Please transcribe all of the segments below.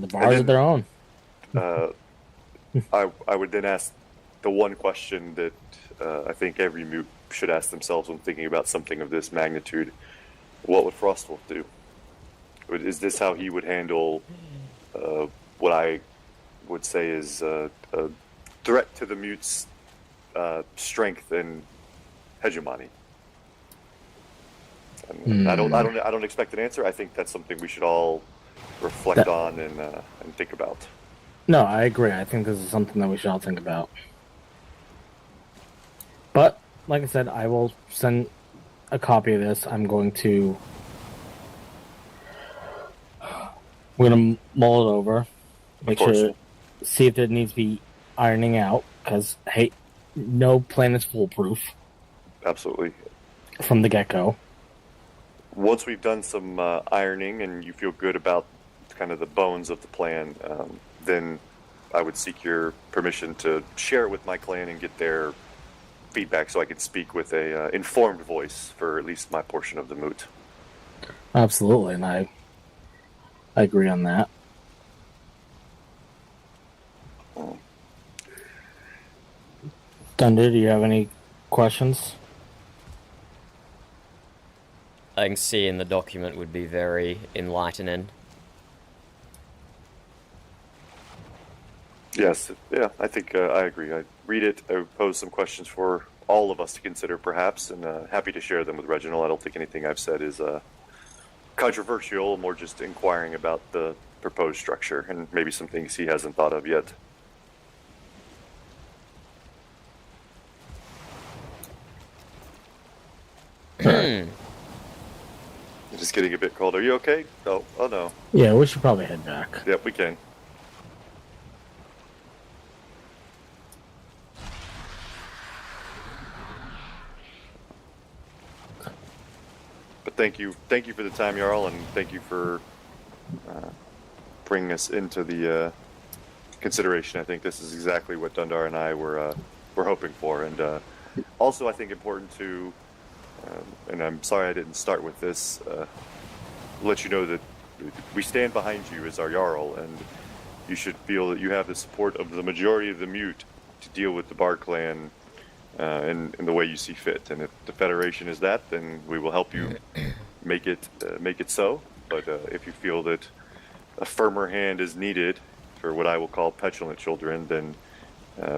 The bars are their own. Uh, I would then ask the one question that I think every mute should ask themselves when thinking about something of this magnitude: what would Frostwolf do? Is this how he would handle what I would say is a threat to the mute's strength and hegemony? And I don't expect an answer. I think that's something we should all reflect on and think about. No, I agree. I think this is something that we should all think about. But, like I said, I will send a copy of this. We're gonna mull it over, make sure, see if it needs to be ironing out. Because hey, no plan is foolproof. Absolutely. From the get-go. Once we've done some ironing and you feel good about kind of the bones of the plan, then I would seek your permission to share it with my clan and get their feedback so I can speak with a informed voice for at least my portion of the moot. Absolutely, and I agree on that. Thunder, do you have any questions? I can see in the document would be very enlightening. Yes, yeah, I think I agree. I read it, I would pose some questions for all of us to consider perhaps, and happy to share them with Reginald. I don't think anything I've said is controversial, more just inquiring about the proposed structure and maybe some things he hasn't thought of yet. Just getting a bit cold. Are you okay? Oh no. Yeah, we should probably head back. Yep, we can. But thank you for the time, Jarl, and thank you for bringing us into the consideration. I think this is exactly what Dundar and I were hoping for, and also I think important to. And I'm sorry I didn't start with this, let you know that we stand behind you as our Jarl, and you should feel that you have the support of the majority of the Mute to deal with the Bar Clan in the way you see fit. And if the Federation is that, then we will help you make it so. But if you feel that a firmer hand is needed for what I will call petulant children, then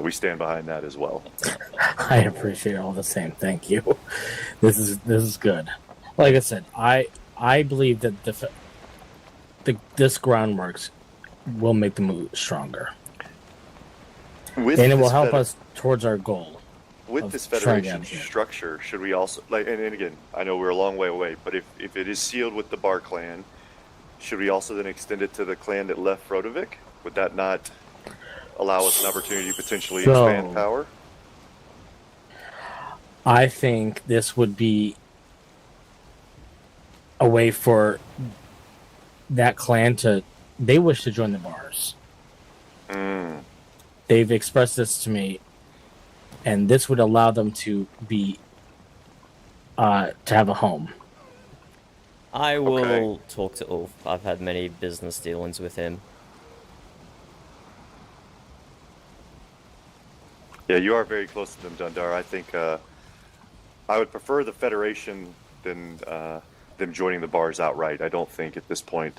we stand behind that as well. I appreciate all the same. Thank you. This is good. Like I said, I believe that this groundworks will make the move stronger, and it will help us towards our goal. With this Federation structure, should we also and again, I know we're a long way away, but if it is sealed with the Bar Clan, should we also then extend it to the clan that left Frodovik? Would that not allow us an opportunity to potentially expand power? I think this would be a way for that clan they wish to join the bars. They've expressed this to me, and this would allow them to be to have a home. I will talk to Ulf. I've had many business dealings with him. Yeah, you are very close to them, Dundar. I think I would prefer the Federation than them joining the bars outright. I don't think at this point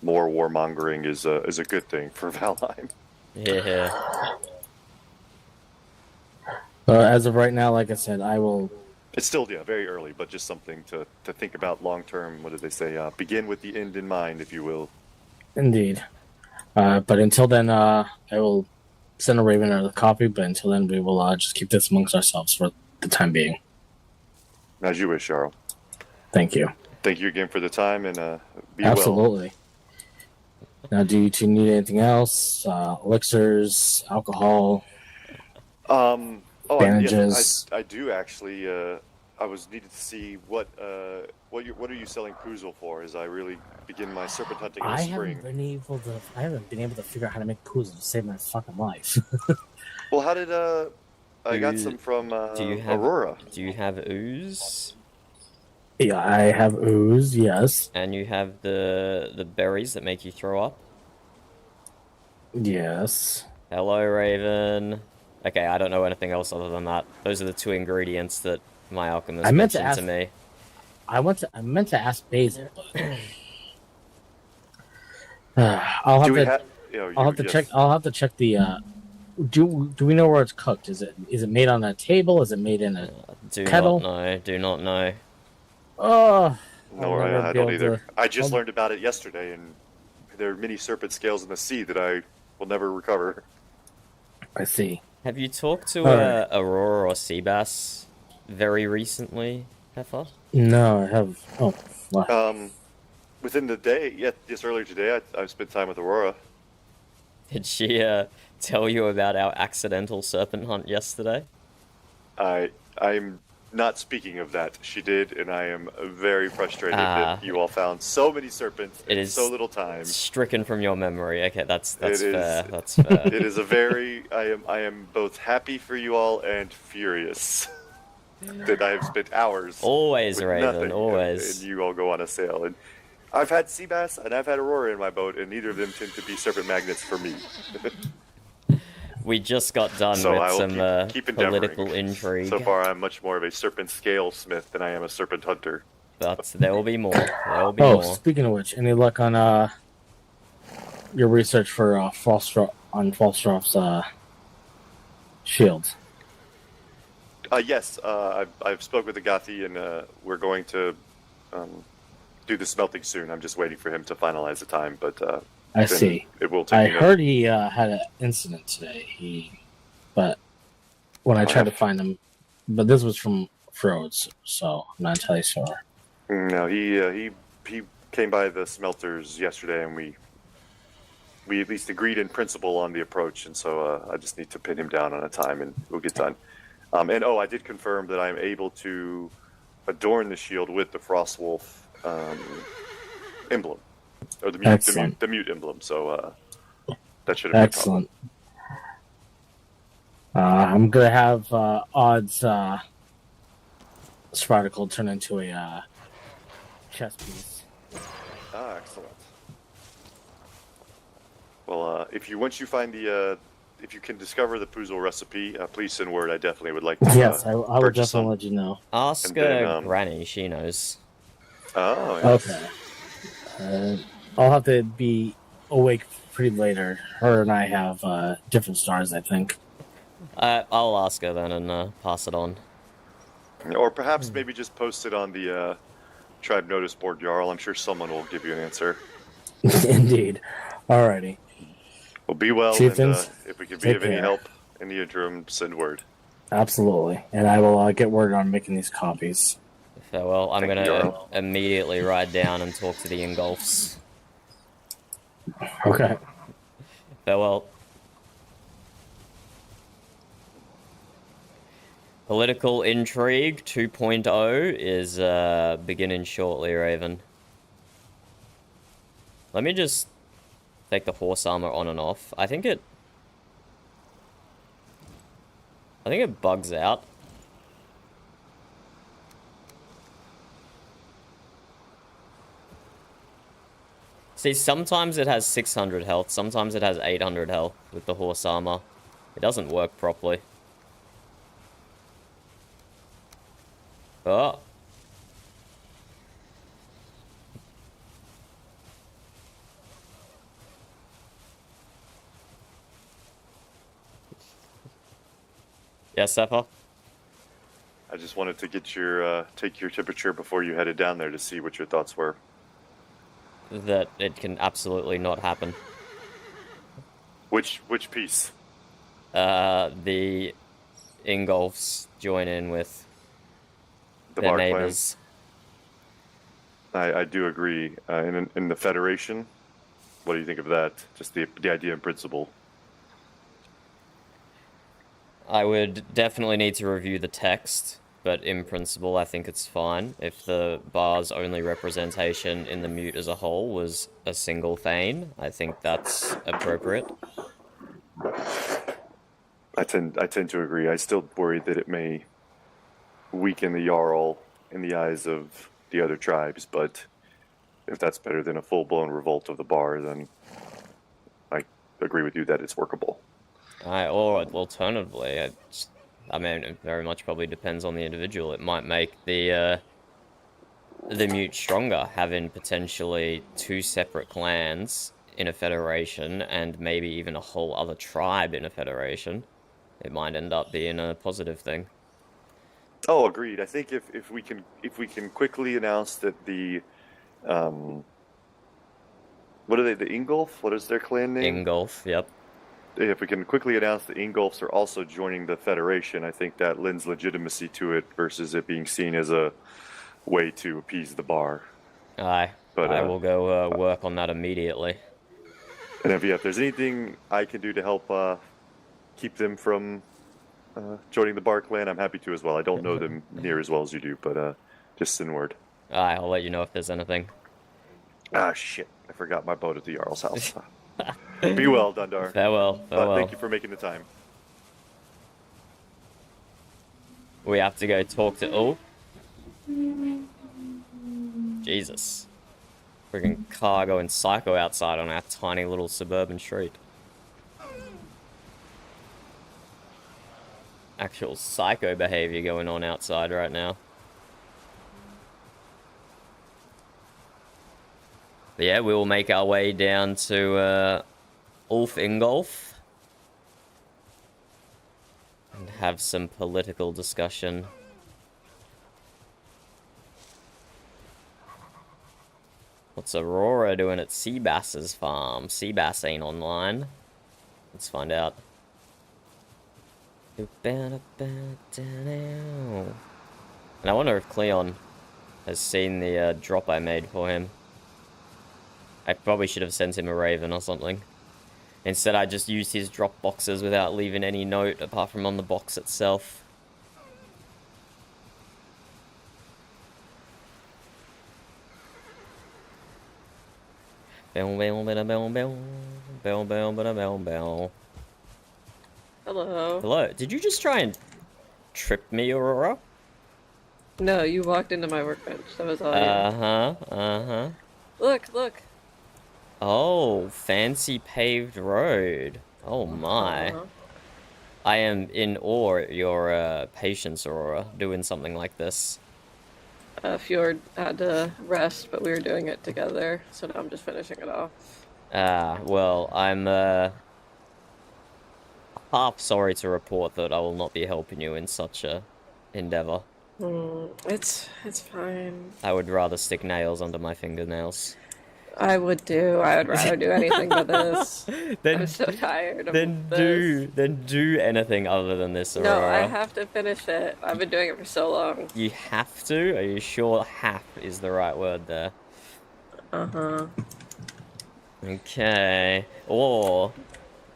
more warmongering is a good thing for Valheim. Yeah. As of right now, like I said, I will. It's still very early, but just something to think about long term. What did they say? Begin with the end in mind, if you will. Indeed. But until then, I will send a Raven another copy. But until then, we will just keep this amongst ourselves for the time being. As you wish, Charles. Thank you. Thank you again for the time, and be Absolutely. Well. Now, do you two need anything else? Elixirs, alcohol, bandages? Yes, I do actually. I was needed to see what are you selling Puzzle for? As I really begin my serpent hunting in the spring. I haven't been able to figure out how to make Puzzle to save my fucking life. Well, how did I got some from Aurora? Do you have ooze? Yeah, I have ooze. Yes. And you have the berries that make you throw up. Yes. Hello, Raven. Okay, I don't know anything else other than that. Those are the two ingredients that my alchemist I meant to mentioned to ask- me. I meant to ask Basil, but I'll Do have we to. have? You know, I'll you have to check. yes. I'll have to check the. Do we know where it's cooked? Is it made on a table? Is it made in a Do not kettle? know. Do not know. Oh, I'll No, never I be don't able either. to. I just I'll- learned about it yesterday, and there are many serpent scales in the sea that I will never recover. I see. Have you talked to Alright. Aurora or Seabass very recently, Heifer? No, I have. Oh, wow. Within the day, just earlier today, I spent time with Aurora. Did she tell you about our accidental serpent hunt yesterday? I'm not speaking of that. She did, and I am very frustrated Ah. that you all found so many serpents It in is so little time. stricken from your memory. Okay, that's It is- fair. That's fair. It is a very. I am both happy for you all and furious that I have spent hours Always, with Raven, nothing, always. and you all go on a sail. And I've had sea bass and I've had Aurora in my boat, and neither of them tend to be serpent magnets for me. We just got done So I with will some keep endeavoring. political intrigue. So far, I'm much more of a serpent scale smith than I am a serpent hunter. But there will be more. There will be Oh, more. speaking of which, any luck on your research for Falstroff's shields? Yes, I've spoke with the Gathi, and we're going to do the smelting soon. I'm just waiting for him to finalize the time, but I then see. It will take. I me a- heard he had an incident today. But when I tried to find him, but this was from Frodes, so I'm not entirely sure. No, he came by the smelters yesterday, and we at least agreed in principle on the approach, and so I just need to pin him down on a time, and we'll get done. And I did confirm that I am able to adorn the shield with the Frostwolf emblem, or the mute emblem. So that should have been Excellent. I'm gonna have Odd's Sparticle turn into a chess piece. Excellent. Well, once you find if you can discover the Puzzle recipe, please send word. I definitely would like to. Yes, I will purchase definitely some. let you know. Ask And then, Granny. She knows. Oh, yes. Okay. I'll have to be awake pretty later. Her and I have different stars, I think. I'll ask her then and pass it on. Or perhaps maybe just post it on the tribe notice board, Jarl. I'm sure someone will give you an answer. Indeed. Alrighty. Well, be well, Chieftains, and if we can be take of any care. help in the interim, send word. Absolutely. And I will get word on making these copies. Farewell. I'm Thank you, gonna Jarl. immediately ride down and talk to the Ingolfs. Okay. Farewell. Political intrigue 2.0 is beginning shortly, Raven. Let me just take the horse armor on and off. I think it bugs out. See, sometimes it has 600 health, sometimes it has 800 health with the horse armor. It doesn't work properly. Oh. Yes, Sapphire? I just wanted to get your take your temperature before you headed down there to see what your thoughts were. That it can absolutely not happen. Which piece? The Ingolfs join in with The their Bar clan? neighbors. I do agree. In the Federation, what do you think of that? Just the idea and principle. I would definitely need to review the text, but in principle, I think it's fine. If the bar's only representation in the mute as a whole was a single Thane, I think that's appropriate. I tend to agree. I still worry that it may weaken the Jarl in the eyes of the other tribes, but if that's better than a full-blown revolt of the bar, then agree with you that it's workable. Or alternatively, I mean, it very much probably depends on the individual. It might make the mute stronger, having potentially 2 separate clans in a federation, and maybe even a whole other tribe in a federation. It might end up being a positive thing. Oh, agreed. I think if we can quickly announce that the what are they? The Ingolf? What is their clan name? Ingolf, yep. If we can quickly announce the Ingolfs are also joining the Federation, I think that lends legitimacy to it versus it being seen as a way to appease the bar. Aye. But I will go work on that immediately. And if there's anything I can do to help keep them from joining the bar clan, I'm happy to as well. I don't know them near as well as you do, but just send word. Aye, I'll let you know if there's anything. Ah, shit. I forgot my boat at the Jarl's house. Be well, Dundar. Farewell. Thank you for making the time. We have to go talk to... Oh. Jesus. Freaking car going psycho outside on our tiny little suburban street. Actual psycho behavior going on outside right now. But yeah, we will make our way down to Ulf Ingolf and have some political discussion. What's Aurora doing at Seabass's farm? Seabass ain't online. Let's find out. And I wonder if Cleon has seen the drop I made for him. I probably should have sent him a raven or something. Instead, I just used his drop boxes without leaving any note apart from on the box itself. Bell, bell, bell, bell, bell, bell, bell, bell, bell, bell. Hello. Hello. Did you just try and trip me, Aurora? No, you walked into my workbench. That was all you. Look, look. Oh, fancy paved road. Oh my. I am in awe at your patience, Aurora, doing something like this. Fjord had to rest, but we were doing it together, so now I'm just finishing it off. Well, I'm half sorry to report that I will not be helping you in such a endeavor. It's fine. I would rather stick nails under my fingernails. I would rather do anything but this. I'm so tired of this. Then do anything other than this, Aurora. No, I have to finish it. I've been doing it for so long. You have to? Are you sure "have" is the right word there? Okay. Or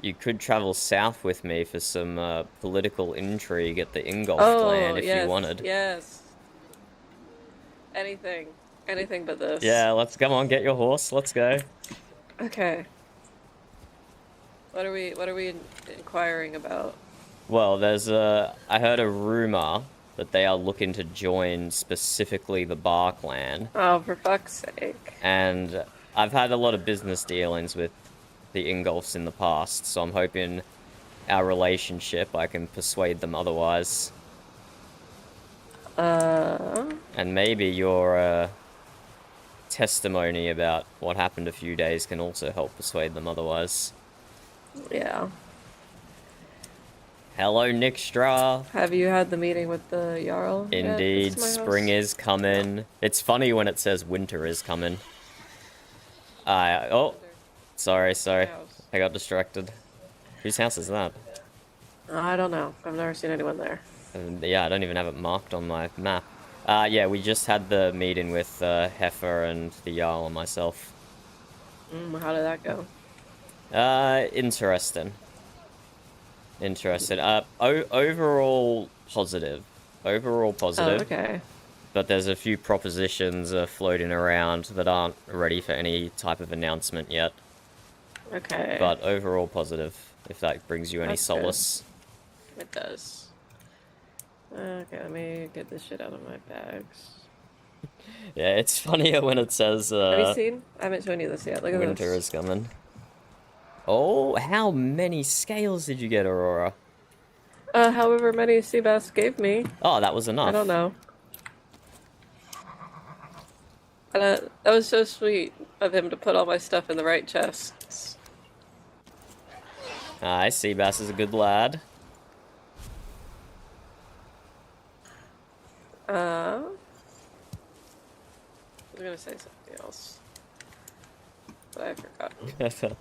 you could travel south with me for some political intrigue at the Ingolf clan if you wanted. Yes. Anything but this. Yeah, let's come on, get your horse, let's go. Okay. What are we inquiring about? Well, there's I heard a rumor that they are looking to join specifically the Bar clan. Oh, for fuck's sake. And I've had a lot of business dealings with the Ingolfs in the past, so I'm hoping our relationship, I can persuade them otherwise. And maybe your testimony about what happened a few days can also help persuade them otherwise. Yeah. Hello, Nixtra. Have you had the meeting with the Jarl? Indeed, spring is coming. It's funny when it says winter is coming. Oh, sorry. I got distracted. Whose house is that? I don't know. I've never seen anyone there. Yeah, I don't even have it marked on my map. Yeah, we just had the meeting with Heifer and the Jarl and myself. How did that go? Interesting. Overall positive. Overall positive. Oh, okay. But there's a few propositions floating around that aren't ready for any type of announcement yet. Okay. But overall positive, if that brings you any That's solace. Good. It does. Okay, let me get this shit out of my bags. Yeah, it's funnier when it says Have you seen? I haven't shown you this yet. Look at winter this. is coming. Oh, how many scales did you get, Aurora? However many Seabass gave me. Oh, that was enough. I don't know. That was so sweet of him to put all my stuff in the right chests. Aye, Seabass is a good lad. I was gonna say something else, but I forgot.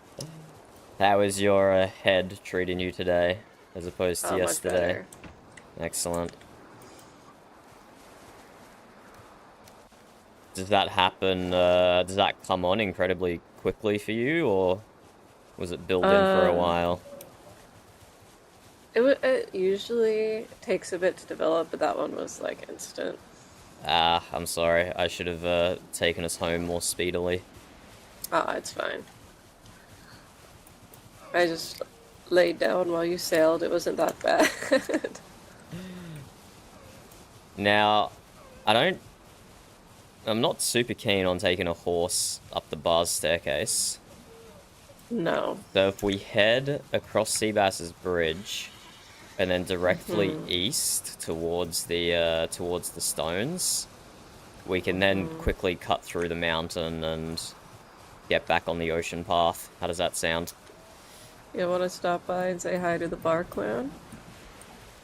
How is your head treating you today, as opposed to yesterday? Much better. Excellent. Does that happen, does that come on incredibly quickly for you, or was it building for a while? It usually takes a bit to develop, but that one was like instant. Ah, I'm sorry. I should have taken us home more speedily. It's fine. I just laid down while you sailed. It wasn't that bad. Now, I'm not super keen on taking a horse up the bar's staircase. No. So if we head across Seabass's bridge, and then directly east towards the stones, we can then quickly cut through the mountain and get back on the ocean path. How does that sound? You want to stop by and say hi to the bar clown?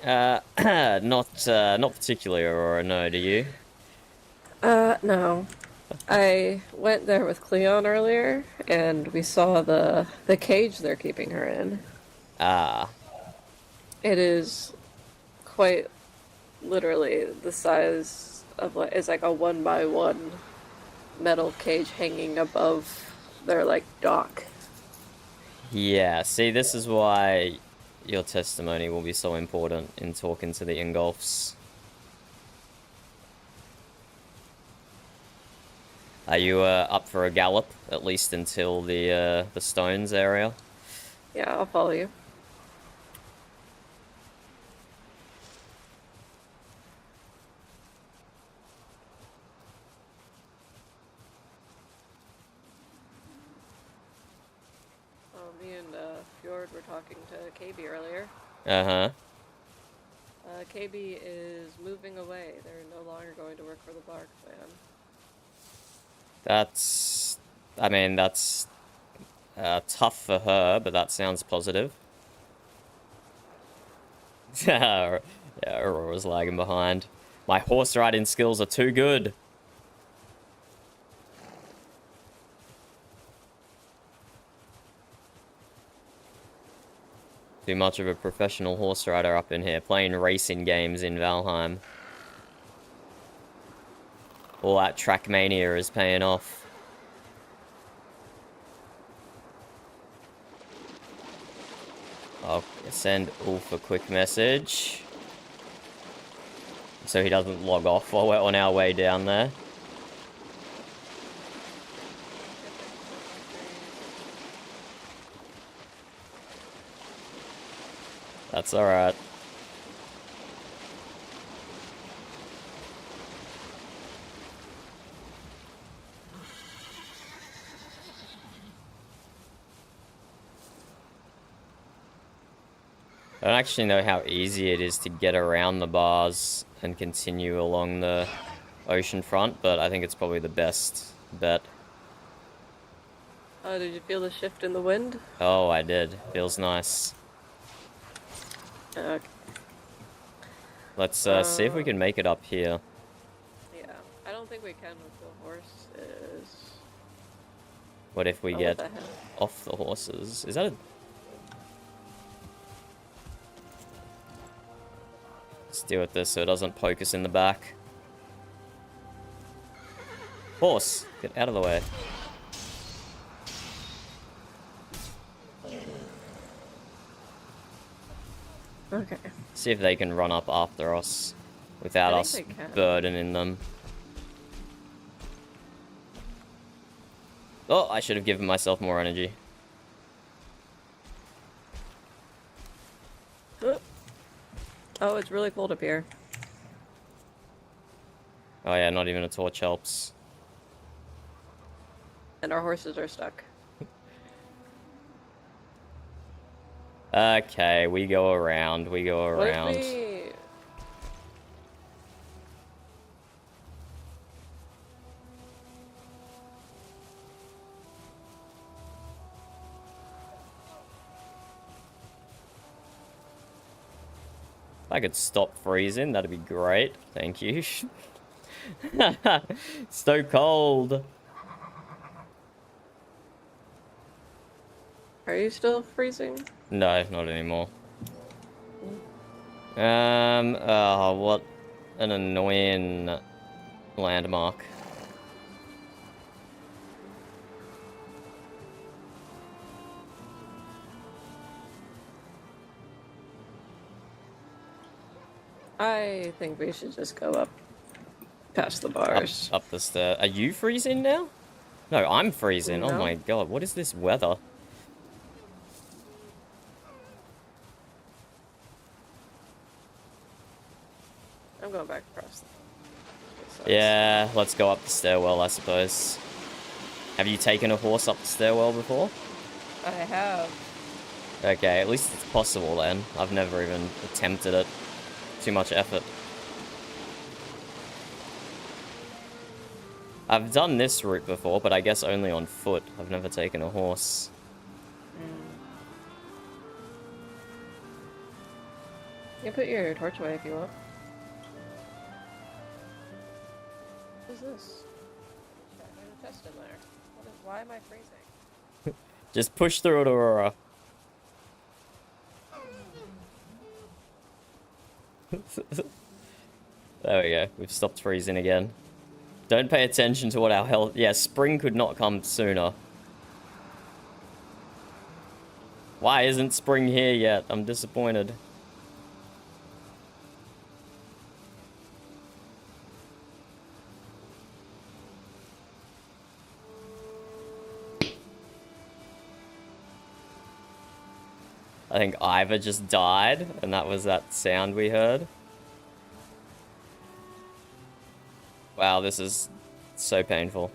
Not particularly, Aurora, no, do you? No. I went there with Cleon earlier, and we saw the cage they're keeping her in. Ah. It is quite literally the size of it's like a 1x1 metal cage hanging above their like dock. Yeah, see, this is why your testimony will be so important in talking to the Ingolfs. Are you up for a gallop, at least until the stones area? Yeah, I'll follow you. Me and Fjord were talking to KB earlier. Uh-huh. KB is moving away. They're no longer going to work for the Bar Clan. That's tough for her, but that sounds positive. Yeah, Aurora's lagging behind. My horse riding skills are too good. Too much of a professional horse rider up in here, playing racing games in Valheim. All that Trackmania is paying off. I'll send Ulf a quick message, so he doesn't log off while we're on our way down there. That's alright. I don't actually know how easy it is to get around the bars and continue along the ocean front, but I think it's probably the best bet. Did you feel the shift in the wind? Oh, I did. Feels nice. Okay. Let's see if we can make it up here. Yeah, I don't think we can with the horses. What if we Oh, get what the hell? off the horses? Is that a... Let's deal with this so it doesn't poke us in the back. Horse! Get out of the way. Okay. See if they can run up after us without us they can. burdening them. Oh, I should have given myself more energy. Oh, it's really cold up here. Oh yeah, not even a torch helps. And our horses are stuck. Okay, we go around. We go What if around. we... If I could stop freezing, that'd be great. Thank you. So cold. Are you still freezing? No, not anymore. Oh, what an annoying landmark. I think we should just go up past the Up, bars. up the stair. Are you freezing now? No, I'm freezing. Oh No. my god, what is this weather? I'm going back across. Yeah, let's go up the stairwell, I suppose. Have you taken a horse up the stairwell before? I have. Okay, at least it's possible then. I've never even attempted it. Too much effort. I've done this route before, but I guess only on foot. I've never taken a horse. You can put your torch away if you want. What is this? There's a chest in there. Why am I freezing? Just push through it, Aurora. There we go. We've stopped freezing again. Don't pay attention to what our health... Yeah, spring could not come sooner. Why isn't spring here yet? I'm disappointed. I think Ivor just died, and that was that sound we heard. Wow, this is so painful.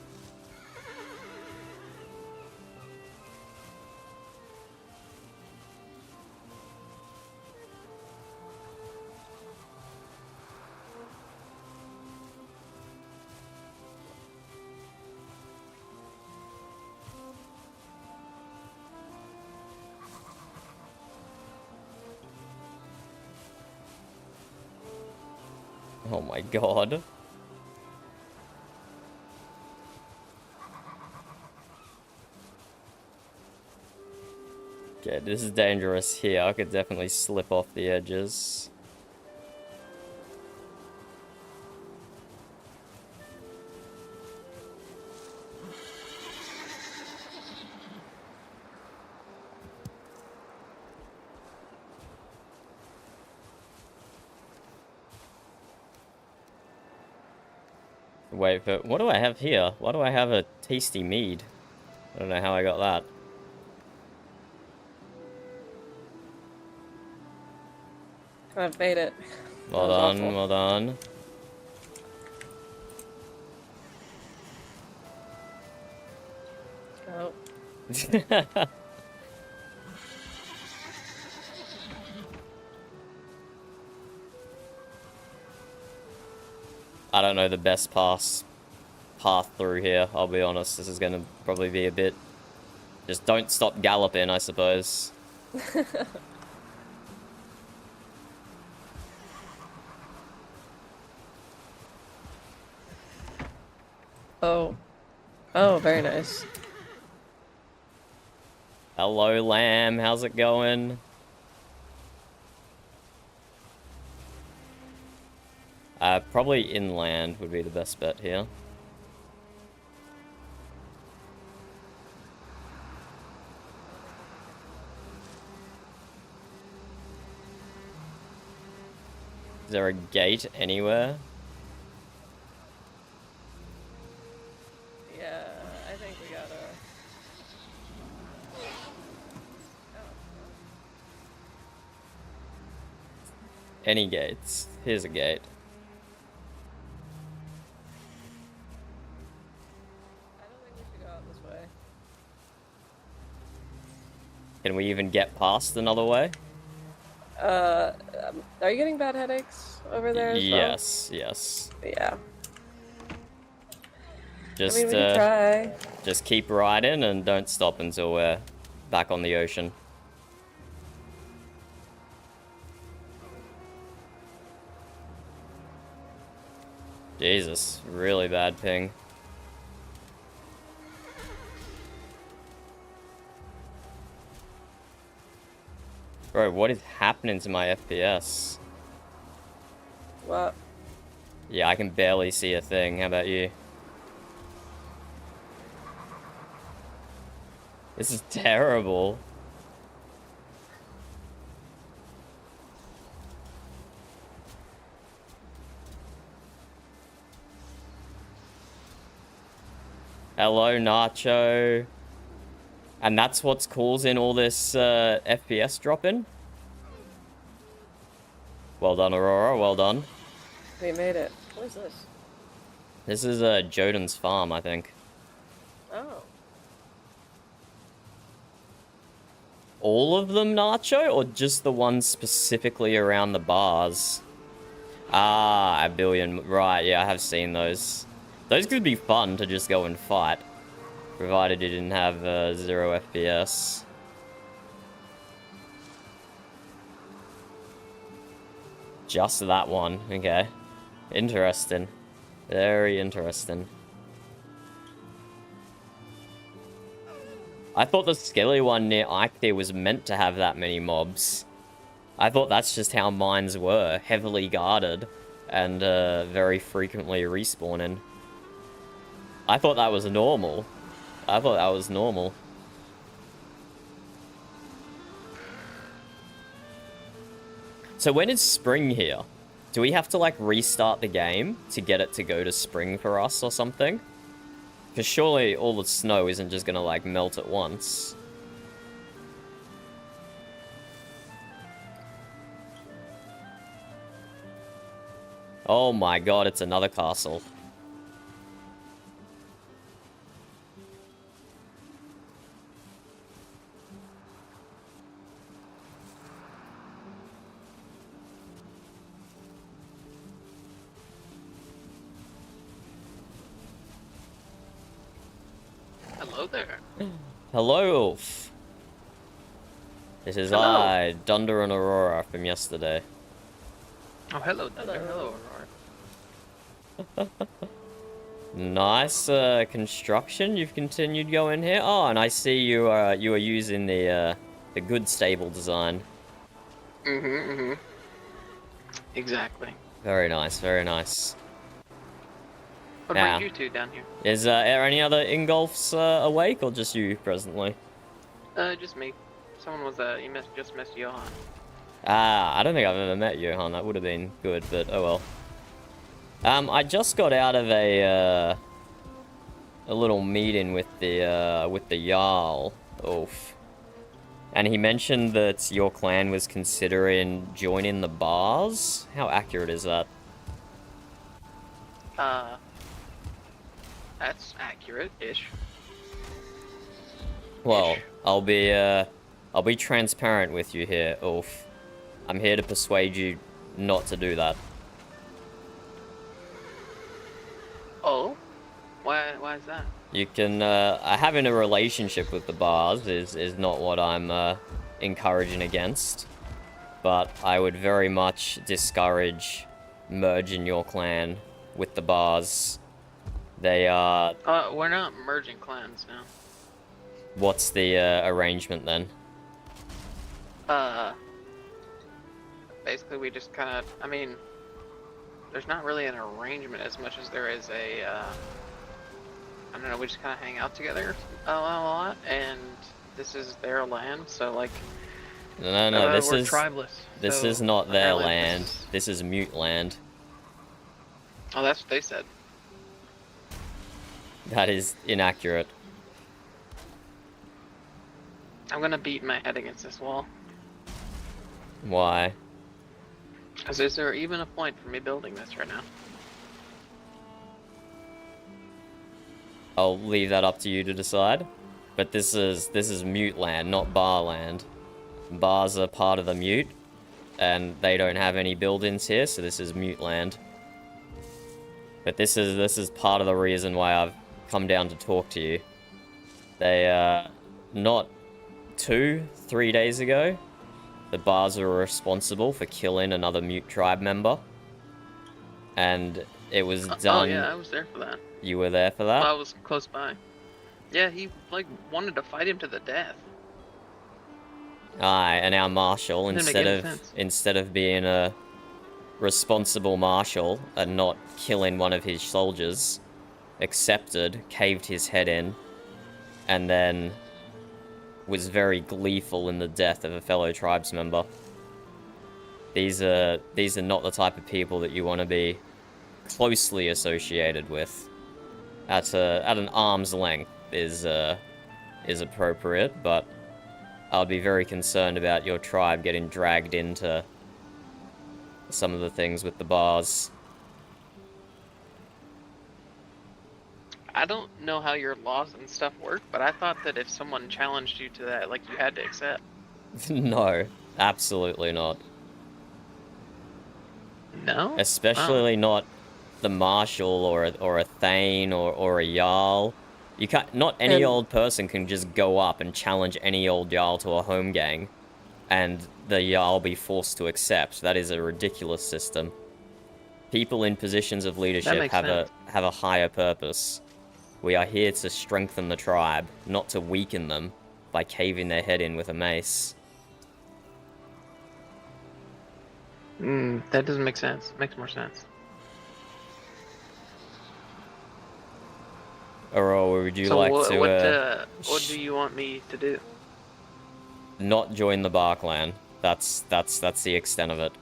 Oh my god. Okay, this is dangerous here. I could definitely slip off the edges. Wait, but what do I have here? Why do I have a tasty mead? I don't know how I got that. I've made it. Well That was done, awful. well done. Oh. I don't know the best path through here, I'll be honest. This is gonna probably be a bit... Just don't stop galloping, I suppose. Oh. Oh, very nice. Hello, lamb. How's it going? Probably inland would be the best bet here. Is there a gate anywhere? Yeah, I think we gotta... Any gates? Here's a gate. I don't think we should go out this way. Can Can we even get past another way? Are you getting bad headaches over there as well? Yes, yes. Yeah. Just, I mean, we can try. just keep riding and don't stop until we're back on the ocean. Jesus, really bad ping. Bro, what is happening to my FPS? What? Yeah, I can barely see a thing. How about you? This is terrible. Hello, Nacho. And that's what's causing all this FPS dropping? Well done, Aurora. Well done. We made it. What is this? This is Joden's farm, I think. Oh. All of them, Nacho, or just the ones specifically around the bars? Ah, a billion. Right, yeah, I have seen those. Those could be fun to just go and fight, provided you didn't have 0 FPS. Just that one, okay. Interesting. Very interesting. I thought the skelly one near Ike was meant to have that many mobs. I thought that's just how mines were, heavily guarded, and very frequently respawning. I thought that was normal. I thought that was normal. So when is spring here? Do we have to, like, restart the game to get it to go to spring for us or something? Because surely all the snow isn't just gonna, like, melt at once. Oh my god, it's another castle. Hello there. Hello, Ulf. This is Hello. I, Dunder and Aurora from yesterday. Oh, hello, Thunder. Hello, Aurora. Nice construction you've continued going here. Oh, and I see you are using the good stable design. Exactly. Very nice, very nice. What Now, brings you two down here? Is are any other Ingolfs awake or just you presently? Just me. Someone was just missed Johan. Ah, I don't think I've ever met Johan. That would have been good, but oh well. I just got out of a little meeting with the Jarl. Oof. And he mentioned that your clan was considering joining the bars. How accurate is that? That's accurate-ish. Well, I'll be transparent with you here, Ulf. I'm here to persuade you not to do that. Oh? Why is that? You can, having a relationship with the bars is not what I'm, encouraging against. But I would very much discourage merging your clan with the bars. They are... we're not merging clans now. What's the, arrangement then? Basically we just kind of, I mean, there's not really an arrangement as much as there is a, I don't know, we just kind of hang out together a lot, and this is their land, so like, No, this we're is... tribeless. This so is not their apparently land. This is mute land. Oh, that's what they said. That is inaccurate. I'm gonna beat my head against this wall. Why? Because is there even a point for me building this right now? I'll leave that up to you to decide. But this is mute land, not bar land. Bars are part of the mute, and they don't have any buildings here, so this is mute land. But this is part of the reason why I've come down to talk to you. They not 2-3 days ago, the bars were responsible for killing another mute tribe member. And it was done... Oh yeah, I was there for that. You were there for that? I was close by. Yeah, he, like, wanted to fight him to the death. Aye, and our marshal, Didn't make any sense. instead of being a responsible marshal and not killing one of his soldiers, accepted, caved his head in, and then was very gleeful in the death of a fellow tribes member. These are not the type of people that you want to be closely associated with. At an arm's length is appropriate, but I'd be very concerned about your tribe getting dragged into some of the things with the bars. I don't know how your laws and stuff work, but I thought that if someone challenged you to that, like, you had to accept. No, absolutely not. No? Especially not the marshal or a thane or a jarl. You can't. Not any old person can just go up and challenge any old jarl to a home gang, and the jarl be forced to accept. That is a ridiculous system. People in positions of leadership have a higher purpose. We are here to strengthen the tribe, not to weaken them by caving their head in with a mace. That doesn't make sense. Makes more sense. Or would you So like what do you want me to do? not join the bar clan? That's the extent of it.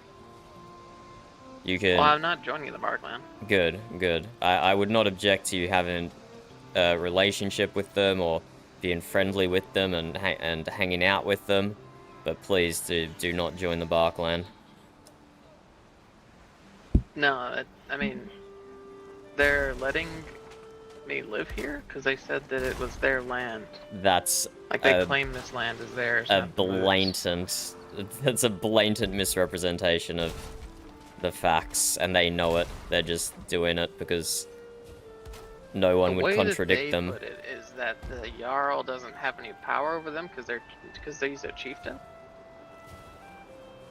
You can... Well, I'm not joining the bar clan. Good, good. I would not object to you having a relationship with them or being friendly with them and hanging out with them, but please do not join the bar clan. No, I mean, they're letting me live here because they said that it was their land. That's like they claim this land is theirs. That's a blatant misrepresentation of the facts, and they know it. They're just doing it because no one would contradict them. The way that they put it is that the Jarl doesn't have any power over them because he's a chieftain.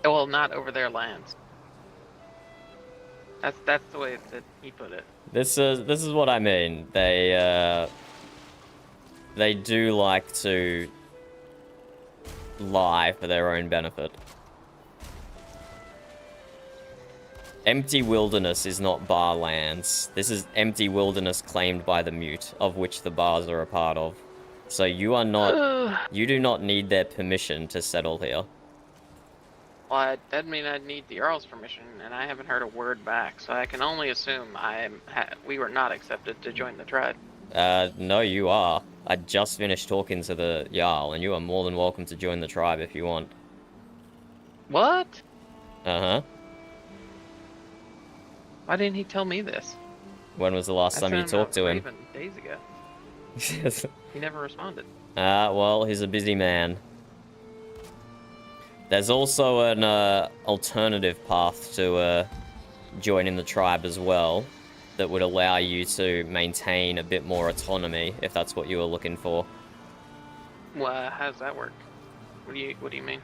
Well, not over their lands. That's the way that he put it. This is what I mean. They do like to lie for their own benefit. Empty wilderness is not bar lands. This is empty wilderness claimed by the mute, of which the bars are a part of. So you are not... you do not need their permission to settle here. Well, that'd mean I'd need the Jarl's permission, and I haven't heard a word back, so I can only assume we were not accepted to join the tribe. No, you are. I just finished talking to the Jarl, and you are more than welcome to join the tribe if you want. What? Uh-huh. Why didn't he tell me this? When was the last time you talked to him? Days ago. He never responded. Well, he's a busy man. There's also an alternative path to joining the tribe as well that would allow you to maintain a bit more autonomy if that's what you were looking for. Well, how does that work? What do you mean?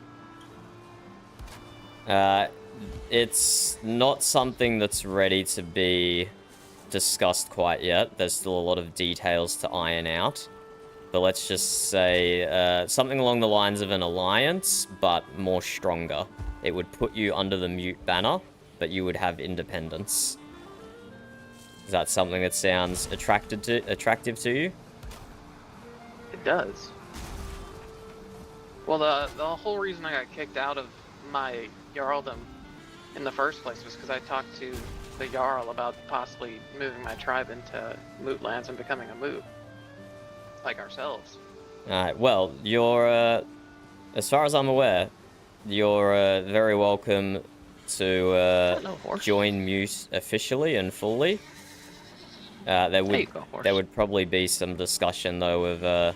It's not something that's ready to be discussed quite yet. There's still a lot of details to iron out. But let's just say something along the lines of an alliance, but more stronger. It would put you under the mute banner, but you would have independence. Is that something that sounds attractive to you? It does. Well, the whole reason I got kicked out of my Jarldom in the first place was because I talked to the Jarl about possibly moving my tribe into moot lands and becoming a moot. Like ourselves. Alright, well, you're, as far as I'm aware, you're very welcome to join Mute officially and fully. There would probably be some discussion, though, of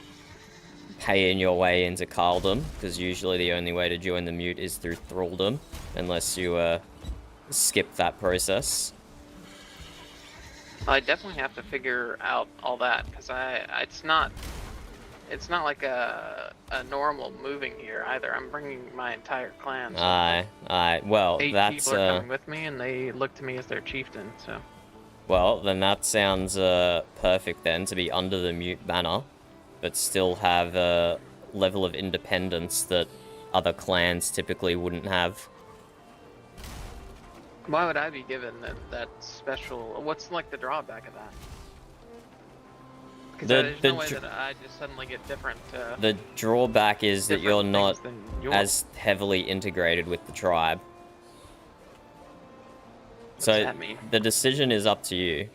paying your way into Carldom, because usually the only way to join the mute is through thralldom, unless you skip that process. I definitely have to figure out all that because it's not like a normal moving here either. I'm bringing my entire clan. So Aye. Well, 8 that's people are coming with me, and they look to me as their chieftain. So. Well, then that sounds perfect then, to be under the mute banner, but still have a level of independence that other clans typically wouldn't have. Why would I be given that special? What's like the drawback of that? Because there's no way that I just suddenly get different. The drawback is that you're not as heavily integrated with the tribe. What So does that mean? the decision is up to you.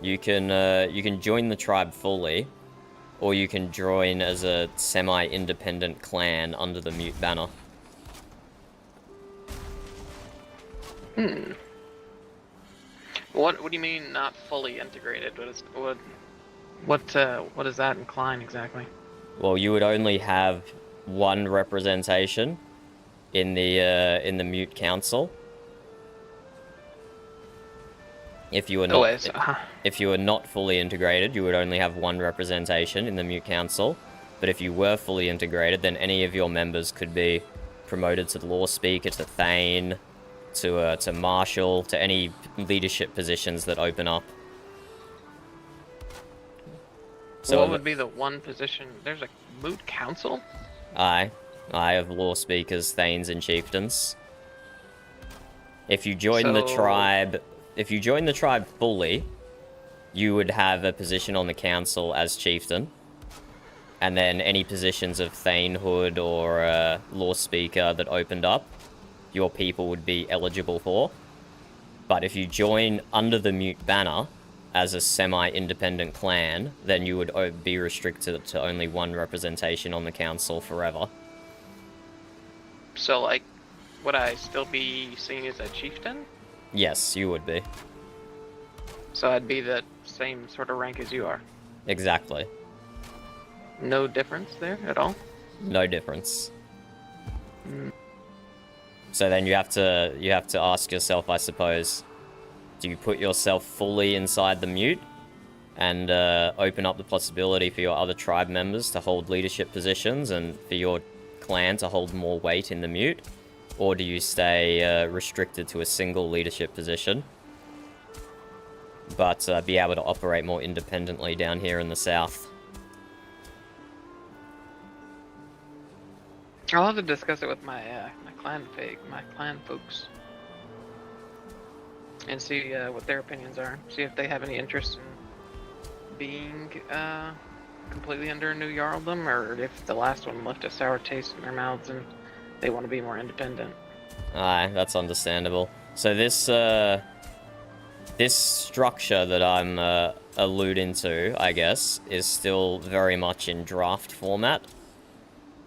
You can join the tribe fully, or you can join as a semi-independent clan under the mute banner. What do you mean not fully integrated? What does that incline exactly? Well, you would only have one representation in the mute council. If you were not if you were not fully integrated, you would only have one representation in the mute council. But if you were fully integrated, then any of your members could be promoted to the law speaker, to thane, to marshal, to any leadership positions that open up. So what would be the one position? There's a moot council? I have law speakers, thanes, and chieftains. If you join the tribe fully, you would have a position on the council as chieftain. And then any positions of thanehood or law speaker that opened up, your people would be eligible for. But if you join under the mute banner as a semi-independent clan, then you would be restricted to only one representation on the council forever. So, like, would I still be seen as a chieftain? Yes, you would be. So I'd be the same sort of rank as you are? Exactly. No difference there at all? No difference. So then you have to ask yourself, I suppose, do you put yourself fully inside the mute and open up the possibility for your other tribe members to hold leadership positions and for your clan to hold more weight in the mute? Or do you stay restricted to a single leadership position, but be able to operate more independently down here in the south? I'll have to discuss it with my my clan folks, and see what their opinions are. See if they have any interest in being completely under a new jarldom, or if the last one left a sour taste in their mouths and they want to be more independent. Aye, that's understandable. So this this structure that I'm alluding to, I guess, is still very much in draft format.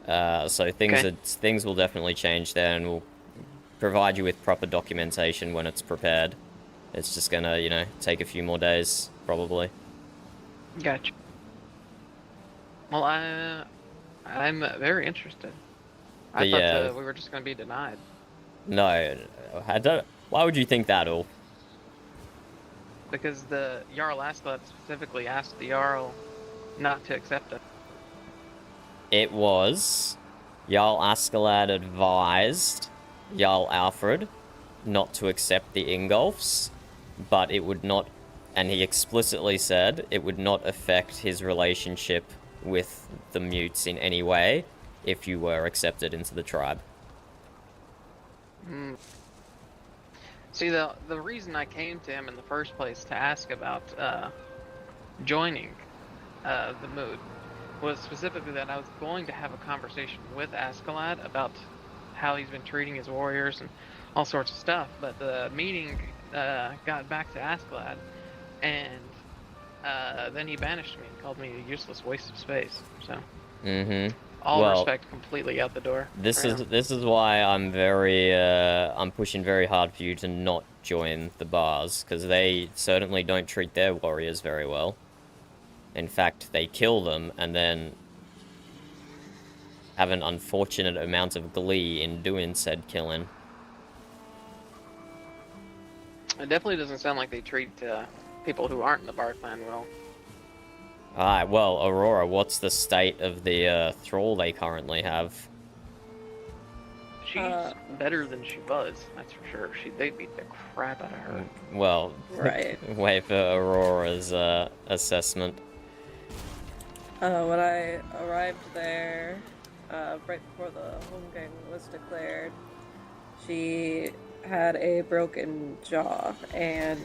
So things will definitely change there, and we'll provide you with proper documentation when it's prepared. It's just gonna, take a few more days, probably. Gotcha. Well, I'm very interested. I thought we were just gonna be denied. No, I don't. Why would you think that, all? Because the Jarl Askeladd specifically asked the Jarl not to accept it. It was Jarl Askeladd advised Jarl Alfred not to accept the Ingolfs, but it would not, and he explicitly said it would not affect his relationship with the Mutes in any way if you were accepted into the tribe. See, the reason I came to him in the first place to ask about joining the Mood was specifically that I was going to have a conversation with Askeladd about how he's been treating his warriors and all sorts of stuff, but the meeting got back to Askeladd, and then he banished me and called me a useless waste of space. So, all respect completely out the door. This is why I'm I'm pushing very hard for you to not join the bars, because they certainly don't treat their warriors very well. In fact, they kill them and then have an unfortunate amount of glee in doing said killing. It definitely doesn't sound like they treat people who aren't in the bar clan well. Alright, well, Aurora, what's the state of the thrall they currently have? She's better than she was, that's for sure. They beat the crap out of her. Well, Right. wait for Aurora's assessment. When I arrived there, right before the Holmgang was declared, she had a broken jaw, and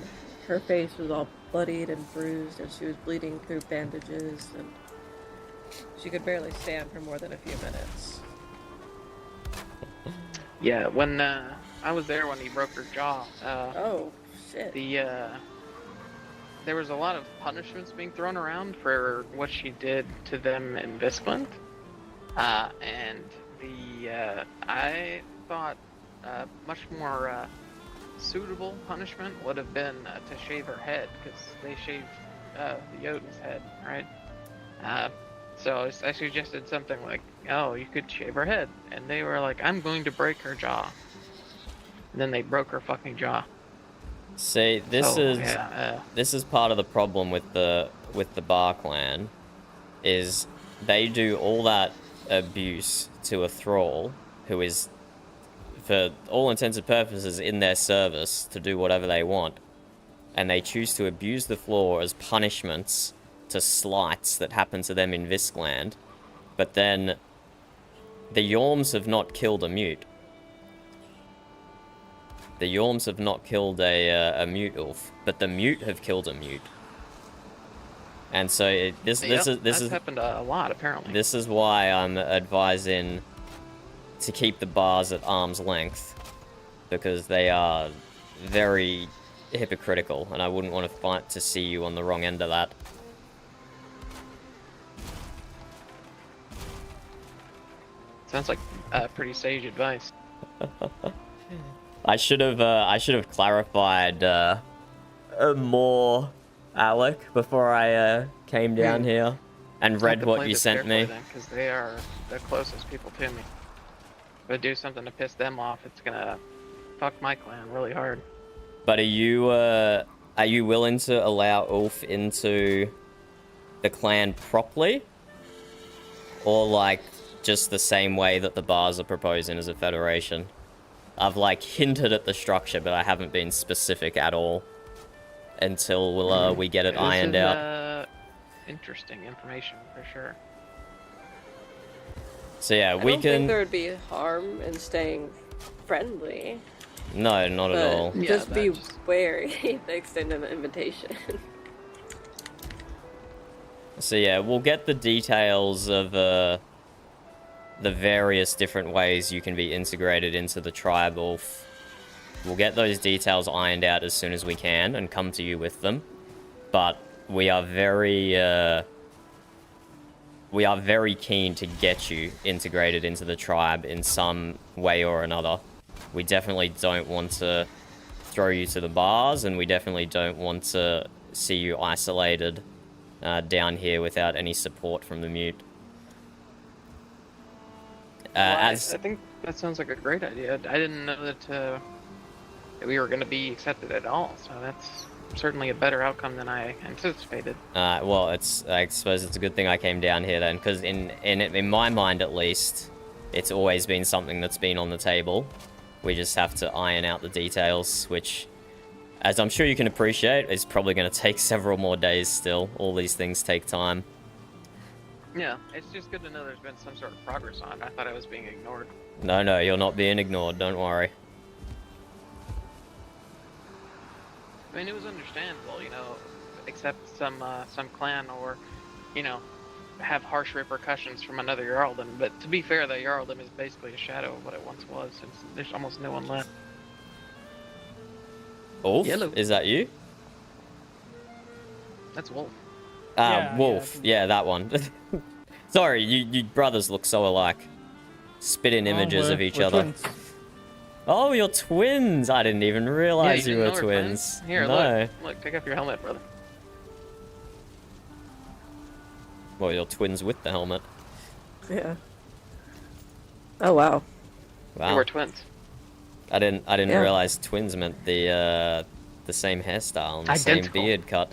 her face was all bloodied and bruised, and she was bleeding through bandages, and she could barely stand for more than a few minutes. Yeah, when I was there when he broke her jaw, Oh, shit. there was a lot of punishments being thrown around for what she did to them in Viscland. And I thought much more suitable punishment would have been to shave her head, because they shaved the Jotun's head, right? So I suggested something like, oh, you could shave her head. And they were like, I'm going to break her jaw. And then they broke her fucking jaw. See, this is part of the problem with the Bar Clan, is they do all that abuse to a thrall who is, for all intents and purposes, in their service to do whatever they want, and they choose to abuse the floor as punishments to slights that happen to them in Viscland. But then the Yorms have not killed a mute. The Yorms have not killed a mute elf, but the mute have killed a mute. And so this is happened a lot, apparently. This is why I'm advising to keep the bars at arm's length, because they are very hypocritical, and I wouldn't want to fight to see you on the wrong end of that. Sounds like pretty sage advice. I should have clarified more, Alec, before I came down here and read what you sent me. Because they are the closest people to me. If I do something to piss them off, it's gonna fuck my clan really hard. But are you willing to allow Ulf into the clan properly, or like just the same way that the bars are proposing as a federation? I've like hinted at the structure, but I haven't been specific at all until we get it ironed out. Interesting information for sure. So yeah, I don't think there would be harm in staying friendly. No, not at all. Just be wary if they extend an invitation. So yeah, we'll get the details of the various different ways you can be integrated into the tribe, Ulf. We'll get those details ironed out as soon as we can and come to you with them. But we are very keen to get you integrated into the tribe in some way or another. We definitely don't want to throw you to the bars, and we definitely don't want to see you isolated down here without any support from the mute. I think that sounds like a great idea. I didn't know that we were going to be accepted at all, so that's certainly a better outcome than I anticipated. Well, I suppose it's a good thing I came down here then, because in my mind at least, it's always been something that's been on the table. We just have to iron out the details, which, as I'm sure you can appreciate, is probably going to take several more days still. All these things take time. Yeah, it's just good to know there's been some sort of progress on it. I thought I was being ignored. No, you're not being ignored, don't worry. I mean, it was understandable, you know, except some clan or, you know, have harsh repercussions from another Jarldom. But to be fair, the Jarldom is basically a shadow of what it once was, since there's almost no one left. Wolf? Yellow. Is that you? That's Wolf. Wolf. Yeah, that one. Sorry, you brothers look so alike. Spitting images of each other. Twins. Oh, you're twins! I didn't even realize Yeah, you didn't were know we're twins. twins? Here, No. look, take off your helmet, brother. Well, you're twins with the helmet. Yeah. Oh wow. Wow. We're twins. I didn't Yeah. realize twins meant the same hairstyle and the same Identical. beard cut.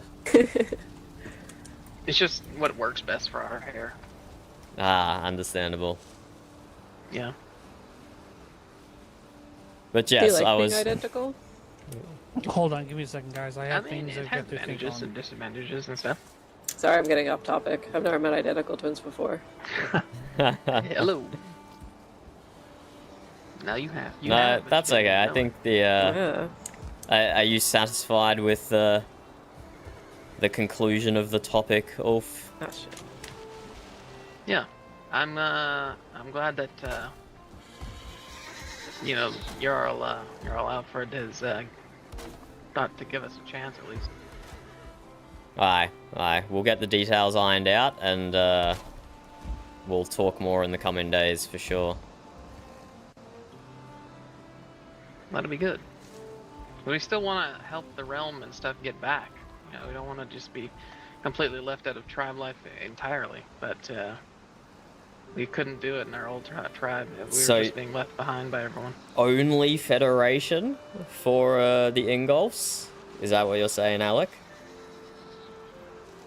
It's just what works best for our hair. Ah, understandable. Yeah. But Do you yes, like I being was. identical? Hold on, give me a second, guys. I I have mean, things it to has get to think advantages on. and disadvantages and stuff. Sorry, I'm getting off topic. I've never met identical twins before. Hello. Now you have. You No, have, but that's you okay. I don't. think the. Yeah. Are you satisfied with the conclusion of the topic, Ulf? Oh shit. Yeah, I'm glad that you know you're all out for it. Is thought to give us a chance at least. Aye. We'll get the details ironed out, and we'll talk more in the coming days for sure. That'll be good. But we still want to help the realm and stuff get back. You know, we don't want to just be completely left out of tribe life entirely. But we couldn't do it in our old tribe. We were So- just being left behind by everyone. Only Federation for the Ingolfs? Is that what you're saying, Alec?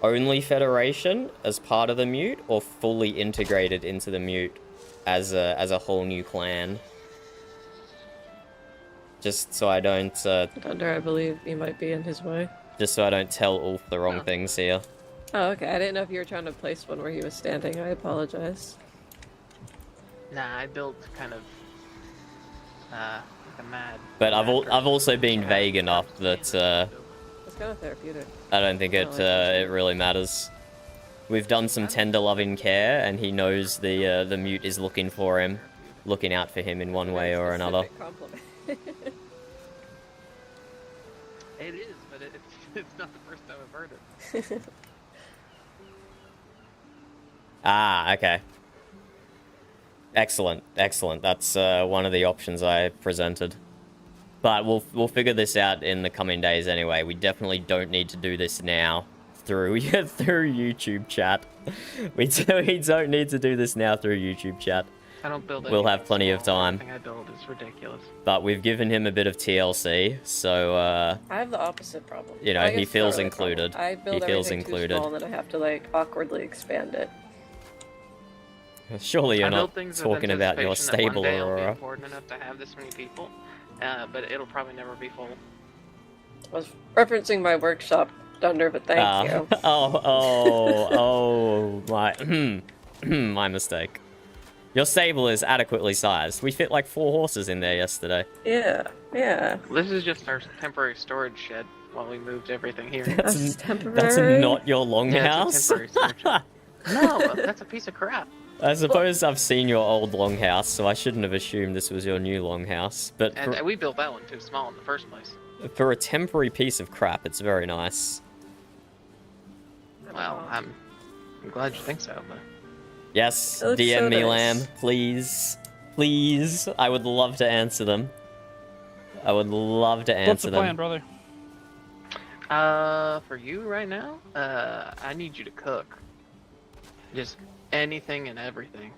Only Federation as part of the Mute, or fully integrated into the Mute as a whole new clan? Just so I don't Thunder, I believe he might be in his way. just so I don't tell Ulf the wrong Oh. things here. Oh, okay. I didn't know if you were trying to place one where he was standing. I apologize. Nah, I built kind of like a mad. But I've mad also been person. vague enough that It's kind of therapeutic. I don't think I it like that it too. really matters. We've done some tender loving care, and he knows the Mute is looking for him, looking out for him in one way or another. Specific compliment. It is, but it's not the first time I've heard it. Ah, okay. Excellent. That's one of the options I presented. But we'll figure this out in the coming days anyway. We definitely don't need to do this now through through YouTube chat. We don't need to do this now through YouTube chat. I don't build. We'll have anything plenty of small. time. Everything I build is ridiculous. But we've given him a bit of TLC, so I have the opposite problem. You know, I he guess it's not feels really a problem. included. I build He feels everything included. too small, and then I have to like awkwardly expand it. surely you're I build not things with talking about your anticipation that stable, one day it'll be Aurora. important enough to have this many people, but it'll probably never be full. I was referencing my workshop, Thunder, but thank you. Oh, my, my mistake. Your stable is adequately sized. We fit like 4 horses in there yesterday. Yeah. This is just our temporary storage shed while we moved everything here. That's temporary. That's not your Yeah, it's longhouse. a temporary storage shed. No, that's a piece of crap. I suppose I've seen your old longhouse, so I shouldn't have assumed this was your new longhouse. But And we built that one too small in the first place. for a temporary piece of crap, it's very nice. Well, I'm glad you think so, but Yes, It looks DM so me, nice. Lamb, please. Please. I would love to answer them. I would love to What's answer the plan, them. brother? for you right now, I need you to cook. Just anything and everything.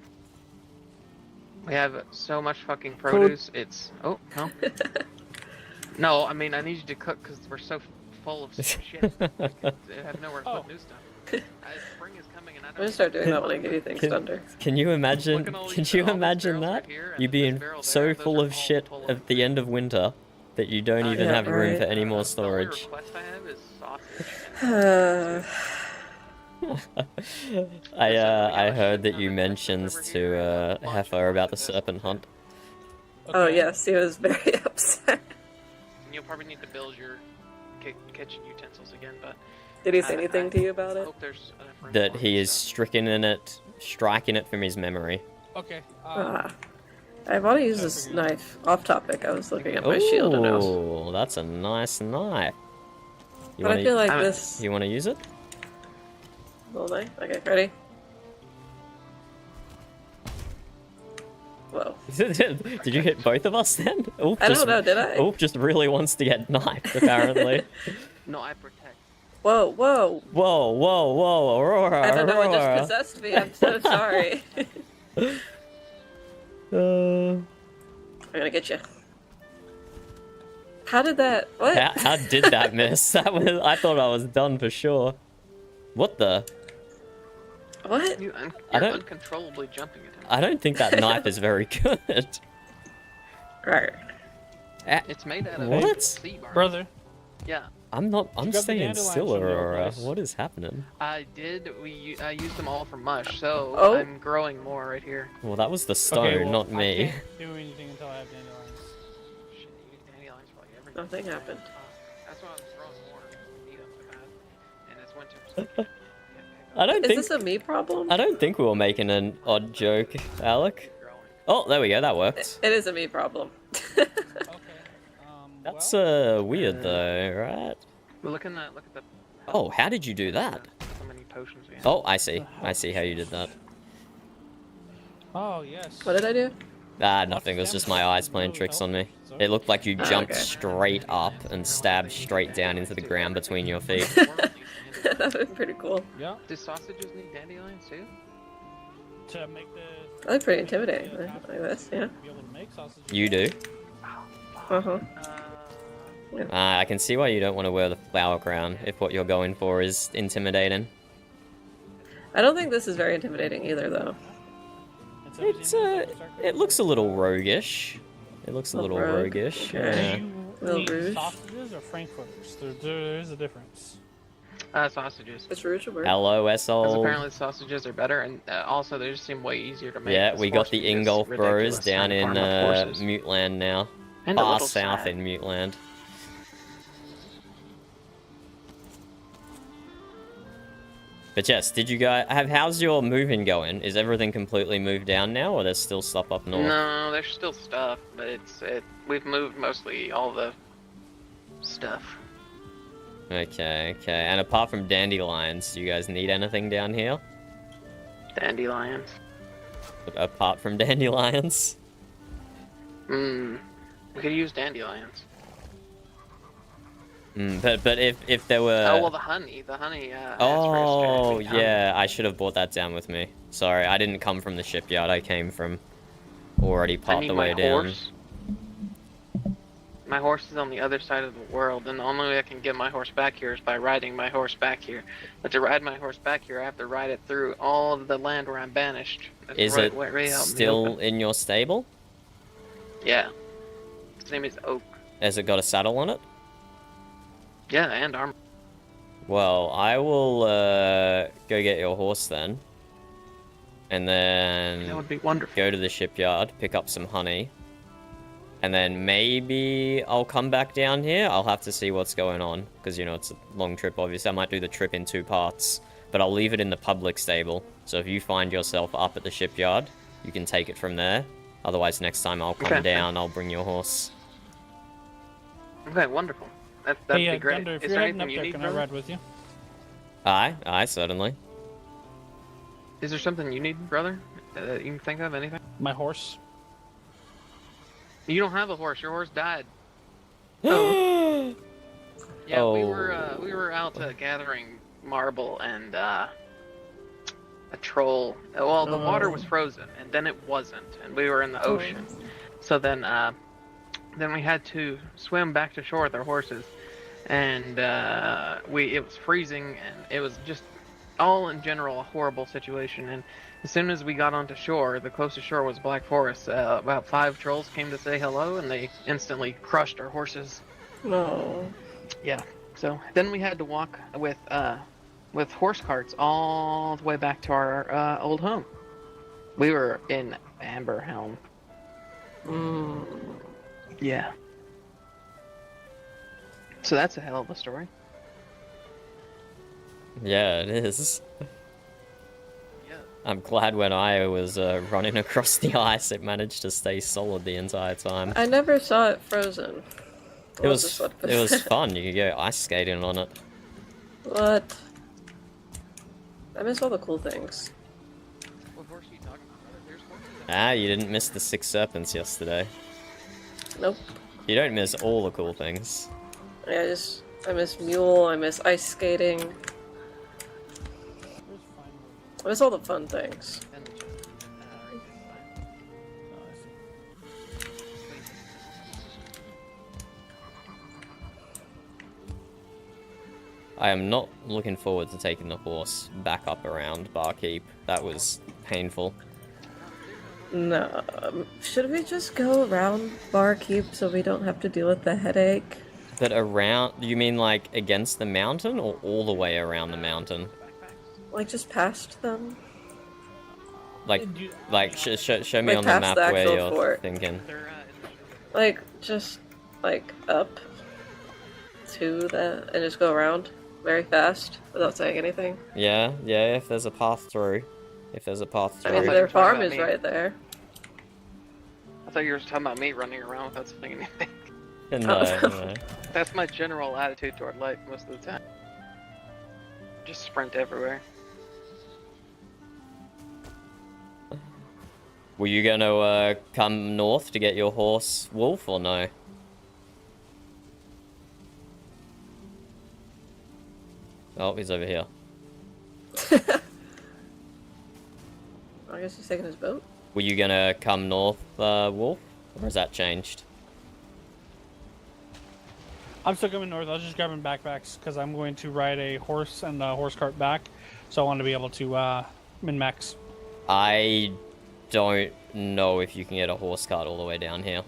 We have so much fucking produce. It's no. No, I mean I need you to cook because we're so full of shit. I have nowhere to put new stuff. Spring is coming, and I I'm don't. gonna start doing that when I give you things, Thunder. Can you imagine? Look at all Can these- you all these imagine barrels that? right here, and You this being barrel so there, those full are of all shit full of at the end of winter that you don't even yeah, have room right. for any more The only storage. request I have is sausage. I heard that you mentioned to Heifer about the serpent hunt. Oh yes, he was very upset. You'll probably need to build your kitchen utensils again, but Did he say anything to you about I it? hope there's enough room That for he it, is so. striking it from his memory. Okay. I want to use this knife. Off topic. I was looking at my shield and I was. Oh, that's a nice knife. You But I feel like I'm- this You want to use it? little knife. Okay, ready? Whoa. Did you hit both of us then? Oof, I don't know, did I? Oof just really wants to get knifed, apparently. No, I protect. Whoa, whoa. Whoa, Aurora, I don't know what Aurora. just possessed me. I'm so sorry. I'm gonna get you. How did that? What? How did that miss? That was. I thought I was done for sure. What the? What? You're I don't- uncontrollably jumping at him. I don't think that knife is very good. Right. It's made out of What? sea bark. Brother, Yeah, I'm grab the staying dandelions still, from the Aurora. place. What is happening? I did. I used them all for mush, so Oh. I'm growing more right here. Well, that was the stone, okay, well, not I me. can't do anything until I have dandelions. Shit, you get dandelions for like everything. Nothing happened. That's why I'm growing more. I need them so bad. And it's winter. So I can't pick I don't Is think. this a me problem? I don't think we were making an odd joke, Alec. growing. Oh, there we go. That worked. It is a me problem. Okay. That's well, weird though, right? Well, look at the. Oh, how did you do that? So many potions we have. Oh, I see. I see how you did that. oh yes. What did I do? Ah, nothing. It was just my eyes playing tricks on me. It looked like you jumped okay. straight up and stabbed straight down into the ground between your feet. That would be pretty cool. Yeah. Do sausages need dandelions too? To make the. That's pretty intimidating. Like this, yeah. Be able to make sausages. You do? Uh-huh. I can see why you don't want to wear the flower crown if what you're going for is intimidating. I don't think this is very intimidating either, though. It's it looks a little roguish. It looks a little rogue, roguish. okay. Yeah. Little Eat rouge. sausages or frankfurters? There is a difference. Sausages. It's rouge or bird? Hello, Because SL. apparently the sausages are better, and also they just seem way easier to make. Yeah, This we got horse the meat is Ingolf Bros ridiculous down and in farm with horses. Muteland now. And a Far little south sad. in Muteland. But yes, did you guys how's your moving going? Is everything completely moved down now, or there's still stuff up north? No, there's still stuff, but we've moved mostly all the stuff. Okay, okay. And apart from dandelions, do you guys need anything down here? Dandelions. Apart from dandelions? We could use dandelions. But if there were... Oh well, the honey. That's Oh, very strange. yeah, I should have brought that down with me. Sorry, I didn't come from the shipyard. I came from already I part need the my way down. horse. My horse is on the other side of the world, and the only way I can get my horse back here is by riding my horse back here. But to ride my horse back here, I have to ride it through all of the land where I'm banished. That's Is right, it right out in the still open. in your stable? Yeah. His name is Oak. Has it got a saddle on it? Yeah, and armor. Well, I will go get your horse then. And then That would be wonderful. go to the shipyard, pick up some honey. And then maybe I'll come back down here. I'll have to see what's going on. Because, you know, it's a long trip, obviously. I might do the trip in 2 parts. But I'll leave it in the public stable. So if you find yourself up at the shipyard, you can take it from there. Otherwise, next time I'll come Okay. down, I'll bring your horse. Okay, wonderful. That'd Hey, be great. Thunder, if Is you're there heading anything up you there, need, can I brother? ride with you? Aye, certainly. Is there something you need, brother? That you can think of? Anything? My horse. You don't have a horse. Your horse died. Oh. Yeah, we Oh. were out gathering marble and a troll. Well, the water was frozen, and then it wasn't, and we were in the ocean. So then we had to swim back to shore with our horses, and it was freezing, and it was just all in general a horrible situation. And as soon as we got onto shore, the closest shore was Black Forest. About 5 trolls came to say hello, and they instantly crushed our horses. No. Yeah. So then we had to walk with horse carts all the way back to our old home. We were in Amberhelm. Yeah. So that's a hell of a story. Yeah, it is. Yeah. I'm glad when I was running across the ice, it managed to stay solid the entire time. I never saw it frozen. It was Just what it was fun. You could go ice skating on it. What? I miss all the cool things. What horse are you talking about, brother? There's horses. Ah, you didn't miss the 6 serpents yesterday. Nope. You don't miss all the cool things. Yeah, I miss mule. I miss ice skating. I miss all the fun things. And the chest. Right there, fine. Oh, I see. I am not looking forward to taking the horse back up around Barkeep. That was painful. No, should we just go around Barkeep so we don't have to deal with the headache? But around, you mean like against the mountain or all the way around the mountain? Like just past them? Like, show me Like on the past map the where actual you're fort. thinking. Like just like up to the and just go around very fast without saying anything. Yeah, if there's a path through. If there's a path I through. mean, thought you their were talking farm about is me. right there. I thought you were talking about me running around without saying anything. No. That's my general attitude toward life most of the time. Just sprint everywhere. Were you gonna come north to get your horse, Wolf, or no? Oh, he's over here. I guess he's taking his boat. Were you gonna come north, Wolf? Or has that changed? I'm still coming north. I was just grabbing backpacks because I'm going to ride a horse and a horse cart back, so I want to be able to min-max. I don't know if you can get a horse cart all the way down here.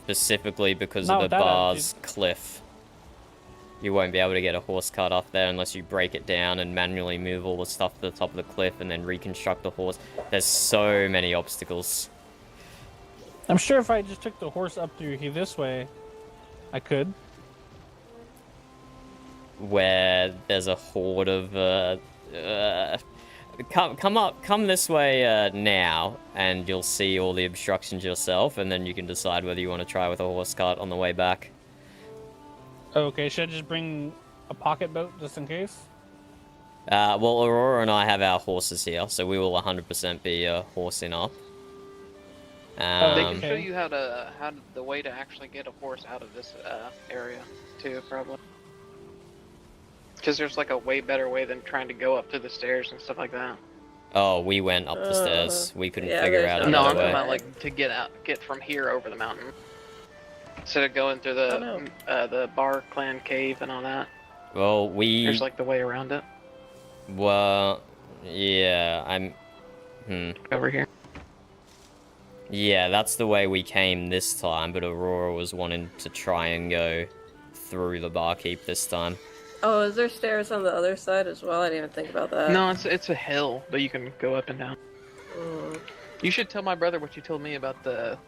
Specifically because Not of the with that bar's cliff. You won't be able to get a horse cart up there unless you break it down and manually move all the stuff to the top of the cliff and then reconstruct the horse. There's so many obstacles. I'm sure if I just took the horse up through here this way, I could. Where there's a horde of come this way now, and you'll see all the obstructions yourself, and then you can decide whether you want to try with a horse cart on the way back. Okay, should I just bring a pocket boat just in case? Well, Aurora and I have our horses here, so we will 100% be horsing up. They can Okay. show you how the way to actually get a horse out of this area too, probably. Because there's like a way better way than trying to go up to the stairs and stuff like that. Oh, we went up the stairs. We couldn't yeah, figure there's out no- No, I'm another talking way. about like to get from here over the mountain. Instead of going through the Bar Clan cave and all that. Well, There's like the way around it Well, yeah, over here. Yeah, that's the way we came this time, but Aurora was wanting to try and go through the barkeep this time. Oh, is there stairs on the other side as well? I didn't even think about that. No, it's a hill, but you can go up and down. Mm. You should tell my brother what you told me about the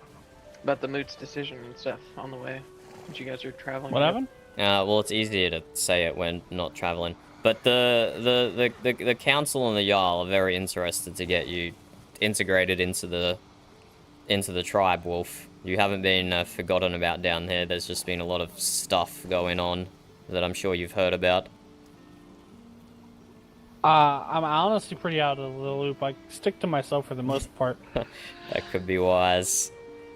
Moot's decision and stuff on the way. That you guys are traveling. What happened? Well, it's easier to say it when not traveling. But the council and the Jarl are very interested to get you integrated into the tribe, Wolf. You haven't been forgotten about down there. There's just been a lot of stuff going on that I'm sure you've heard about. I'm honestly pretty out of the loop. I stick to myself for the most part. That could be wise.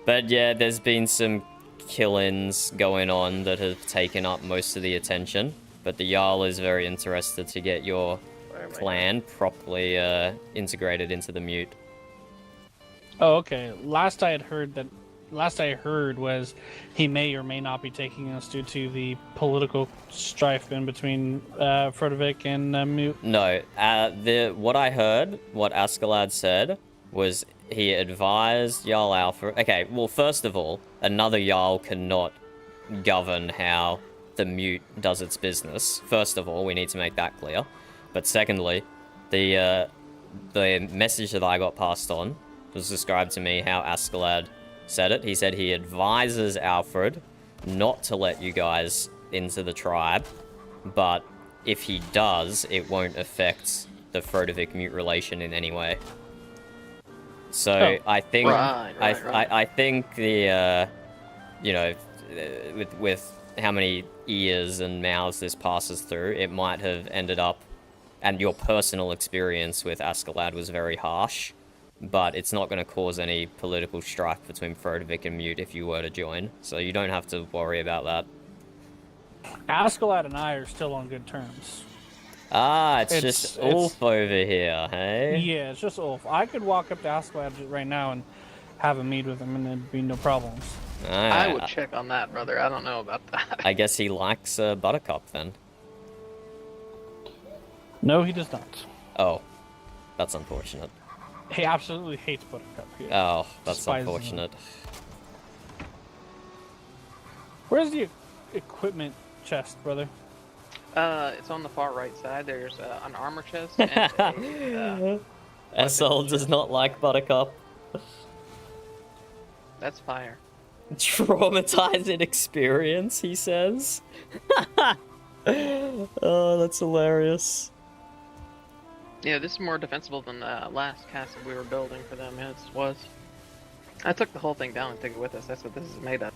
But yeah, there's been some kill-ins going on that have taken up most of the attention. But the Jarl is very interested to get your Where am I clan properly integrated into the Mute. Oh, okay. Last I heard was he may or may not be taking us due to the political strife in between Frodovic and Mute. No, what I heard, what Askeladd said, was he advised Jarl Alpha. Okay, well, first of all, another Jarl cannot govern how the Mute does its business. First of all, we need to make that clear. But secondly, the message that I got passed on was described to me how Askeladd said it. He said he advises Alfred not to let you guys into the tribe, but if he does, it won't affect the Frodovic Mute relation in any way. So Oh. I think Right. I think the with how many ears and mouths this passes through, it might have ended up, and your personal experience with Askeladd was very harsh, but it's not going to cause any political strife between Frodovic and Mute if you were to join, so you don't have to worry about that. Askeladd and I are still on good terms. Ah, it's It's- just Ulf over here, hey? Yeah, it's just Ulf. I could walk up to Askeladd right now and have a meet with him, and there'd be no problems. I would check on that, brother. I don't know about that. I guess he likes Buttercup then. No, he does not. Oh, that's unfortunate. He absolutely hates Buttercup here. Oh, that's Despises him. unfortunate. Where's the equipment chest, brother? It's on the far right side. There's an armor chest and a, SL does not like Buttercup. that's fire. Traumatizing experience, he says. Oh, that's hilarious. Yeah, this is more defensible than the last castle we were building for them. It was. I took the whole thing down and took it with us. That's what this is made of.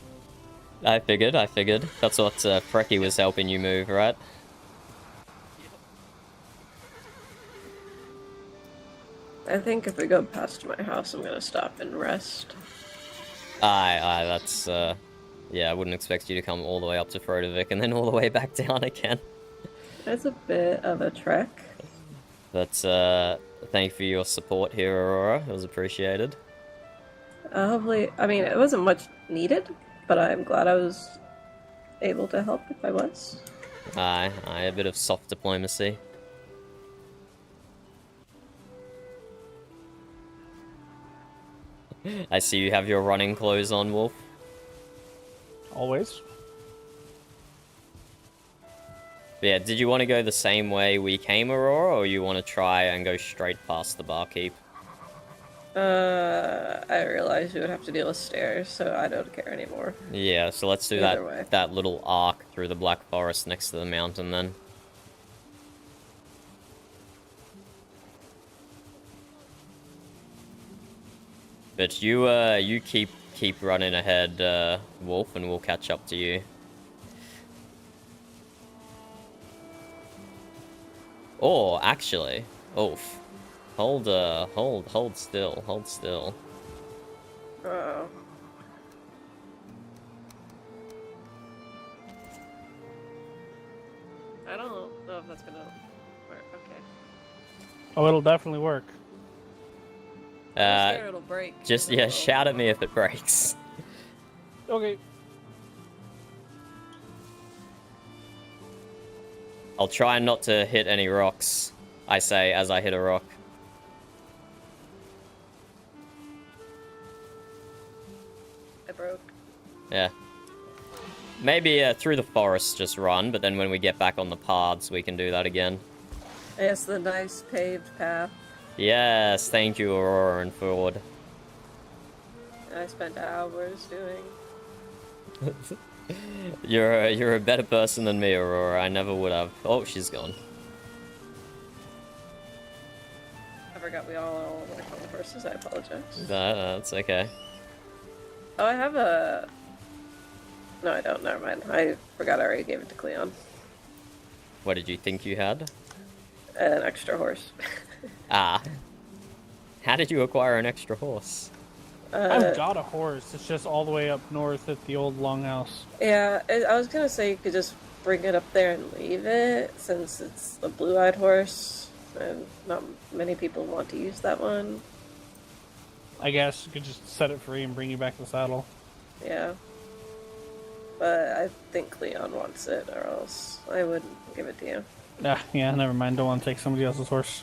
I figured. That's what Frecky was helping you move, right? I think if we go past my house, I'm gonna stop and rest. Aye, that's, yeah, I wouldn't expect you to come all the way up to Frodovic and then all the way back down again. It's a bit of a trek. But, thank you for your support here, Aurora. It was appreciated. Hopefully, I mean, it wasn't much needed, but I'm glad I was able to help if I was. Aye, a bit of soft diplomacy. I see you have your running clothes on, Wolf. Always. But yeah, did you want to go the same way we came, Aurora, or you want to try and go straight past the barkeep? I realized we would have to deal with stairs, so I don't care anymore. Yeah, so let's do Either way. that little arc through the Black Forest next to the mountain then. But you keep running ahead, Wolf, and we'll catch up to you. Or actually, oof. Hold still. Oh. I don't know if that's gonna work. Okay. Oh, it'll definitely work. I'm scared it'll break. Just, yeah, shout at me if it breaks. Okay. I'll try not to hit any rocks, I say, as I hit a rock. It broke. Yeah. Maybe through the forest just run, but then when we get back on the paths, we can do that again. Yes, the nice paved path. Yes, thank you, Aurora and Ford. I spent hours doing. You're a better person than me, Aurora. I never would have. Oh, she's gone. I forgot we all work on the horses. I apologize. That's okay. Oh, I have a... No, I don't. Never mind. I forgot I already gave it to Cleon. What did you think you had? An extra horse. Ah. How did you acquire an extra horse? I've got a horse. It's just all the way up north at the old longhouse. Yeah, I was gonna say you could just bring it up there and leave it, since it's a blue-eyed horse, and not many people want to use that one. I guess you could just set it free and bring you back the saddle. Yeah. But I think Cleon wants it, or else I wouldn't give it to you. Yeah, never mind. Don't want to take somebody else's horse.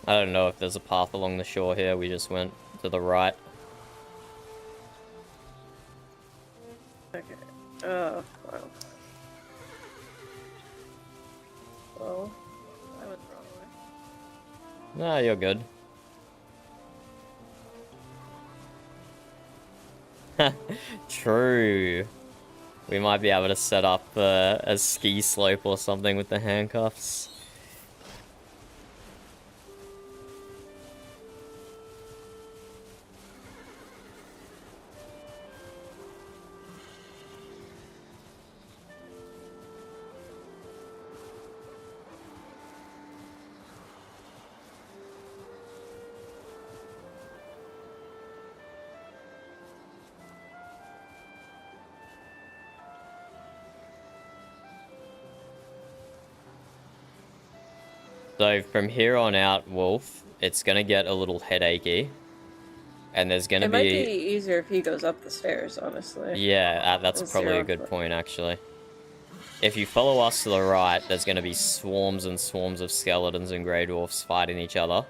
I don't know if there's a path along the shore here. We just went to the right. Okay. Oh, wow. Well, I went the wrong way. Nah, you're good. True. We might be able to set up a ski slope or something with the handcuffs. So from here on out, Wolf, it's gonna get a little headachy. And there's gonna It might be easier if he goes up the stairs, honestly. Yeah, that's It's probably a 0 good foot. point, actually. If you follow us to the right, there's going to be swarms and swarms of skeletons and grey dwarfs fighting each other,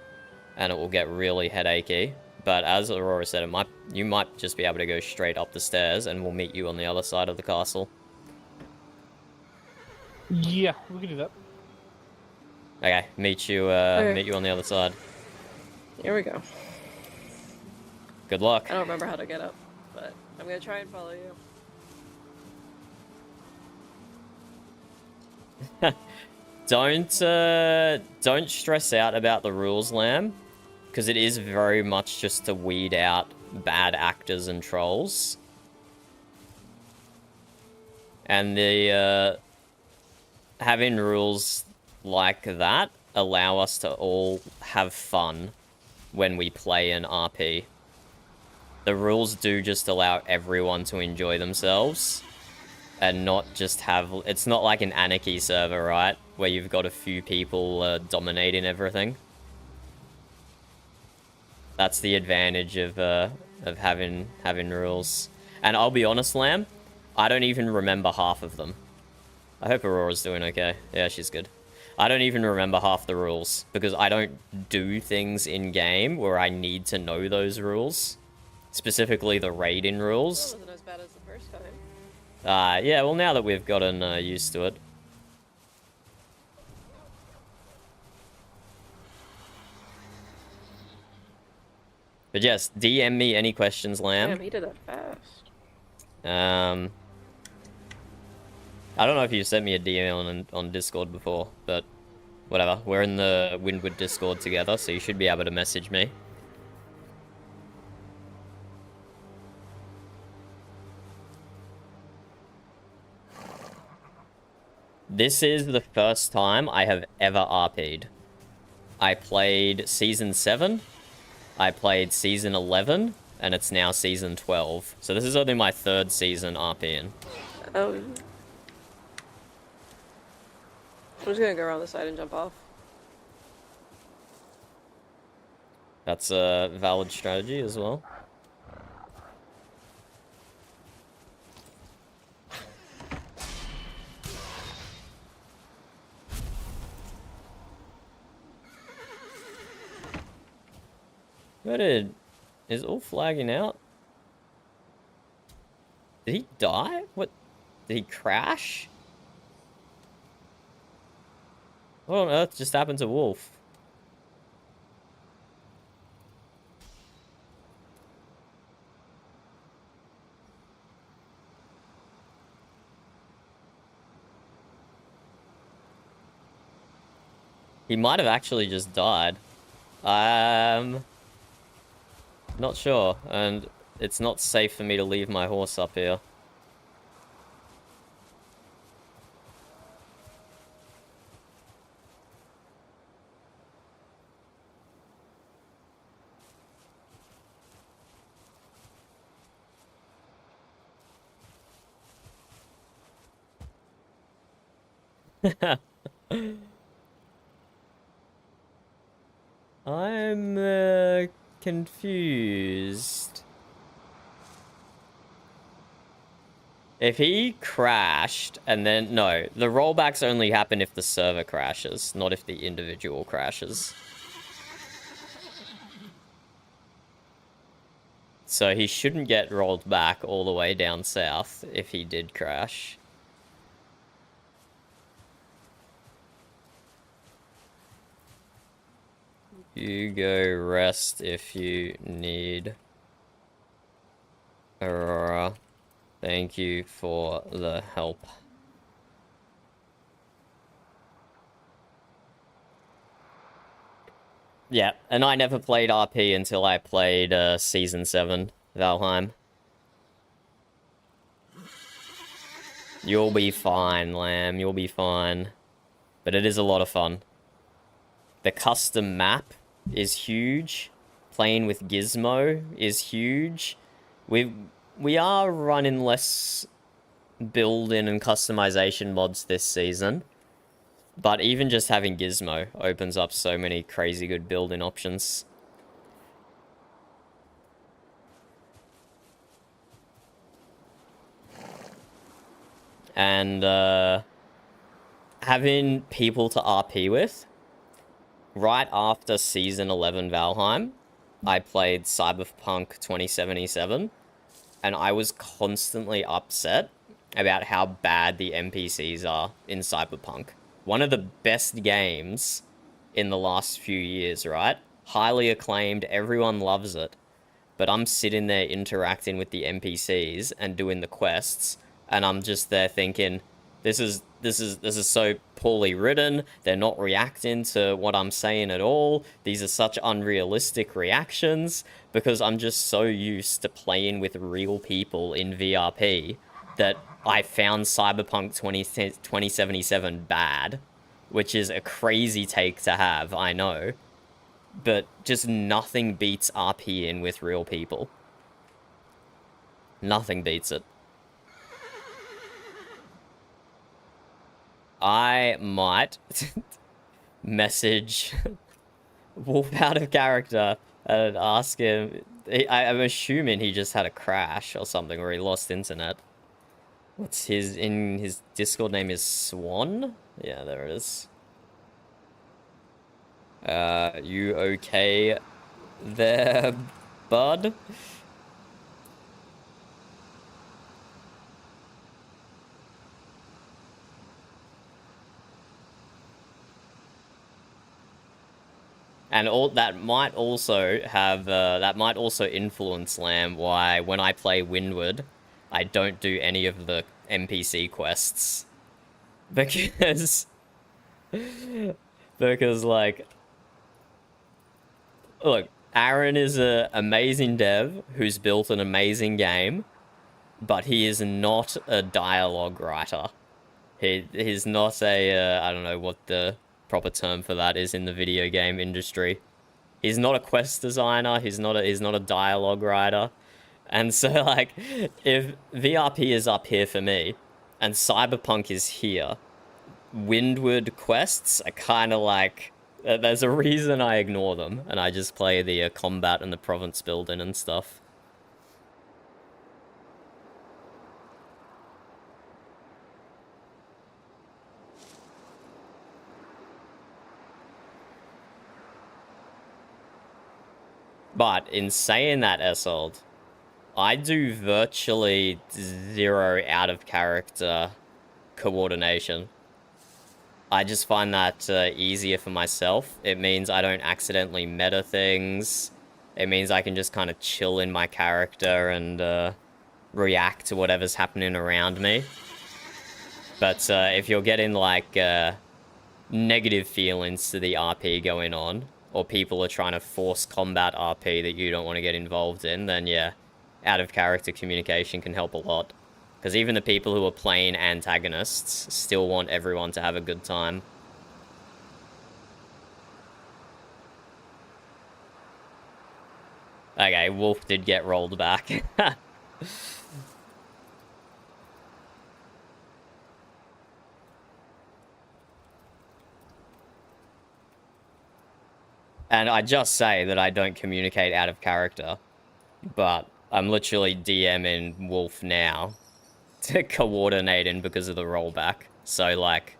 and it will get really headachy. But as Aurora said, you might just be able to go straight up the stairs, and we'll meet you on the other side of the castle. Yeah, we can do that. Okay, meet you on the other side. Here we go. Good luck. I don't remember how to get up, but I'm gonna try and follow you. Don't stress out about the rules, Lamb, because it is very much just to weed out bad actors and trolls. And the having rules like that allow us to all have fun when we play an RP. The rules do just allow everyone to enjoy themselves. And not just have... It's not like an anarchy server, right? Where you've got a few people dominating everything. That's the advantage of having rules. And I'll be honest, Lamb, I don't even remember half of them. I hope Aurora's doing okay. Yeah, she's good. I don't even remember half the rules, because I don't do things in-game where I need to know those rules. Specifically the raiding rules. That wasn't as bad as the first time. Yeah, well, now that we've gotten used to it. But yes, DM me any questions, Lamb. Damn, he did that fast. I don't know if you sent me a DM on Discord before, but whatever. We're in the Windward Discord together, so you should be able to message me. This is the first time I have ever RP'd. I played Season 7, I played Season 11, and it's now Season 12. So this is only my 3rd season RPing. I'm just gonna go around the side and jump off. That's a valid strategy as well. Is all flagging out? Did he die? What? Did he crash? What on earth just happened to Wolf? He might have actually just died. Not sure, and it's not safe for me to leave my horse up here. I'm confused. If he crashed and then... No, the rollbacks only happen if the server crashes, not if the individual crashes. So he shouldn't get rolled back all the way down south if he did crash. You go rest if you need. Aurora, thank you for the help. Yeah, and I never played RP until I played Season 7, Valheim. You'll be fine, Lamb, you'll be fine. But it is a lot of fun. The custom map is huge. Playing with Gizmo is huge. We are running less building and customization mods this season. But even just having Gizmo opens up so many crazy good building options. And having people to RP with. Right after Season 11 Valheim, I played Cyberpunk 2077, and I was constantly upset about how bad the NPCs are in Cyberpunk. One of the best games in the last few years, right? Highly acclaimed, everyone loves it. But I'm sitting there interacting with the NPCs and doing the quests, and I'm just there thinking, this is so poorly written. They're not reacting to what I'm saying at all. These are such unrealistic reactions, because I'm just so used to playing with real people in VRP that I found Cyberpunk 2077 bad, which is a crazy take to have, I know. But just nothing beats RPing with real people. Nothing beats it. I might message Wolf out of character and ask him. I'm assuming he just had a crash or something, or he lost internet. What's his Discord name is Swan? Yeah, there it is. You okay there, bud? And all that might also have that might also influence, Lamb, why when I play Windward, I don't do any of the NPC quests, because like, look, Aaron is an amazing dev who's built an amazing game, but he is not a dialogue writer. He's not a I don't know what the proper term for that is in the video game industry. He's not a quest designer, he's not a dialogue writer. And so, like, if VRP is up here for me and Cyberpunk is here, Windward quests are kind of like, there's a reason I ignore them and I just play the combat and the province building and stuff. But in saying that, Essold, I do virtually 0 out of character coordination. I just find that easier for myself. It means I don't accidentally meta things. It means I can just kind of chill in my character and react to whatever's happening around me. But if you're getting like negative feelings to the RP going on, or people are trying to force combat RP that you don't want to get involved in, then yeah, out of character communication can help a lot. Because even the people who are playing antagonists still want everyone to have a good time. Okay, Wolf did get rolled back. And I just say that I don't communicate out of character, but I'm literally DMing Wolf now to coordinate in because of the rollback. So, like,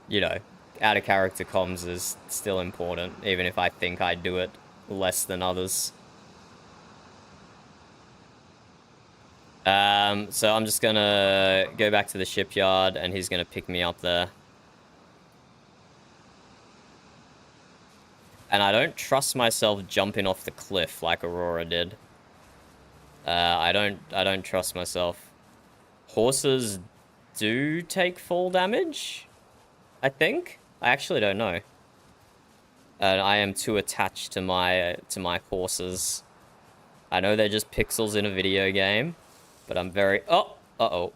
you know, out of character comms is still important, even if I think I do it less than others. So I'm just gonna go back to the shipyard and he's gonna pick me up there. And I don't trust myself jumping off the cliff like Aurora did. I don't trust myself. Horses do take fall damage, I think. I actually don't know. And I am too attached to my horses. I know they're just pixels in a video game, but I'm very uh-oh.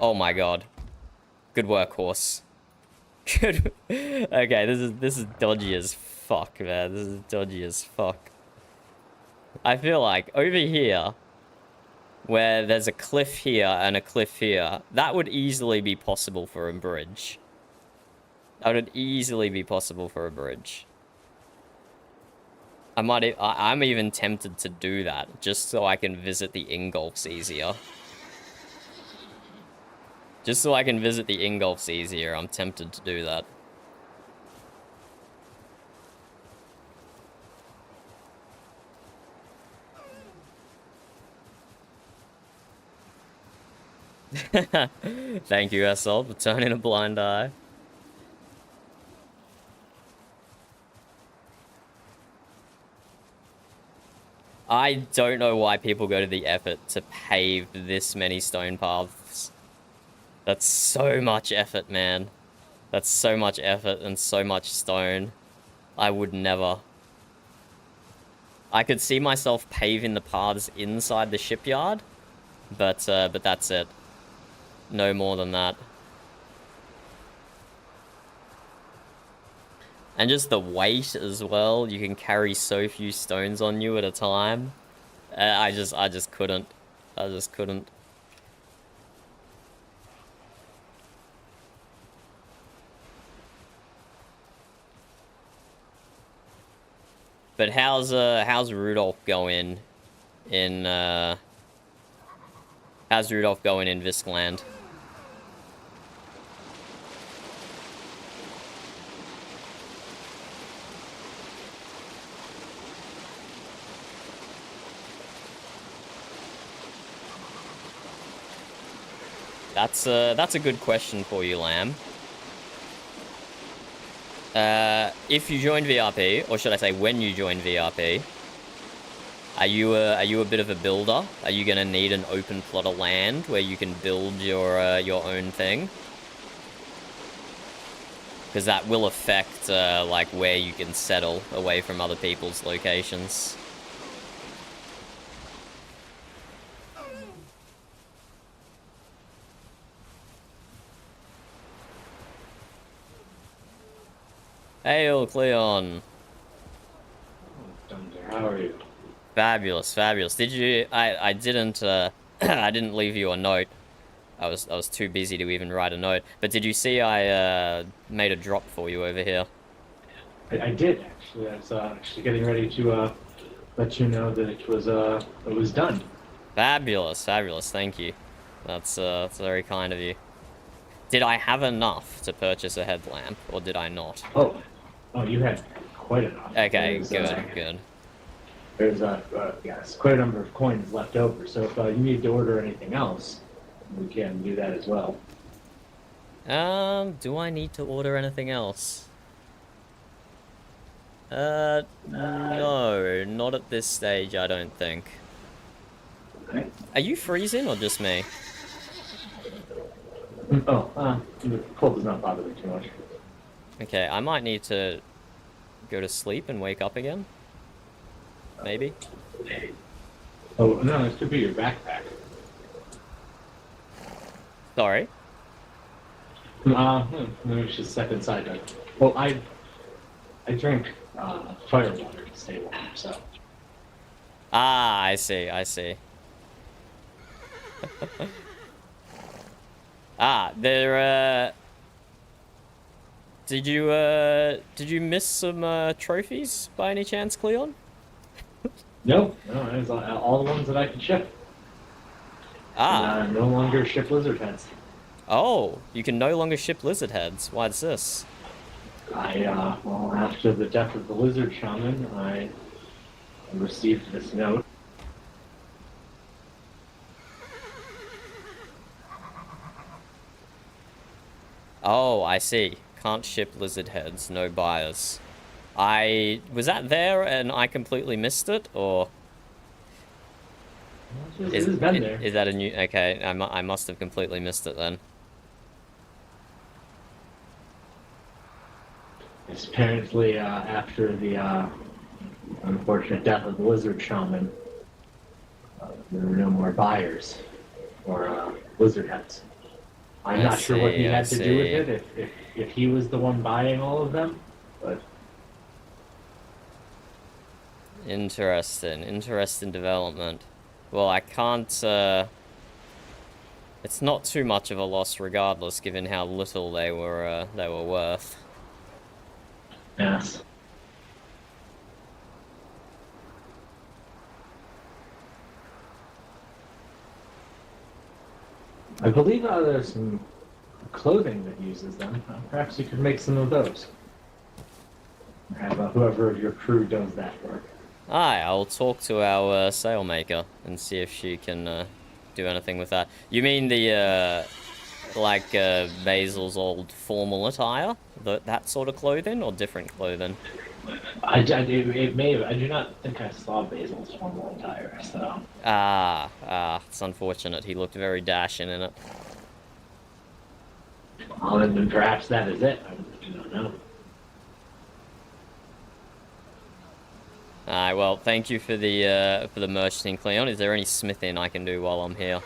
Oh my god. Good work, horse. Good. Okay, this is dodgy as fuck, man. This is dodgy as fuck. I feel like over here, where there's a cliff here and a cliff here. That would easily be possible for a bridge. That would easily be possible for a bridge. I'm even tempted to do that, just so I can visit the ingulfs easier. Just so I can visit the ingulfs easier, I'm tempted to do that. Thank you, S12, for turning a blind eye. I don't know why people go to the effort to pave this many stone paths. That's so much effort, man. That's so much effort and so much stone. I would never. I could see myself paving the paths inside the shipyard, but that's it. No more than that. And just the weight as well. You can carry so few stones on you at a time. I just couldn't. I just couldn't. But how's Rudolph going in how's Rudolph going in Viskland? That's a good question for you, Lamb. If you join VRP, or should I say when you join VRP, are you a bit of a builder? Are you gonna need an open plot of land where you can build your own thing? Because that will affect like where you can settle away from other people's locations. Hail, Cleon. How are you? Fabulous, fabulous. Did you? I didn't. I didn't leave you a note. I was too busy to even write a note. But did you see I made a drop for you over here? I did actually. I was actually getting ready to let you know that it was done. Fabulous, fabulous. Thank you. That's very kind of you. Did I have enough to purchase a headlamp, or did I not? Oh, you had quite enough. Okay, good. There's yes, quite a number of coins left over. So if you need to order anything else, we can do that as well. Do I need to order anything else? No, not at this stage, I don't think. Okay. Are you freezing or just me? The cold does not bother me too much. Okay, I might need to go to sleep and wake up again. Maybe. Oh no, this could be your backpack. Sorry. It's just step inside. Well, I drink fire water to stay warm, so. Ah, I see. There. Did you miss some trophies by any chance, Cleon? No, it was all the ones that I could ship. No longer ship lizard heads. Oh, you can no longer ship lizard heads. Why's this? Well, after the death of the lizard shaman, I received this note. Oh, I see. Can't ship lizard heads, no buyers. Was that there and I completely missed it, or It's been there. is that a new? Okay, I must have completely missed it then. It's apparently after the unfortunate death of the lizard shaman, there were no more buyers for lizard heads. I'm not sure what he had to do with it, if he was the one buying all of them, but... Interesting development. Well, I can't, it's not too much of a loss regardless, given how little they were worth. Yes. I believe there's some clothing that uses them. Perhaps you could make some of those. Have whoever of your crew does that work. Aye, I'll talk to our sailmaker and see if she can do anything with that. You mean the like Basil's old formal attire, that sort of clothing, or different clothing? It may have, I do not think I saw Basil's formal attire, so. It's unfortunate. He looked very dashing in it. Well, then perhaps that is it. I do not know. Alright, well, thank you for the merchanting, Cleon. Is there any smithing I can do while I'm here?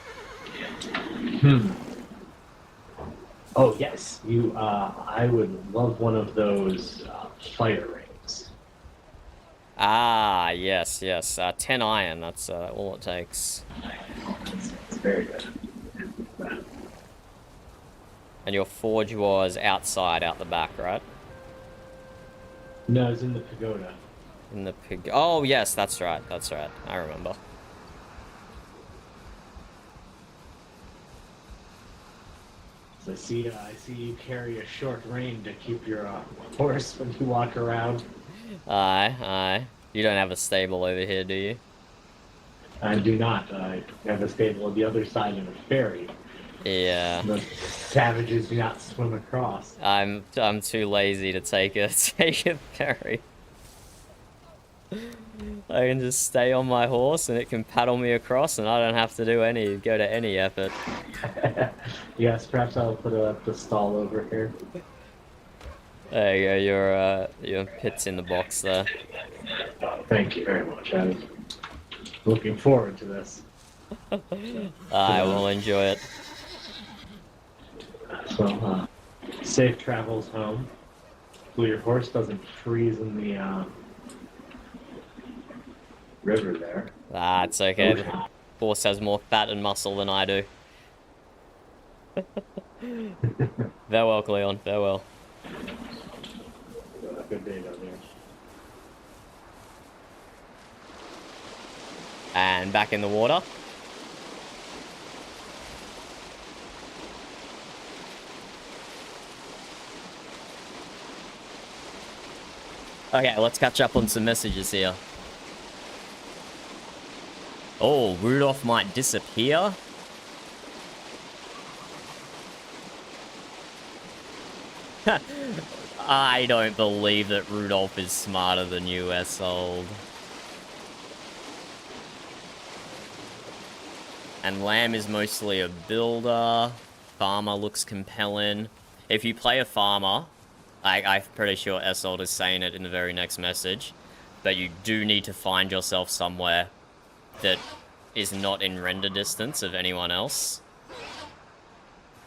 Oh yes, you. I would love one of those fire rings. Ah, yes. 10 iron. That's all it takes. It's very good. And your forge was outside, out the back, right? No, it's in the pagoda. In the pig. Oh yes, that's right. I remember. So I see you carry a short rein to keep your horse when you walk around. Aye. You don't have a stable over here, do you? I do not. I have a stable on the other side of a ferry. Yeah. The savages do not swim across. I'm too lazy to take a ferry. I can just stay on my horse and it can paddle me across, and I don't have to go to any effort. Yes, perhaps I'll put the stall over here. There you go. Your pit's in the box there. Thank you very much. I was looking forward to this. I will enjoy it. So, safe travels home. So your horse doesn't freeze in the river there. It's okay. The horse has more fat and muscle than I do. Farewell, Cleon. Farewell. Good day down there. And back in the water. Okay, let's catch up on some messages here. Oh, Rudolph might disappear? I don't believe that Rudolph is smarter than you, S12. And Lamb is mostly a builder. Farmer looks compelling. If you play a farmer, I'm pretty sure S12 is saying it in the very next message, but you do need to find yourself somewhere that is not in render distance of anyone else,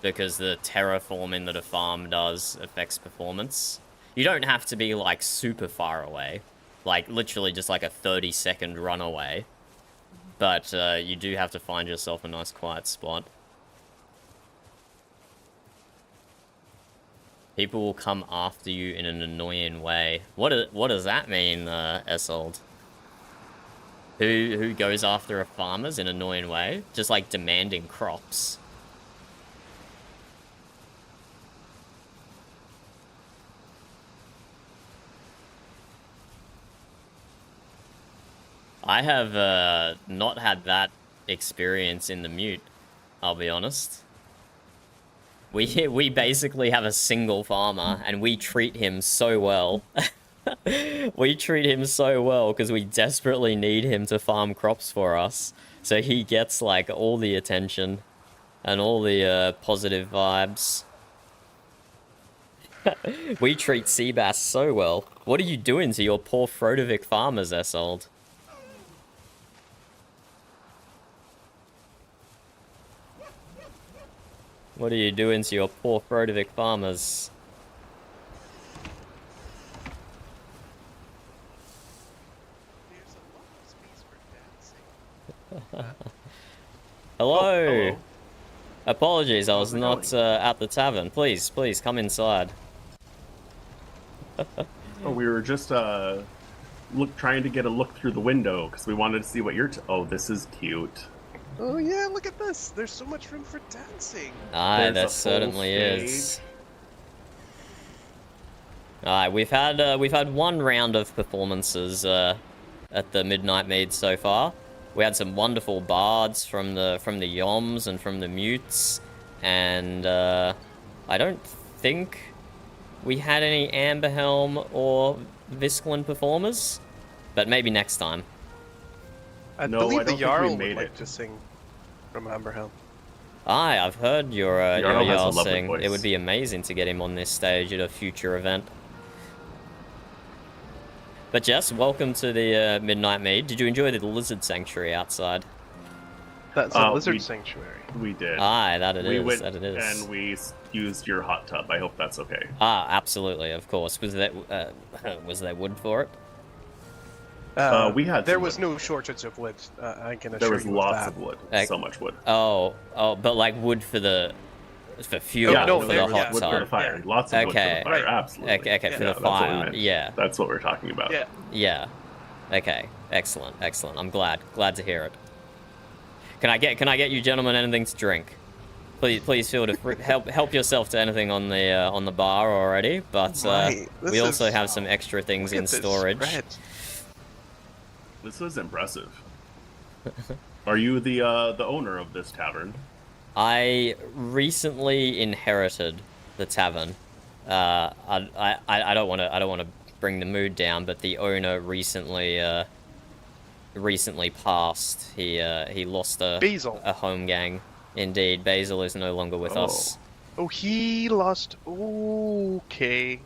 because the terraforming that a farm does affects performance. You don't have to be like super far away, like literally just like a 30-second run away, but you do have to find yourself a nice quiet spot. People will come after you in an annoying way. What does that mean, S12? Who goes after a farmers in an annoying way? Just like demanding crops. I have not had that experience in the Mute, I'll be honest. We basically have a single farmer, and we treat him so well. We treat him so well because we desperately need him to farm crops for us. So he gets like all the attention and all the positive vibes. We treat Seabass so well. What are you doing to your poor Frodovic farmers, S12? What are you doing to your poor Frodovic farmers? Hello. Hello. Apologies, I was How's it not going? at the tavern. Please, please come inside. Oh, we were just trying to get a look through the window because we wanted to see what you're. Oh, this is cute. Oh yeah, look at this. There's so much room for dancing. Aye, There's a there full certainly is. stage. Alright, we've had one round of performances at the Midnight Mead so far. We had some wonderful bards from the Yoms and from the Mutes, and I don't think we had any Amberhelm or Visklin performers, but maybe next time. I No, believe I the don't think we Jarl would made like it. to sing from Amberhelm. Aye, I've heard your Jarl has a Jarl lovely sing. voice. It would be amazing to get him on this stage at a future event. But Jess, welcome to the Midnight Mead. Did you enjoy the Lizard Sanctuary outside? That's a lizard we- sanctuary. We did. Aye, that it we is. went That it is. and we used your hot tub. I hope that's okay. Ah, absolutely, of course. Was there wood for it? We had There some was wood. no shortage of wood. I can assure There was you lots of of wood. Like- So much wood. Oh, but like wood for fuel Yeah, no, for there the was hot wood for the tub. fire. Yeah. Lots of wood for Okay. the fire. Right. Absolutely. Okay, for the that's what we fire. meant. Yeah, That's what we're talking about. Yeah. yeah. Okay, excellent, excellent. I'm glad to hear it. Can I get you gentlemen anything to drink? Please feel to help yourself to anything on the bar already. But Right, we this also is- have some extra things Look in at this storage. spread. This is impressive. Are you the owner of this tavern? I recently inherited the tavern. I don't want to bring the mood down, but the owner recently passed. He lost Basil. a home gang. Indeed, Basil is no longer with us. Oh, he lost. Okay.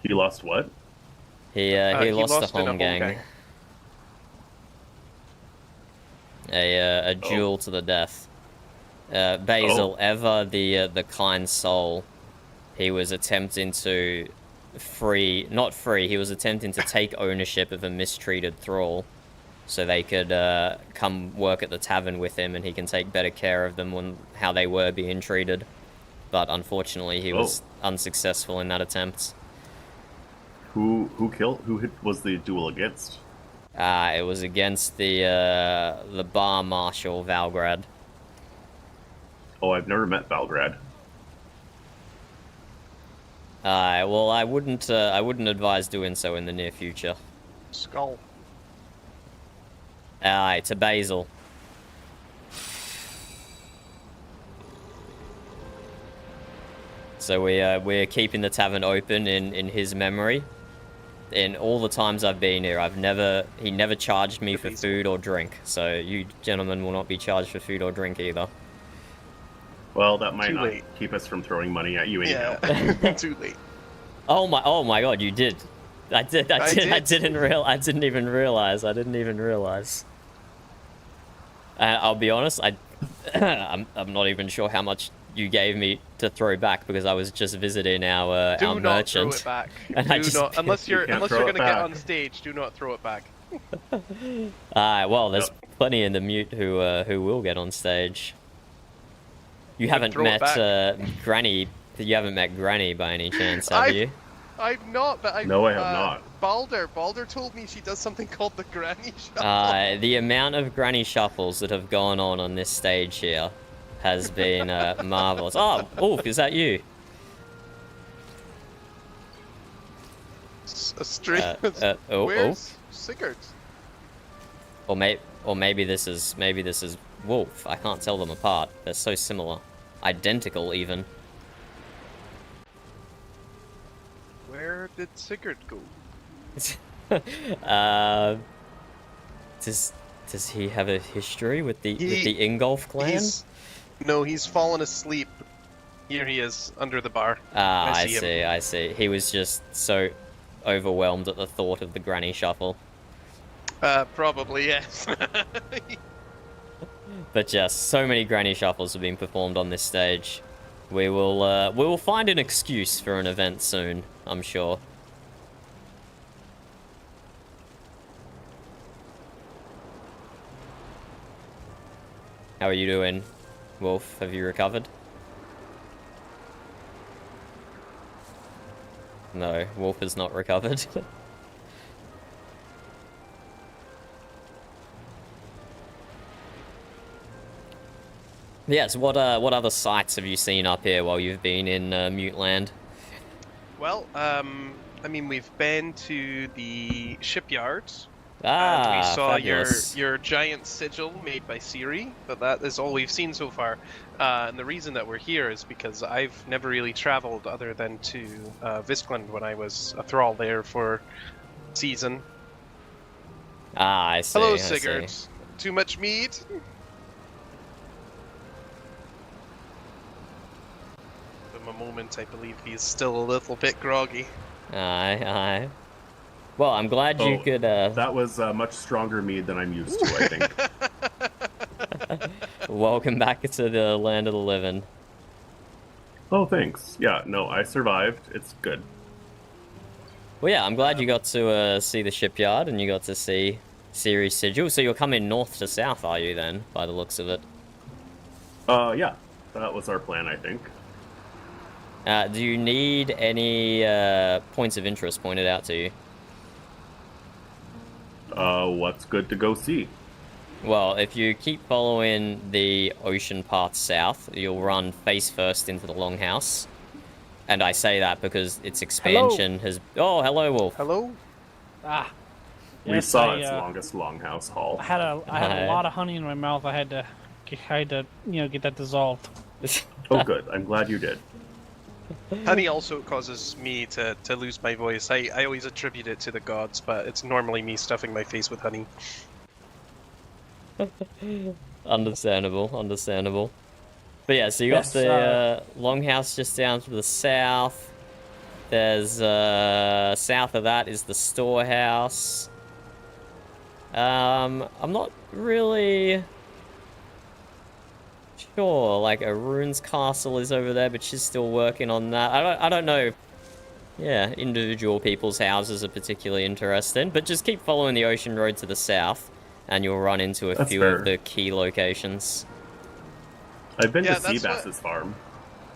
He lost what? He He lost lost a in home gang. A duel to the death. Basil, ever the kind soul, he was attempting to he was attempting to take ownership of a mistreated thrall, so they could come work at the tavern with him, and he can take better care of them when how they were being treated. But unfortunately, he was unsuccessful in that attempt. Who was the duel against? It was against the bar marshal Valgrad. Oh, I've never met Valgrad. Well, I wouldn't advise doing so in the near future. Skull. To Basil. So we're keeping the tavern open in his memory. In all the times I've been here, he never charged me for food or drink. So you gentlemen will not be charged for food or drink either. Well, that might Too not late. keep us from throwing money at you anyhow. Yeah. Too late. Oh my god, you did. I didn't even realize. I'll be honest, I'm not even sure how much you gave me to throw back because I was just visiting our Do not merchant. throw it back. And I Do just- not, unless you're can't unless throw you're it gonna get back. on stage. Do not throw it back. Well, there's plenty in the mute who will get on stage. You haven't throw it met Granny. You haven't met Granny by any chance, have I've- you? I've not, but No, I have not. Balder told me she does something called the Granny Shuffle. The amount of Granny shuffles that have gone on this stage here has been marvelous. Oh, Ulf, is that you? A string. Where's Sigurd? Or maybe this is Wolf. I can't tell them apart. They're so similar, identical even. Where did Sigurd go? Does he have a history with the Ingolf clan? He's fallen asleep. Here he is under the bar. I see him. I see. He was just so overwhelmed at the thought of the Granny Shuffle. Probably yes. But yes, so many Granny Shuffles have been performed on this stage. We will find an excuse for an event soon, I'm sure. How are you doing, Wolf? Have you recovered? No, Wolf has not recovered. Yes, what other sights have you seen up here while you've been in Mute Land? Well, I mean, we've been to the shipyard. Ah, And we saw fabulous. your giant sigil made by Siri, but that is all we've seen so far. And the reason that we're here is because I've never really traveled other than to Viskland when I was a thrall there for season. Ah, I see. Hello, I see. Sigurd. Too much meat? At the moment, I believe he's still a little bit groggy. Aye, aye. Well, I'm glad you could. That was much stronger mead than I'm used to, I think. Welcome back to the land of the living. Oh, thanks. Yeah, no, I survived. It's good. Well, yeah, I'm glad you got to see the shipyard and you got to see Siri's sigil. So you're coming north to south, are you then, by the looks of it? Yeah, that was our plan, I think. Do you need any points of interest pointed out to you? What's good to go see? Well, if you keep following the ocean path south, you'll run face first into the longhouse. And I say that because its expansion has... Oh, hello, Wolf. Hello? Ah. We Yes, saw its longest longhouse haul. I had a lot of honey in my mouth. I had to get that dissolved. Oh, good. I'm glad you did. Honey also causes me to lose my voice. I always attribute it to the gods, but it's normally me stuffing my face with honey. Understandable, understandable. But yeah, so you got the longhouse just down to the south. There's south of that is the storehouse. I'm not really sure. Like Arun's castle is over there, but she's still working on that. I don't know. Yeah, individual people's houses are particularly interesting, but just keep following the ocean road to the south, and you'll run into a few of the key locations. I've been to Seabass's farm.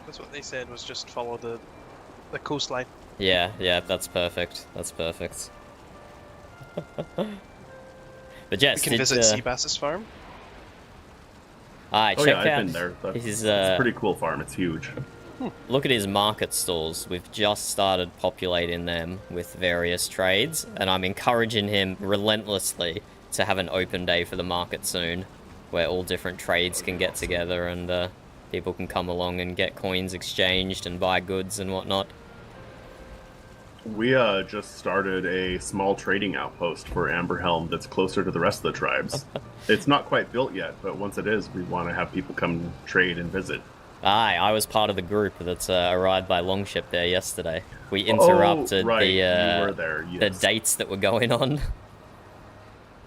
That's what they said, was just follow the coastline. Yeah, that's perfect. That's perfect. But yes, we can visit Seabass's farm. Alright, I've check out been there. his, it's a pretty cool farm. It's huge. Look at his market stalls. We've just started populating them with various trades, and I'm encouraging him relentlessly to have an open day for the market soon, where all different trades can get together and people can come along and get coins exchanged and buy goods and whatnot. We just started a small trading outpost for Amberhelm that's closer to the rest of the tribes. It's not quite built yet, but once it is, we want to have people come trade and visit. Aye, I was part of the group that arrived by longship there yesterday. We interrupted you were the there, yes. dates that were going on.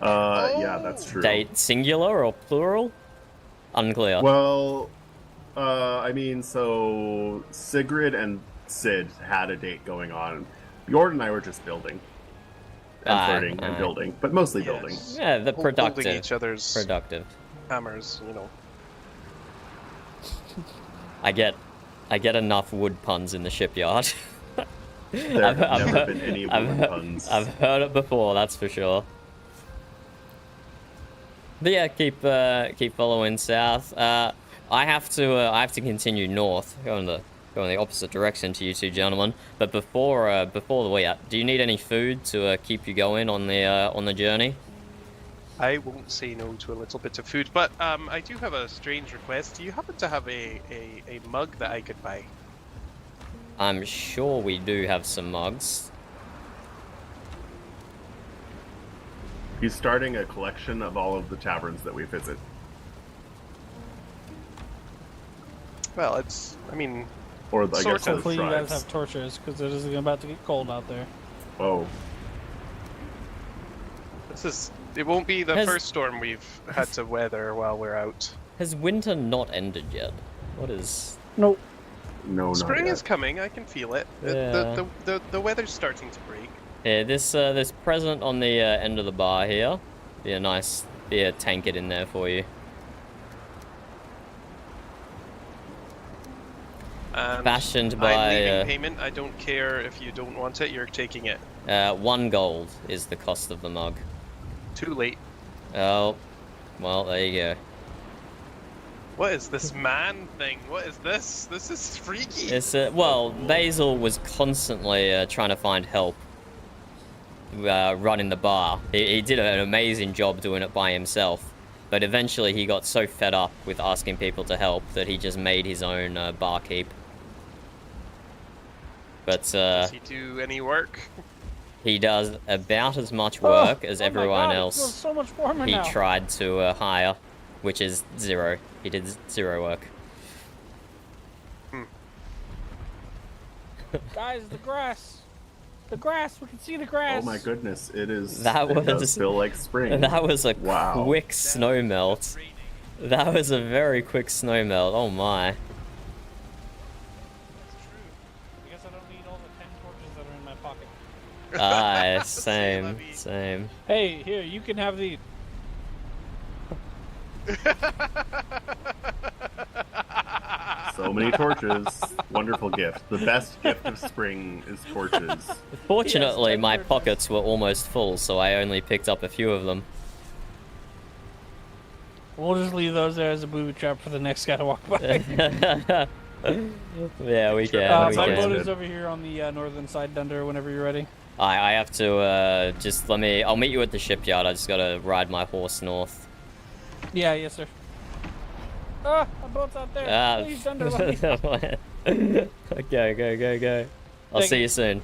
Yeah, that's true. Date singular or plural? Unclear. Well, I mean, so Sigrid and Sid had a date going on. Bjord and I were just building. And flirting and building, but mostly building. Yeah, the productive. Holding each other's productive hammers, you know. I get enough wood puns in the shipyard. There have never been any wood puns. I've heard it before, that's for sure. But yeah, keep following south. I have to continue north, go in the opposite direction to you two gentlemen. But before the way out, do you need any food to keep you going on the journey? I won't say no to a little bit of food, but I do have a strange request. Do you happen to have a mug that I could buy? I'm sure we do have some mugs. He's starting a collection of all of the taverns that we visit. Well, I mean... Or I guess hopefully you guys have torches, because it is about to get cold out there. Oh. It won't be the first storm we've had to weather while we're out. Has winter not ended yet? What is... Nope. No, Spring not yet. is coming, I can feel it. Yeah. The weather's starting to break. Yeah, this present on the end of the bar here. Be a nice tankard in there for you. And Fashioned I'm by, leaving payment. I don't care if you don't want it. You're taking it. 1 gold is the cost of the mug. Too late. Oh, well, there you go. What is this man thing? What is this? This is freaky. It's well, Basil was constantly trying to find help running the bar. He did an amazing job doing it by himself, but eventually he got so fed up with asking people to help that he just made his own barkeep. But Does he do any work? he does about as much work as everyone my God, else It feels so much warmer he now. tried to hire, which is 0. He did 0 work. Guys, the grass. The grass. We can see the grass. Oh my goodness, it is. That it does was- feel like spring. That was a Wow. quick snow melt. That was a very quick snow melt. Oh my. That's true. I guess I don't need all the 10 torches that are in my pocket. Ah, same, same. Hey, here, you can have the. So many torches. Wonderful gift. The best gift of spring is torches. Fortunately, Yes, my 10 torches. pockets were almost full, so I only picked up a few of them. We'll just leave those there as a booby trap for the next guy to walk by. Yeah, we can. That's we My always boat can. good. is over here on the northern side, Dunder, whenever you're ready. I have to just let me. I'll meet you at the shipyard. I just gotta ride my horse north. Yeah, yes, sir. Ah, my boat's out there. Please, Dunder, let me. Go. I'll Thank see you. you soon.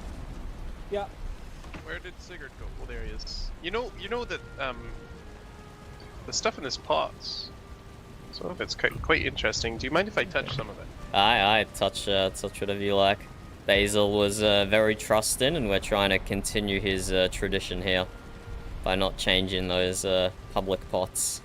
Yeah. Where did Sigurd go? Oh, there he is. You know that the stuff in his pots. Some of it's quite interesting. Do you mind if I touch some of it? I touch whatever you like. Basil was very trusting, and we're trying to continue his tradition here by not changing those public pots.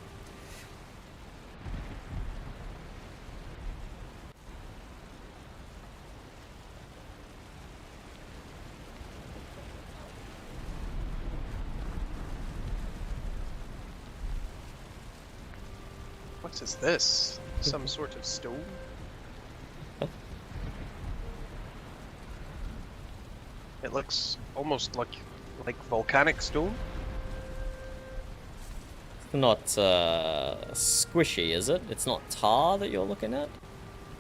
What is this? Some sort of stone? It looks almost like volcanic stone. It's not squishy, is it? It's not tar that you're looking at?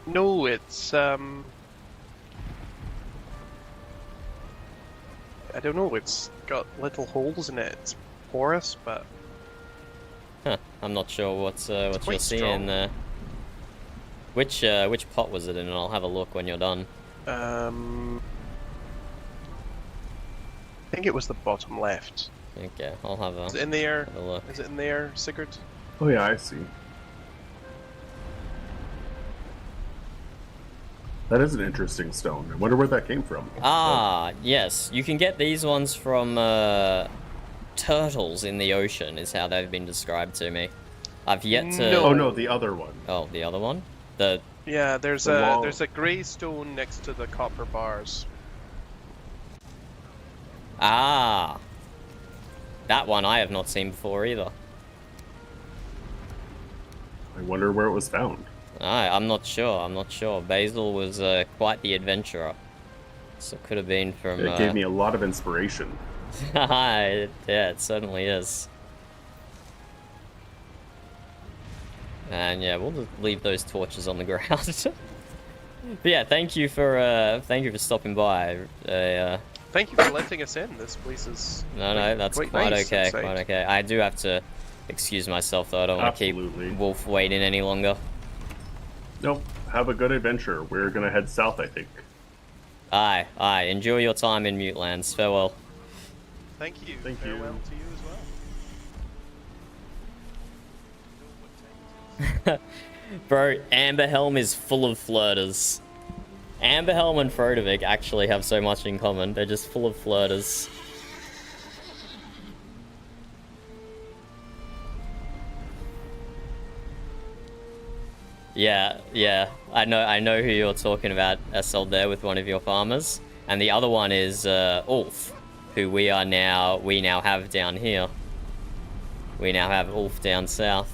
No, it's I don't know. It's got little holes in it. It's porous, but Huh. I'm not sure what you're quite seeing strong. there. Which pot was it in? And I'll have a look when you're done. I think it was the bottom left. Okay, I'll have Is it in there? have a look. Is it in there, Sigurd? Oh yeah, I see. That is an interesting stone. I wonder where that came from. Ah, yes. You can get these ones from turtles in the ocean, is how they've been described to me. I've yet to. No. Oh no, the other one. Oh, the other one? The. Yeah, there's The wall. a grey stone next to the copper bars. Ah! That one I have not seen before either. I wonder where it was found. I'm not sure. Basil was quite the adventurer. So it could have been from. It gave me a lot of inspiration. Yeah, it certainly is. And yeah, we'll just leave those torches on the ground. But yeah, thank you for stopping by. Thank you for letting us in. This place is No, that's quite quite nice okay, inside. quite okay. I do have to excuse myself though. I don't want to Absolutely. keep Wolf waiting any longer. Nope. Have a good adventure. We're gonna head south, I think. Aye. Enjoy your time in Mutelands. Farewell. Thank you. Thank you. Farewell to you as well. Bro, Amberhelm is full of flirters. Amberhelm and Frodovik actually have so much in common. They're just full of flirters. Yeah. I know who you're talking about, SL there with one of your farmers. And the other one is Ulf, who we now have down here. We now have Ulf down south.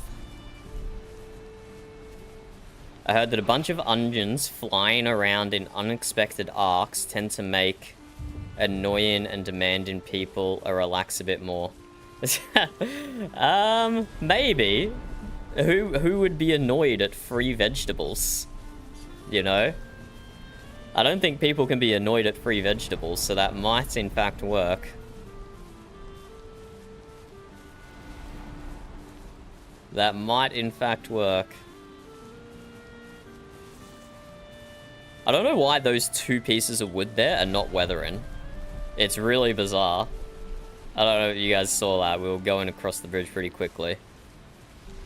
I heard that a bunch of onions flying around in unexpected arcs tend to make annoying and demanding people relax a bit more. Maybe. Who would be annoyed at free vegetables? You know? I don't think people can be annoyed at free vegetables, so that might in fact work. That might in fact work. I don't know why those 2 pieces of wood there are not weathering. It's really bizarre. I don't know if you guys saw that. We were going across the bridge pretty quickly.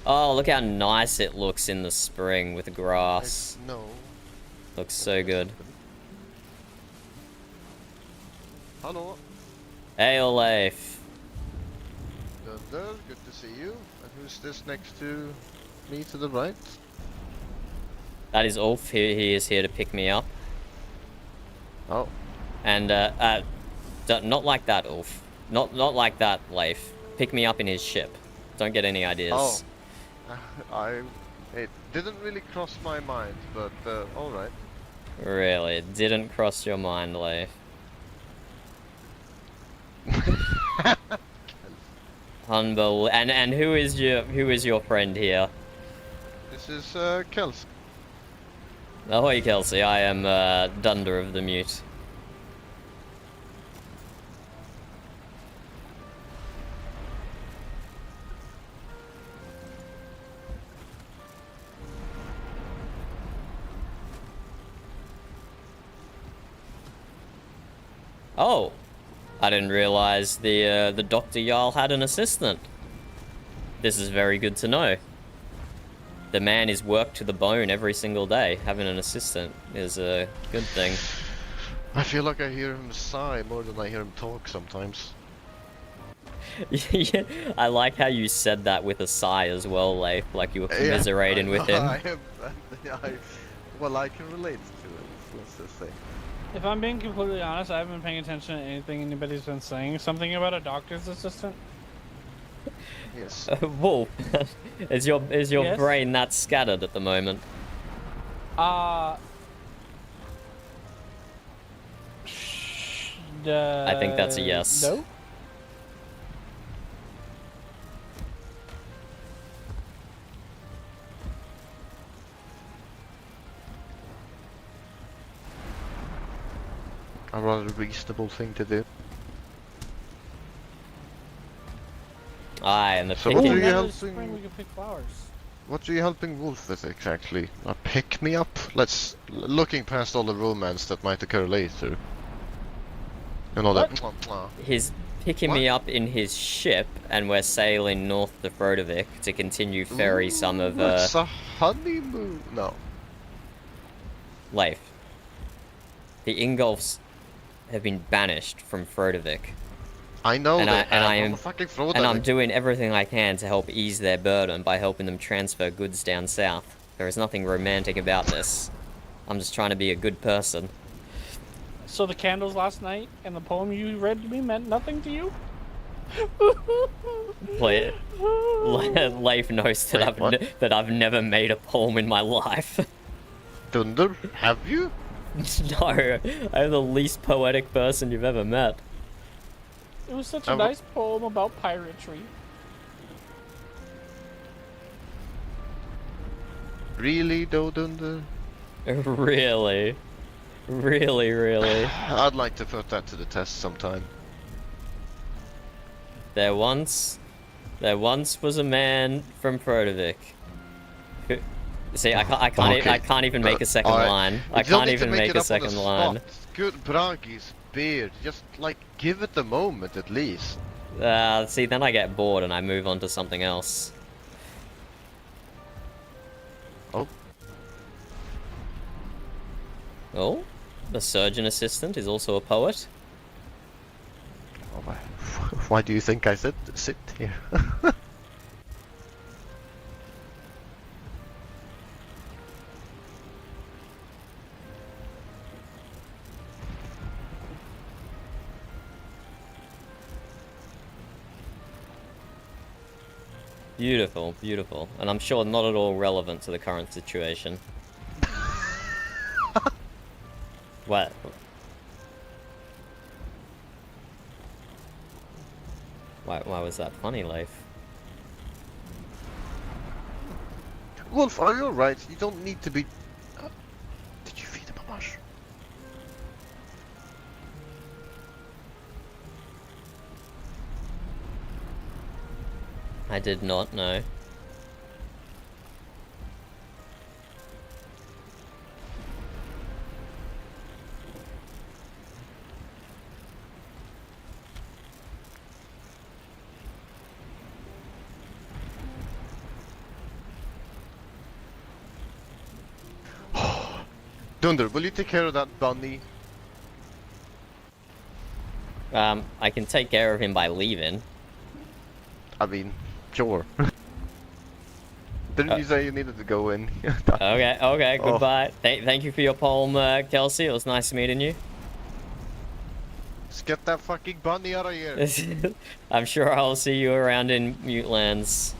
Oh, look how nice it looks in the spring with the grass. No. Looks so good. Hello. Hey, Leif. Dunder, good to see you. And who's this next to me to the right? That is Ulf. He is here to pick me up. Oh. And, not like that, Ulf. Not like that, Leif. Pick me up in his ship. Don't get any ideas. Oh. It didn't really cross my mind, but alright. Really? It didn't cross your mind, Leif. Unbelievable. And who is your friend here? This is Kelsey. Ahoy, Kelsey. I am Dunder of the Mute. Oh, I didn't realize the Dr. Jarl had an assistant. This is very good to know. The man is worked to the bone every single day. Having an assistant is a good thing. I feel like I hear him sigh more than I hear him talk sometimes. Yeah, I like how you said that with a sigh as well, Leif, like you were commiserating with him. Well, I can relate to it, let's just say. If I'm being completely honest, I haven't been paying attention to anything anybody's been saying. Something about a doctor's assistant? Yes. Wolf, is your Yes? brain that scattered at the moment? I think that's a yes. No? A rather reasonable thing to do. Aye, and the So picking. what are you Maybe helping? this spring we can pick flowers. What are you helping Wolf with exactly? A pick me up? Let's looking past all the romance that might occur later. You know that. He's picking me up in his ship, and we're sailing north to Frodovik to continue ferry some of It's a honeymoon. No. Leif. The Ingolfs have been banished from Frodovik, I know and that. I am fucking and I'm doing everything I can to help ease their burden by helping them transfer goods down south. There is nothing romantic about this. I'm just trying to be a good person. So the candles last night and the poem you read to me meant nothing to you? Leif knows that Wait, that I've never made a poem in my life. Dunder, have you? No, I'm the least poetic person you've ever met. It was such a nice poem about piratry. Really, though, Dunder? Really? Really? I'd like to put that to the test sometime. There once was a man from Frodovik. See, I can't even make a second line. I can't even make a second line. Good Bragi's beard. Just like give it a moment at least. See, then I get bored and I move on to something else. Oh. Oh? The surgeon assistant is also a poet? Oh, why do you think I sit here? Beautiful, beautiful. And I'm sure not at all relevant to the current situation. What? Why was that funny, Leif? Wolf, are you alright? You don't need to be... Did you feed him a mushroom? I did not know. Dunder, will you take care of that bunny? I can take care of him by leaving. I mean, sure. Didn't you say you needed to go in? Okay, Oh. goodbye. Thank you for your poem, Kelsey. It was nice meeting you. Just get that fucking bunny out of here. I'm sure I'll see you around in Mutelands.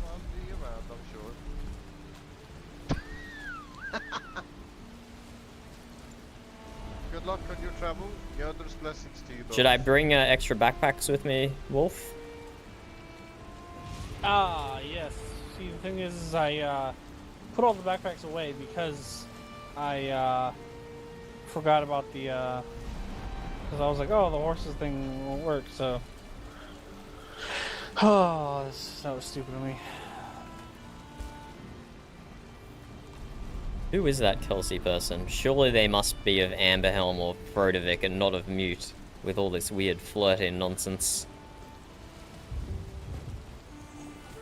I'll see you around, I'm sure. Good luck on your travel. Yoder's blessings to you both. Should I bring extra backpacks with me, Wolf? Ah, yes. See, the thing is I put all the backpacks away because I forgot about the because I was like, oh, the horses thing won't work, so oh, that was stupid of me. Who is that Kelsey person? Surely they must be of Amberhelm or Frodovik and not of Mute, with all this weird flirting nonsense.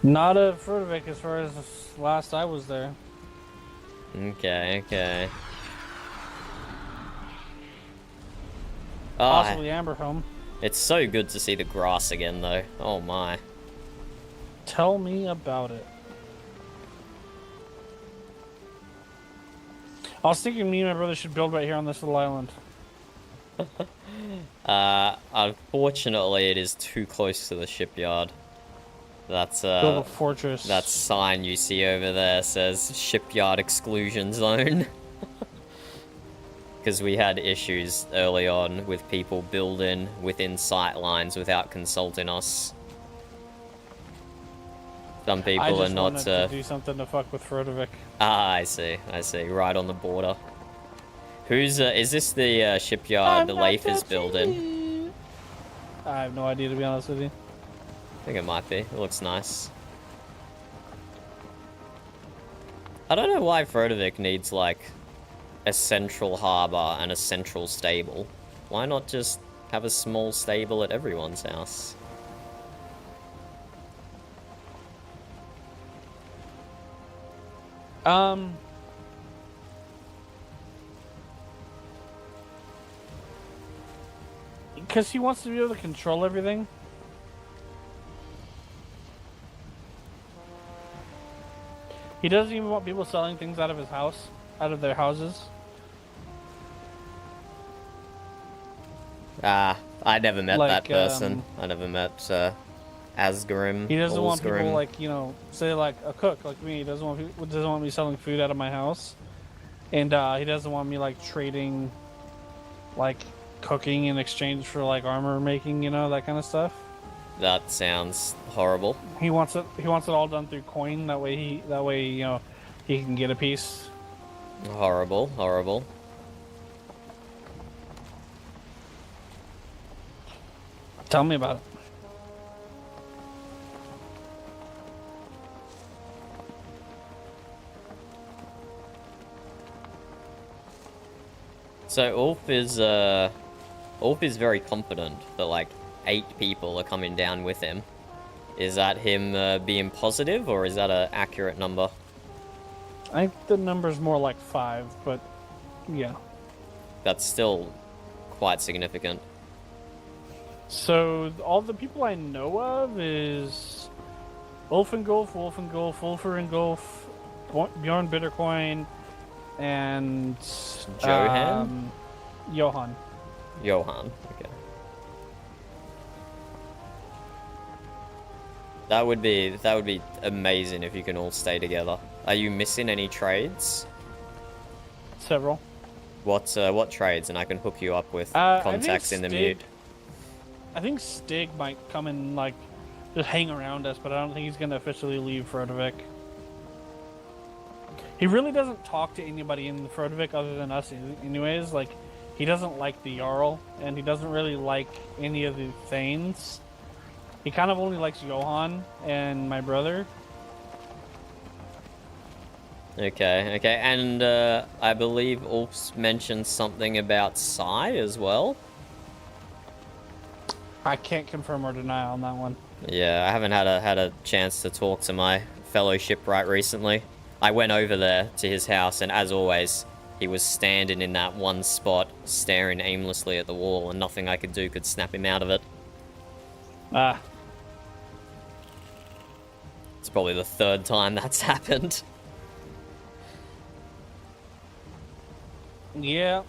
Not a Frodovik as far as last I was there. Okay. Possibly Amberhelm. It's so good to see the grass again, though. Oh my. Tell me about it. I was thinking me and my brother should build right here on this little island. Unfortunately, it is too close to the shipyard. That's Build a fortress. that sign you see over there says shipyard exclusion zone. Because we had issues early on with people building within sight lines without consulting us. Some people are not. To do something to fuck with Frodovik. Ah, I see. Right on the border. Who's is this the shipyard the Leif is building? I have no idea, to be honest with you. I think it might be. It looks nice. I don't know why Frodovik needs like a central harbor and a central stable. Why not just have a small stable at everyone's house? Because he wants to be able to control everything. He doesn't even want people selling things out of his house, out of their houses. Ah, I never met that Like, person. I never met Asgrim. He doesn't want people Olsgrim. like, you know, say like a cook like me. He doesn't want me selling food out of my house, and he doesn't want me like trading, like cooking in exchange for like armor making, you know, that kind of stuff. That sounds horrible. He wants it all done through coin. That way you know he can get a piece. Horrible. Tell me about it. So Ulf is very confident that like 8 people are coming down with him. Is that him being positive, or is that an accurate number? I think the number's more like 5, but yeah. That's still quite significant. So all the people I know of is Wolfengolf, Ulfer, Bjorn Bittercoin, and Johan? Johan. Okay. That would be amazing if you can all stay together. Are you missing any trades? Several. What trades, and I can hook you up with I think contacts in the Stig- mute. I think Stig might come and like just hang around us, but I don't think he's gonna officially leave Frodovik. He really doesn't talk to anybody in Frodovik other than us, anyways. Like, he doesn't like the Jarl, and he doesn't really like any of the Thanes. He kind of only likes Johan and my brother. Okay, and I believe Ulf's mentioned something about Sai as well. I can't confirm or deny on that one. Yeah, I haven't had a chance to talk to my fellow shipwright recently. I went over there to his house, and as always, he was standing in that one spot, staring aimlessly at the wall, and nothing I could do could snap him out of it. Ah. It's probably the third time that's happened. Yeah.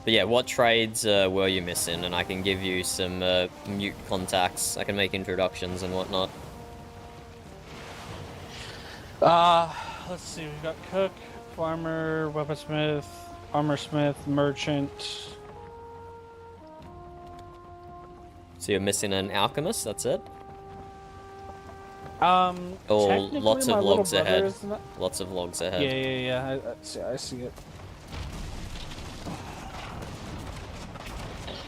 But yeah, what trades were you missing? And I can give you some mute contacts. I can make introductions and whatnot. Let's see. We've got cook, farmer, weaponsmith, armorsmith, merchant. So you're missing an alchemist, that's it? Or lots of logs ahead. Lots of logs ahead. Yeah. I see it.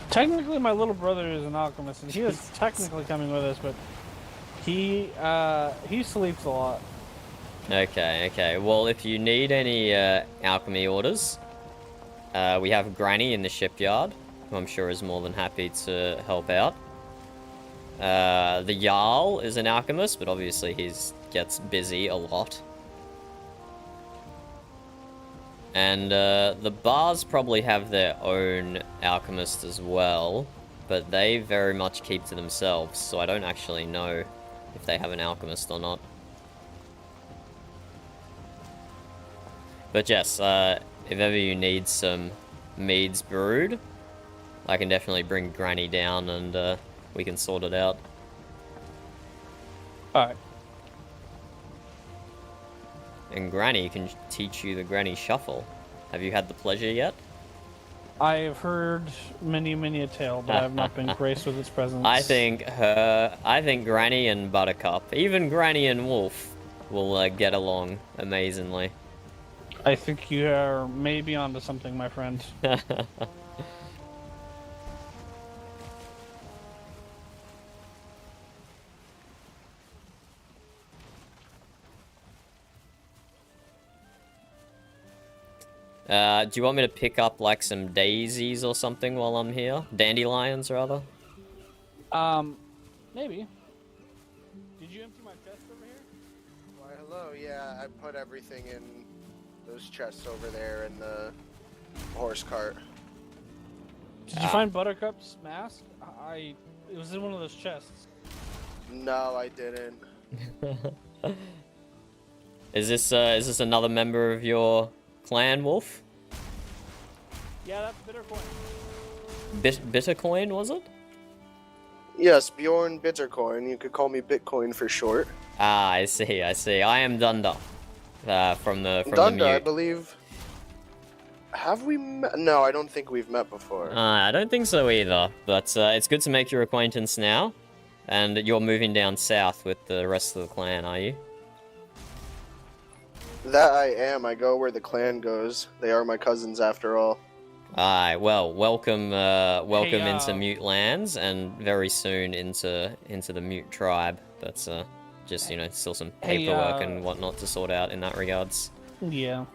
Technically, my little brother is an alchemist, and he is technically coming with us, but he sleeps a lot. Okay. Well, if you need any alchemy orders, we have Granny in the shipyard, who I'm sure is more than happy to help out. The Jarl is an alchemist, but obviously he gets busy a lot. And the bars probably have their own alchemist as well, but they very much keep to themselves, so I don't actually know if they have an alchemist or not. But yes, if ever you need some meads brewed, I can definitely bring Granny down and we can sort it out. Alright. And Granny can teach you the Granny Shuffle. Have you had the pleasure yet? I have heard many a tale, but I have not been graced with its presence. I think Granny and Buttercup, even Granny and Wolf, will get along amazingly. I think you are maybe onto something, my friend. Do you want me to pick up, like, some daisies or something while I'm here? Dandelions, rather? Maybe. Did you empty my chest over here? Why, hello, yeah, I put everything in those chests over there in the horse cart. Did you find Buttercup's mask? It was in one of those chests. No, I didn't. Is this another member of your clan, Wolf? Yeah, that's Bittercoin. Bittercoin, was it? Yes, Bjorn Bittercoin. You could call me Bitcoin for short. Ah, I see. I am Dunda. From the Dunda, mute. I believe. Have we met? No, I don't think we've met before. I don't think so either. But it's good to make your acquaintance now. And you're moving down south with the rest of the clan, are you? That I am. I go where the clan goes. They are my cousins after all. Aye, well, welcome Hey, into Mute Lands, and very soon into the Mute Tribe. That's just, still some paperwork and whatnot to sort out in that regards. Yeah.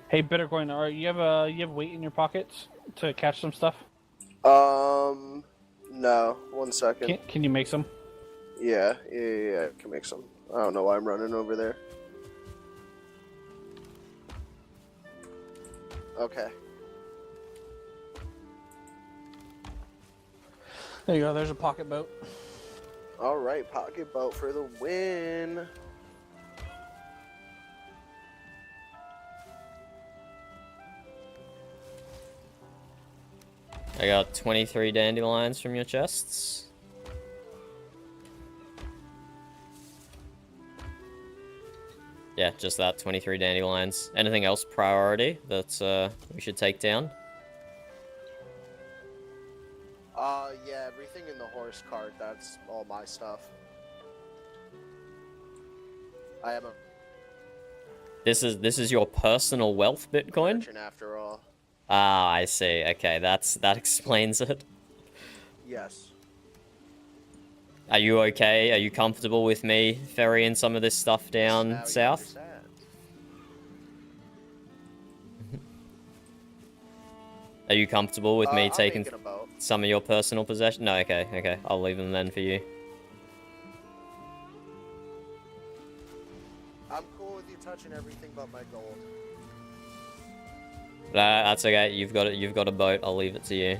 Hey, Bittercoin, you have weight in your pockets to catch some stuff? No. 1 second. Can you make some? Yeah, I can make some. I don't know why I'm running over there. Okay. There you go, there's a pocket boat. Alright, pocket boat for the win. I got 23 dandelions from your chests. Yeah, just that, 23 dandelions. Anything else priority that we should take down? Yeah, everything in the horse cart, that's all my stuff. I am a This is your personal wealth Bitcoin? merchant after all. Ah, I see. Okay, that explains it. Yes. Are you okay? Are you comfortable with me ferrying some of this stuff down Now you south? understand. Are you comfortable with me I'm taking making a boat. some of your personal possessions? No, okay. I'll leave them then for you. I'm cool with you touching everything but my gold. That's okay. You've got a boat. I'll leave it to you.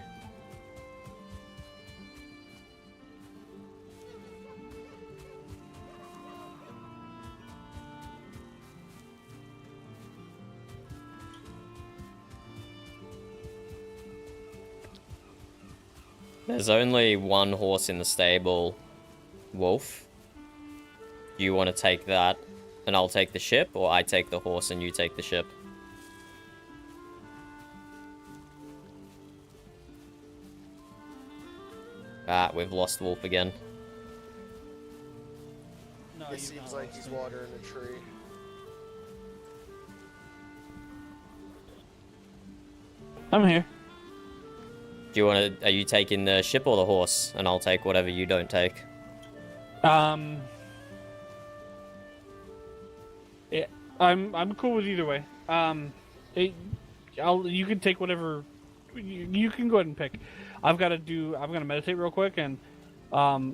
There's only one horse in the stable, Wolf. Do you want to take that and I'll take the ship, or I take the horse and you take the ship? Ah, we've lost Wolf again. No, It seems like he's watering a tree. I'm here. Do you want to? Are you taking the ship or the horse? And I'll take whatever you don't take. Yeah, I'm cool with either way. You can take whatever. You can go ahead and pick. I'm gonna meditate real quick, and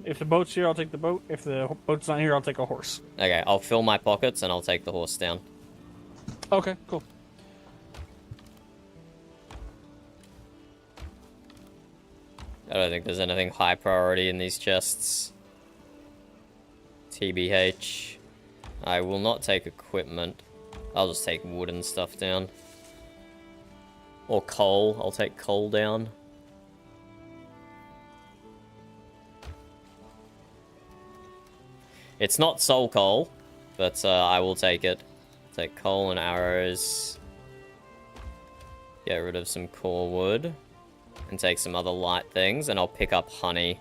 if the boat's here, I'll take the boat. If the boat's not here, I'll take a horse. Okay, I'll fill my pockets and I'll take the horse down. Okay, cool. I don't think there's anything high priority in these chests. TBH. I will not take equipment. I'll just take wood and stuff down. Or coal. I'll take coal down. It's not soul coal, but I will take it. Take coal and arrows. Get rid of some core wood. And take some other light things, and I'll pick up honey.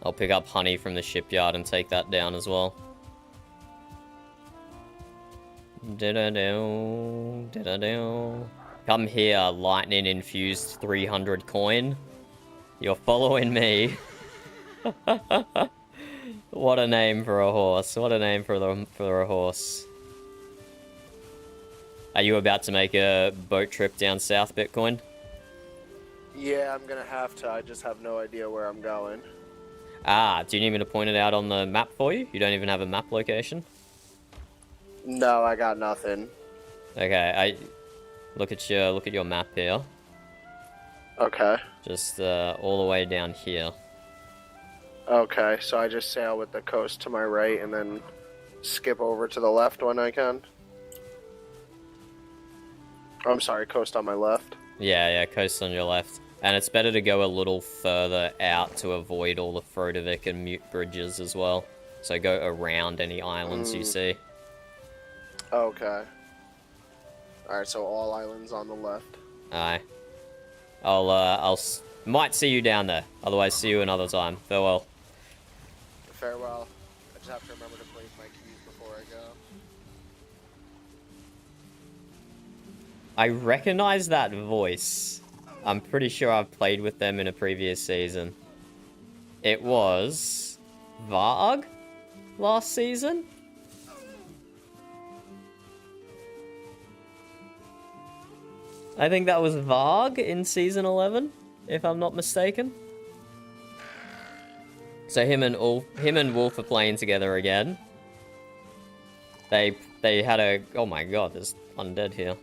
I'll pick up honey from the shipyard and take that down as well. Da-da-do, da-da-do. Come here, lightning infused 300 coin. You're following me. What a name for a horse. What a name for a horse. Are you about to make a boat trip down south, Bitcoin? Yeah, I'm gonna have to. I just have no idea where I'm going. Ah, do you need me to point it out on the map for you? You don't even have a map location? No, I got nothing. Okay, look at your map here. Okay. Just all the way down here. Okay, so I just sail with the coast to my right and then skip over to the left when I can. I'm sorry, coast on my left. Yeah, coast on your left. And it's better to go a little further out to avoid all the Frodovic and Mute bridges as well. So go around any islands you see. Okay. Alright, so all islands on the left. Aye. Might see you down there. Otherwise, see you another time. Farewell. Farewell. I just have to remember to place my keys before I go. I recognize that voice. I'm pretty sure I've played with them in a previous season. It was Varg last season? I think that was Varg in season 11, if I'm not mistaken. So him and Wolf are playing together again. They had a... Oh my god, there's undead here.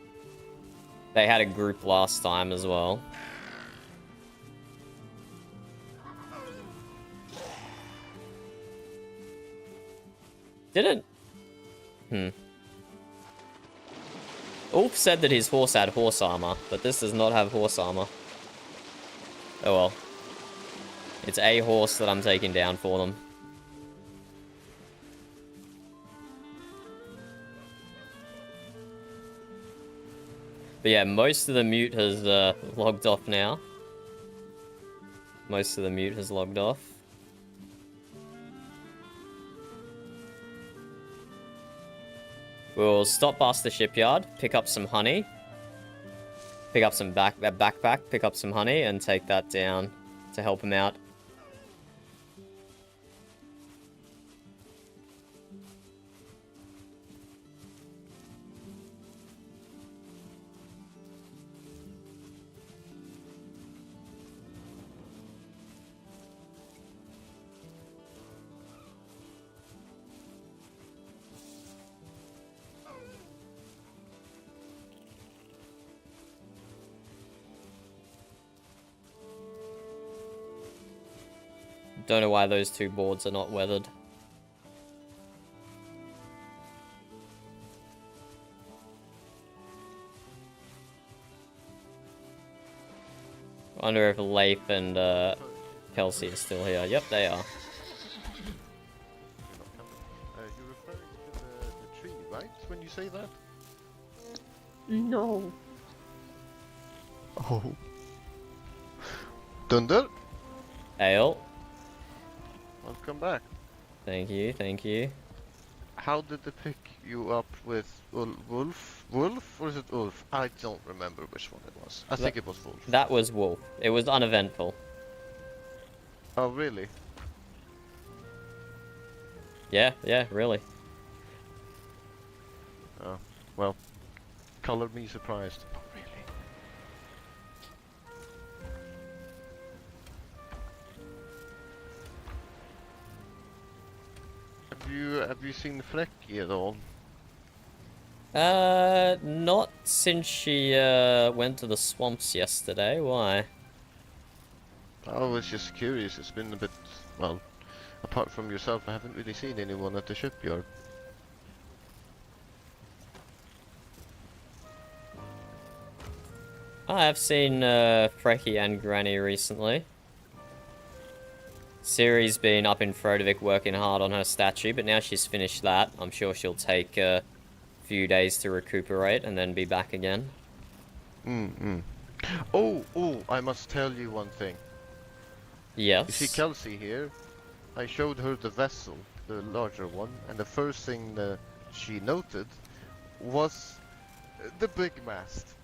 They had a group last time as well. Didn't... Ulf said that his horse had horse armor, but this does not have horse armor. Oh well. It's a horse that I'm taking down for them. But yeah, most of the mute has logged off now. Most of the mute has logged off. We'll stop past the shipyard, pick up some honey, pick up some backpack, pick up some honey, and take that down to help him out. Don't know why those two boards are not weathered. Wonder if Leif and Kelsey are still here. Yep, they are. You're referring to the tree, right? When you say that? No. Oh. Dunder, Ale. welcome back. Thank you, thank you. How did they pick you up with Wolf? Wolf? Or is it Ulf? I don't remember which one it was. I think it was Wolf. That was Wolf. It was uneventful. Oh, really? Yeah, really. Oh, well, colored me surprised. Oh, really? Have you seen Frecky at all? Not since she went to the swamps yesterday. Why? I was just curious. It's been a bit, well, apart from yourself, I haven't really seen anyone at the shipyard. I have seen Frecky and Granny recently. Siri's been up in Frodevik working hard on her statue, but now she's finished that. I'm sure she'll take a few days to recuperate and then be back again. Oh, I must tell you one thing. Yes. You see Kelsey here? I showed her the vessel, the larger one, and the first thing that she noted was the big mast.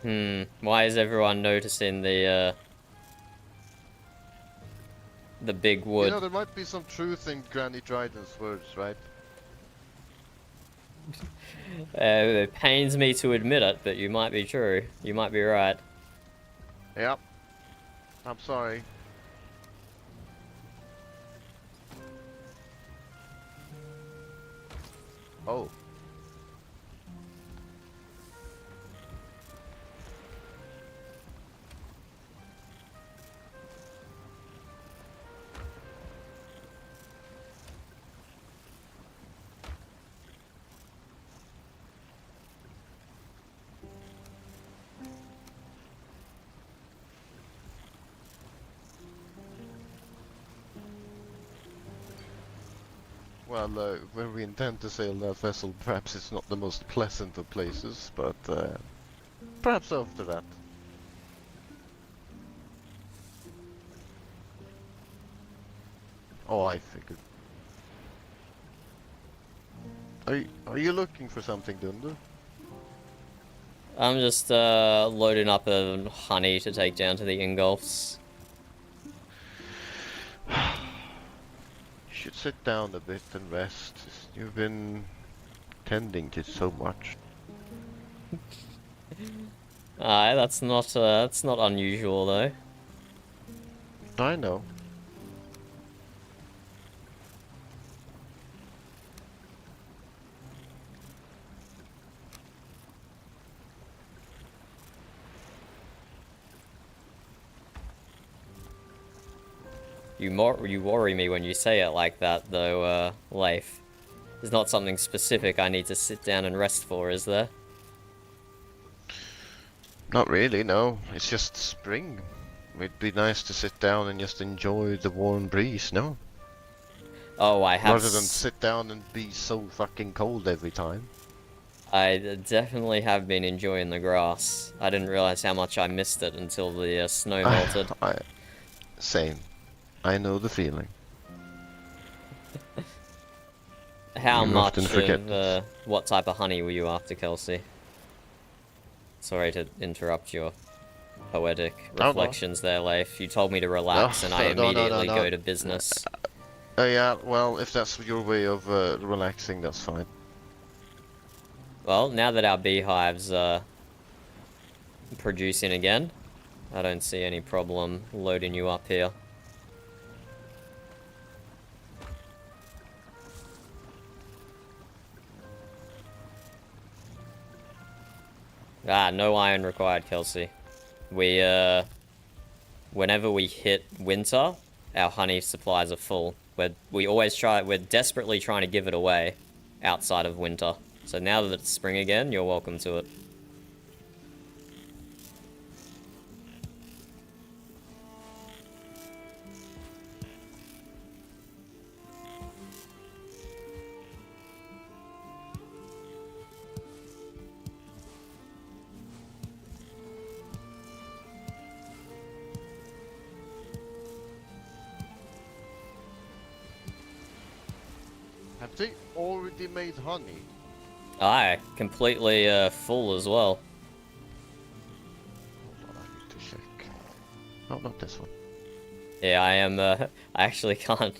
Why is everyone noticing the big wood? You know, there might be some truth in Granny Dryden's words, right? It pains me to admit it, but you might be true. You might be right. Yep. I'm sorry. Oh. Well, where we intend to sail that vessel, perhaps it's not the most pleasant of places, but perhaps after that. Oh, I figured. Are you looking for something, Dunder? I'm just loading up a honey to take down to the Ingolfs. You should sit down a bit and rest. You've been tending to so much. Aye, that's not unusual though. I know. You worry me when you say it like that, though, Leif. There's not something specific I need to sit down and rest for, is there? Not really, no. It's just spring. It'd be nice to sit down and just enjoy the warm breeze, no? Oh, I have. Rather than sit down and be so fucking cold every time. I definitely have been enjoying the grass. I didn't realize how much I missed it until the snow melted. Same. I know the feeling. How You much often forget of what type of honey were you after, Kelsey? Sorry to interrupt your poetic reflections there, Leif. You told me to relax, and I immediately go to business. Yeah, well, if that's your way of relaxing, that's fine. Well, now that our beehives are producing again, I don't see any problem loading you up here. Ah, no iron required, Kelsey. We, whenever we hit winter, our honey supplies are full. We're desperately trying to give it away outside of winter. So now that it's spring again, you're welcome to it. Have they already made honey? Aye, completely full as well. Hold on, I need to check. Oh, not this one. Yeah, I am. I actually can't.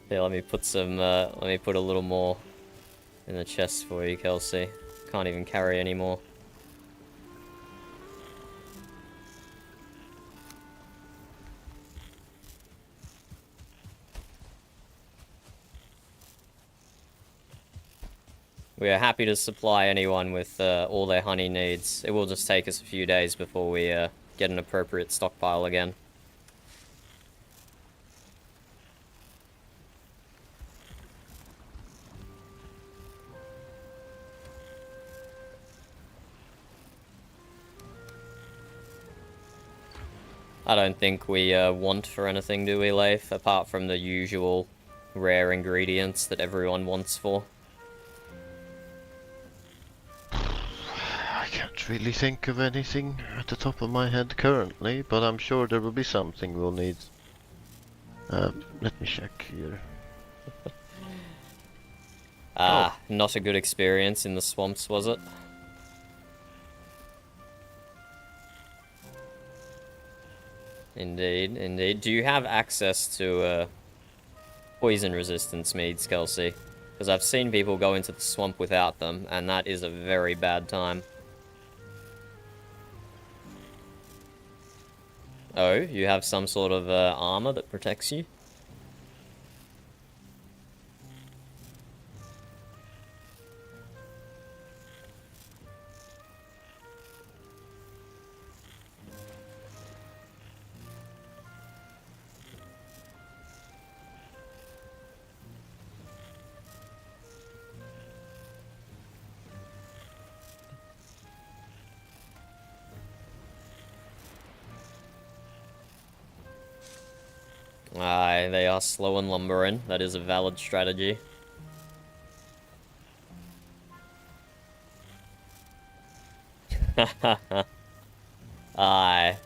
Here, let me put some. Let me put a little more in the chest for you, Kelsey. Can't even carry any more. We are happy to supply anyone with all their honey needs. It will just take us a few days before we get an appropriate stockpile again. I don't think we want for anything, do we, Leif? Apart from the usual rare ingredients that everyone wants for. I can't really think of anything at the top of my head currently, but I'm sure there will be something we'll need. Let me check here. Not a good experience in the swamps, was it? Indeed, indeed. Do you have access to poison resistance meads, Kelsey? Because I've seen people go into the swamp without them, and that is a very bad time. Oh, you have some sort of armor that protects you? Aye, they are slow and lumbering. That is a valid strategy. Aye,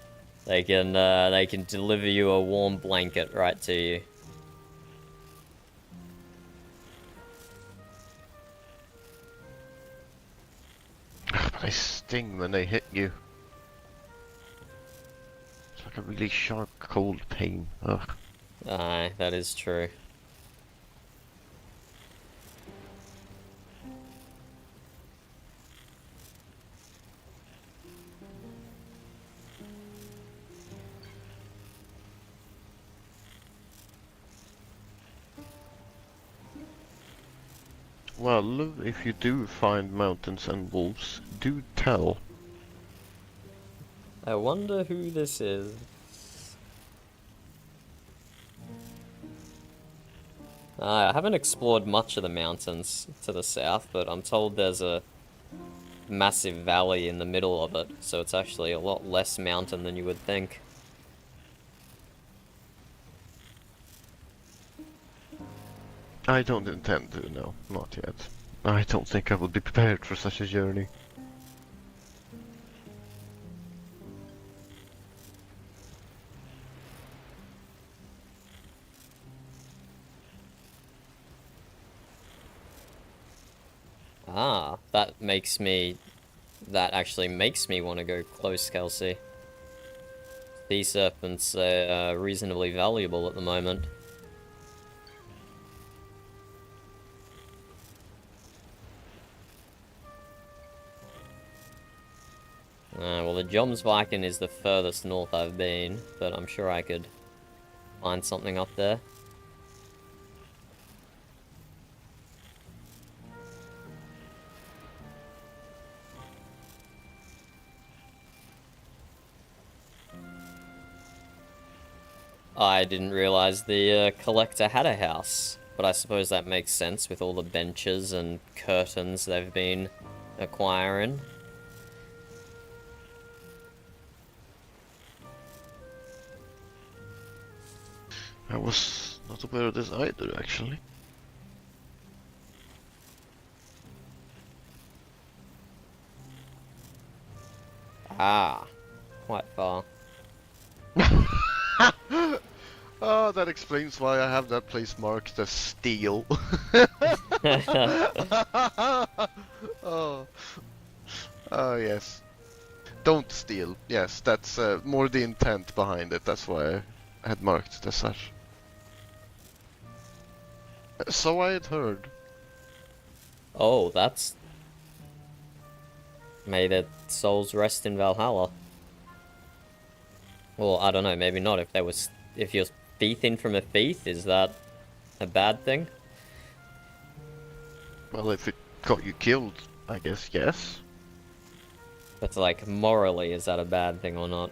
they can deliver you a warm blanket right to you. But they sting when they hit you. It's like a really sharp, cold pain. Ugh. Aye, that is true. Well, if you do find mountains and wolves, do tell. I wonder who this is. I haven't explored much of the mountains to the south, but I'm told there's a massive valley in the middle of it, so it's actually a lot less mountain than you would think. I don't intend to, no, not yet. I don't think I would be prepared for such a journey. Ah, that actually makes me want to go close, Kelsey. Sea serpents are reasonably valuable at the moment. Well, the Jomsviken is the furthest north I've been, but I'm sure I could find something up there. I didn't realize the collector had a house, but I suppose that makes sense with all the benches and curtains they've been acquiring. I was not aware of this either, actually. Ah, quite far. Oh, that explains why I have that place marked as steel. Oh. Oh, yes. Don't steal. Yes, that's more the intent behind it. That's why I had marked it as such. So I had heard. Oh, that's... May their souls rest in Valhalla. Well, I don't know, maybe not. If you're thieving from a thief, is that a bad thing? Well, if it got you killed, I guess yes. But like, morally, is that a bad thing or not?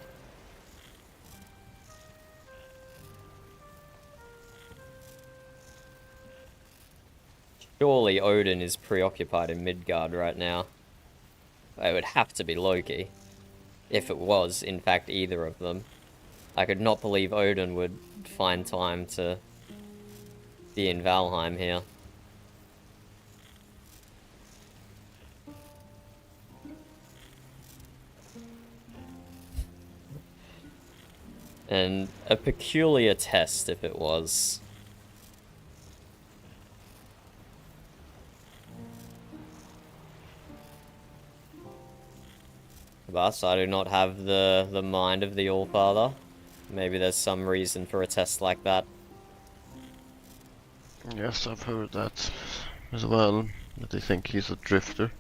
Surely Odin is preoccupied in Midgard right now. It would have to be Loki. If it was, in fact, either of them. I could not believe Odin would find time to be in Valheim here. And a peculiar test if it was. Thus, I do not have the mind of the All-Father. Maybe there's some reason for a test like that. Yes, I've heard that as well, that they think he's a drifter.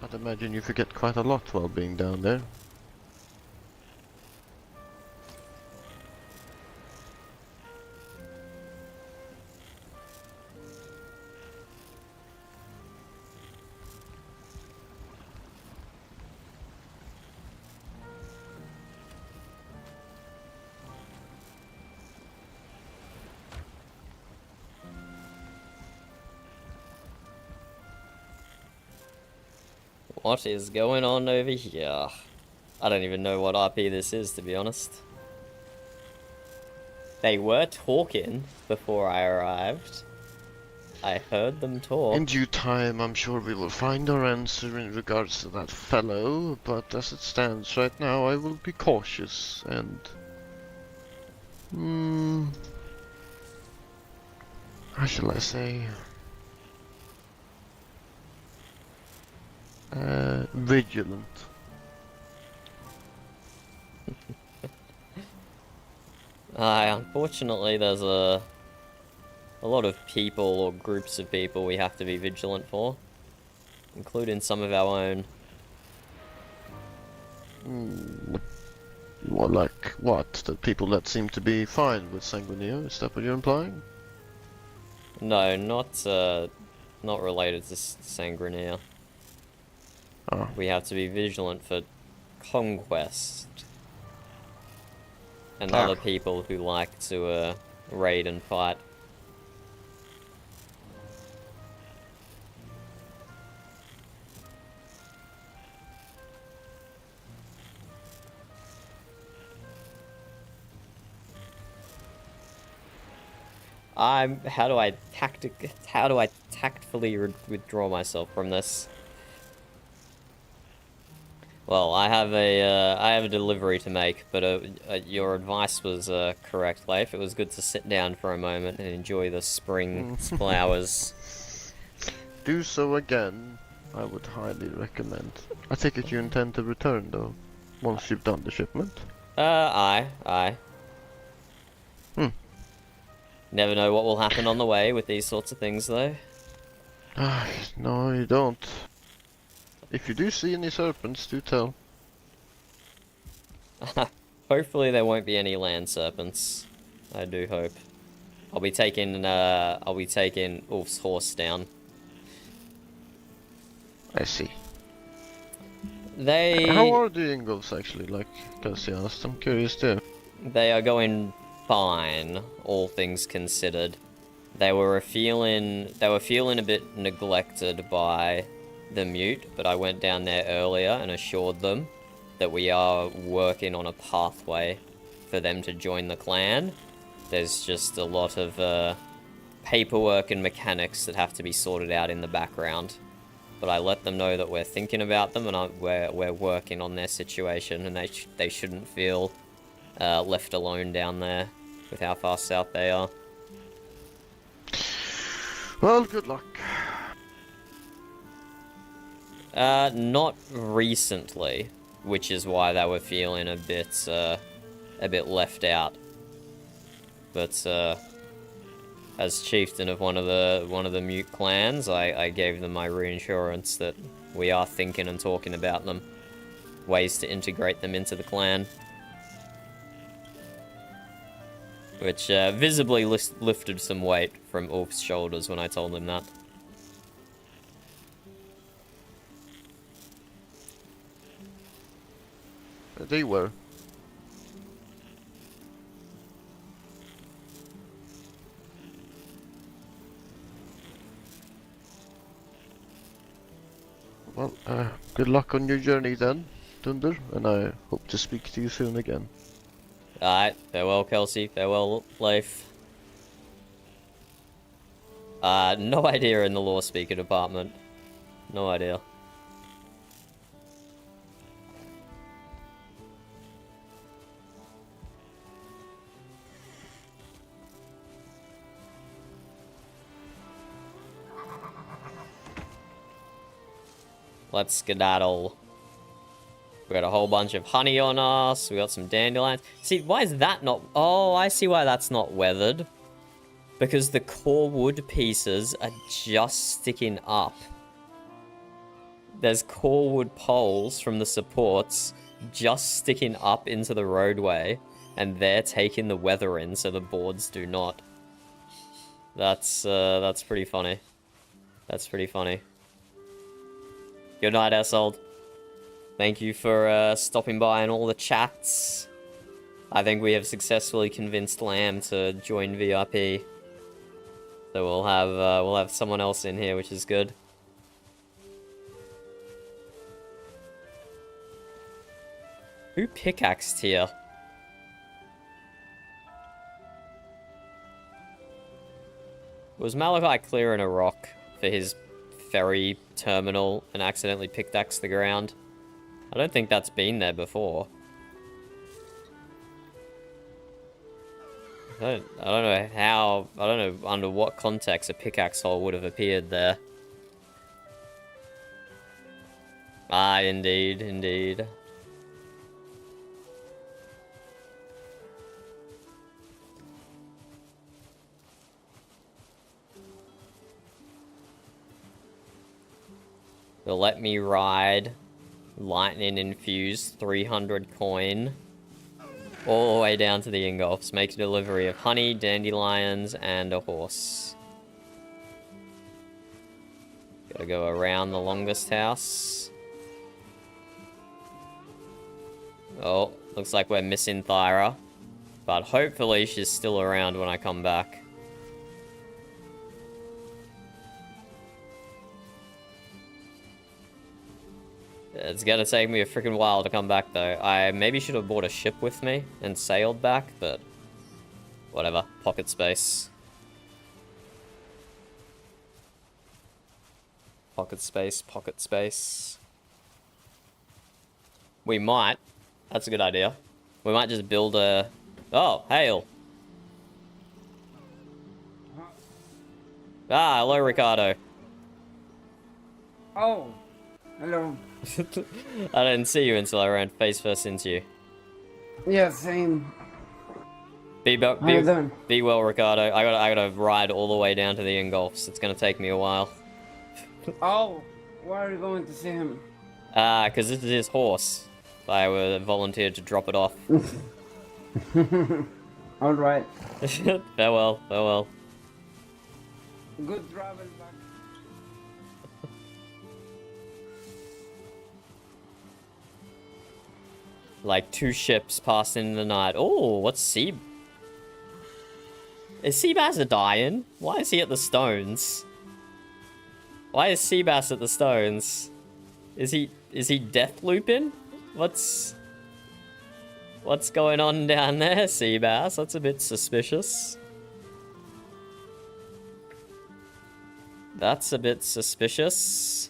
I'd imagine you forget quite a lot while being down there. What is going on over here? I don't even know what RP this is, to be honest. They were talking before I arrived. I heard them talk. In due time, I'm sure we will find our answer in regards to that fellow, but as it stands right now, I will be cautious and... how shall I say? Vigilant. Unfortunately, there's a a lot of people or groups of people we have to be vigilant for, including some of our own. Well, like what? The people that seem to be fine with Sanguinea? Is that what you're implying? No, not related to Sangreneer. Oh. We have to be vigilant for conquest and other people who like to raid and fight. How do I tactfully withdraw myself from this? Well, I have a delivery to make, but your advice was correct, Leif. It was good to sit down for a moment and enjoy the spring flowers. Do so again. I would highly recommend. I take it you intend to return though, once you've done the shipment. Aye. Never know what will happen on the way with these sorts of things, though. No, you don't. If you do see any serpents, do tell. Hopefully there won't be any land serpents. I do hope. I'll be taking Ulf's horse down. I see. How are the Ingolfs actually, like Kelsey asked? I'm curious too. They are going fine, all things considered. They were feeling a bit neglected by the mute, but I went down there earlier and assured them that we are working on a pathway for them to join the clan. There's just a lot of paperwork and mechanics that have to be sorted out in the background. But I let them know that we're thinking about them and we're working on their situation, and they shouldn't feel left alone down there with how far south they are. Well, good luck. Not recently, which is why they were feeling a bit left out. But as chieftain of one of the mute clans, I gave them my reassurance that we are thinking and talking about them, ways to integrate them into the clan. Which visibly lifted some weight from Ulf's shoulders when I told him that. They were. Well, good luck on your journey then, Dunder, and I hope to speak to you soon again. Alright, farewell Kelsey, farewell Leif. No idea in the law speaker department. No idea. Let's skedaddle. We got a whole bunch of honey on us. We got some dandelions. See, why is that not... Oh, I see why that's not weathered. Because the core wood pieces are just sticking up. There's core wood poles from the supports just sticking up into the roadway. And they're taking the weather in, so the boards do not. That's pretty funny. That's pretty funny. Good night, Essold. Thank you for stopping by in all the chats. I think we have successfully convinced Lamb to join VRP. So we'll have someone else in here, which is good. Who pickaxed here? Was Malachi clearing a rock for his ferry terminal and accidentally pickaxed the ground? I don't think that's been there before. I don't know how, I don't know under what context a pickaxe hole would have appeared there. Ah, indeed, indeed. will let me ride lightning infused 300 coin all the way down to the Ingolfs. Make a delivery of honey, dandelions, and a horse. Gotta go around the longest house. Oh, looks like we're missing Thyra. But hopefully she's still around when I come back. It's gonna take me a freaking while to come back though. I maybe should have brought a ship with me and sailed back, but whatever. Pocket space. Pocket space, pocket space. We might. That's a good idea. We might just build a... Oh, hail. Ah, hello, Ricardo. Oh, hello. I didn't see you until I ran face first into you. Yeah, same. Be How you doing? well, Ricardo. I gotta ride all the way down to the Ingolfs. It's gonna take me a while. Oh, why are you going to see him? Cause this is his horse. I volunteered to drop it off. All right. Farewell, farewell. Good travel back. Like 2 ships passing in the night. Oh, what's Sea? Is Seabass dying? Why is he at the stones? Why is Seabass at the stones? Is he death looping? What's going on down there, Seabass? That's a bit suspicious. That's a bit suspicious.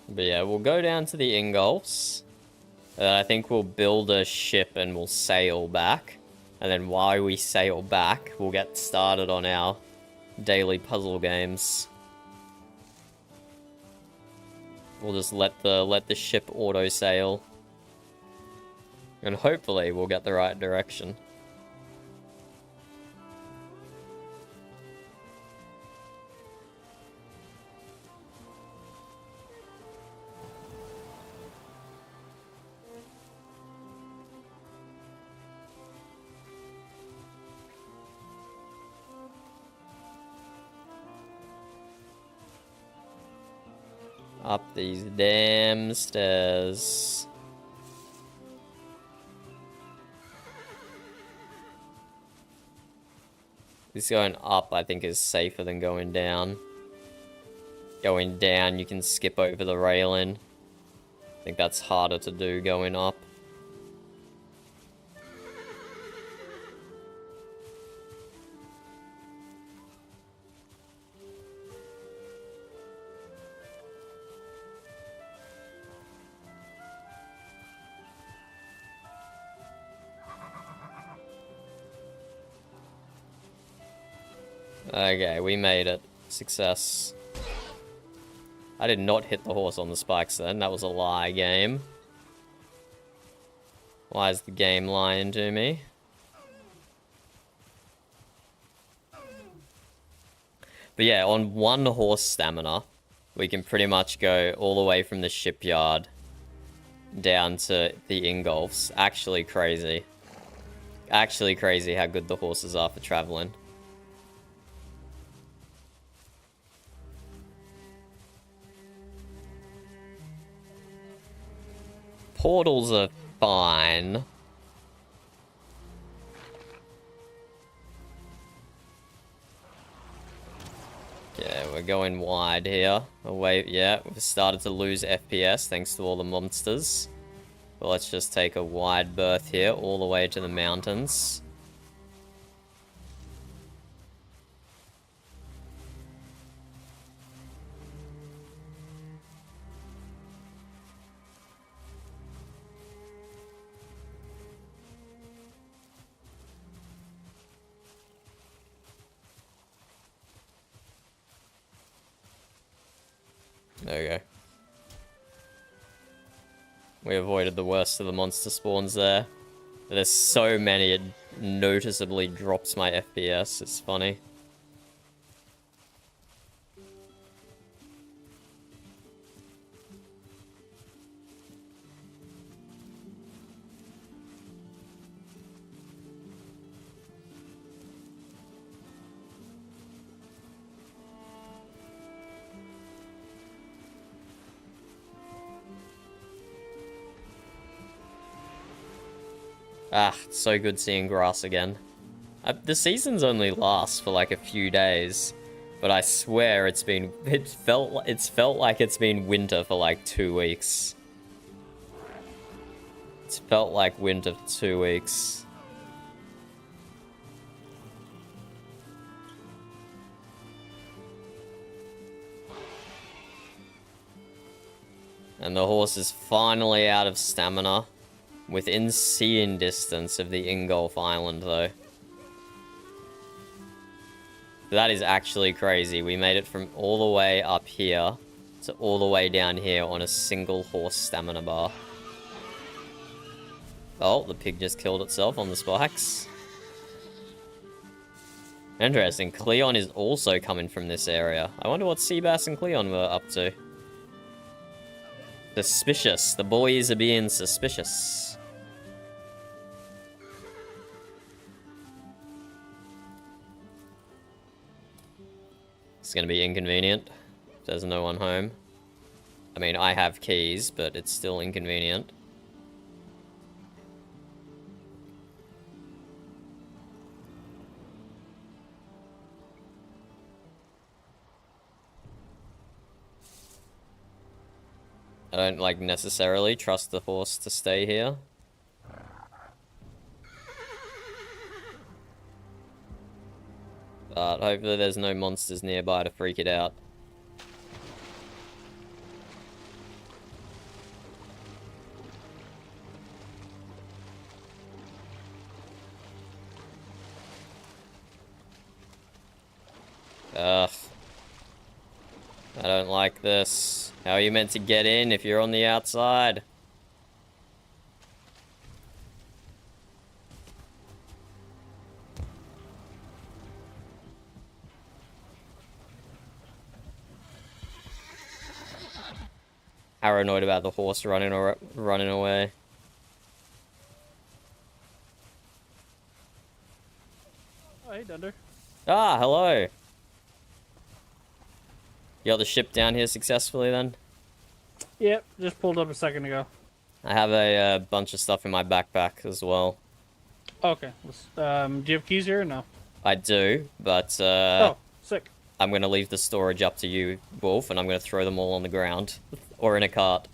But yeah, we'll go down to the Ingolfs. I think we'll build a ship and we'll sail back. And then while we sail back, we'll get started on our daily puzzle games. We'll just let the ship auto sail. And hopefully we'll get the right direction. Up these damn stairs. This going up, I think, is safer than going down. Going down, you can skip over the railing. I think that's harder to do going up. Okay, we made it. Success. I did not hit the horse on the spikes then. That was a lie, game. Why is the game lying to me? But yeah, on 1 horse stamina, we can pretty much go all the way from the shipyard down to the Ingolfs. Actually crazy. Actually crazy how good the horses are for traveling. Portals are fine. Yeah, we're going wide here. Away, yeah, we've started to lose FPS thanks to all the monsters. But let's just take a wide berth here, all the way to the mountains. There we go. We avoided the worst of the monster spawns there. There's so many, it noticeably drops my FPS. It's funny. Ah, it's so good seeing grass again. The seasons only last for like a few days, but I swear it's felt like it's been winter for like 2 weeks. It's felt like winter for 2 weeks. And the horse is finally out of stamina. Within seeing distance of the Ingolf Island, though. That is actually crazy. We made it from all the way up here to all the way down here on a single horse stamina bar. Oh, the pig just killed itself on the spikes. Interesting. Cleon is also coming from this area. I wonder what Seabass and Cleon were up to. Suspicious. The boys are being suspicious. It's gonna be inconvenient. There's no one home. I mean, I have keys, but it's still inconvenient. I don't, like, necessarily trust the horse to stay here. But hopefully there's no monsters nearby to freak it out. Ugh. I don't like this. How are you meant to get in if you're on the outside? Paranoid about the horse running away. Oh, hey, Dunder. Ah, hello. You got the ship down here successfully then? Yep, just pulled up a second ago. I have a bunch of stuff in my backpack as well. Okay. Do you have keys here or no? I do, but oh, sick. I'm going to leave the storage up to you, Wolf, and I'm going to throw them all on the ground. Or in a cart.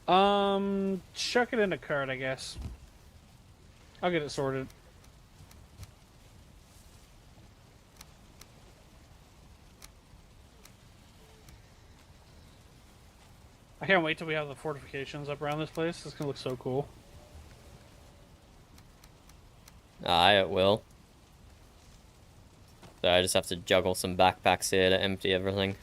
Chuck it in a cart, I guess. I'll get it sorted. I can't wait till we have the fortifications up around this place. It's gonna look so cool. Aye, it will. So I just have to juggle some backpacks here to empty everything.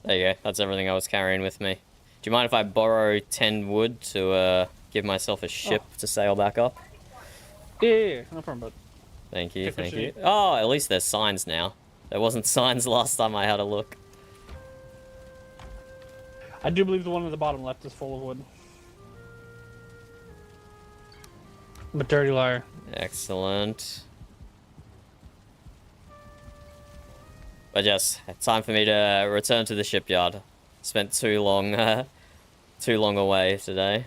There you go. That's everything I was carrying with me. Do you mind if I borrow 10 wood to give myself a ship to sail back up? Yeah, no problem, bud. Thank you, thank you. Oh, at least there's signs now. There wasn't signs last time I had a look. I do believe the one at the bottom left is full of wood. I'm a dirty liar. Excellent. But yes, it's time for me to return to the shipyard. Spent too long away today.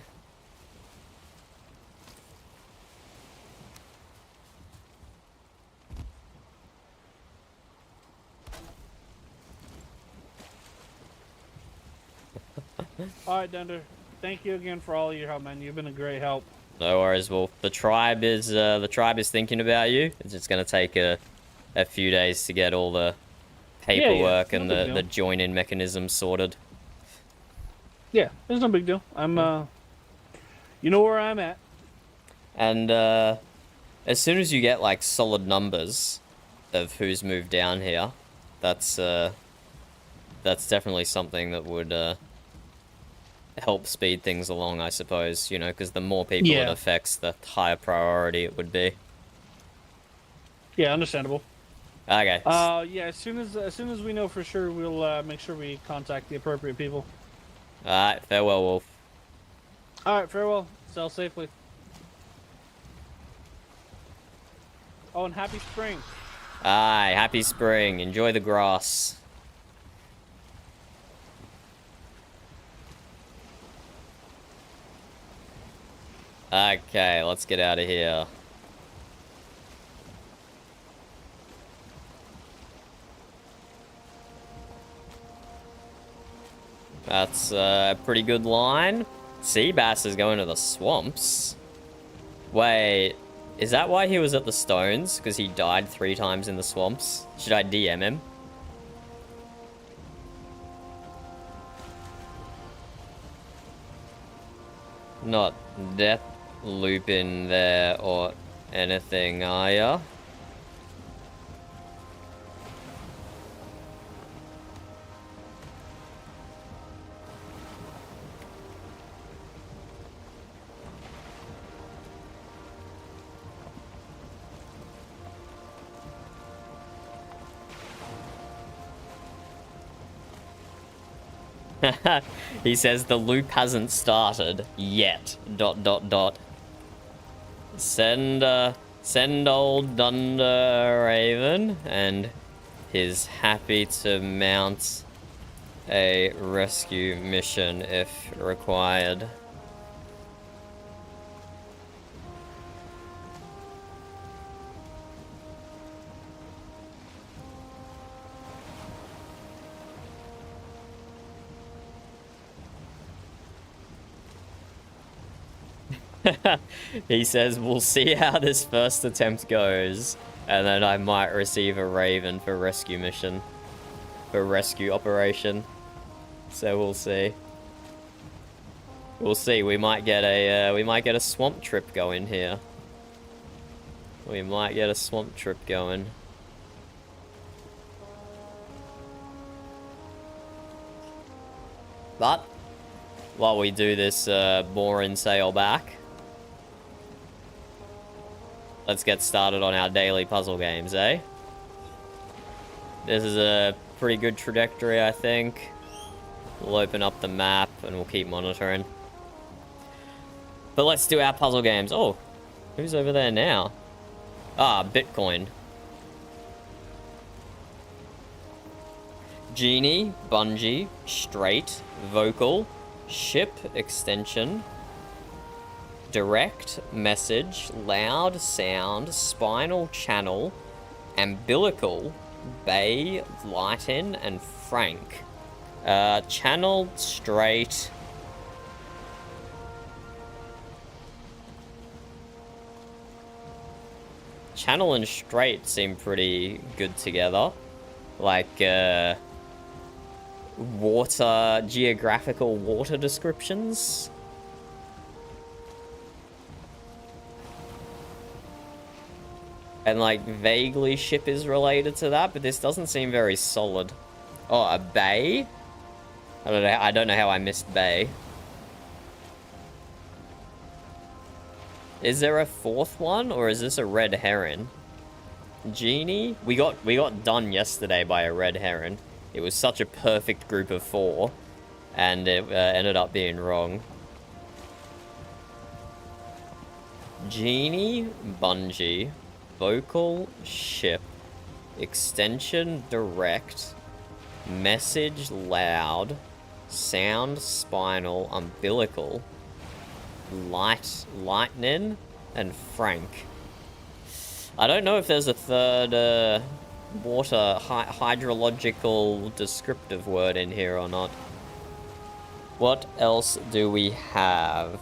All right, Dunder. Thank you again for all your help, man. You've been a great help. No worries, Wolf. The tribe is thinking about you. It's just gonna take a few days to get all the paperwork no and big the deal. join-in mechanism sorted. Yeah, there's no big deal. I'm you know where I'm at. And as soon as you get like solid numbers of who's moved down here, that's definitely something that would help speed things along, I suppose. You know, because the more people it Yeah. affects, the higher priority it would be. Yeah, understandable. Okay. Yeah, as soon as we know for sure, we'll make sure we contact the appropriate people. All right. Farewell, Wolf. All right, farewell. Sail safely. Oh, and happy spring. Aye. Happy spring. Enjoy the grass. Okay, let's get out of here. That's a pretty good line. Seabass is going to the swamps. Wait, is that why he was at the stones? Because he died 3 times in the swamps? Should I DM him? Not death loop in there or anything, are ya? He says the loop hasn't started yet. ... Send old Dunder Raven, and he's happy to mount a rescue mission if required. He says, we'll see how this first attempt goes, and then I might receive a Raven for rescue mission. For rescue operation. So we'll see. We'll see, we might get a swamp trip going here. We might get a swamp trip going. But, while we do this moor and sail back, let's get started on our daily puzzle games, eh? This is a pretty good trajectory, I think. We'll open up the map and we'll keep monitoring. But let's do our puzzle games. Oh, who's over there now? Ah, Bitcoin. Genie, bungee, straight, vocal, ship, extension, direct, message, loud, sound, spinal, channel, umbilical, bay, lighten, and frank. Channel, straight. Channel and straight seem pretty good together. Like, geographical water descriptions. And like vaguely ship is related to that, but this doesn't seem very solid. Oh, a bay? I don't know how I missed bay. Is there a 4th one, or is this a red heron? Genie? We got done yesterday by a red heron. It was such a perfect group of 4, and it ended up being wrong. Genie, bungee, vocal, ship, extension, direct, message, loud, sound, spinal, umbilical, lightning, and frank. I don't know if there's a 3rd water hydrological descriptive word in here or not. What else do we have?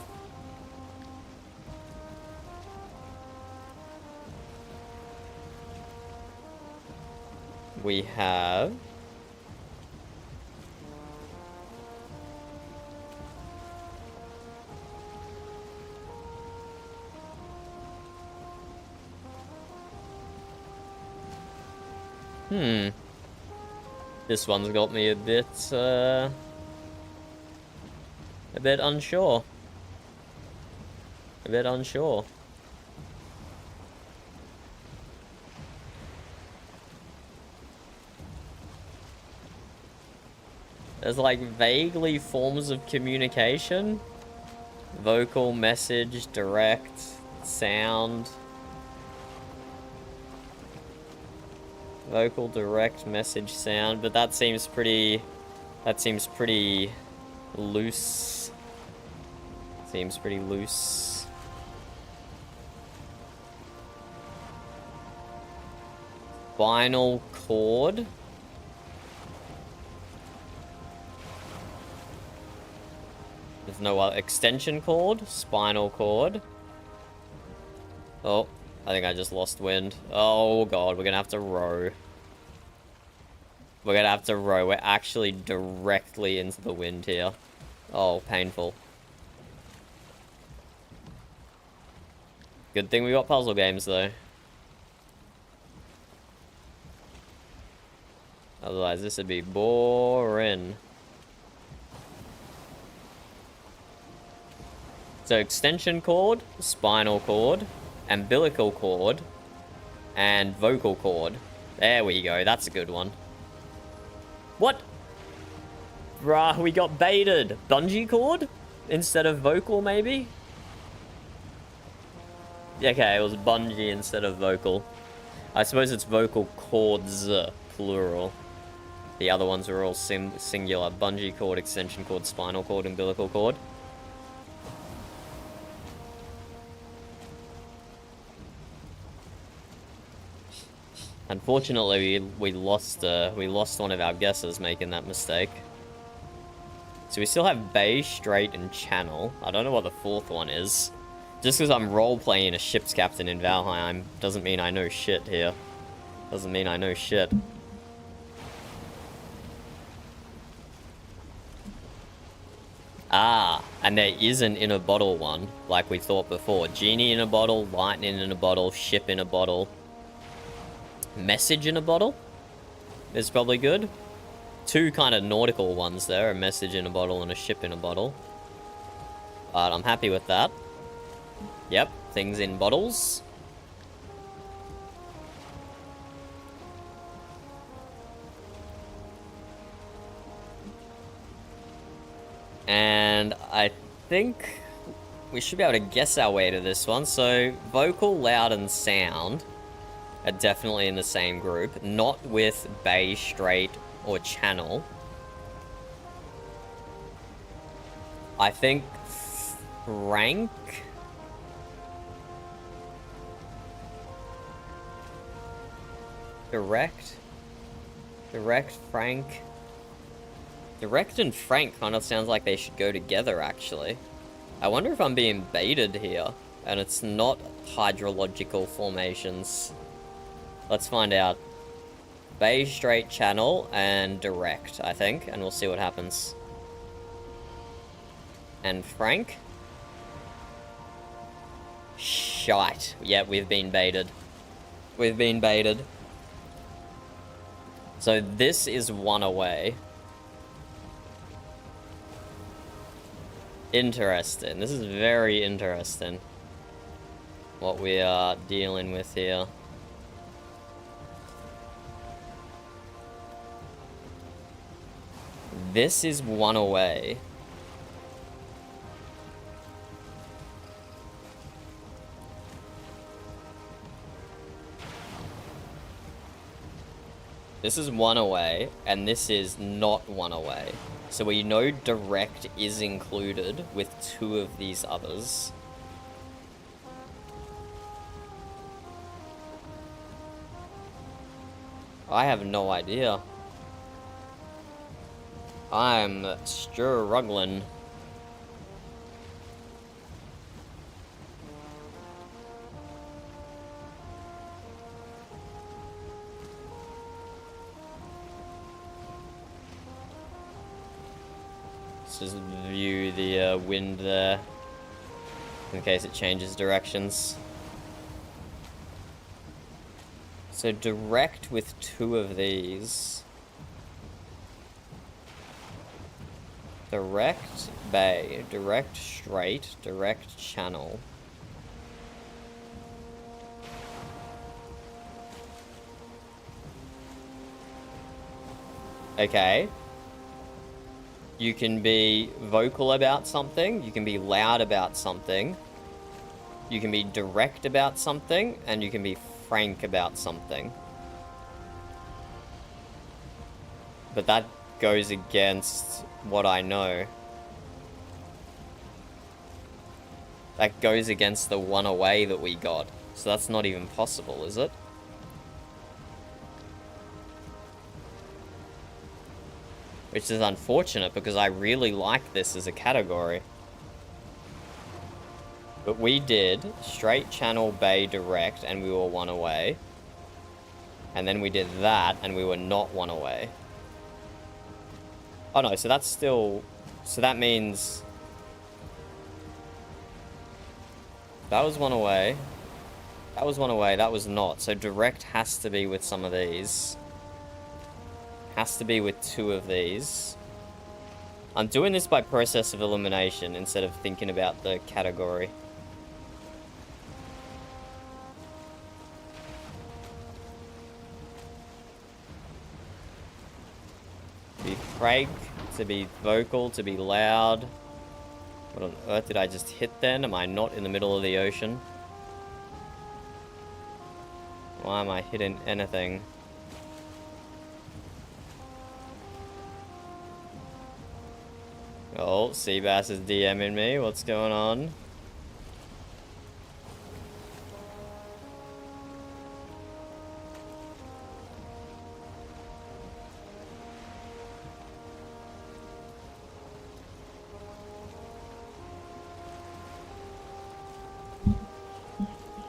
We have... This one's got me a bit unsure. A bit unsure. There's like vaguely forms of communication. Vocal, message, direct, sound. Vocal, direct, message, sound, but that seems pretty loose. Seems pretty loose. Spinal cord. There's no other extension cord, spinal cord. Oh, I think I just lost wind. Oh god, we're gonna have to row. We're gonna have to row. We're actually directly into the wind here. Oh, painful. Good thing we got puzzle games, though. Otherwise, this would be boring. So, extension cord, spinal cord, umbilical cord, and vocal cord. There we go, that's a good one. What? Bruh, we got baited. Bungee cord? Instead of vocal, maybe? Yeah, okay, it was bungee instead of vocal. I suppose it's vocal cords, plural. The other ones are all singular. Bungee cord, extension cord, spinal cord, umbilical cord. Unfortunately, we lost one of our guesses making that mistake. So we still have bay, straight, and channel. I don't know what the fourth one is. Just because I'm role-playing a ship's captain in Valheim doesn't mean I know shit here. Doesn't mean I know shit. Ah, and there is an in a bottle one, like we thought before. Genie in a bottle, lightning in a bottle, ship in a bottle. Message in a bottle is probably good. Two kind of nautical ones there, a message in a bottle and a ship in a bottle. But I'm happy with that. Yep, things in bottles. And I think we should be able to guess our way to this one. So, vocal, loud, and sound are definitely in the same group. Not with bay, straight, or channel. I think Frank. Direct, Frank. Direct and Frank kind of sounds like they should go together, actually. I wonder if I'm being baited here, and it's not hydrological formations. Let's find out. Bay, straight, channel, and direct, I think, and we'll see what happens. And Frank? Shite. Yeah, we've been baited. We've been baited. So this is one away. Interesting. This is very interesting. What we are dealing with here. This is one away. This is one away, and this is not one away. So we know direct is included with two of these others. I have no idea. I'm struggling. Let's just view the wind there, in case it changes directions. So direct with 2 of these. Direct bay, direct straight, direct channel. Okay. You can be vocal about something, you can be loud about something, you can be direct about something, and you can be frank about something. But that goes against what I know. That goes against the 1 away that we got. So that's not even possible, is it? Which is unfortunate because I really like this as a category. But we did straight channel bay direct and we were 1 away. And then we did that and we were not 1 away. Oh no, so that's still... So that means... That was 1 away. That was 1 away, that was not. So direct has to be with some of these. Has to be with 2 of these. I'm doing this by process of elimination instead of thinking about the category. To be frank, to be vocal, to be loud. What on earth did I just hit then? Am I not in the middle of the ocean? Why am I hitting anything? Oh, Seabass is DMing me. What's going on?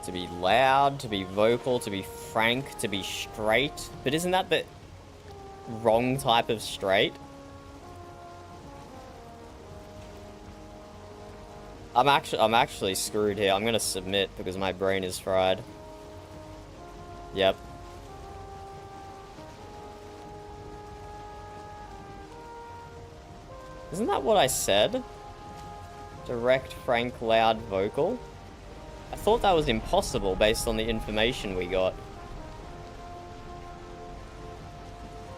To be loud, to be vocal, to be frank, to be straight. But isn't that the wrong type of straight? I'm actually screwed here. I'm gonna submit because my brain is fried. Yep. Isn't that what I said? Direct, frank, loud, vocal? I thought that was impossible based on the information we got.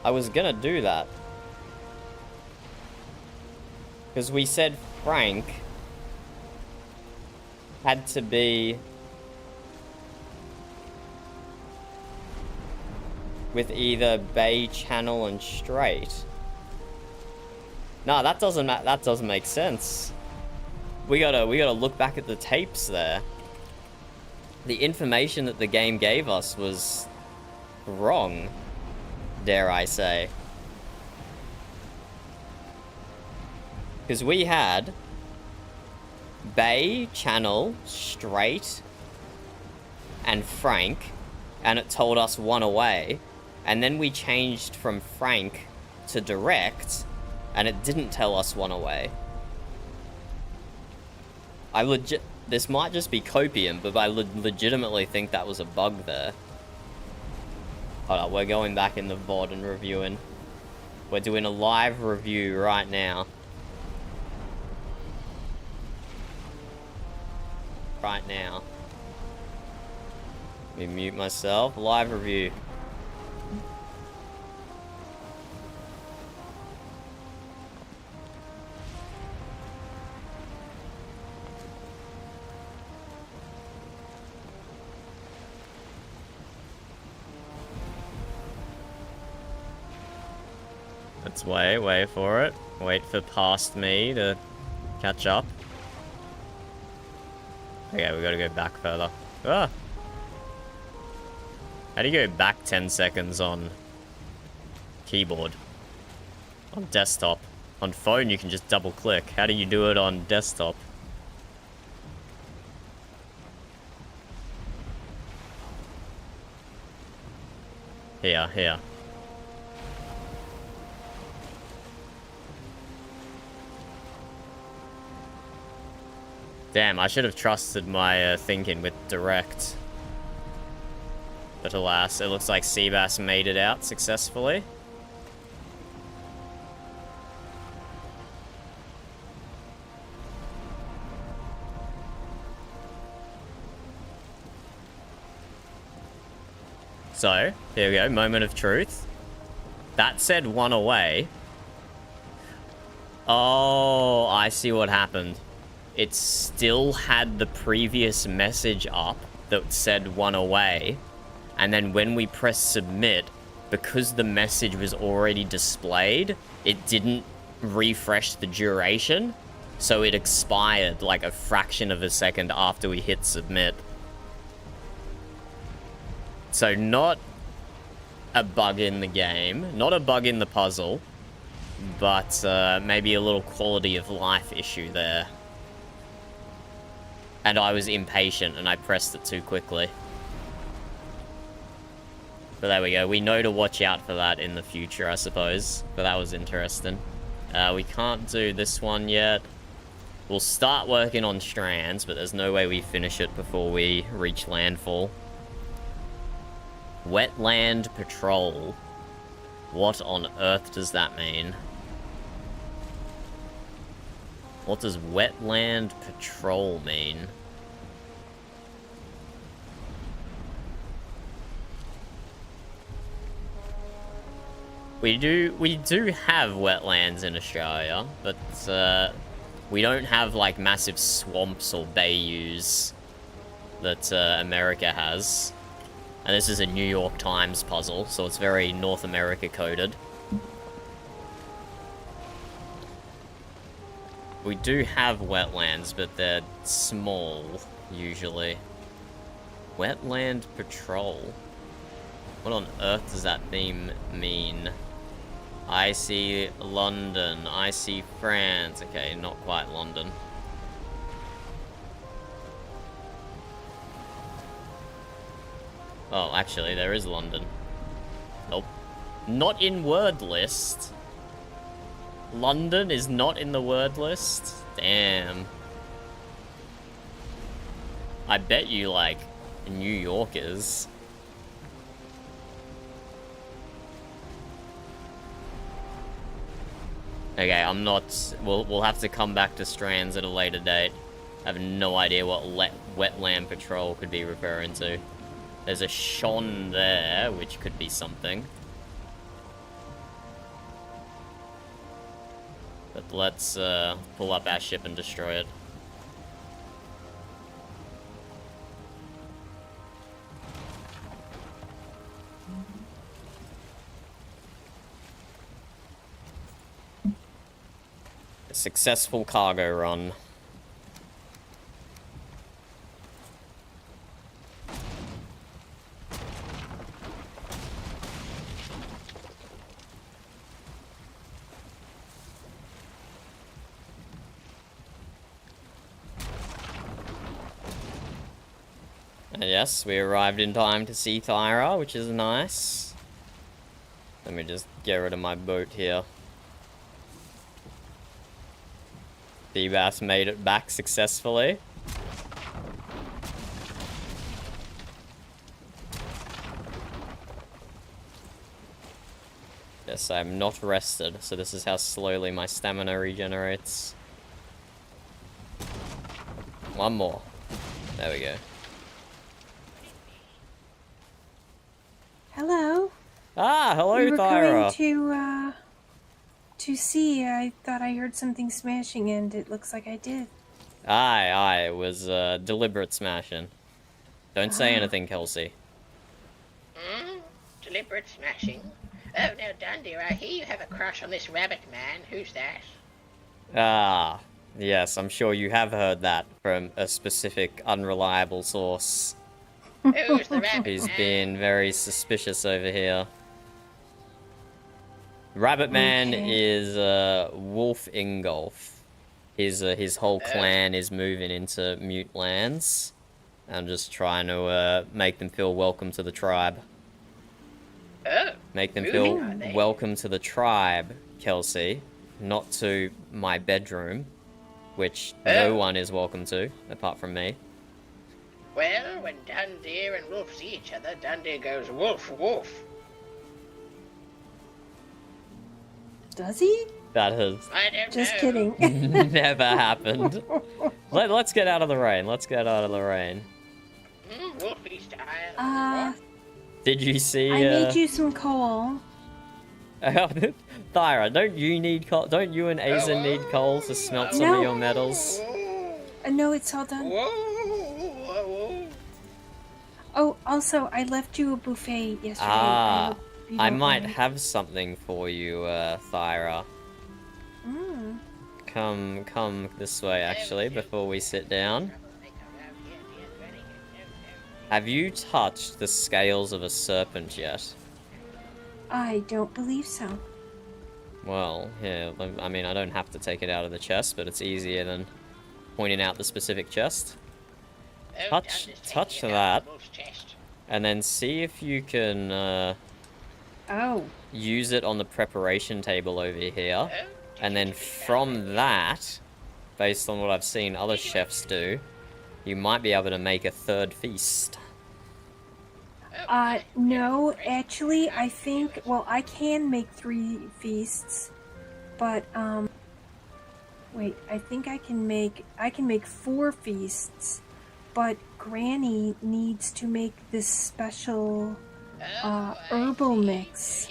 I was gonna do that. Because we said frank had to be with either bay, channel, and straight. No, that doesn't make sense. We gotta look back at the tapes there. The information that the game gave us was wrong, dare I say. Because we had bay, channel, straight, and frank, and it told us 1 away, and then we changed from frank to direct, and it didn't tell us 1 away. This might just be copium, but I legitimately think that was a bug there. Hold on, we're going back in the VOD and reviewing. We're doing a live review right now. Right now. Let me mute myself. Live review. Let's wait for it. Wait for past me to catch up. Okay, we gotta go back further. Ah! How do you go back 10 seconds on keyboard? On desktop? On phone, you can just double click. How do you do it on desktop? Here. Damn, I should have trusted my thinking with direct. But alas, it looks like Seabass made it out successfully. So, here we go, moment of truth. That said 1 away. Oh, I see what happened. It still had the previous message up that said 1 away. And then when we press submit, because the message was already displayed, it didn't refresh the duration. So it expired like a fraction of a second after we hit submit. So not a bug in the game, not a bug in the puzzle, but maybe a little quality of life issue there. And I was impatient and I pressed it too quickly. But there we go, we know to watch out for that in the future, I suppose. But that was interesting. We can't do this one yet. We'll start working on strands, but there's no way we finish it before we reach landfall. Wetland patrol. What on earth does that mean? What does wetland patrol mean? We do have wetlands in Australia, but we don't have like massive swamps or bayous that America has. And this is a New York Times puzzle, so it's very North America coded. We do have wetlands, but they're small, usually. Wetland patrol. What on earth does that theme mean? I see London, I see France. Okay, not quite London. Oh, actually, there is London. Nope. Not in word list. London is not in the word list? Damn. I bet you, like, New York is. Okay, I'm not... We'll have to come back to strands at a later date. I have no idea what wetland patrol could be referring to. There's a Shon there, which could be something. But let's pull up our ship and destroy it. A successful cargo run. Yes, we arrived in time to see Thyra, which is nice. Let me just get rid of my boat here. Seabass made it back successfully. Yes, I'm not rested, so this is how slowly my stamina regenerates. One more. There we go. Hello. Ah, hello, we were Thyra. Going to see. I thought I heard something smashing, and it looks like I did. Aye, it was deliberate smashing. Don't say anything, Kelsey. Deliberate smashing? Oh, now, Dundee, I hear you have a crush on this rabbit man. Who's that? Ah, yes, I'm sure you have heard that from a specific unreliable source. Who's the rabbit Who's man? been very suspicious over here. Rabbit Man Okay. is Wolf Ingolf. His whole clan is moving into Mute Lands. I'm just trying to make them feel welcome to the tribe. Oh, Make them moving, feel are they? welcome to the tribe, Kelsey. Not to my bedroom, which no one is welcome to, apart from me. Well, when Dundeer and Wolf see each other, Dundeer goes wolf, wolf. Does he? That has I don't Just know. kidding. never happened. Let's get out of the rain. Let's get out of the rain. Wolfie style. Did you see? I made you some coal. Thyra, don't you need coal? Don't you and Azen need coal to smelt some No. of your metals? No, it's all done. Oh, also, I left you a buffet yesterday. Ah, you I don't might mind. have something for you, Thyra. Mm. Come this way, actually, before we sit down. Have you touched the scales of a serpent yet? I don't believe so. Well, yeah, I mean, I don't have to take it out of the chest, but it's easier than pointing out the specific chest. Touch that, and then see if you can use it on the preparation table over here, and then from that, based on what I've seen other chefs do, you might be able to make a third feast. No, actually, I think, well, I can make 3 feasts, but, wait, I think I can make 4 feasts, but Granny needs to make this special, herbal mix.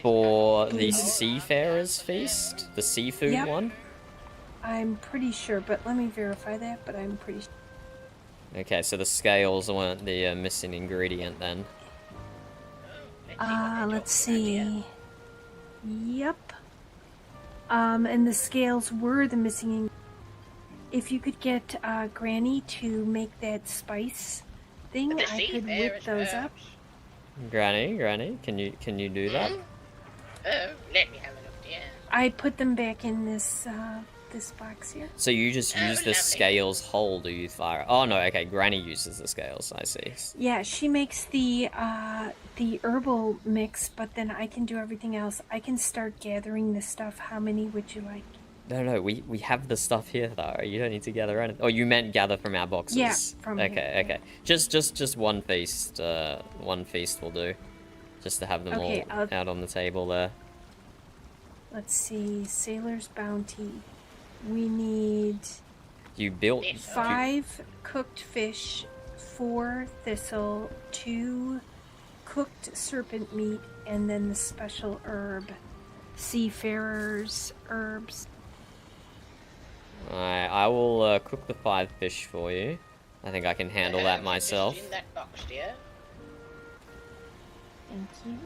For the Seafarer's Feast? The seafood Yep. one? I'm pretty sure, but let me verify that, but I'm pretty sure. Okay, so the scales weren't the missing ingredient then. Let's see. Yep. And the scales were the missing. If you could get Granny to make that spice thing, I could whip those up. Granny, can you do that? Oh, let me have a look, dear. I put them back in this this box here. So you just use the scales whole, do you, Thyra? Oh no, okay, Granny uses the scales, I see. Yeah, she makes the herbal mix, but then I can do everything else. I can start gathering the stuff. How many would you like? No, we have the stuff here, though. You don't need to gather anything. Oh, you meant gather from our boxes? Yeah, from here, okay. Just one feast. One feast will do. Just to have them Okay, all out on the table there. Let's see. Sailor's Bounty. We need You built 5 cooked fish, 4 thistle, 2 cooked serpent meat, and then the special herb. Seafarer's herbs. Alright, I will cook the 5 fish for you. I think I can handle that myself. In that box, dear. Thank you.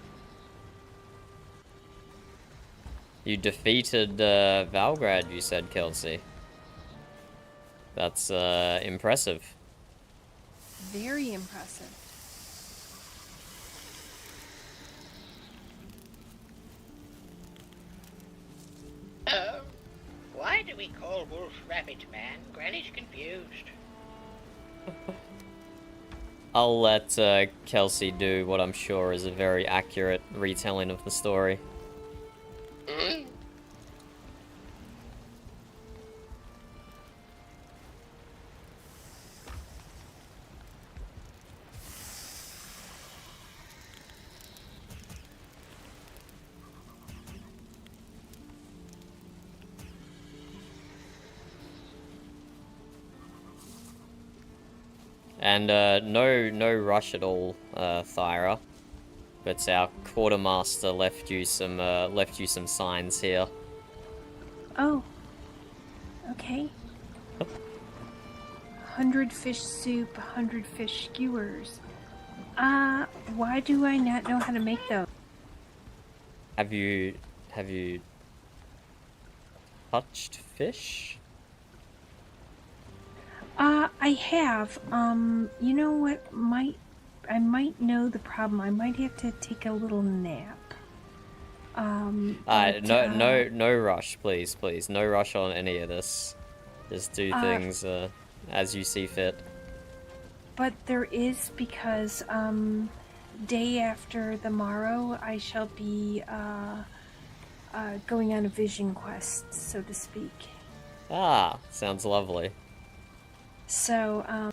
You defeated Valgrad, you said, Kelsey. That's impressive. Very impressive. Oh, why do we call Wolf Rabbit Man? Granny's confused. I'll let Kelsey do what I'm sure is a very accurate retelling of the story. And no rush at all, Thyra. But our quartermaster left you some signs here. Oh. Okay. 100 fish soup, 100 fish skewers. Why do I not know how to make those? Have you touched fish? I have. You know what? I might know the problem. I might have to take a little nap. No rush, please. No rush on any of this. Just do things as you see fit. But there is, because day after the morrow, I shall be going on a vision quest, so to speak. Ah, sounds lovely. So,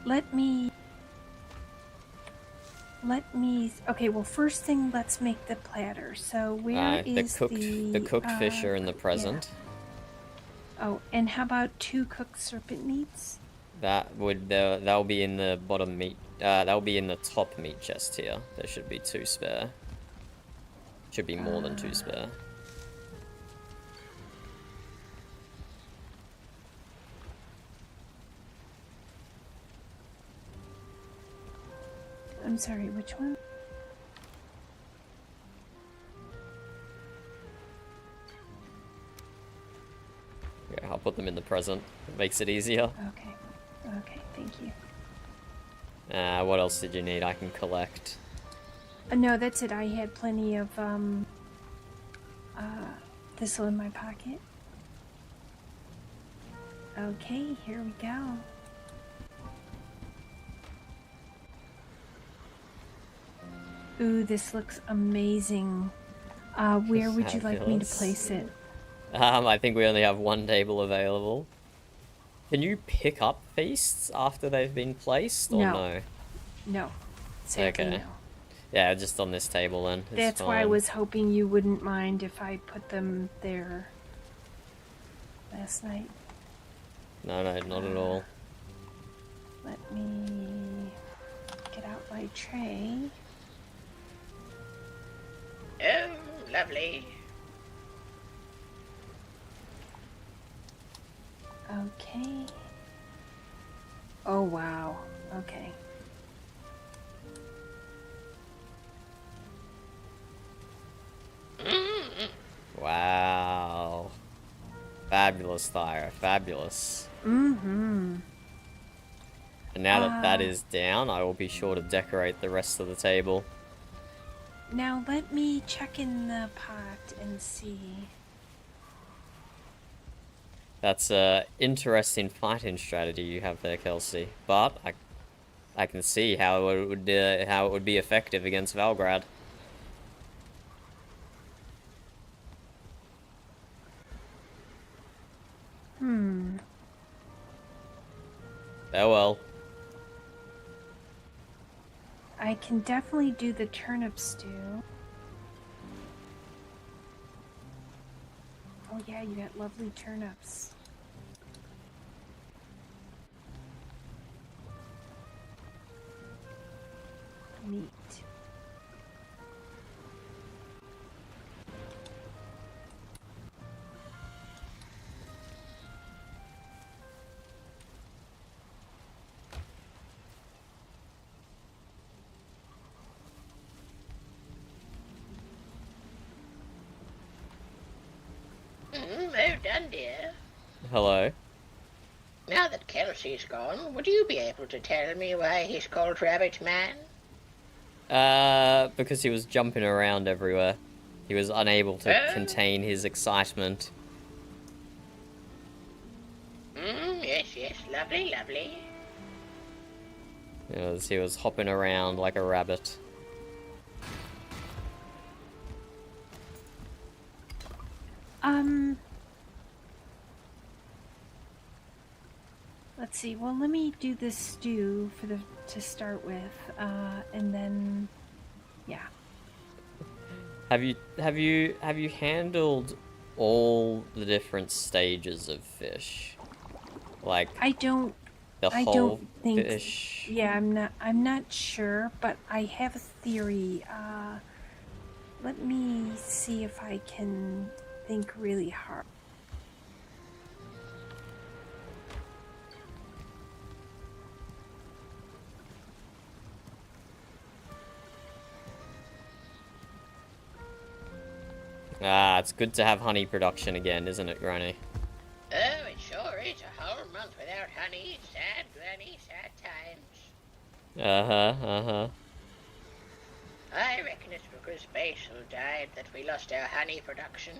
let me. Okay, well, first thing, let's make the platter. So, where is the cooked fish are in the present. Yeah. Oh, and how about 2 cooked serpent meats? That'll be in the bottom meat. That'll be in the top meat chest here. There should be 2 spare. Should be more than 2 spare. I'm sorry, which one? Okay, I'll put them in the present. It makes it easier. Okay, thank you. What else did you need? I can collect. No, that's it. I had plenty of thistle in my pocket. Okay, here we go. Ooh, this looks amazing. Where would you like me to place it? I think we only have 1 table available. Can you pick up feasts after they've been placed, or no? No. Sadly, okay. no. Yeah, just on this table then. That's fine. why I was hoping you wouldn't mind if I put them there last night. No, not at all. Let me get out my tray. Oh, lovely. Okay. Oh, wow. Okay. Wow. Fabulous, Thyra. Fabulous. Mm-hmm. And now that that is down, I will be sure to decorate the rest of the table. Now let me check in the pot and see. That's a interesting fighting strategy you have there, Kelsey. But I can see how it would be effective against Valgrad. Farewell. I can definitely do the turnip stew. Oh yeah, you got lovely turnips. Neat. Well done, dear. Hello. Now that Kelsey's gone, would you be able to tell me why he's called Rabbit Man? Because he was jumping around everywhere. He was unable to contain his excitement. Yes, lovely. He was hopping around like a rabbit. Let's see. Well, let me do this stew to start with, and then, yeah. Have you handled all the different stages of fish? Like I don't think fish. Yeah, I'm not sure, but I have a theory. Let me see if I can think really hard. It's good to have honey production again, isn't it, Granny? Oh, it sure is. A whole month without honey. Sad, Granny, sad times. I reckon it's because Basil died that we lost our honey production.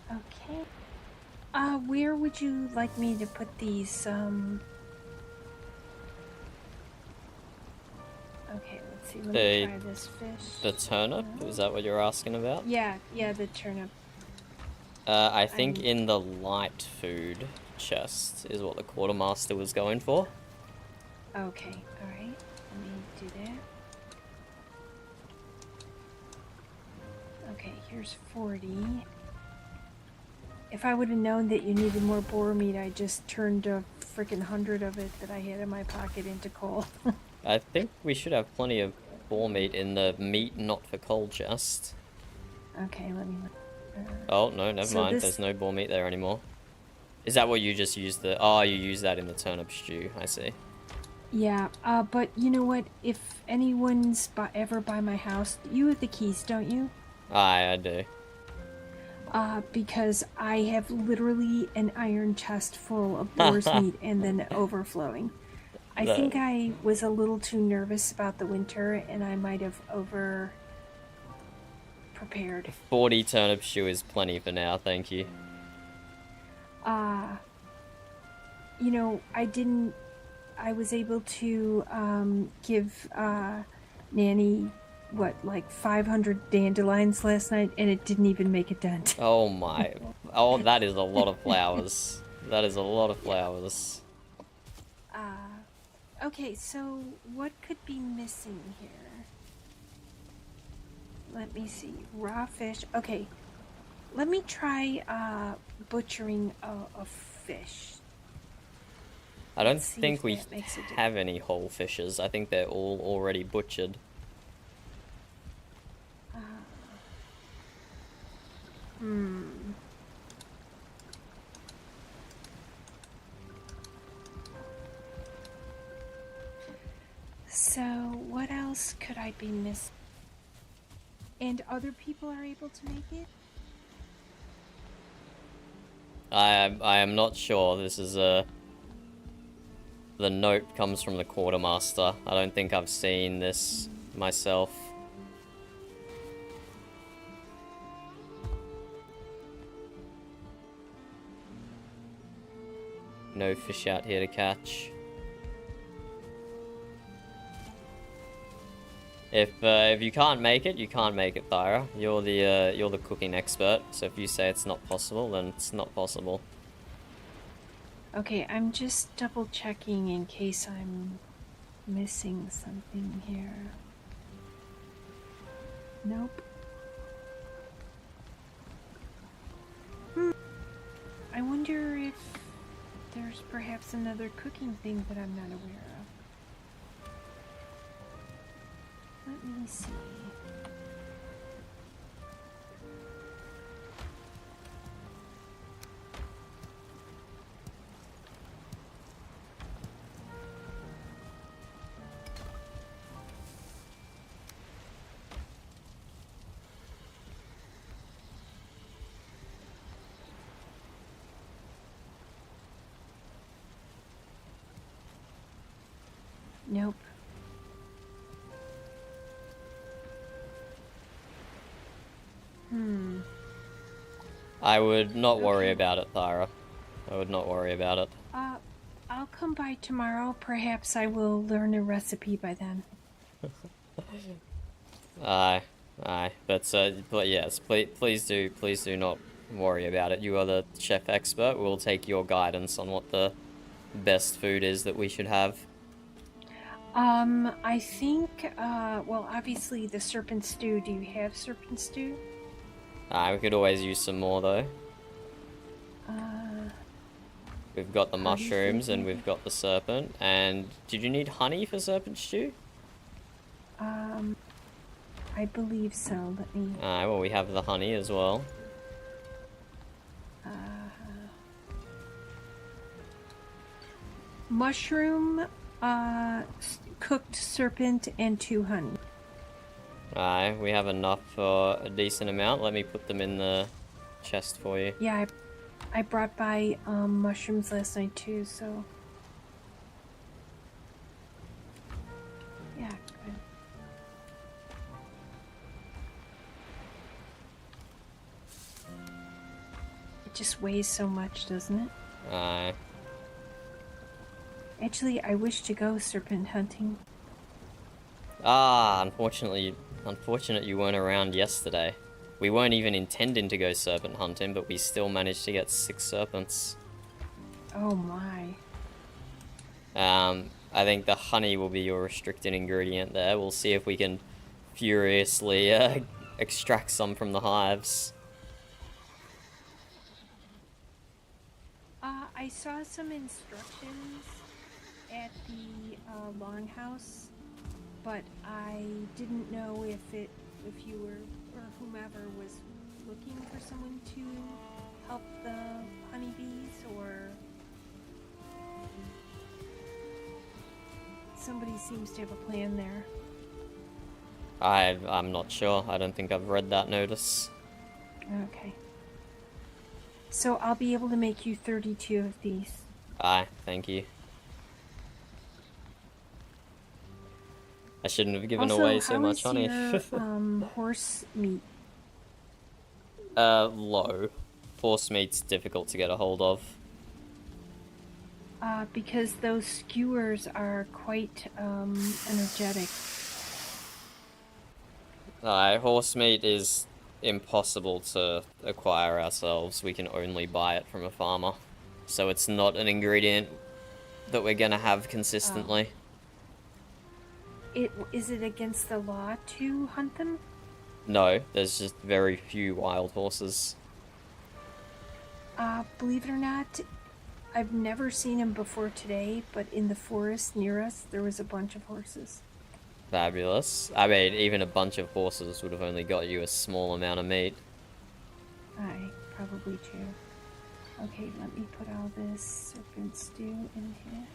Okay. Where would you like me to put these, Okay, let's see, let me try this fish. The turnip? Is that what you're asking about? Yeah, the turnip. I think in the light food chest is what the quartermaster was going for. Okay, alright. Let me do that. Okay, here's 40. If I would have known that you needed more boar meat, I just turned a freaking 100 of it that I had in my pocket into coal. I think we should have plenty of boar meat in the meat not for coal chest. Okay, let me look. Oh, no, never mind. This... There's no boar meat there anymore. Is that what you just used the... Oh, you used that in the turnip stew. I see. Yeah, but you know what? If anyone's ever by my house, you have the keys, don't you? Aye, I do. Because I have literally an iron chest full of boar's meat and then overflowing. I think I was a little too nervous about the winter and I might have over prepared. 40 turnip stew is plenty for now, thank you. You know, I was able to give Nanny like 500 dandelions last night, and it didn't even make a dent. Oh my. Oh, that is a lot of flowers. That is a lot of flowers. Okay, so what could be missing here? Let me see. Raw fish. Okay, let me try butchering a fish. I don't think we have any whole fishes. I think they're all already butchered. So, what else could I be missing? And other people are able to make it? I am not sure. This is the note comes from the quartermaster. I don't think I've seen this myself. No fish out here to catch. If you can't make it, you can't make it, Thyra. You're the cooking expert. So if you say it's not possible, then it's not possible. Okay, I'm just double checking in case I'm missing something here. Nope. I wonder if there's perhaps another cooking thing that I'm not aware of. Let me see. Nope. I would not worry about it, Thyra. I would not worry about it. I'll come by tomorrow. Perhaps I will learn a recipe by then. Aye. But yes, please do not worry about it. You are the chef expert. We'll take your guidance on what the best food is that we should have. I think, well, obviously the serpent stew. Do you have serpent stew? We could always use some more though. Uh, We've got the How do you think mushrooms and we- we've got the serpent. And did you need honey for serpent stew? I believe so. Let me. Well, we have the honey as well. Mushroom, cooked serpent, and 2 honey. We have enough for a decent amount. Let me put them in the chest for you. Yeah, I brought by mushrooms last night too, so. Yeah, good. It just weighs so much, doesn't it? Actually, I wish to go serpent hunting. Unfortunate you weren't around yesterday. We weren't even intending to go serpent hunting, but we still managed to get 6 serpents. Oh my. I think the honey will be your restricted ingredient there. We'll see if we can furiously extract some from the hives. I saw some instructions at the longhouse, but I didn't know if you were, or whomever was looking for someone to help the honeybees, or somebody seems to have a plan there. I'm not sure. I don't think I've read that notice. Okay. So I'll be able to make you 32 of these. Thank you. I shouldn't have given Also, away so how much is honey. your horse meat? Low. Horse meat's difficult to get a hold of. Because those skewers are quite energetic. Horse meat is impossible to acquire ourselves. We can only buy it from a farmer. So it's not an ingredient that we're gonna have consistently. Is it against the law to hunt them? No, there's just very few wild horses. Believe it or not, I've never seen them before today, but in the forest near us, there was a bunch of horses. Fabulous. I mean, even a bunch of horses would have only got you a small amount of meat. Aye, probably too. Okay, let me put all this serpent stew in here.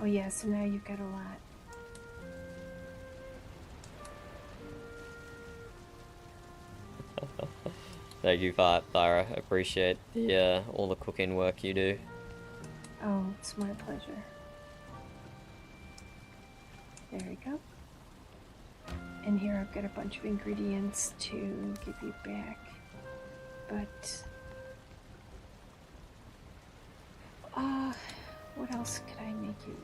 Oh yeah, so now you've got a lot. Thank you, Thyra. Appreciate the all the cooking work you do. Oh, it's my pleasure. There we go. And here I've got a bunch of ingredients to give you back. But what else could I make you?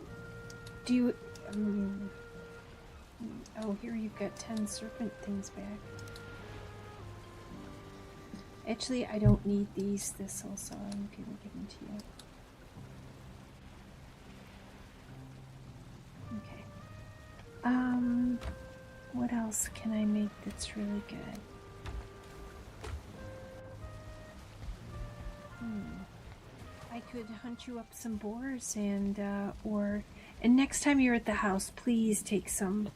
Do you oh, here you've got 10 serpent things back. Actually, I don't need these thistle, so I'm gonna give them to you. Okay. What else can I make that's really good? I could hunt you up some boars and next time you're at the house, please take some.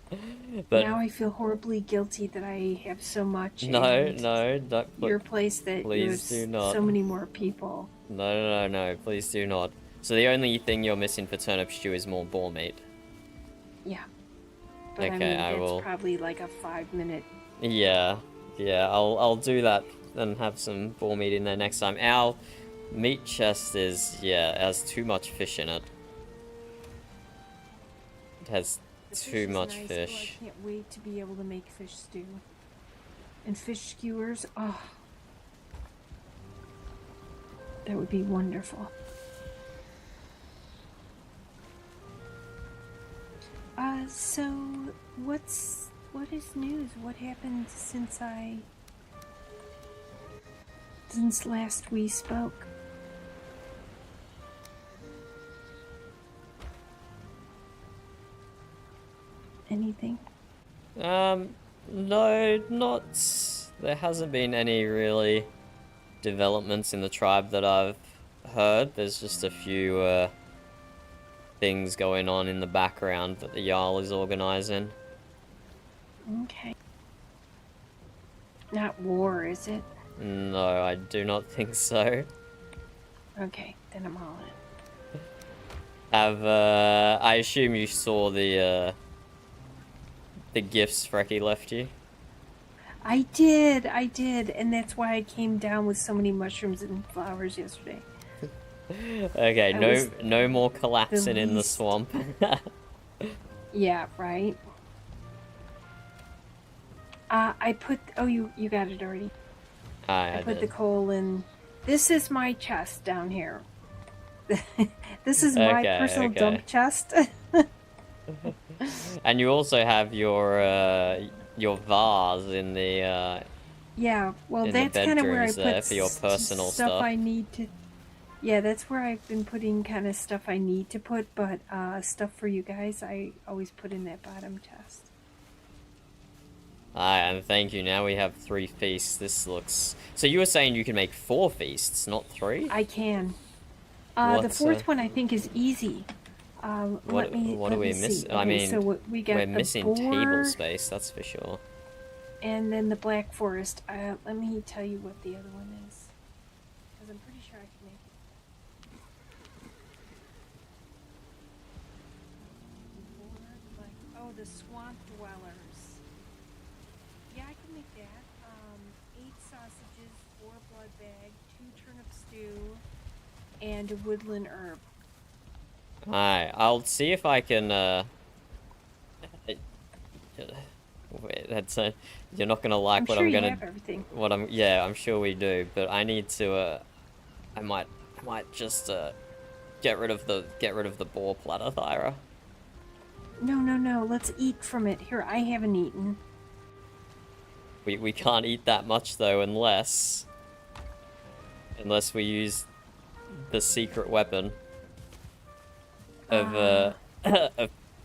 But now I feel horribly guilty that I have so much. No, don't your place that please do not. So many more people. No, please do not. So the only thing you're missing for turnip stew is more boar meat. Yeah. But Okay, I mean, I that's will. probably like a 5-minute. Yeah, I'll do that and have some boar meat in there next time. Our meat chest has too much fish in it. It has The too fish is much nice. fish. Oh, I can't wait to be able to make fish stew. And fish skewers. Oh. That would be wonderful. So what is news? What happened since last we spoke? Anything? No, not. There hasn't been any really developments in the tribe that I've heard. There's just a few things going on in the background that the Jarl is organizing. Okay. Not war, is it? No, I do not think so. Okay, then I'm all in. I assume you saw the gifts Frecky left you? I did, and that's why I came down with so many mushrooms and flowers yesterday. Okay, That no more collapsing in the least- swamp. Yeah, right. I put. Oh, you got it already. I put did. the coal in. This is my chest down here. This is my personal dump chest. And you also have your vase in the Yeah, well, in that's the kind of where I bedrooms there put for your personal stuff. I need to. Yeah, that's where I've been putting kind of stuff I need to put, but stuff for you guys, I always put in that bottom chest. And thank you. Now we have 3 feasts. This looks. So you were saying you can make 4 feasts, not 3? I can. The What's, fourth one I think is easy. What do we miss? see. I Okay, mean, so we got we're the missing boar, table space. That's for sure. and then the black forest. Let me tell you what the other one is, because I'm pretty sure I can make it. Oh, the swamp dwellers. Yeah, I can make that. 8 sausages, 4 blood bag, 2 turnip stew, and a woodland herb. Alright, I'll see if I can. Wait, that's you're not gonna like I'm what sure I'm you gonna. have everything. Yeah, I'm sure we do, but I need to. I might just get rid of the boar platter, Thyra. No. Let's eat from it. Here, I haven't eaten. We can't eat that much though, unless we use the secret weapon of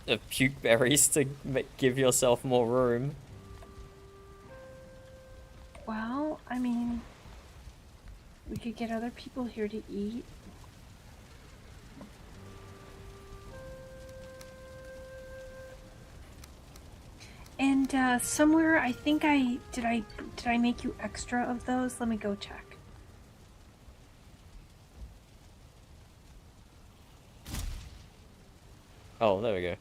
of puke berries to give yourself more room. Well, I mean, we could get other people here to eat. And somewhere, I think did I make you extra of those? Let me go check. Oh, there we go.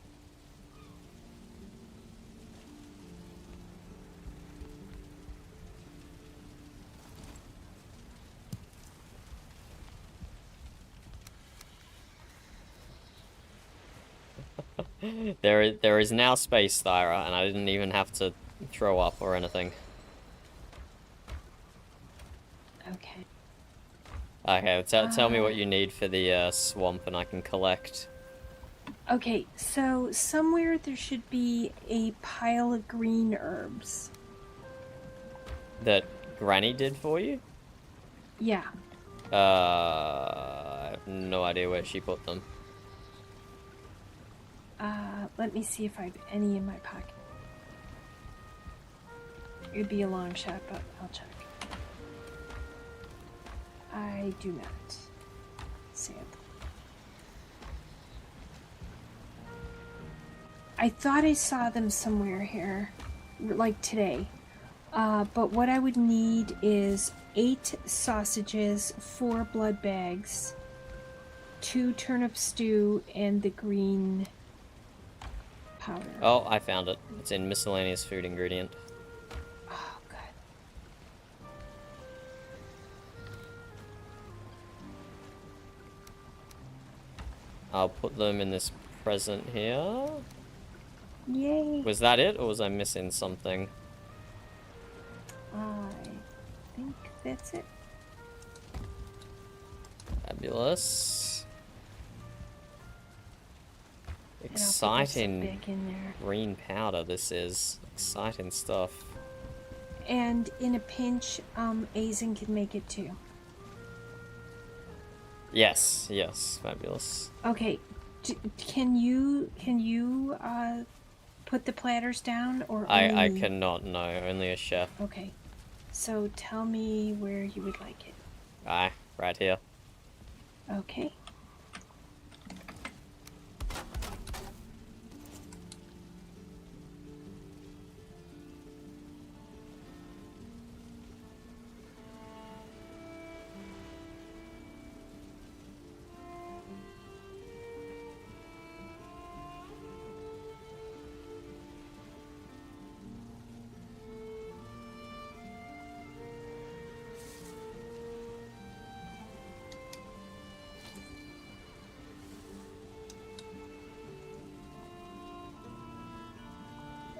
There is now space, Thyra, and I didn't even have to throw up or anything. Okay. Okay, tell me what you need for the swamp, and I can collect. Okay, so somewhere there should be a pile of green herbs. That Granny did for you? Yeah. I have no idea where she put them. Let me see if I have any in my pocket. It'd be a long shot, but I'll check. I do not. Sadly. I thought I saw them somewhere here, like today. But what I would need is 8 sausages, 4 blood bags, 2 turnip stew, and the green powder. Oh, I found it. It's in miscellaneous food ingredient. Oh, good. I'll put them in this present here. Yay. Was that it, or was I missing something? I think that's it. Fabulous. And I'll put this back Exciting in there. green powder, this is. Exciting stuff. And in a pinch, Aizen can make it too. Yes, fabulous. Okay, can you put the platters down, or I only... cannot, no. Only a chef. Okay. So tell me where you would like it. Aye, right here. Okay.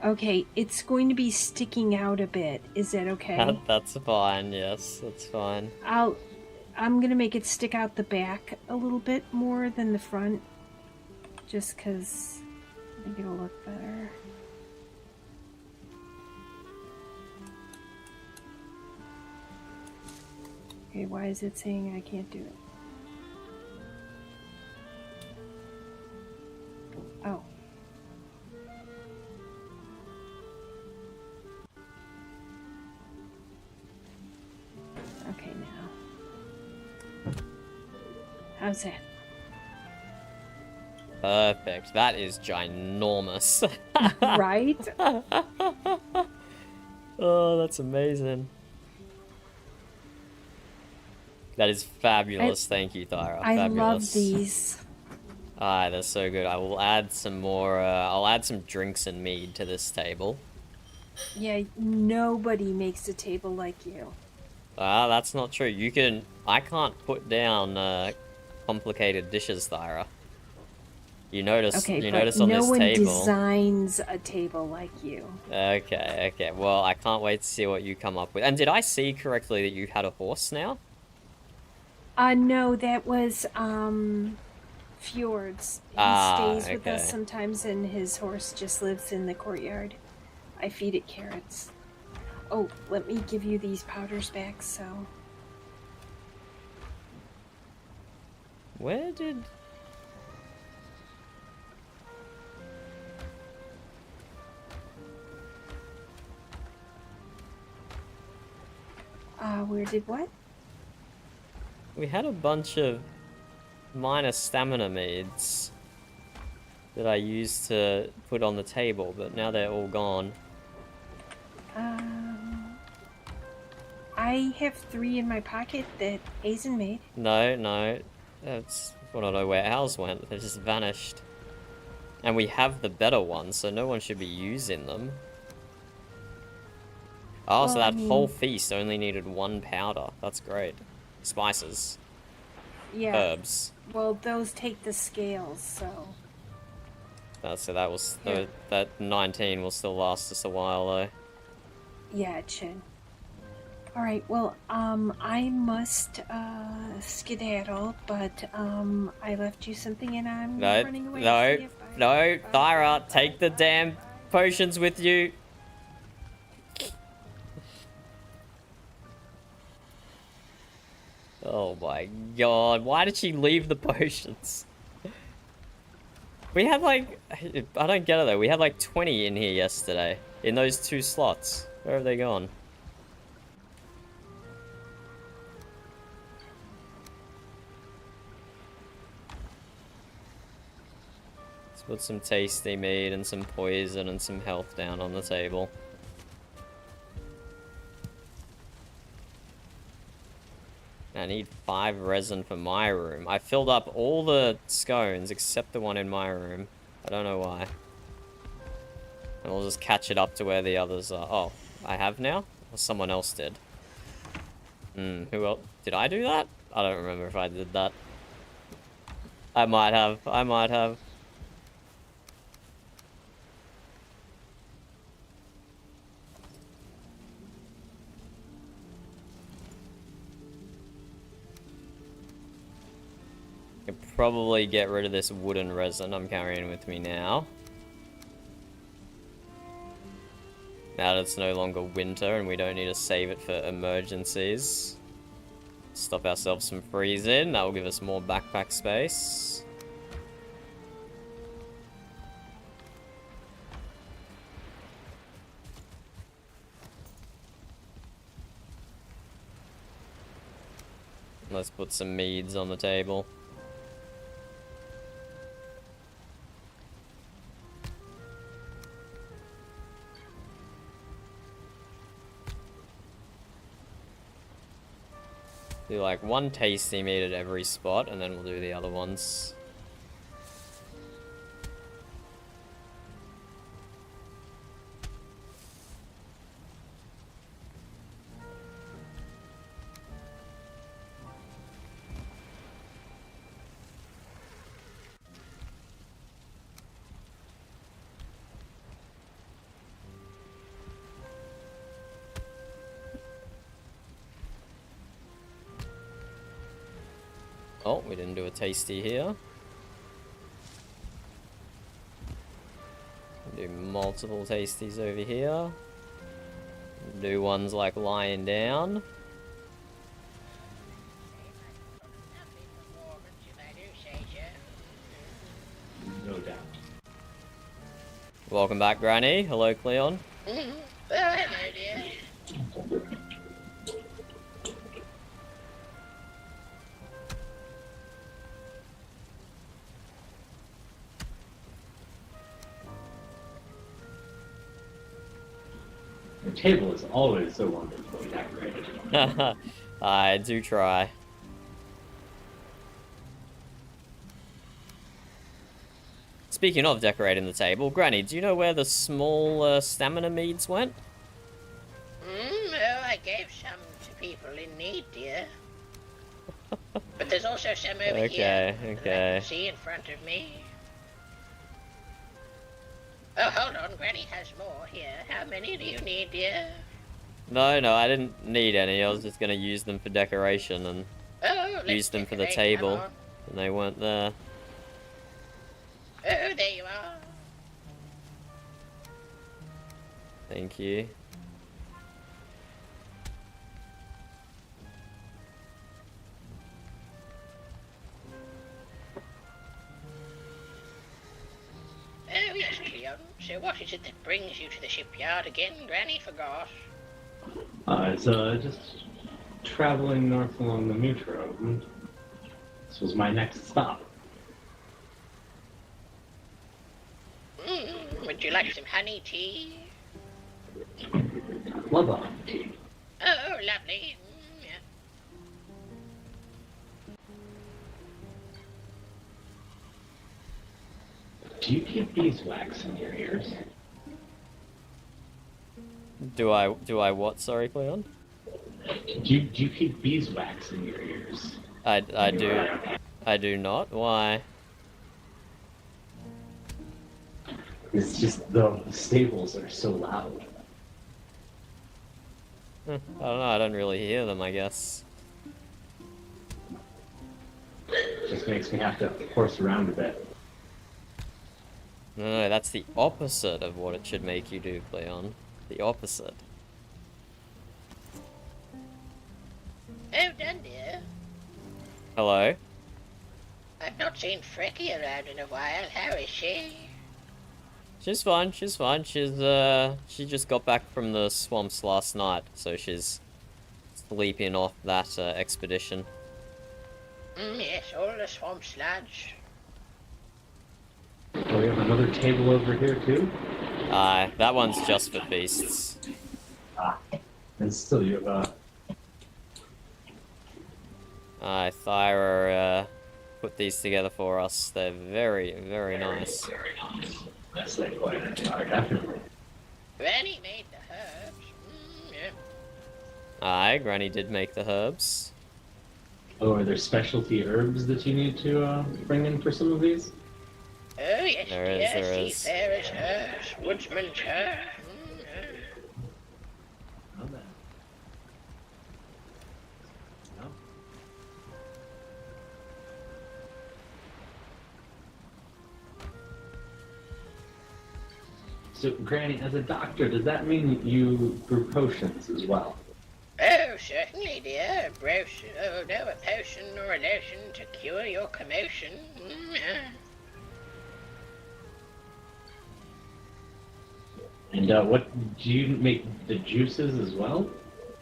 Okay, it's going to be sticking out a bit. Is that okay? That's fine, yes, that's fine. I'm gonna make it stick out the back a little bit more than the front. Just because I think it'll look better. Okay, why is it saying I can't do it? Oh. Okay, now. How's that? Perfect. That is ginormous. Right? Oh, that's amazing. That is fabulous. Thank you, Thyra. I Fabulous. love these. Ah, they're so good. I will add some more, I'll add some drinks and mead to this table. Yeah, nobody makes a table like you. Ah, that's not true. I can't put down, complicated dishes, Thyra. You notice on no this one table. designs a table like you. Okay. Well, I can't wait to see what you come up with. And did I see correctly that you had a horse now? No, that was, Fjord's. He stays with us sometimes, and his horse just lives in the courtyard. I feed it carrots. Oh, let me give you these powders back, so... Where did... Where did what? We had a bunch of minor stamina meads that I used to put on the table, but now they're all gone. I have 3 in my pocket that Hazen made. No. That's... I don't know where ours went. They just vanished. And we have the better ones, so no one should be using them. Oh, Well, so that I mean- whole feast only needed 1 powder. That's great. Spices. Yeah. Herbs. Well, those take the scales, so... So that was... Yeah. That 19 will still last us a while, though. Yeah, it should. Alright, well, I must, skedaddle, but, I left you something and I'm running away. See you, bye. No, Thyra, take the damn potions with you. Oh my god, why did she leave the potions? We had like... I don't get it though, we had like 20 in here yesterday. In those 2 slots. Where have they gone? Let's put some tasty meat and some poison and some health down on the table. I need 5 resin for my room. I filled up all the scones except the one in my room. I don't know why. And we'll just catch it up to where the others are. Oh, I have now? Or someone else did? Who else? Did I do that? I don't remember if I did that. I might have. Could probably get rid of this wooden resin I'm carrying with me now. Now that it's no longer winter and we don't need to save it for emergencies. Stop ourselves from freezing. That will give us more backpack space. Let's put some meads on the table. Do like one tasty meat at every spot, and then we'll do the other ones. Oh, we didn't do a tasty here. Do multiple tasties over here. Do ones like lying down. No doubt. Welcome back, Granny. Hello, Cleon. Oh, hello, dear. The table is always so wonderfully decorated. I do try. Speaking of decorating the table, Granny, do you know where the small stamina meads went? Oh, I gave some to people in need, dear. But there's also some over here that I can see in front of me. Oh, hold on, Granny has more here. How many do you need, dear? No, I didn't need any. I was just going to use them for decoration and use them for the table. And they weren't there. Oh, there you are. Thank you. Oh, yes, Cleon. So what is it that brings you to the shipyard again, Granny? Forgot. It's just traveling north along the Mute Road. This was my next stop. Would you like some honey tea? Love a honey tea. Oh, lovely. Yeah. Do you keep beeswax in your ears? Do I what? Sorry, Cleon? Do you keep beeswax in your ears? I do not. Why? It's just the stables are so loud. I don't know. I don't really hear them, I guess. Just makes me have to horse around a bit. No, that's the opposite of what it should make you do, Cleon. The opposite. Oh, done, dear. Hello? I've not seen Frecky around in a while. How is she? She's fine, she just got back from the swamps last night, so she's sleeping off that expedition. Yes, all the swamp sludge. Oh, we have another table over here too? That one's just for feasts. And still you have Thyra put these together for us. They're very, very nice. Very nice. Yes, they quite are, definitely. Granny made the herbs. Yeah. Aye, Granny did make the herbs. Oh, are there specialty herbs that you need to bring in for some of these? Oh, yes, There is. Seafarer's herbs, woodsman's herbs. Oh, then. No. So, Granny, as a doctor, does that mean you brew potions as well? Oh, certainly, dear. A potion or a lotion to cure your commotion. And what do you make the juices as well?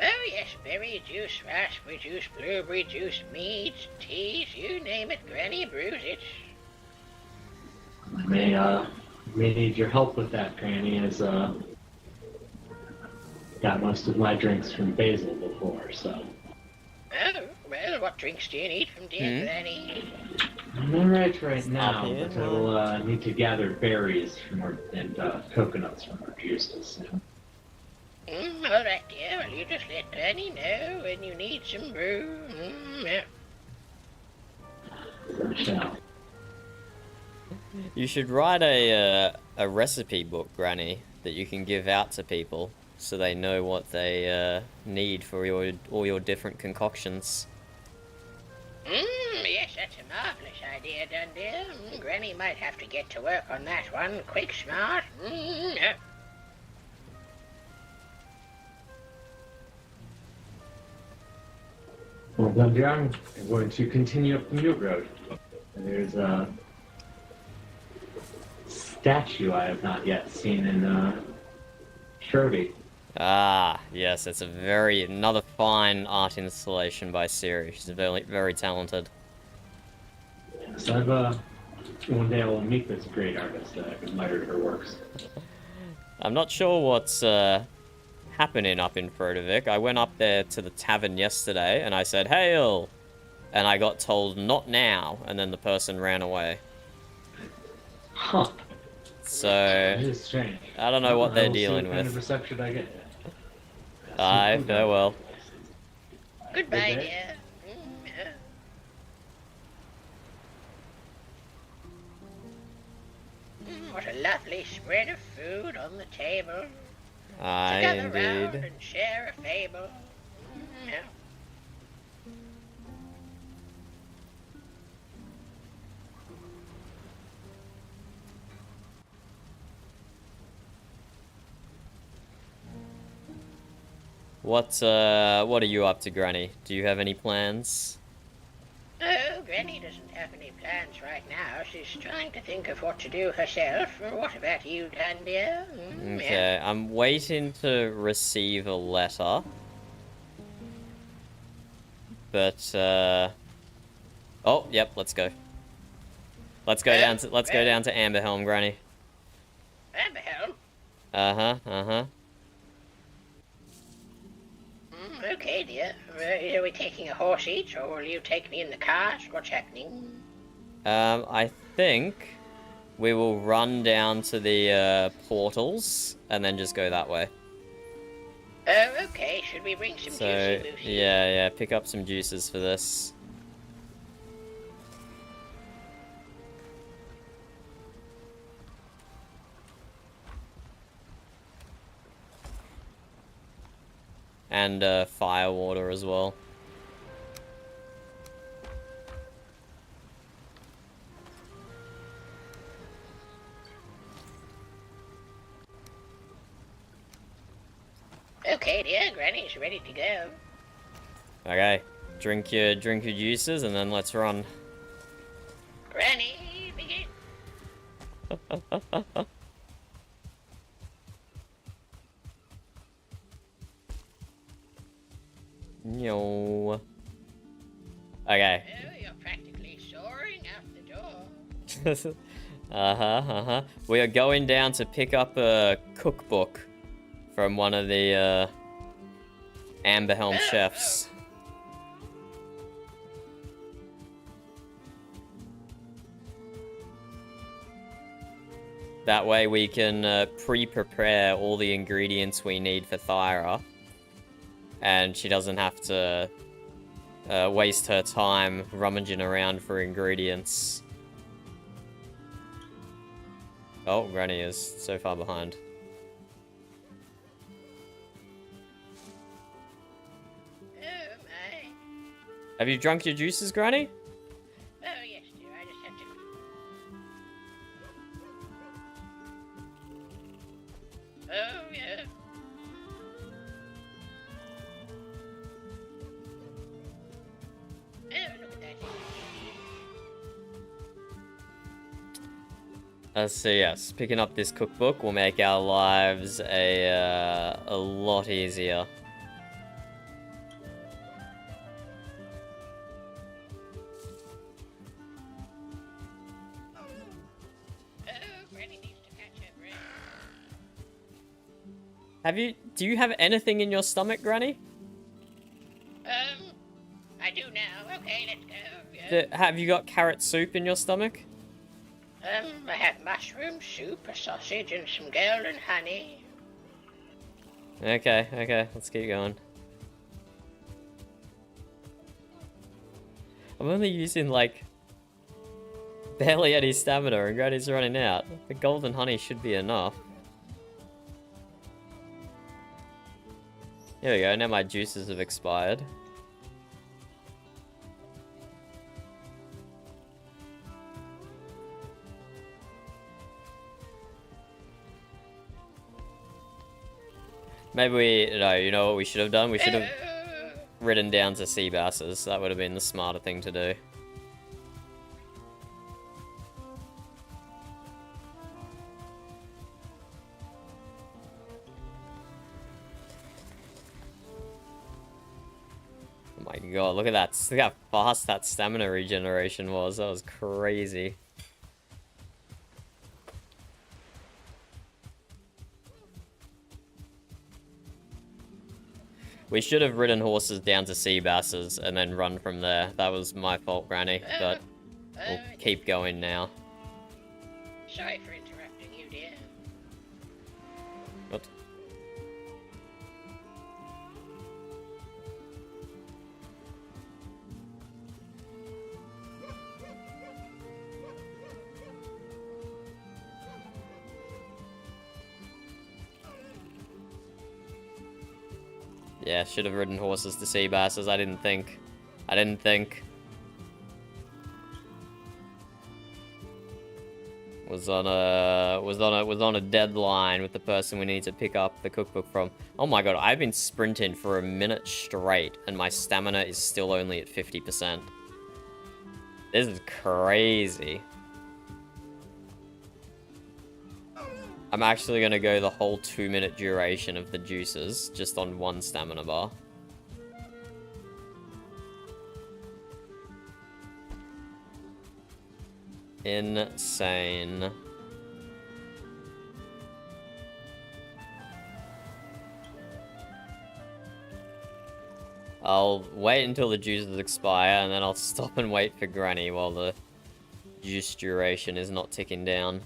Oh, yes, berry juice, raspberry juice, blueberry juice, meads, teas, you name it, Granny brews it. I may need your help with that, Granny, as got most of my drinks from Basil before, so. Oh, well, what drinks do you need from dear Granny? I'm right now, but I will need to gather berries from our, and coconuts from our juices. Alright, dear, well, you just let Granny know when you need some brew. Yeah. Shall. You should write a recipe book, Granny, that you can give out to people so they know what they need for all your different concoctions. Yes, that's a marvellous idea, Dundee. Granny might have to get to work on that one. Quick, smart. Yeah. Well, Dundee, I'm going to continue up the new road. There's a statue I have not yet seen in Sherby. Ah, yes, it's another fine art installation by Siri. She's very, very talented. So one day I will meet this great artist. I've admired her works. I'm not sure what's happening up in Frodovik. I went up there to the tavern yesterday and I said, "Hail!" and I got told, "Not now," and then the person ran away. Huh. So, It is strange. I don't know what they're dealing What kind with. of reception I get. Aye, farewell. Goodbye, Good day. dear. What a lovely spread of food on the table. Aye, Together round indeed. and share a fable. Yeah. What are you up to, Granny? Do you have any plans? Oh, Granny doesn't have any plans right now. She's trying to think of what to do herself. What about you, Dan, dear? Okay, I'm waiting to receive a letter. But, oh, yep, let's go. Let's go down to Amberhelm, Granny. Amberhelm? Uh-huh. Okay, dear. Are we taking a horse each, or will you take me in the cart? What's happening? I think we will run down to the, portals, and then just go that way. Oh, okay. Should we bring some So, juicy moosey? yeah, pick up some juices for this. And, fire water as well. Okay, dear. Granny's ready to go. Okay, drink your juices, and then let's run. Granny, begin. No. Okay. Oh, you're practically soaring out the door. We are going down to pick up a cookbook from one of the Amberhelm chefs. That way we can pre-prepare all the ingredients we need for Thyra. And she doesn't have to waste her time rummaging around for ingredients. Oh, Granny is so far behind. Oh, my. Have you drunk your juices, Granny? Oh, yes, dear. I just have to... Oh, yeah. Oh, look at that. So yes, picking up this cookbook will make our lives a lot easier. Do you have anything in your stomach, Granny? I do now. Okay, let's go. Yeah. Have you got carrot soup in your stomach? I have mushroom soup, a sausage, and some golden honey. Okay, let's keep going. I'm only using, like, barely any stamina and Granny's running out. The golden honey should be enough. Here we go, now my juices have expired. Maybe you know what we should have done? We should have ridden down to sea basses. That would have been the smarter thing to do. Oh my god, look at that. Look how fast that stamina regeneration was. That was crazy. We should have ridden horses down to sea basses and then run from there. That was my fault, Granny, but we'll keep going now. Sorry for interrupting you, dear. What? Yeah, should have ridden horses to sea basses. I didn't think. Was on a deadline with the person we need to pick up the cookbook from. Oh my god, I've been sprinting for a minute straight and my stamina is still only at 50%. This is crazy. I'm actually gonna go the whole 2-minute duration of the juices just on one stamina bar. Insane. I'll wait until the juices expire and then I'll stop and wait for Granny while the juice duration is not ticking down.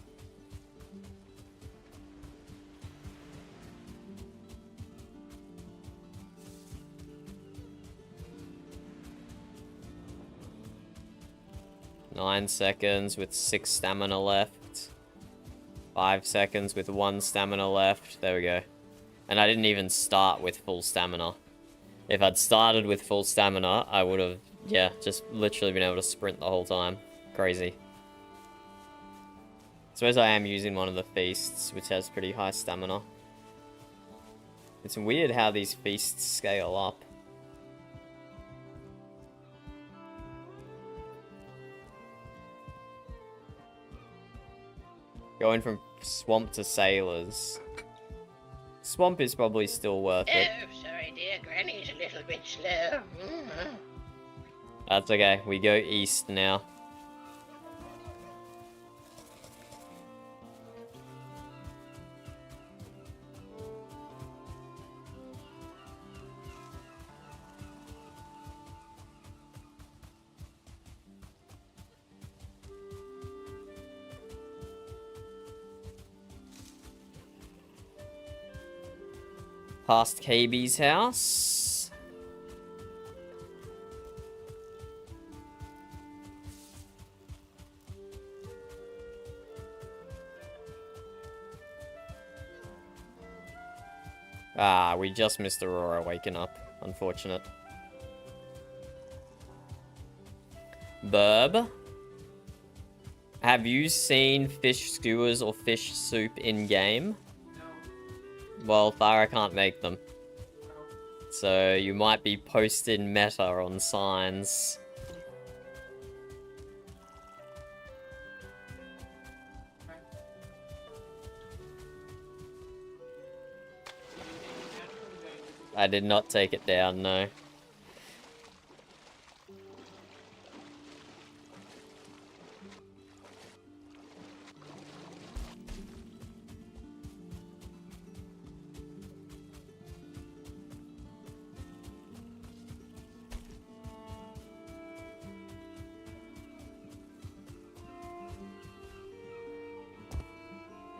Nine seconds with 6 stamina left. 5 seconds with 1 stamina left. There we go. And I didn't even start with full stamina. If I'd started with full stamina, I would have, yeah, just literally been able to sprint the whole time. Crazy. I suppose I am using one of the feasts, which has pretty high stamina. It's weird how these feasts scale up. Going from swamp to sailors. Swamp is probably still worth it. Oh, sorry, dear. Granny's a little bit slow. That's okay. We go east now. Past KB's house. Ah, we just missed Aurora waking up. Unfortunate. Burb. Have you seen fish skewers or fish soup in-game? Well, Thara can't make them. So you might be posted meta on signs. I did not take it down, no.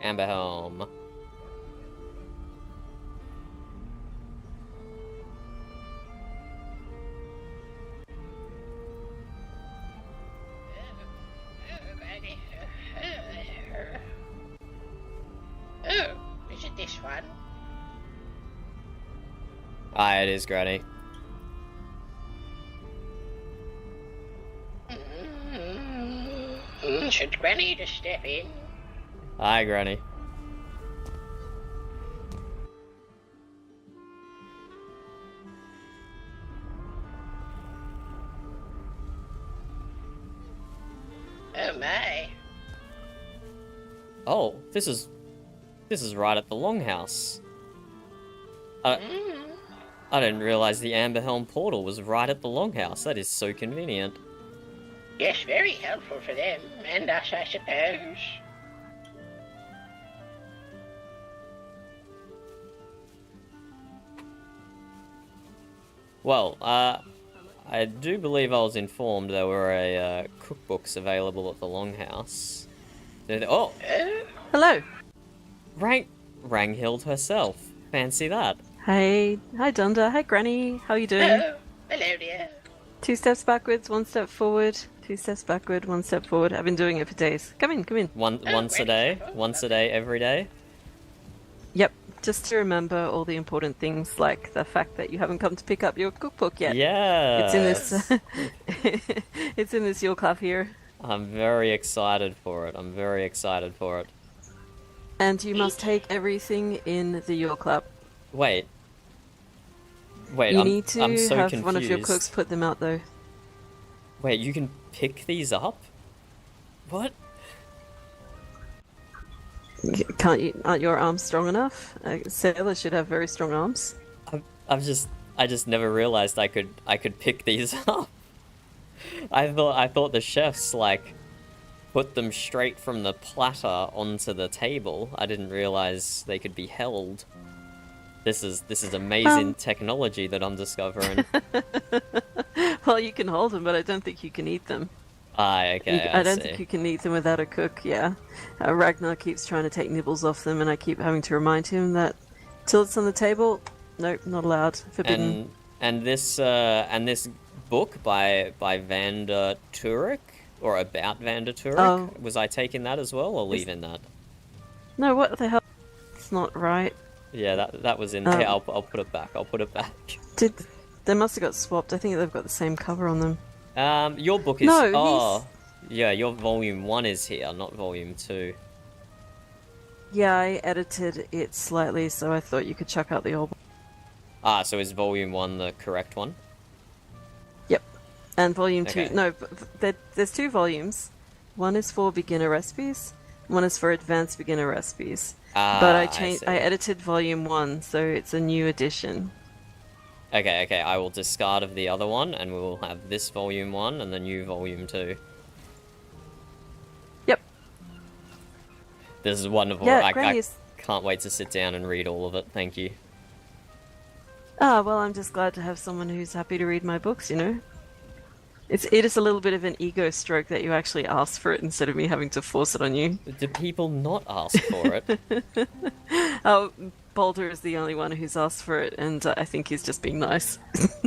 Amberhelm. Oh, is it this one? Aye, it is, Granny. Should Granny just step in? Aye, Granny. Oh my. Oh, this is right at the Longhouse. I didn't realize the Amberhelm portal was right at the Longhouse. That is so convenient. Yes, very helpful for them, and us, I suppose. Well, I do believe I was informed there were cookbooks available at the Longhouse. Oh! Hello. Ranghild herself. Fancy that. Hey, hi Dunder. Hi Granny. How are you doing? Hello, dear. 2 steps backwards, 1 step forward. 2 steps backward, 1 step forward. I've been doing it for days. Come in, come in. Once a day? Once a day, every day? Yep. Just to remember all the important things, like the fact that you haven't come to pick up your cookbook yet. Yeah. It's in this. It's in this Yule Club here. I'm very excited for it. I'm very excited for it. And you must take everything in the Yule Club. Wait, you need to I'm so have confused. one of your cooks put them out, though. Wait, you can pick these up? What? Can't you? Aren't your arms strong enough? Sailors should have very strong arms. I just never realized I could pick these up. I thought the chefs like put them straight from the platter onto the table. I didn't realize they could be held. This is amazing technology that I'm discovering. Well, you can hold them, but I don't think you can eat them. Okay, I don't think you can eat them without a cook, yeah. Ragnar keeps trying to take nibbles off them, and I keep having to remind him that till it's on the table, nope, not allowed, forbidden. And this book by Vander Turek, or about Vander Turek, was I taking that as well, or leaving that? No, what the hell? It's not right. Yeah, that was in there. I'll put it back. I'll put it back. They must have got swapped. I think they've got the same cover on them. Your book is... No, yeah, your volume 1 is here, not volume 2. Yeah, I edited it slightly, so I thought you could chuck out the old one. So is volume 1 the correct one? Yep. And volume 2... Okay. No, there's 2 volumes. One is for beginner recipes. One is for advanced beginner recipes. But I edited volume 1, so it's a new edition. Okay, I will discard of the other one, and we will have this volume 1 and the new volume 2. Yep. This is wonderful. Yeah, I can't wait to sit down and read all of it. Thank you. Well, I'm just glad to have someone who's happy to read my books, you know? It is a little bit of an ego stroke that you actually ask for it instead of me having to force it on you. Do people not ask for it? Oh, Boulder is the only one who's asked for it, and I think he's just being nice.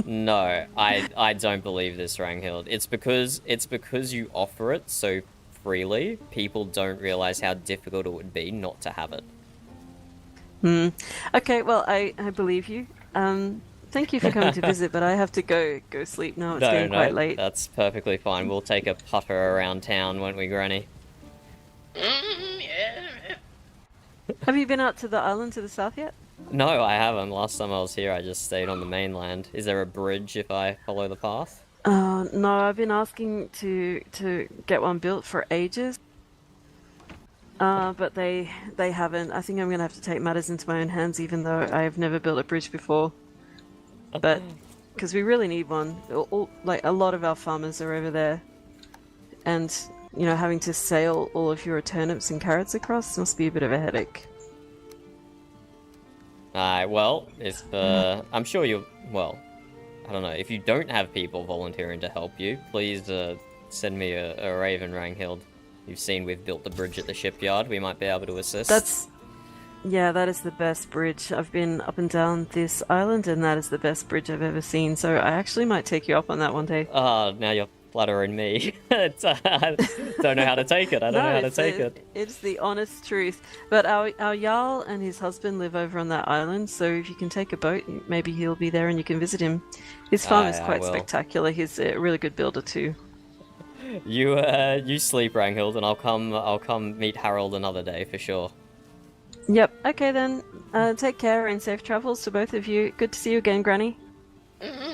No, I don't believe this, Ranghild. It's because you offer it so freely, people don't realize how difficult it would be not to have it. Okay, well, I believe you. Thank you for coming to visit, but I have to go sleep now. It's getting quite late. That's perfectly fine. We'll take a putter around town, won't we, Granny? Yeah. Have you been out to the island to the south yet? No, I haven't. Last time I was here, I just stayed on the mainland. Is there a bridge if I follow the path? No, I've been asking to get one built for ages. But they haven't. I think I'm going to have to take matters into my own hands, even though I've never built a bridge before. But because we really need one. Like a lot of our farmers are over there, and you know, having to sail all of your turnips and carrots across must be a bit of a headache. Well, if I'm sure you'll. Well, I don't know. If you don't have people volunteering to help you, please send me a raven, Ranghild. You've seen we've built the bridge at the shipyard. We might be able to assist. That is the best bridge. I've been up and down this island, and that is the best bridge I've ever seen. So I actually might take you up on that one day. Oh, now you're flattering me. I don't know how to take it. I don't know how to take it. It's the honest truth. But our Jarl and his husband live over on that island, so if you can take a boat, maybe he'll be there and you can visit him. His farm is quite spectacular. He's a really good builder too. You sleep, Ranghild, and I'll come meet Harold another day for sure. Yep. Okay then. Take care and safe travels to both of you. Good to see you again, Granny.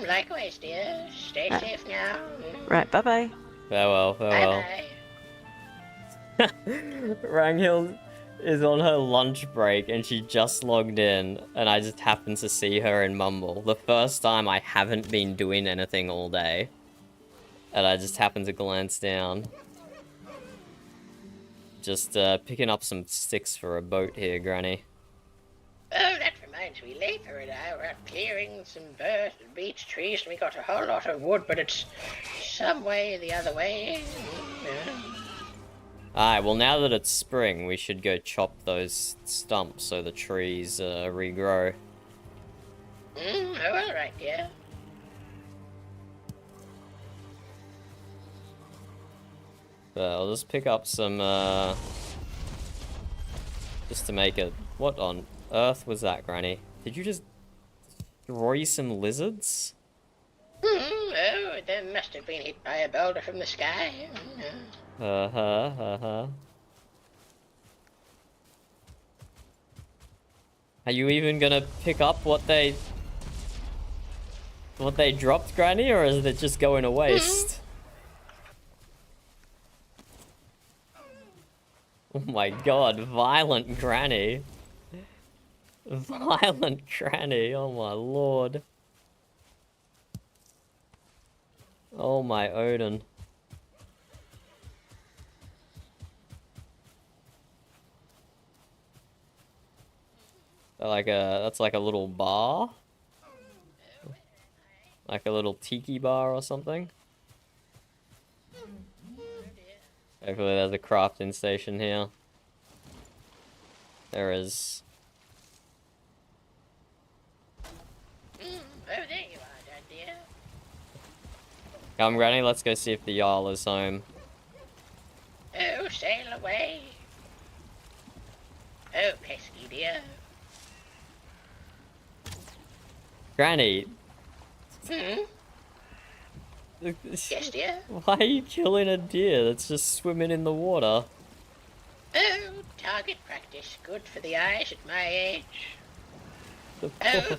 Likewise, dear. Stay safe now. Right. Bye bye. Farewell. Farewell. Bye. Ranghild is on her lunch break and she just logged in, and I just happened to see her in Mumble. The first time I haven't been doing anything all day, and I just happened to glance down. Just picking up some sticks for a boat here, Granny. Oh, that reminds me. Later and I were out clearing some beech trees, and we got a whole lot of wood, but it's some way the other way. Alright, well now that it's spring, we should go chop those stumps so the trees regrow. Oh, alright, dear. I'll just pick up some, just to make it... What on earth was that, Granny? Did you just destroy some lizards? Oh, they must have been hit by a boulder from the sky. Are you even gonna pick up what they dropped, Granny, or is it just going to waste? Oh my god, violent Granny. Violent Granny, oh my lord. Oh my Odin. That's like a little bar? Like a little tiki bar or something? Hopefully there's a crafting station here. There is. Oh, there you are, dear. Come, Granny, let's go see if the Jarl is home. Oh, sail away. Oh, pesky dear. Granny! Yes, dear? Why are you killing a deer that's just swimming in the water? Oh, target practice. Good for the eyes at my age. The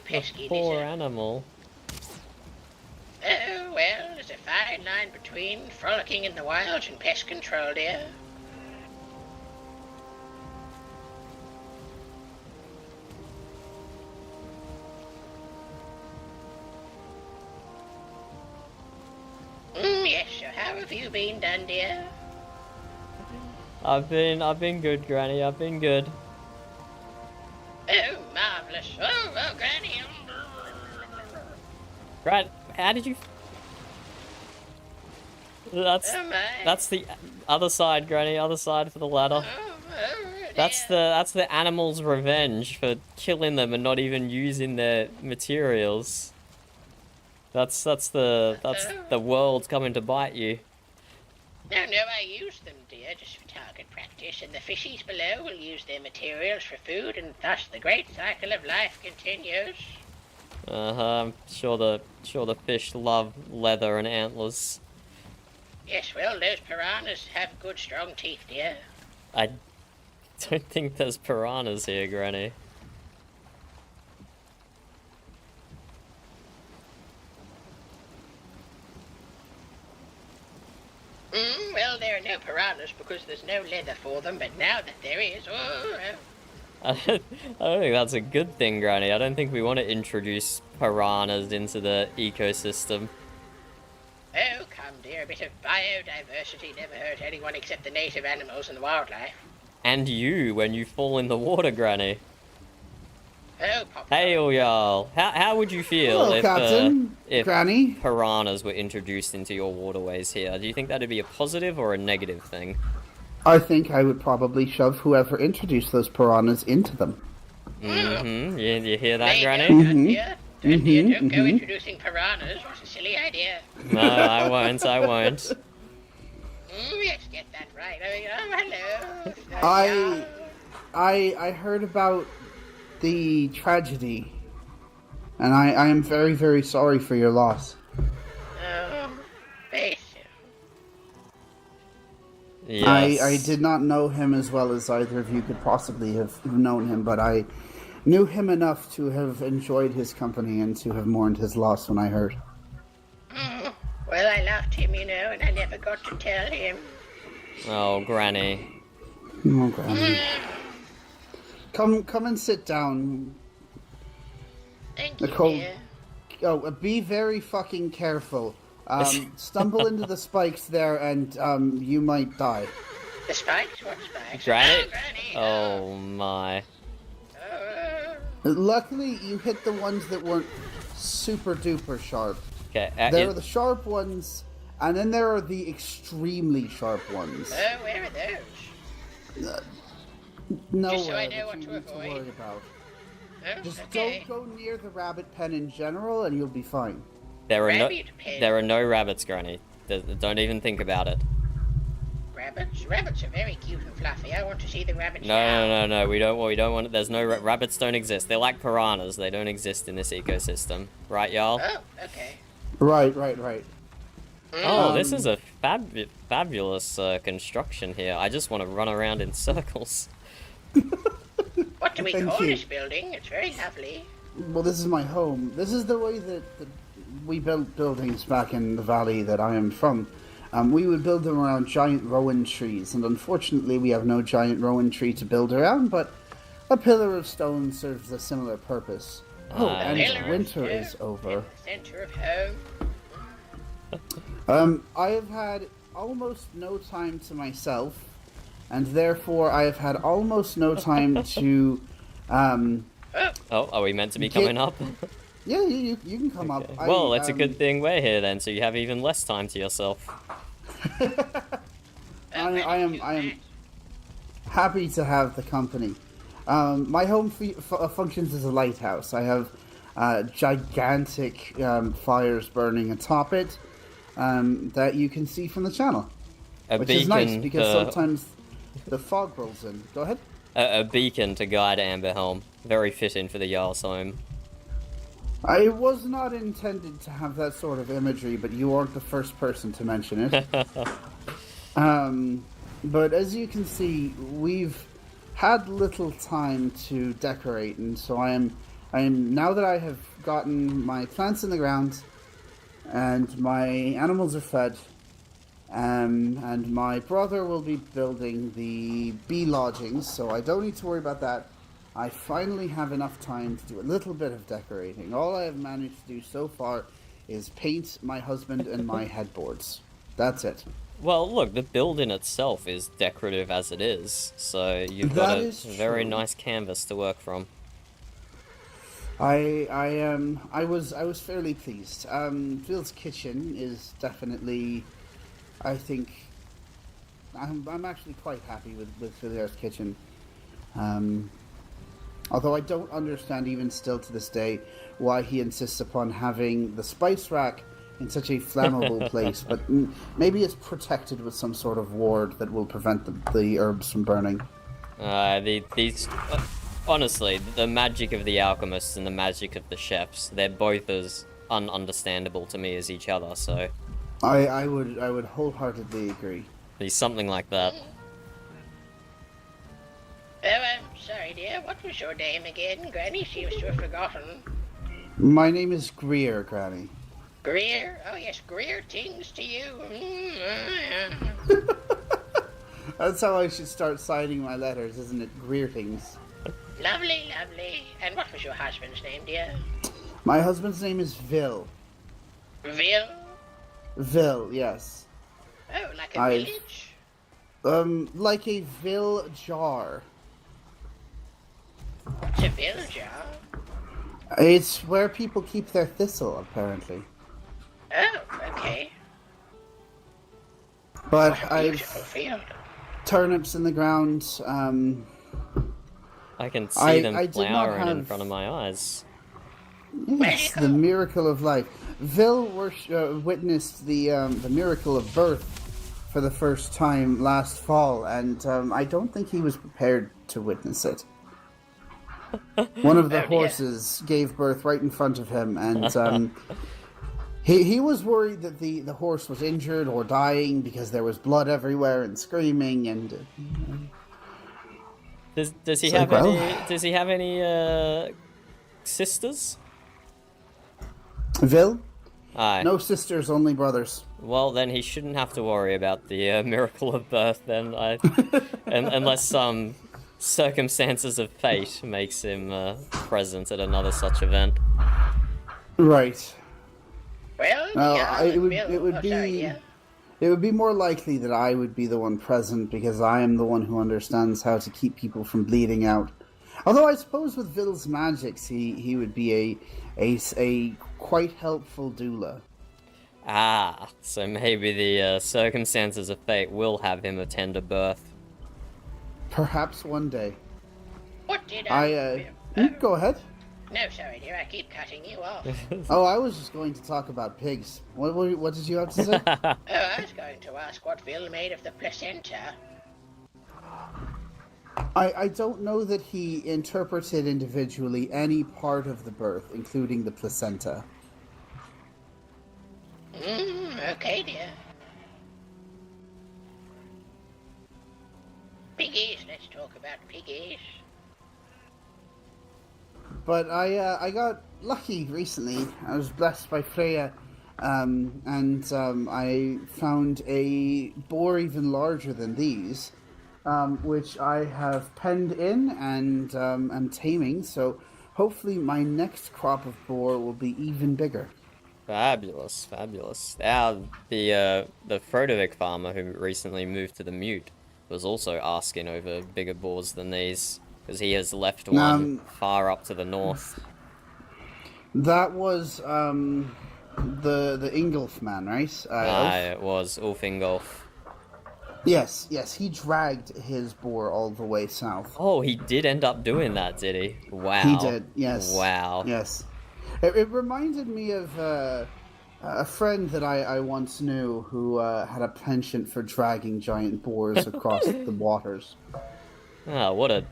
pesky poor lizard. animal. Oh, well, there's a fine line between frolicking in the wilds and pest control, dear. Yes, so how have you been done, dear? I've been good, Granny, I've been good. Oh, marvellous. Oh, Granny. Grant, how did you... That's the other side, Granny, other side for the ladder. That's the animal's revenge for killing them and not even using their materials. That's the world coming to bite you. No, I use them, dear, just for target practice, and the fishies below will use their materials for food, and thus the great cycle of life continues. I'm sure the fish love leather and antlers. Yes, well, those piranhas have good, strong teeth, dear. I don't think there's piranhas here, Granny. Well, there are no piranhas because there's no leather for them, but now that there is, I don't think that's a good thing, Granny. I don't think we want to introduce piranhas into the ecosystem. Oh, come, dear, a bit of biodiversity never hurt anyone except the native animals and the wildlife. And you, when you fall in the water, Granny. Oh, Pop. Hey, Jarl. How would you feel Hello, Captain. if Granny. piranhas were introduced into your waterways here? Do you think that'd be a positive or a negative thing? I think I would probably shove whoever introduced those piranhas into them. Mm-hmm. You hear that, Granny? Don't go introducing piranhas. It's a silly idea. No, I won't. I won't. Let's get that right. Hello. I heard about the tragedy, and I am very, very sorry for your loss. Oh, thank you. Yes. I did not know him as well as either of you could possibly have known him, but I knew him enough to have enjoyed his company and to have mourned his loss when I heard. Well, I loved him, and I never got to tell him. Oh, Granny. Oh, Granny. Come and sit down. Thank Nicole. you, dear. Oh, be very fucking careful. Stumble into the spikes there and you might die. The spikes? What spikes? Granny? Oh, Granny. Oh, my. Luckily, you hit the ones that weren't super duper sharp. Okay. There are the sharp ones, and then there are the extremely sharp ones. Oh, where are those? No, Just so I know what to worry avoid. about. Oh, Just okay. don't go near the rabbit pen in general, and you'll be fine. There are Rabbit pen. There are no rabbits, Granny. Don't even think about it. Rabbits? Rabbits are very cute and fluffy. I want to see the rabbits No, now. no, no, no. We don't want it. There's no rabbits. Don't exist. They're like piranhas. They don't exist in this ecosystem, right, y'all? Oh, okay. Right. Oh, this is a fabulous construction here. I just want to run around in circles. What do we Thank call you. this building? It's very lovely. Well, this is my home. This is the way that we built buildings back in the valley that I am from. We would build them around giant rowan trees, and unfortunately we have no giant rowan tree to build around, but a pillar of stone serves a similar purpose. Oh, and winter is over. Center of home. I have had almost no time to myself, and therefore I have had almost no time to, Oh, are we meant to be coming up? Yeah, you can come up. Well, it's a good thing we're here then, so you have even less time to yourself. I am happy to have the company. My home functions as a lighthouse. I have gigantic fires burning atop it that you can see from the channel, which is nice because sometimes the fog rolls in. Go ahead. A beacon to guide Amberhelm. Very fitting for the Jarl's home. I was not intended to have that sort of imagery, but you aren't the first person to mention it. But as you can see, we've had little time to decorate, and so I am now that I have gotten my plants in the ground, and my animals are fed, and my brother will be building the bee lodgings, so I don't need to worry about that. I finally have enough time to do a little bit of decorating. All I have managed to do so far is paint my husband and my headboards. That's it. Well, look, the building itself is decorative as it is, so you've got a very nice canvas to work from. I was fairly pleased. Phil's kitchen is definitely, I think, I'm actually quite happy with Phil's kitchen. Although I don't understand even still to this day why he insists upon having the spice rack in such a flammable place, but maybe it's protected with some sort of ward that will prevent the herbs from burning. Honestly, the magic of the alchemists and the magic of the chefs, they're both as ununderstandable to me as each other, so... I would wholeheartedly agree. There's something like that. Oh, I'm sorry, dear. What was your name again? Granny seems to have forgotten. My name is Greer, Granny. Greer? Oh, yes, Greetings to you. That's how I should start signing my letters, isn't it? Greetings. Lovely, lovely. And what was your husband's name, dear? My husband's name is Vil. Vil? Vil, yes. Oh, like a village? Like a Vil jar. What's a Vil jar? It's where people keep their thistle, apparently. Oh, okay. But What a I've beautiful field. turnips in the ground. I can see them I did not flowering in have- front of my eyes. Yes, the miracle of life. Vil witnessed the miracle of birth for the first time last fall, and I don't think he was prepared to witness it. One of the horses gave birth right in front of him, and he was worried that the horse was injured or dying because there was blood everywhere and screaming and. Does he So, have well- any? Does he have any sisters? Vil? Aye. No sisters, only brothers. Well, then he shouldn't have to worry about the miracle of birth. Then, unless some circumstances of fate makes him present at another such event. Right. Well, it would be more likely that I would be the one present because I am the one who understands how to keep people from bleeding out. Although I suppose with Vil's magics, he would be a quite helpful doula. Ah, so maybe the circumstances of fate will have him attend a birth. Perhaps one day. What did Go ahead. No, sorry, dear, I keep cutting you off. Oh, I was just going to talk about pigs. What did you have to say? Oh, I was going to ask what Vil made of the placenta. I don't know that he interpreted individually any part of the birth, including the placenta. Okay, dear. Piggies, let's talk about piggies. But I got lucky recently. I was blessed by Freya, and I found a boar even larger than these, which I have penned in and am taming. So hopefully my next crop of boar will be even bigger. Fabulous, fabulous. Now, the Frodovic farmer who recently moved to the Mute was also asking over bigger boars than these, because he has left one far up to the north. That was the Ingolf man, right? It was Ulf Ingolf. Yes, he dragged his boar all the way south. Oh, he did end up doing that, did he? Wow. He did, yes. Wow. Yes. It reminded me of a friend that I once knew who had a penchant for dragging giant boars across the waters. Ah, what a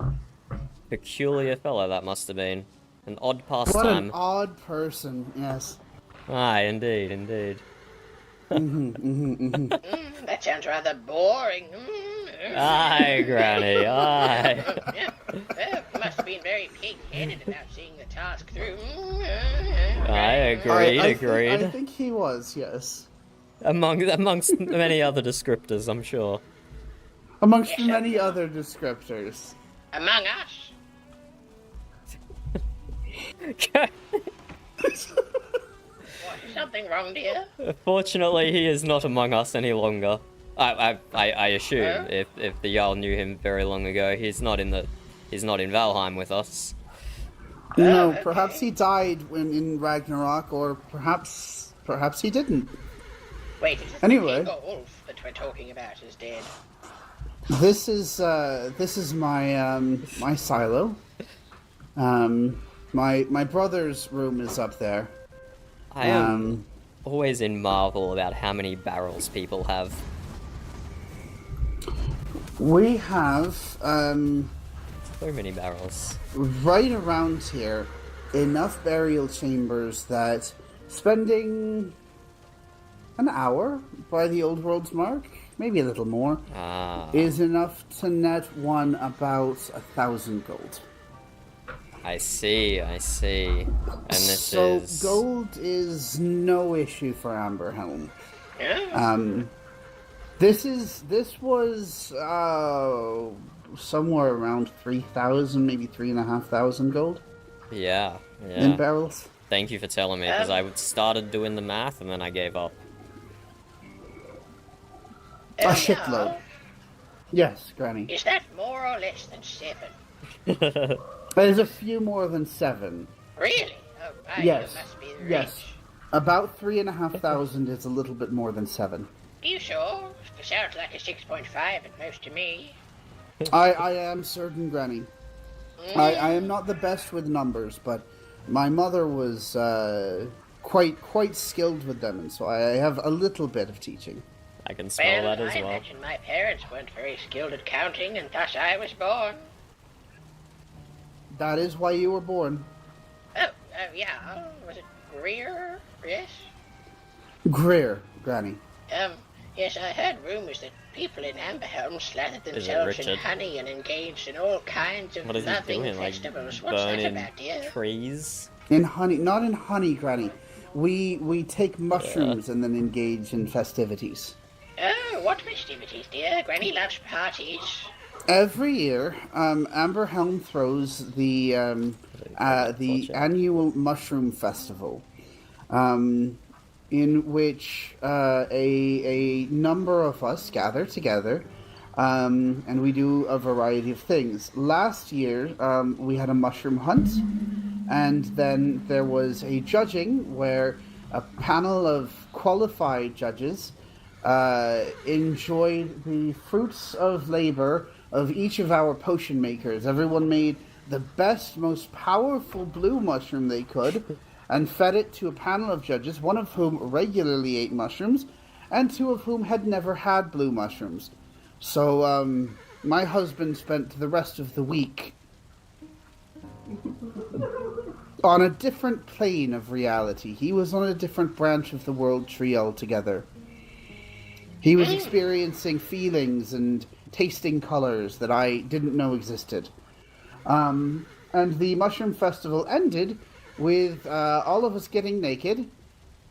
peculiar fellow that must have been. An odd pastime. What an odd person, yes. Aye, indeed, indeed. That sounds rather boring. Aye, Granny, aye. Well, you must have been very pig-headed about seeing the task through. Aye, agreed, agreed. I think he was, yes. Amongst many other descriptors, I'm sure. Amongst many other descriptors. Among us. What, is something wrong, dear? Fortunately, he is not among us any longer. I assume if the Jarl knew him very long ago, he's not in Valheim with us. No, perhaps he died in Ragnarok, or perhaps he didn't. Wait, is it Anyway. the Ingolf that we're talking about is dead? This is my my silo. My brother's room is up there. I am always in marvel about how many barrels people have. We have So many barrels. right around here enough burial chambers that spending an hour by the old world's mark, maybe a little more, is enough to net one about 1,000 gold. I see. And this So is... gold is no issue for Amberhelm. Yeah. This was somewhere around 3,000, maybe 3,500 gold. Yeah. In barrels. Thank you for telling me, because I started doing the math and then I gave up. A shitload. Yes, Granny. Is that more or less than 7? There's a few more than 7. Really? Oh, right, Yes. that must be the Yes. About 3,500 is a little bit more than 7. Are you sure? It sounds like a 6.5 at most to me. I am certain, Granny. I am not the best with numbers, but my mother was quite skilled with them, and so I have a little bit of teaching. I can spell Well, that as I well. imagine my parents weren't very skilled at counting, and thus I was born. That is why you were born. Oh, yeah. Was it Greer? Yes? Greer, Granny. Yes, I heard rumors that people in Amberhelm slathered Is it themselves in Richard? honey and engaged in all kinds of What is he loving doing? Like festivals. What's that burning about, dear? trees? In honey, not in honey, Granny. We take mushrooms and then engage in festivities. Oh, what festivities, dear? Granny loves parties. Every year, Amberhelm throws the annual mushroom festival, in which a number of us gather together, and we do a variety of things. Last year, we had a mushroom hunt, and then there was a judging where a panel of qualified judges enjoyed the fruits of labor of each of our potion makers. Everyone made the best, most powerful blue mushroom they could and fed it to a panel of judges, one of whom regularly ate mushrooms and two of whom had never had blue mushrooms. So my husband spent the rest of the week on a different plane of reality. He was on a different branch of the world tree altogether. He was experiencing feelings and tasting colors that I didn't know existed. And the Mushroom Festival ended with all of us getting naked,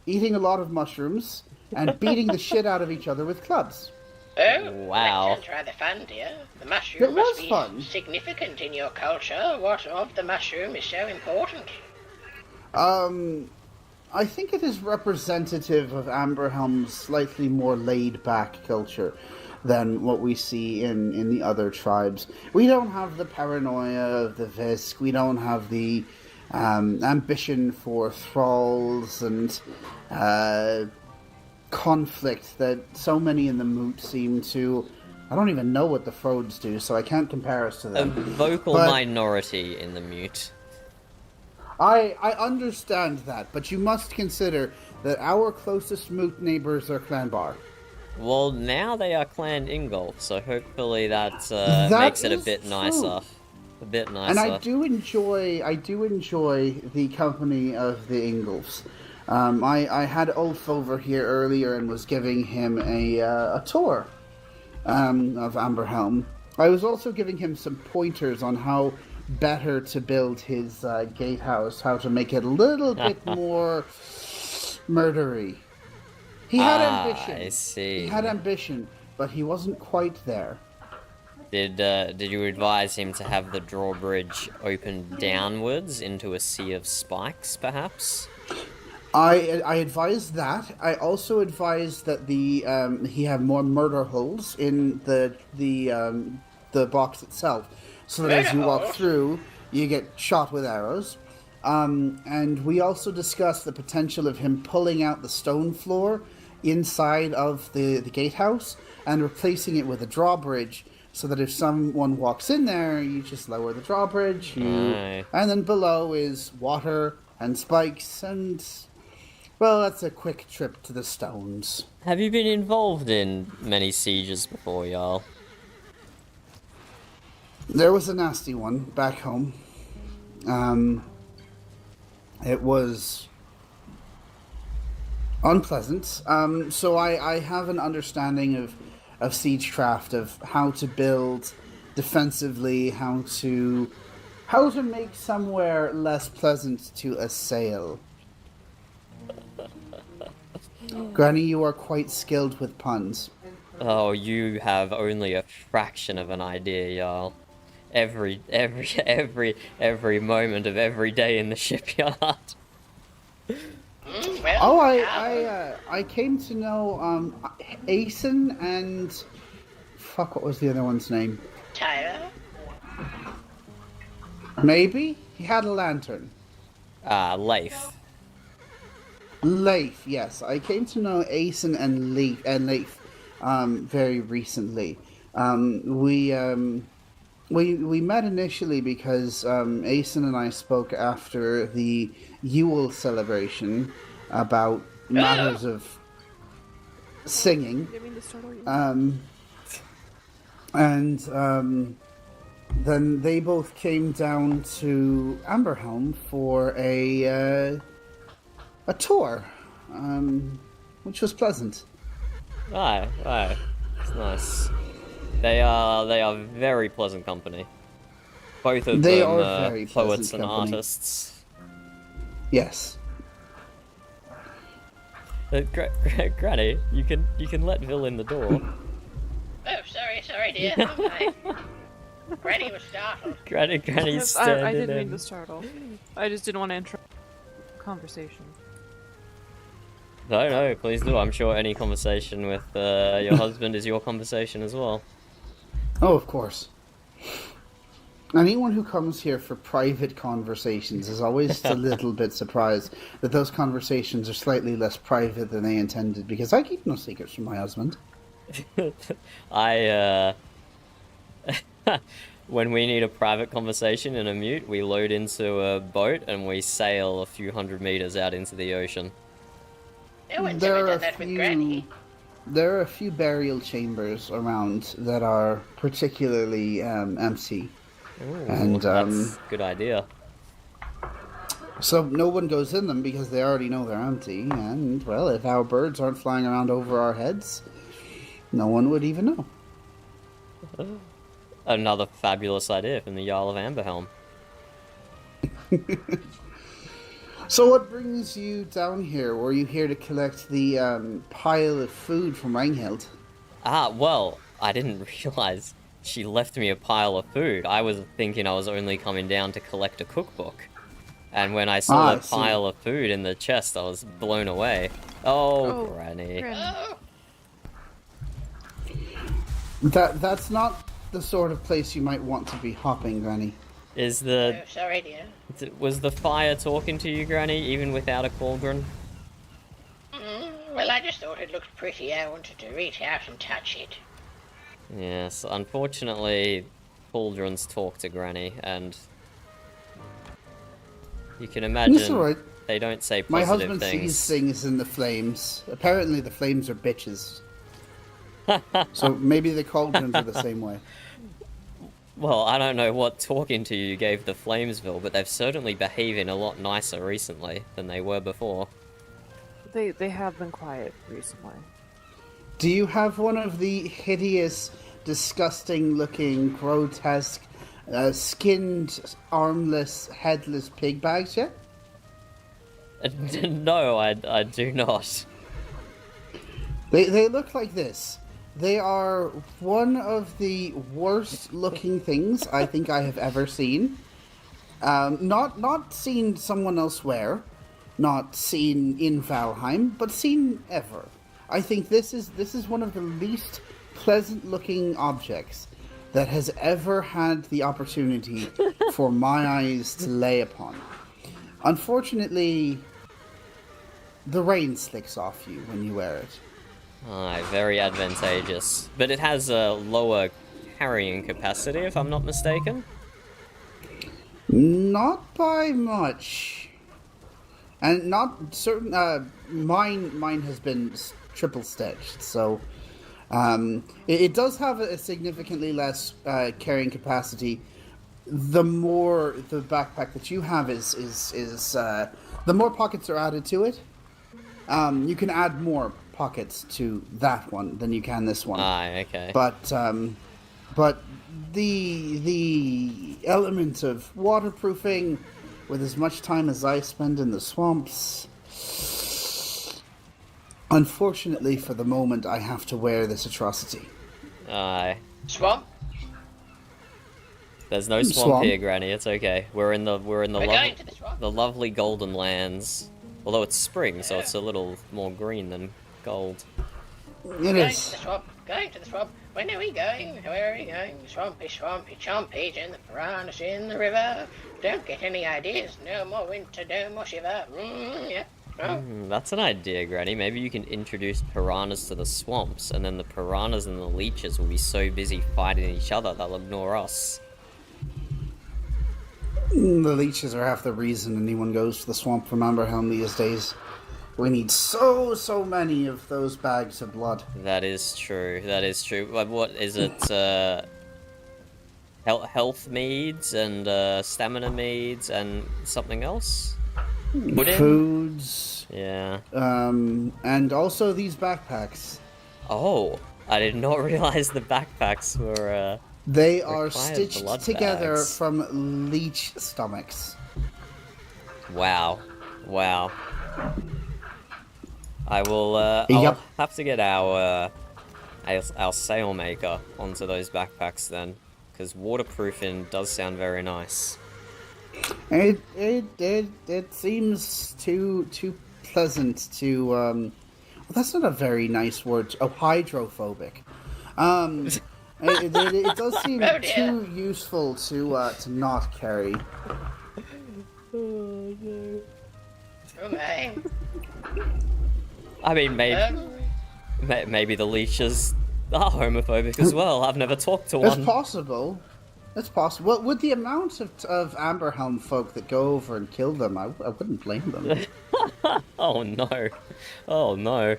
eating a lot of mushrooms, and beating the shit out of each other with clubs. Oh, wow. That sounds rather fun, dear. The mushroom It must was be fun. significant in your culture. What of the mushroom is so important? I think it is representative of Amberhelm's slightly more laid-back culture than what we see in the other tribes. We don't have the paranoia of the Visk. We don't have the ambition for thralls and conflict that so many in the Moot seem to. I don't even know what the Frodes do, so I can't compare us to A them. vocal But minority in the mute. I understand that, but you must consider that our closest Moot neighbors are Clanbar. Well, now they are Clan Ingolf, so hopefully that, That makes it a is bit true. nicer. A bit nicer. And I do enjoy the company of the Ingolfs. I had Ulf over here earlier and was giving him a tour of Amberhelm. I was also giving him some pointers on how better to build his gatehouse, how to make it a little bit more murdery. He had ambition. I see. He had ambition, but he wasn't quite there. Did you advise him to have the drawbridge open downwards into a sea of spikes, perhaps? I advised that. I also advised that he have more murder holes in the box itself, so that as you walk through, you get shot with arrows. And we also discussed the potential of him pulling out the stone floor inside of the gatehouse and replacing it with a drawbridge, so that if someone walks in there, you just lower the drawbridge, and then below is water and spikes, and, well, that's a quick trip to the stones. Have you been involved in many sieges before, Jarl? There was a nasty one back home. It was unpleasant. So I have an understanding of siegecraft, of how to build defensively, how to make somewhere less pleasant to assail. Granny, you are quite skilled with puns. Oh, you have only a fraction of an idea, Jarl. Every moment of every day in the shipyard. Oh, I came to know Asen and fuck, what was the other one's name? Tyler? Maybe he had a lantern. Leif. Leif, yes, I came to know Asen and Leif very recently. We met initially because Asen and I spoke after the Yule celebration about matters of singing. Then they both came down to Amberhelm for a tour, which was pleasant. Aye. It's nice. They are very pleasant company. Both of They them are are very poets pleasant and company. artists. Yes. Granny, you can let Vil in the door. Oh, sorry, dear. Hi. Granny was startled. Granny's standing I didn't mean in. to startle. I just didn't want to interrupt conversation. No, please do. I'm sure any conversation with your husband is your conversation as well. Oh, of course. Anyone who comes here for private conversations is always a little bit surprised that those conversations are slightly less private than they intended, because I keep no secrets from my husband. When we need a private conversation in a mute, we load into a boat and we sail a few 100 meters out into the ocean. No one's ever done that with Granny. There are a few burial chambers around that are particularly empty. Ooh, And that's a good idea. So no one goes in them because they already know they're empty, and, well, if our birds aren't flying around over our heads, no one would even know. Another fabulous idea from the Jarl of Amberhelm. So what brings you down here? Were you here to collect the pile of food from Ranghild? Well, I didn't realize she left me a pile of food. I was thinking I was only coming down to collect a cookbook. And when I saw the pile of food in the chest, I was blown away. Oh, Granny. That's not the sort of place you might want to be hopping, Granny. Is the... Oh, sorry, dear. Was the fire talking to you, Granny, even without a cauldron? Well, I just thought it looked pretty. I wanted to reach out and touch it. Yes, unfortunately, cauldrons talk to Granny, and you can imagine That's all right. They don't say My positive husband things. sees things in the flames. Apparently the flames are bitches. So maybe the cauldrons are the same way. Well, I don't know what talking to you gave the Flamesville, but they've certainly behaving a lot nicer recently than they were before. They have been quiet recently. Do you have one of the hideous, disgusting-looking, grotesque, skinned, armless, headless pig bags yet? No, I do not. They look like this. They are one of the worst-looking things I think I have ever seen. Not seen someone else wear, not seen in Valheim, but seen ever. I think this is one of the least pleasant-looking objects that has ever had the opportunity for my eyes to lay upon. Unfortunately, the rain slicks off you when you wear it. Aye, very advantageous. But it has a lower carrying capacity, if I'm not mistaken. Not by much. And not certain, mine has been triple stitched, so, it does have a significantly less, carrying capacity. The more the backpack that you have is the more pockets are added to it. You can add more pockets to that one than you can this one. Aye, okay. But the element of waterproofing, with as much time as I spend in the swamps, unfortunately for the moment, I have to wear this atrocity. Aye. Swamp? There's no swamp here, Granny. It's okay. We're in the lovely golden lands. Although it's spring, so it's a little more green than gold. It is. Going to the swamp. When are we going? Where are we going? Swampy, swampy, chompy, and the piranhas in the river. Don't get any ideas. No more winter, no more shiver. Yeah. That's an idea, Granny. Maybe you can introduce piranhas to the swamps, and then the piranhas and the leeches will be so busy fighting each other they'll ignore us. The leeches are half the reason anyone goes to the swamp from Amberhelm these days. We need so many of those bags of blood. That is true. That is true. What is it? Health meads and stamina meads and something else? Pudding? Foods. Yeah. And also these backpacks. Oh, I did not realize the backpacks were. They are required stitched blood together bags. from leech stomachs. Wow. Wow. I will. I'll Yep. have to get our sailmaker onto those backpacks then, because waterproofing does sound very nice. It seems too pleasant to well, that's not a very nice word. Oh, hydrophobic. It does seem too useful to not carry. Oh no. Okay. I mean, maybe the leeches are homophobic as well. I've never talked to one. It's possible. It's possible. Well, with the amount of Amberhelm folk that go over and kill them, I wouldn't blame them. Oh no. Oh no.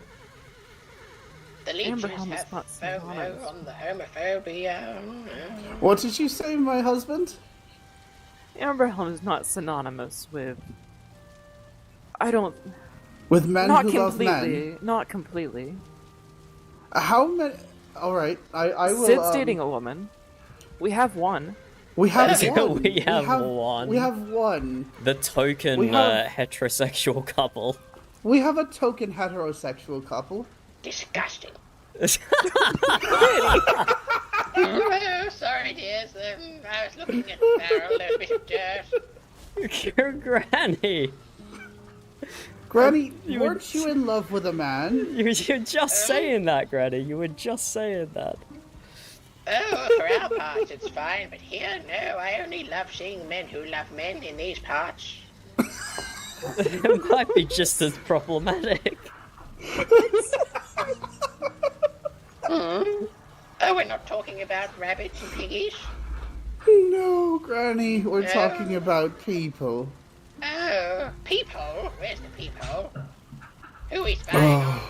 The leeches Amberhelm is have not synonymous. FOMO on the homophobia. What did you say, my husband? Amberhelm is not synonymous with. I don't. With men not who love completely. men? Not completely. How many... Alright, I will... Sid's dating a woman. We have one. We have one. We have one. We have one. The token We have- heterosexual couple. We have a token heterosexual couple. Disgusting. Oh, sorry, dears. I was looking at the barrel. There's a bit of dirt. Your granny. Granny, You weren't you in love with a man? You were just saying that, Granny. You were just saying that. Oh, for our parts, it's fine, but here, no. I only love seeing men who love men in these parts. It might be just as problematic. Oh, we're not talking about rabbits and piggies? No, Granny, we're No. talking about people. Oh, peephole? Where's the peephole? Who is spying on?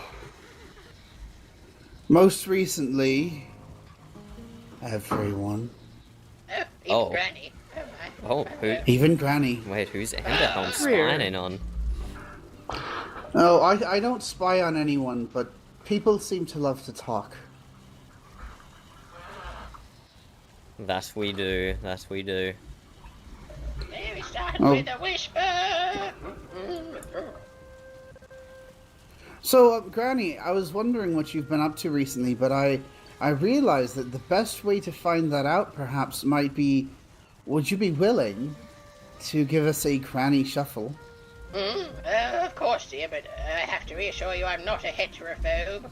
Most recently, everyone. Oh, even Oh. Granny. Oh, my. Oh, who? Even Granny. Wait, who's Amberhelm spying on? Oh, I don't spy on anyone, but people seem to love to talk. That we do. That we do. There we started Oh. with a whisper. So, Granny, I was wondering what you've been up to recently, but I realized that the best way to find that out perhaps might be, would you be willing to give us a Granny shuffle? Of course, dear, but I have to reassure you I'm not a heterophobe.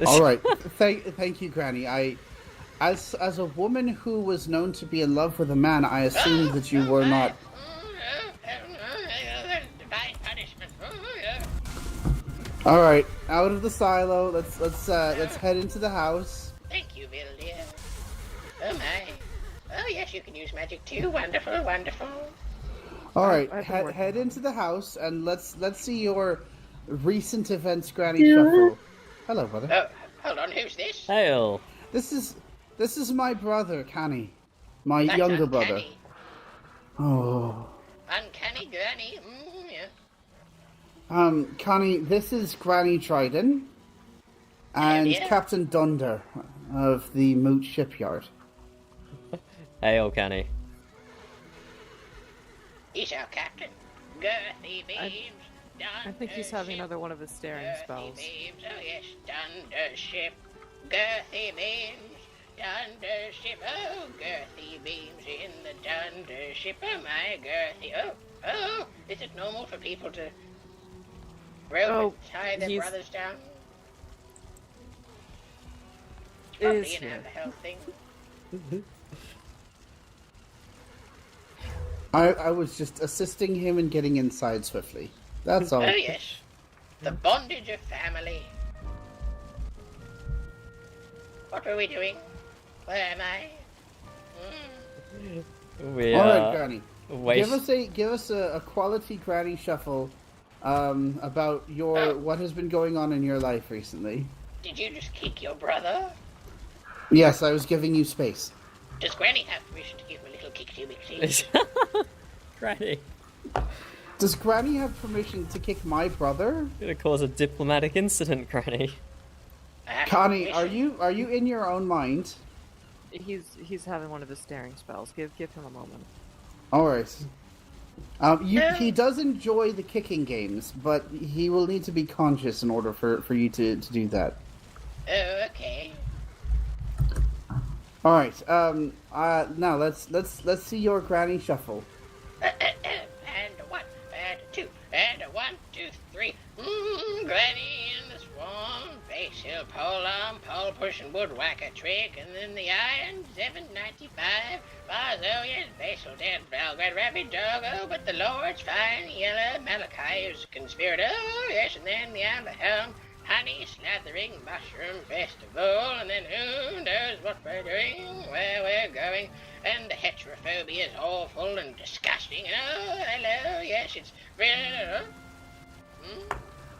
All right, thank you, Granny. As a woman who was known to be in love with a man, I assumed that you were not. Divine punishment. All right, out of the silo. Let's head into the house. Thank you, Bill, dear. Oh, my. Oh, yes, you can use magic too. Wonderful, wonderful. All right, I've been head working. into the house and let's see your recent events, Granny shuffle. Hello, brother. Oh, hold on, who's this? Hail. This is my brother, Canny, my That's younger brother. uncanny. Oh, Uncanny Granny. Yeah. Connie, this is Granny Dryden and Yeah. Captain Dunder of the Moot Shipyard. Hail, Canny. He's our captain. Girthy beams. I think he's having another one of his staring spells. Beams. Oh, yes. Dunder ship. Girthy beams. Dunder ship. Oh, girthy beams in the Dunder ship. Oh, my girthy. Oh. Is it normal for people to rope and tie their he's- brothers down? Is Probably an he? Amberhelm thing. I was just assisting him in getting inside swiftly. That's all. Oh yes, the bondage of family. What were we doing? Where am I? We All right, Granny. waste. Give us a quality Granny shuffle about your what has been going on in your life recently. Did you just kick your brother? Yes, I was giving you space. Does Granny have permission to give him a little kick-to-mixy? Granny. Does Granny have permission to kick my brother? Gonna cause a diplomatic incident, Granny. Connie, are you in your own mind? He's having one of his staring spells. Give him a moment. All right. He does enjoy the kicking games, but he will need to be conscious in order for you to do that. Oh, okay. All right. Now let's see your Granny shuffle. And a 1, and a 2, and a 1, 2, 3. Granny in the swamp, base hill pole arm, pole pushing woodwhacker trick, and then the iron 795. Bars, oh yes, basal dead, Valgrad rabbit doggo, but the Lord's fine yellow Malachi is a conspirator. Oh yes, and then the amber helm, honey slathering mushroom festival, and then who knows what we're doing, where we're going, and the heterophobia is awful and disgusting, and oh hello, yes, it's real.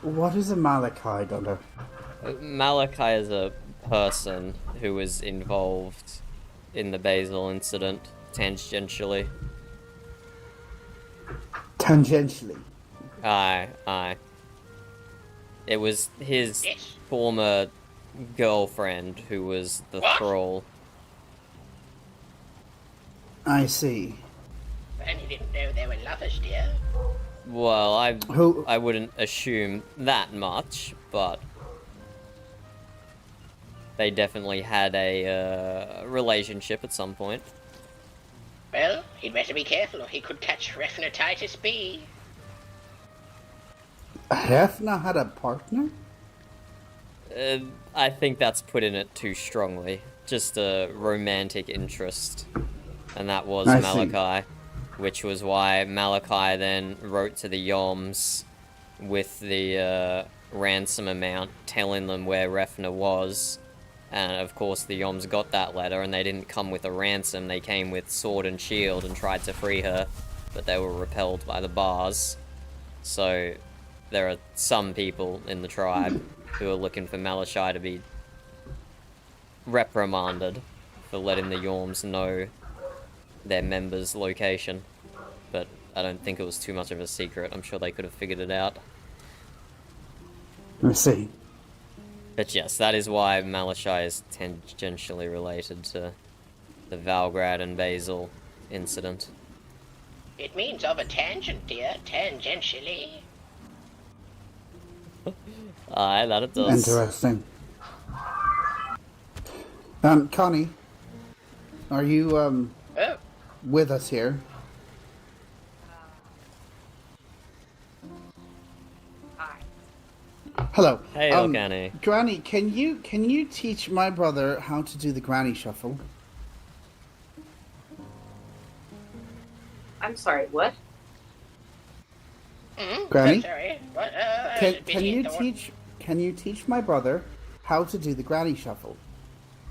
What is a Malachi, Dunder? Malachi is a person who was involved in the Basil incident, tangentially. Tangentially? Aye. It was his former girlfriend who was the thrall. I see. And you didn't know they were lovers, dear. Well, I wouldn't assume that much, but they definitely had a relationship at some point. Well, he'd better be careful or he could catch Refinatitis B. Hefna had a partner? I think that's putting it too strongly. Just a romantic interest. And that was I Malachi. Which was why Malachi then wrote to the Yoms with the ransom amount, telling them where Refna was. And of course the Yoms got that letter, and they didn't come with a ransom, they came with sword and shield and tried to free her, but they were repelled by the bars. So there are some people in the tribe who are looking for Malachi to be reprimanded for letting the Yorms know their member's location. But I don't think it was too much of a secret. I'm sure they could have figured it out. I see. But yes, that is why Malachai is tangentially related to the Valgrad and Basil incident. It means of a tangent, dear, tangentially. Aye, that it does. Interesting. Connie, are you with us here? Hello. Hey, Granny. Granny, can you teach my brother how to do the Granny shuffle? I'm sorry, what? Granny? I'm sorry. What? Can you teach my brother how to do the Granny shuffle?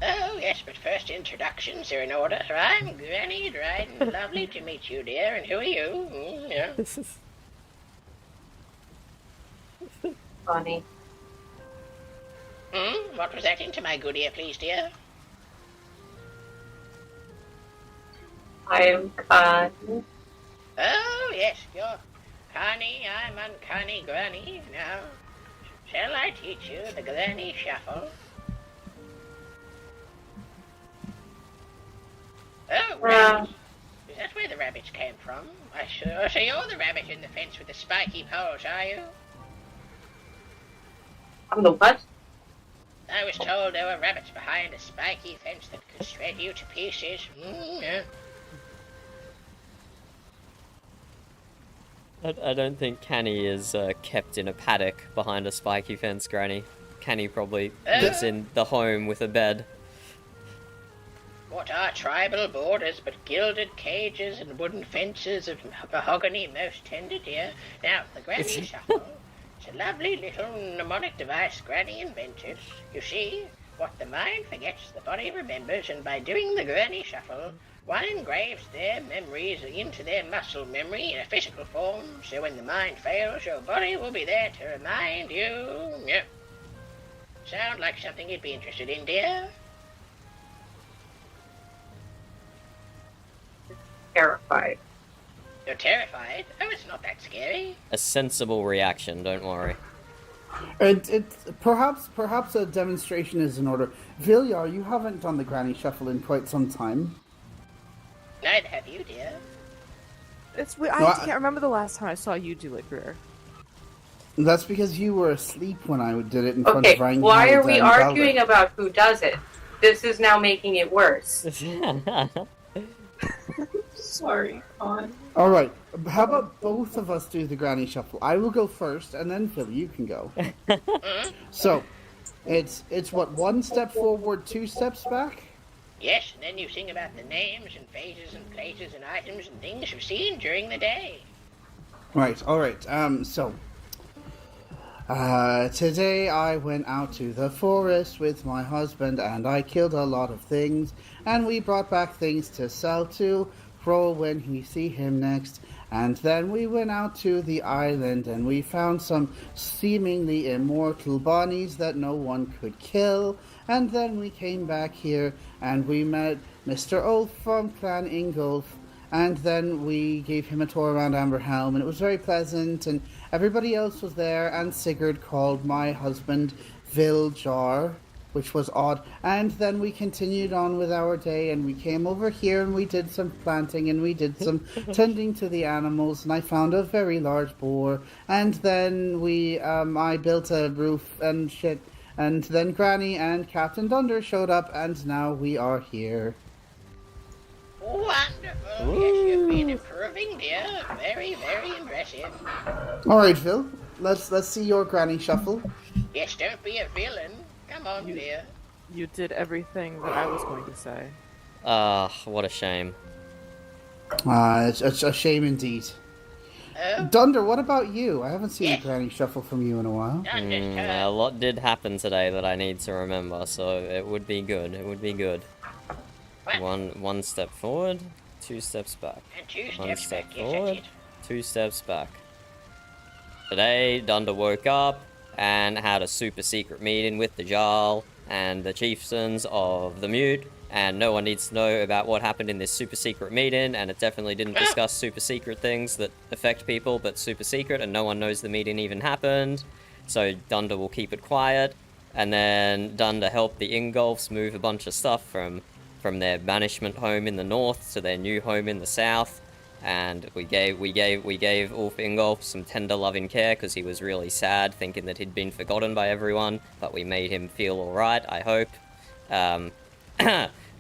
Oh, yes, but first introductions are in order. I'm Granny Dryden. Lovely to meet you, dear. And who are you? Yeah. Funny. What was that into my good ear, please, dear? I am Connie. Oh, yes, you're Connie. I'm uncanny Granny. Now, shall I teach you the Granny shuffle? Oh, rabbits. Is that where the rabbits came from? I sure. So you're the rabbit in the fence with the spiky poles, are you? I'm the what? I was told there were rabbits behind a spiky fence that could shred you to pieces. Yeah. I don't think Canny is kept in a paddock behind a spiky fence, Granny. Canny probably lives in the home with a bed. What are tribal borders but gilded cages and wooden fences of mahogany most tender, dear? Now, the Granny Shuffle. It's a lovely little mnemonic device Granny invented. You see, what the mind forgets, the body remembers, and by doing the Granny Shuffle, one engraves their memories into their muscle memory in a physical form, so when the mind fails, your body will be there to remind you. Yep. Sound like something you'd be interested in, dear? Terrified. You're terrified? Oh, it's not that scary. A sensible reaction, don't worry. Perhaps a demonstration is in order. Viljar, you haven't done the Granny Shuffle in quite some time. Neither have you, dear. I can't remember the last time I saw you do it, Greer. That's because you were asleep when I did it in front Okay, of Ryan. why are we arguing about who does it? This is now making it worse. Sorry, Con. Alright, how about both of us do the Granny Shuffle? I will go first, and then Phil, you can go. So, it's what, 1 step forward, 2 steps back? Yes, and then you sing about the names and phases and places and items and things you've seen during the day. Right, alright, today I went out to the forest with my husband and I killed a lot of things, and we brought back things to sell to Kroll when we see him next. And then we went out to the island and we found some seemingly immortal bunnies that no one could kill. And then we came back here and we met Mr. Ulf from Clan Ingolf. And then we gave him a tour around Amberhelm, and it was very pleasant, and everybody else was there, and Sigurd called my husband Viljar, which was odd. And then we continued on with our day, and we came over here, and we did some planting, and we did some tending to the animals, and I found a very large boar, and then I built a roof and shit, and then Granny and Captain Dunder showed up, and now we are here. Wonderful. Yes, you've been improving, dear. Very, very impressive. Alright, Phil. Let's see your Granny Shuffle. Yes, don't be a villain. Come on, dear. You did everything that I was going to say. What a shame. It's a shame indeed. Dunder, what about you? I haven't seen a Granny Shuffle from you in a while. A lot did happen today that I need to remember, so it would be good. It would be good. One step forward, 2 steps back. And 2 steps One step back. Yes, forward, that's 2 steps back. Today, Dunder woke up and had a super secret meeting with the Jarl and the chieftains of the Mute, and no one needs to know about what happened in this super secret meeting, and it definitely didn't discuss super secret things that affect people, but super secret, and no one knows the meeting even happened, so Dunder will keep it quiet, and then Dunder helped the Ingolfs move a bunch of stuff from their banishment home in the north to their new home in the south, and we gave Ulf Ingolf some tender loving care because he was really sad, thinking that he'd been forgotten by everyone, but we made him feel alright, I hope. And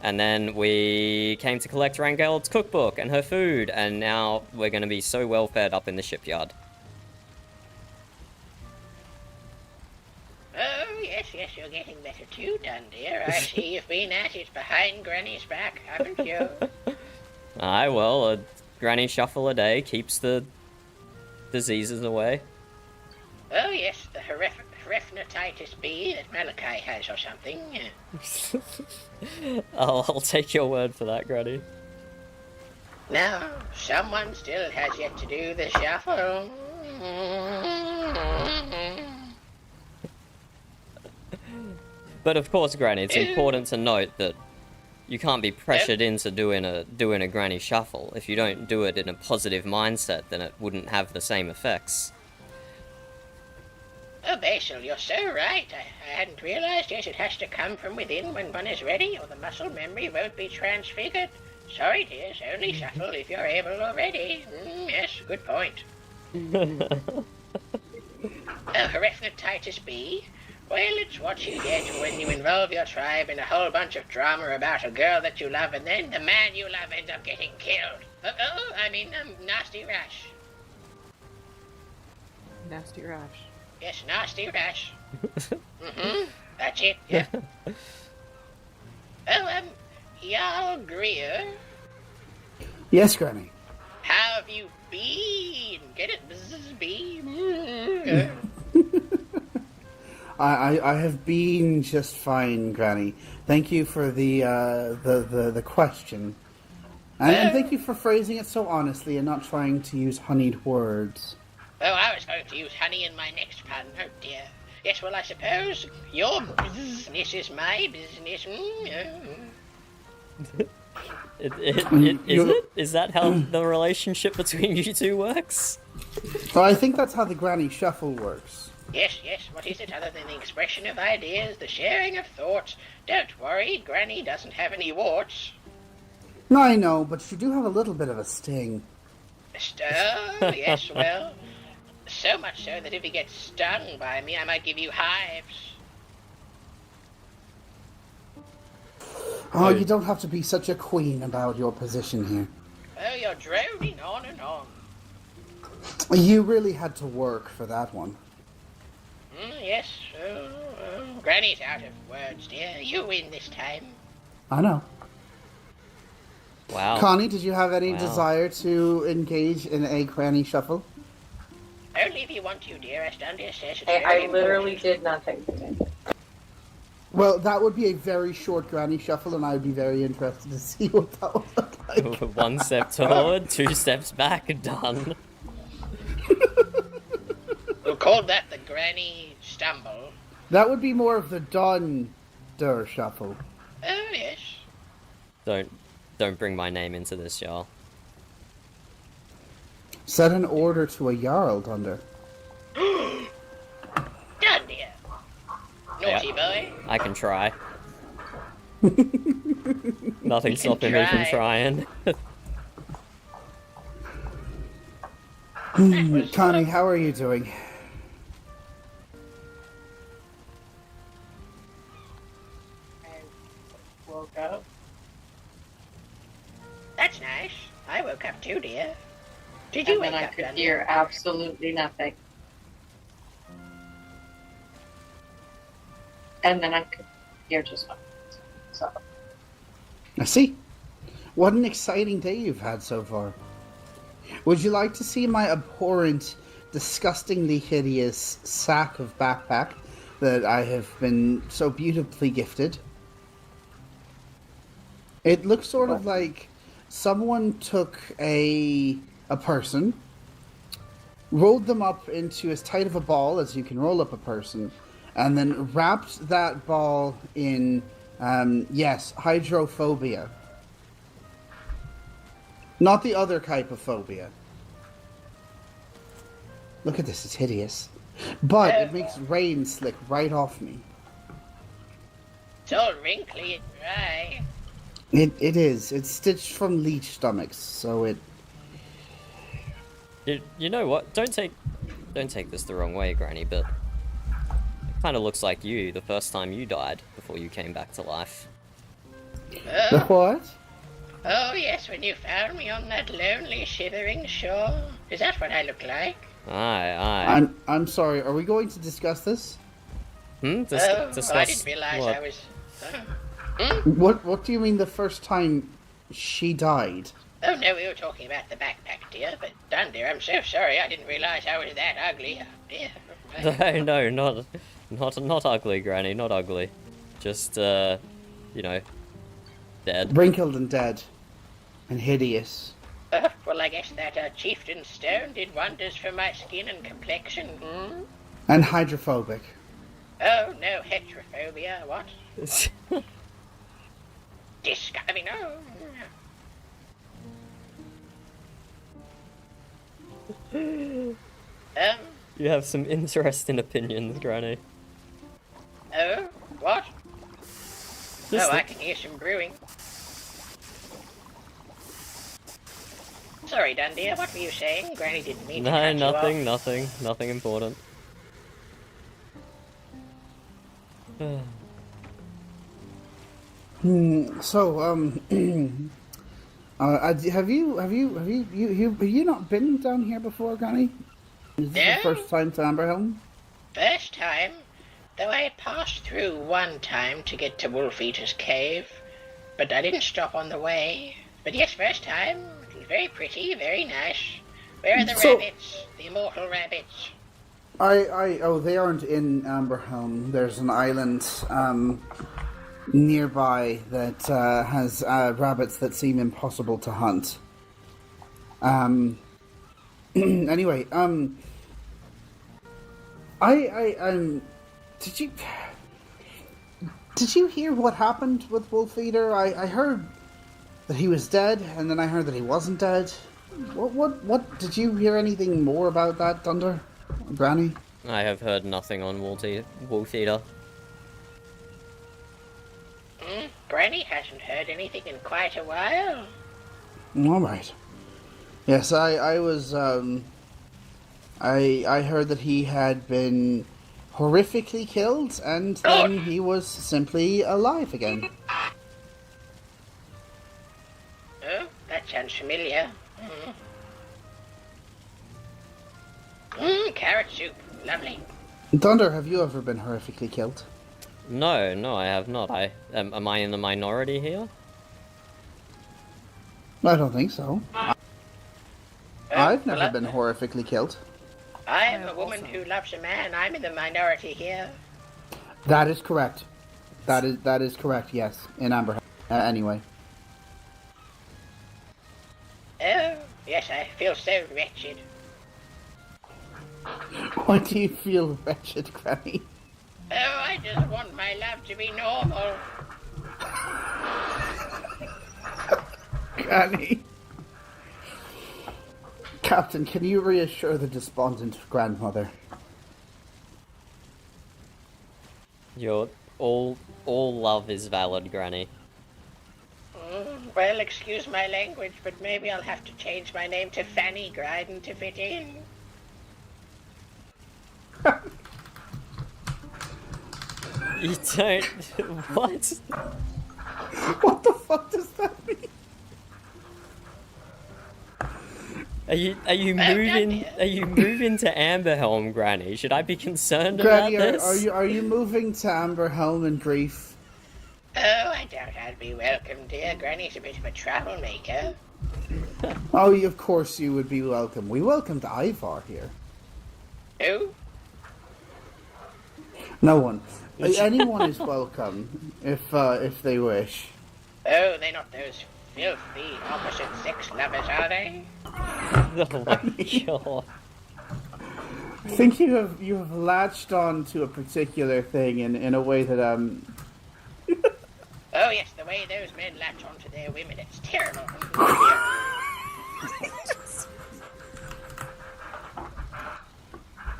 then we came to collect Rangeld's cookbook and her food, and now we're going to be so well fed up in the shipyard. Oh, yes, you're getting better too, dear. I see you've been at it behind Granny's back, haven't you? Aye, well, a Granny Shuffle a day keeps the diseases away. Oh, yes, the Hrefnatitis B that Malachi has or something. I'll take your word for that, Granny. Now, someone still has yet to do the shuffle. But of course, Granny, it's important to note that you can't be pressured into doing a Granny Shuffle. If you don't do it in a positive mindset, then it wouldn't have the same effects. Oh, Basil, you're so right. I hadn't realized. Yes, it has to come from within when one is ready, or the muscle memory won't be transfigured. Sorry, dears, only shuffle if you're able already. Yes, good point. Oh, Hrefnatitis B? Well, it's what you get when you involve your tribe in a whole bunch of drama about a girl that you love, and then the man you love ends up getting killed. Nasty rash. Nasty rash. Yes, nasty rash. That's it, yeah. Oh, Jarl Greer, Yes, Granny. how have you been? Get it? Bzzz, been? I have been just fine, Granny. Thank you for the question, and thank you for phrasing it so honestly and not trying to use honeyed words. Oh, I was going to use honey in my next pun. Oh dear. Yes, well, I suppose your business is my business. Is that how the relationship between you two works? Well, I think that's how the Granny Shuffle works. Yes, what is it other than the expression of ideas, the sharing of thoughts? Don't worry, Granny doesn't have any warts. No, I know, but you do have a little bit of a sting. Oh, yes, well, so much so that if he gets stung by me, I might give you hives. Oh, you don't have to be such a queen about your position here. Oh, you're droning on and on. You really had to work for that one. Yes, Granny's out of words, dear. You win this time. I know. Wow. Connie, did you have any desire to engage in a Granny Shuffle? Only if you want to, dear. As Dundia says, it's I literally did nothing. Well, that would be a very short Granny Shuffle, and I would be very interested to see what that would look like. 1 step forward, 2 steps back, done. We'll call that the Granny Stumble. That would be more of the Donder Shuffle. Oh, yes. Don't bring my name into this, y'all. Set an order to a Jarl, Dunder. Dundia. Naughty boy. I can try. Nothing stopping me from trying. Connie, how are you doing? Woke up. That's nice. I woke up too, dear. Did you wake I up, could Dundia? hear absolutely nothing. And then I could hear just one. So. I see. What an exciting day you've had so far. Would you like to see my abhorrent, disgustingly hideous sack of backpack that I have been so beautifully gifted? It looks sort of like someone took a person, rolled them up into as tight of a ball as you can roll up a person, and then wrapped that ball in, hydrophobia. Not the other type of phobia. Look at this, it's hideous. But it makes rain slick right off me. It's all wrinkly and dry. It is. It's stitched from leech stomachs, so it... You know what? Don't take this the wrong way, Granny, but it kind of looks like you the first time you died before you came back to life. The what? Oh, yes, when you found me on that lonely, shivering shore. Is that what I look like? Aye. I'm sorry, are we going to discuss this? Discuss I didn't realize what? I was... What do you mean the first time she died? Oh, no, we were talking about the backpack, dear. But, Dunder, I'm so sorry. I didn't realize I was that ugly. Oh, dear. No, not ugly, Granny, not ugly. Just, dead. Wrinkled and dead. And hideous. Well, I guess that chieftain stone did wonders for my skin and complexion. And hydrophobic. Oh, no, heterophobia. What? Disgusting. No. You have some interesting opinions, Granny. Oh, what? Just I can hear some brewing. Sorry, Dundee, what were you saying? Granny didn't mean to cut you off. Nothing important. Have you not been down here before, Granny? Is this the first time to Amberhelm? First time, though I had passed through one time to get to Wolf Eater's cave. but I didn't stop on the way. But yes, first time. Very pretty, very nice. Where are the rabbits? The immortal rabbits? They aren't in Amberhelm. There's an island nearby that has rabbits that seem impossible to hunt. Anyway, did you hear what happened with Wolfeater? I heard that he was dead, and then I heard that he wasn't dead. What did you hear anything more about that, Thunder? Granny? I have heard nothing on Wolfeater. Granny hasn't heard anything in quite a while. Alright. Yes, I was, I heard that he had been horrifically killed, and then he was simply alive again. Oh, that sounds familiar. Carrot soup. Lovely. Thunder, have you ever been horrifically killed? No, I have not. Am I in the minority here? I don't think so. I've never been horrifically killed. I'm a woman who loves a man. I'm in the minority here. That is correct. That is correct, yes. In Amber. Anyway. Oh, yes, I feel so wretched. Why do you feel wretched, Granny? Oh, I just want my love to be normal. Granny. Captain, can you reassure the despondent grandmother? Your all love is valid, Granny. Well, excuse my language, but maybe I'll have to change my name to Fanny Gryden to fit in. You don't... What? What the fuck does that mean? Are you moving to Amberhelm, Granny? Should I be concerned Granny, about this? are you moving to Amberhelm in grief? Oh, I doubt I'd be welcome, dear. Granny's a bit of a troublemaker. Oh, of course you would be welcome. We welcomed Ivar here. Who? No one. Anyone is welcome if they wish. Oh, they're not those filthy opposite sex lovers, are they? Oh my god. I think you have latched on to a particular thing in a way that Oh yes, the way those men latch onto their women, it's terrible.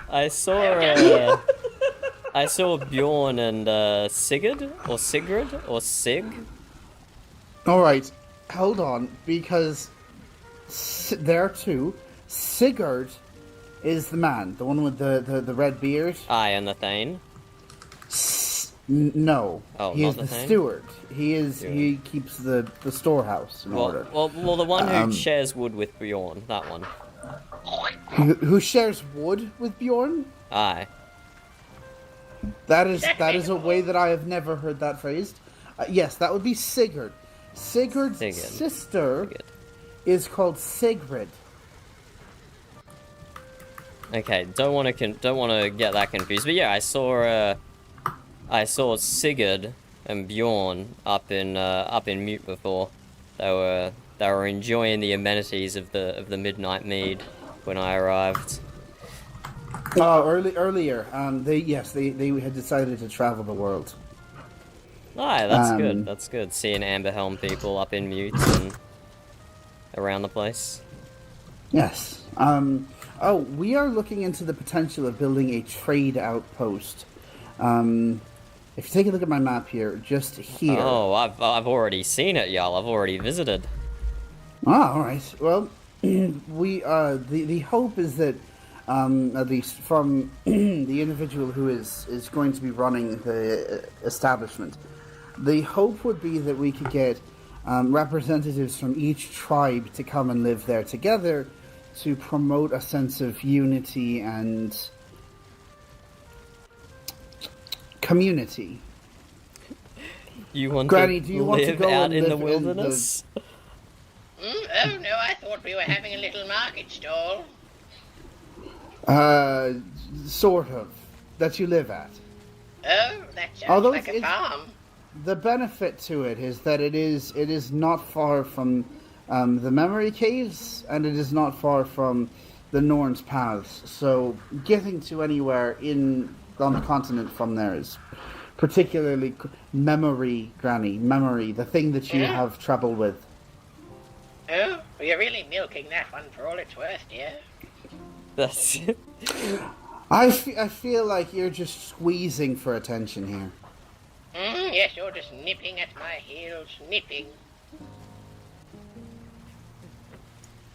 I saw Bjorn and Sigurd or Sig. Alright, hold on, because there too, Sigurd is the man, the one with the red beard. Aye, and the Thane. No, oh, he is the the Thane? steward. He is Steward. he keeps the storehouse in order. Well, the one who shares wood with Bjorn, that one. Who shares wood with Bjorn? Aye. That is a way that I have never heard that phrased. Yes, that would be Sigurd. Sigurd's sister is called Sigrid. Okay, don't want to get that confused. But yeah, I saw Sigurd and Bjorn up in Mute before. They were enjoying the amenities of the midnight mead when I arrived. Oh, earlier. They had decided to travel the world. Aye, that's good. That's good. Seeing Amberhelm people up in Mute and around the place. Yes. We are looking into the potential of building a trade outpost. If you take a look at my map here, just here. Oh, I've already seen it, y'all. I've already visited. Ah, all right. Well, the hope is that, at least from the individual who is going to be running the establishment, the hope would be that we could get representatives from each tribe to come and live there together to promote a sense of unity and You want Granny, to do you want to live go out and in the live in wilderness? Oh no, I thought we were having a little market stall. Sort of. That you live at. Oh, that sounds Although like a farm. The benefit to it is that it is not far from the memory caves, and it is not far from the Norn's paths. So getting to anywhere on the continent from there is particularly memory, Granny. Memory, the thing that you have trouble with. Oh, well, you're really milking that one for all it's worth, dear. That's it. I feel like you're just squeezing for attention here. Yes, you're just nipping at my heels, nipping.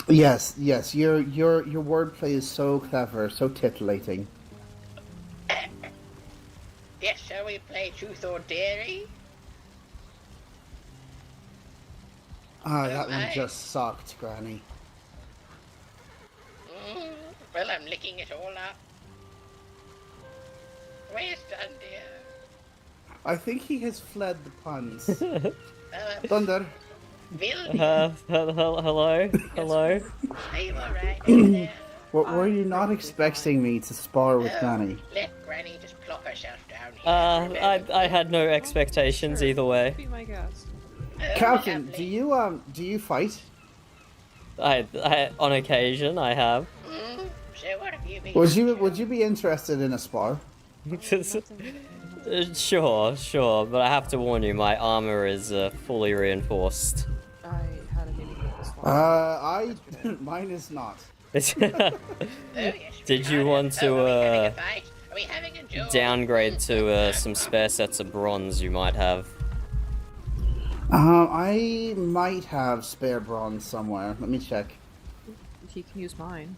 Yes, your wordplay is so clever, so titillating. Yes, shall we play truth or dairy? That one just sucked, Granny. Well, I'm licking it all up. Where's Dundeer? I think he has fled the puns. Thunder. Hello? Hello? Are you alright? Were you not expecting me to spar with Granny? Let Granny just plop herself down here. I had no expectations either way. Be my guest. Captain, do you fight? I on occasion I have. So what have you been? Would you be interested in a spar? Sure, but I have to warn you, my armor is fully reinforced. I had a baby this one. Mine is not. Did you want to downgrade to some spare sets of bronze you might have? I might have spare bronze somewhere. Let me check. He can use mine.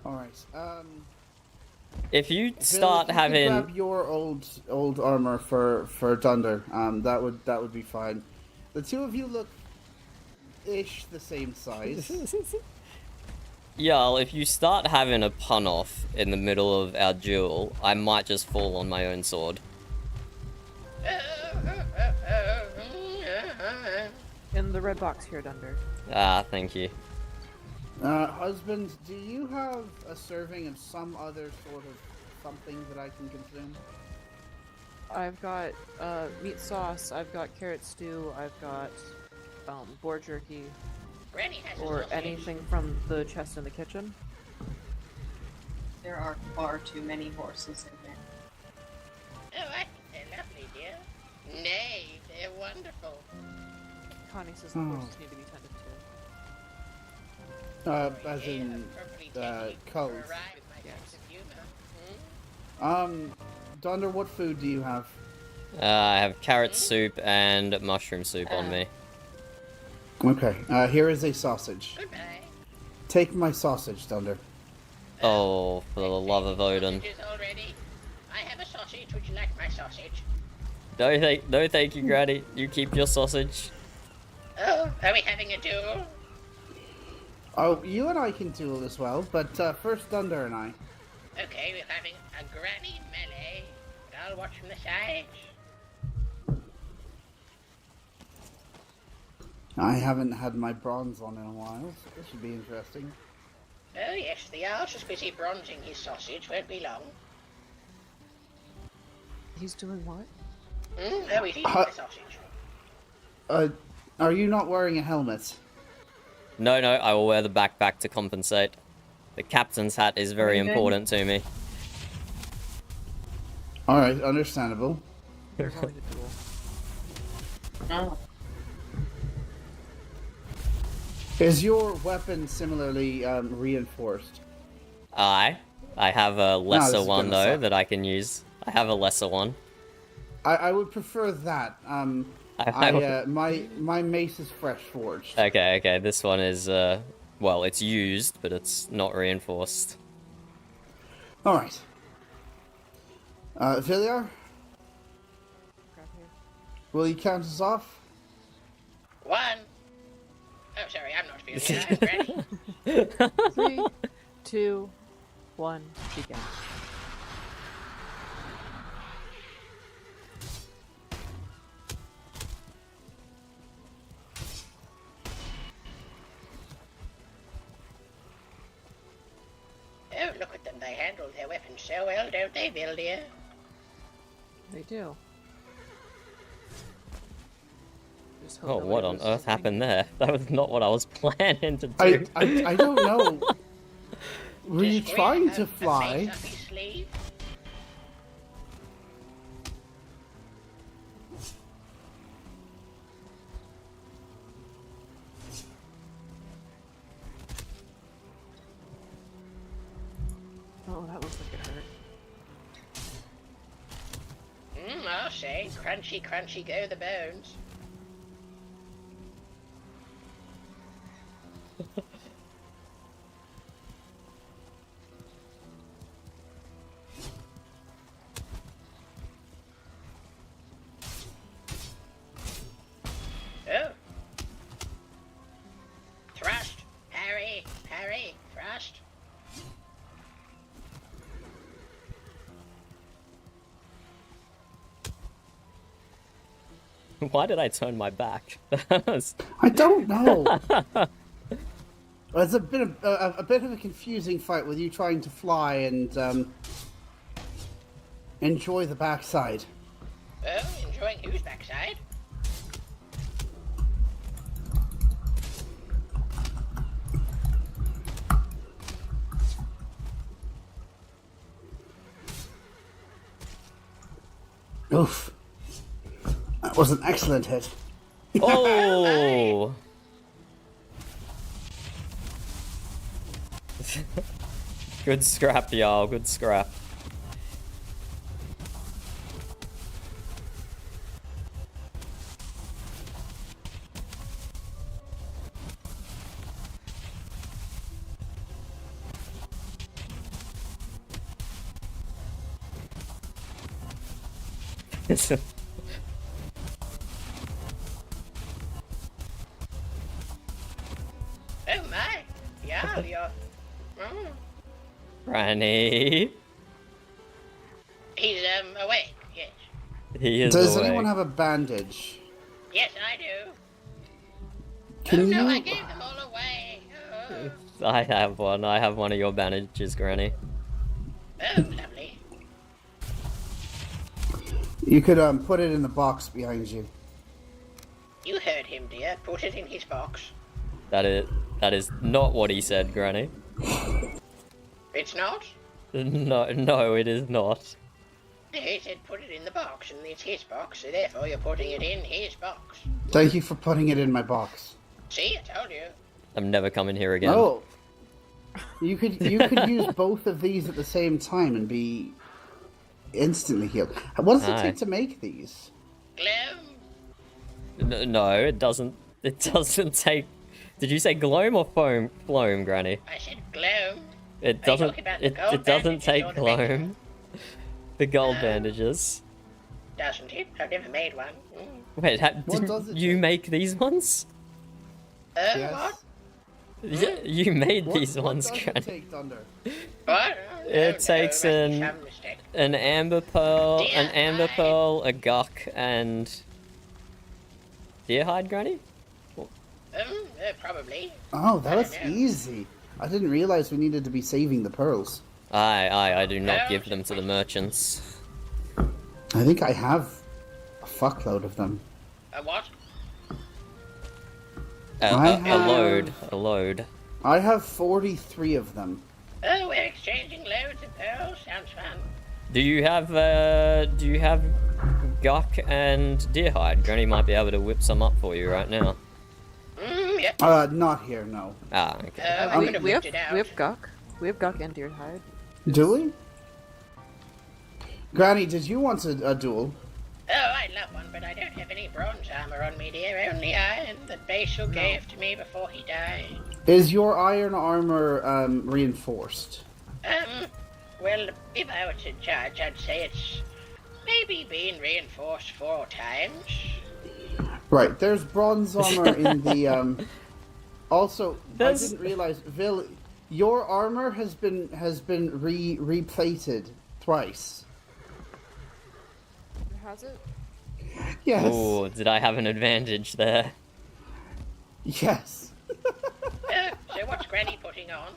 All right. If you Bill, start if you having grab your old armor for Dunder, that would be fine. The two of you look ish the same size. Y'all, if you start having a pun off in the middle of our duel, I might just fall on my own sword. In the red box here, Dunder. Thank you. Husband, do you have a serving of some other sort of something that I can consume? I've got meat sauce, I've got carrot stew, I've got boar jerky, Granny has or a sausage. anything from the chest in the kitchen. There are far too many horses in there. Oh, I think they're lovely, dear. Nay, they're wonderful. Connie says the horses need to be tended to. As in, cows. Yes. Dunder, what food do you have? I have carrot soup and mushroom soup on me. Okay, here is a sausage. Goodbye. Take my sausage, Dunder. Oh, for the love of Odin. Sausages already. I have a sausage. Would you like my sausage? No thank you, Granny. You keep your sausage. Oh, are we having a duel? Oh, you and I can duel as well, but first Dunder and I. Okay, we're having a granny melee, but I'll watch from the sides. I haven't had my bronze on in a while, so this should be interesting. Oh yes, the Jarl's just busy bronzing his sausage, won't be long. He's doing what? Oh, he's eating the sausage. Are you not wearing a helmet? No, I will wear the backpack to compensate. The captain's hat is very important to me. Alright, understandable. Oh. Is your weapon similarly reinforced? I have a lesser this is one gonna though suck. that I can use. I have a lesser one. I would prefer that. My mace is fresh forged. Okay, this one is, well, it's used, but it's not reinforced. Alright. Villiar? Will you count us off? 1. Oh, sorry, I'm not feeling that. Ready? 3, 2, 1, begin. Oh, look at them. They handle their weapons so well, don't they, Vildia? They do. Just hope Oh, nobody what on loses earth a happened there? That was not what I was planning to do. I don't know. Were you trying to fly? Up his sleeve? Oh, that looks like it hurt. I'll say, crunchy, crunchy go the bones. Oh. Thrust. Parry. Parry. Thrust. Why did I turn my back? I don't know. It's a bit of a confusing fight with you trying to fly and enjoy the backside. Oh, enjoying whose backside? Oof. That was an excellent hit. Oh! Good scrap, y'all. Good scrap. Oh my! Yeah, you're... Granny. He's, awake, yes. He is Does awake. anyone have a bandage? Yes, I do. Can No, you... I gave them all away. Oh, I have one. I have one of your bandages, Granny. oh lovely. You could put it in the box behind you. You heard him, dear. Put it in his box. That is not what he said, Granny. It's not? No, it is not. He said put it in the box, and it's his box, so therefore you're putting it in his box. Thank you for putting it in my box. See, I told you. I'm never coming here again. Oh, you could use both of these at the same time and be instantly healed. What does it Aye. take to make these? No, it doesn't. It doesn't take. Did you say gloam or floam, Granny? I said gloam. It Are you doesn't. talking about the It gold doesn't bandages take or the gloam. The gold bandages. Doesn't it? I've never made one. Wait, What does didn't you make these ones? Yes. What? You made these What ones, does it Granny. take, Thunder? What? It takes some an mistake. amber pearl, Deer an amber hide. pearl, a guck, and deer hide, Granny. Probably. Oh, that I was don't know. easy. I didn't realize we needed to be saving the pearls. I do not give them to the merchants. I think I have a fuckload of them. A what? A load. I have 43 of them. Oh, we're exchanging loads of pearls. Sounds fun. Do you have guck and deer hide? Granny might be able to whip some up for you right now. Yep. Not here, no. Ah, okay. I could have we have whipped it out. we have guk. We have guk and deer hide. Do we? Granny, did you want a duel? Oh, I'd love one, but I don't have any bronze armor on me, dear. Only iron that Basil gave to me before he died. Is your iron armor reinforced? Well, if I were to judge, I'd say it's maybe been reinforced 4 times. Right, there's bronze armor in the, also, I didn't realize, Your armor has been replated twice. Has it? Yes. Oh, did I have an advantage there? Yes. So what's Granny putting on?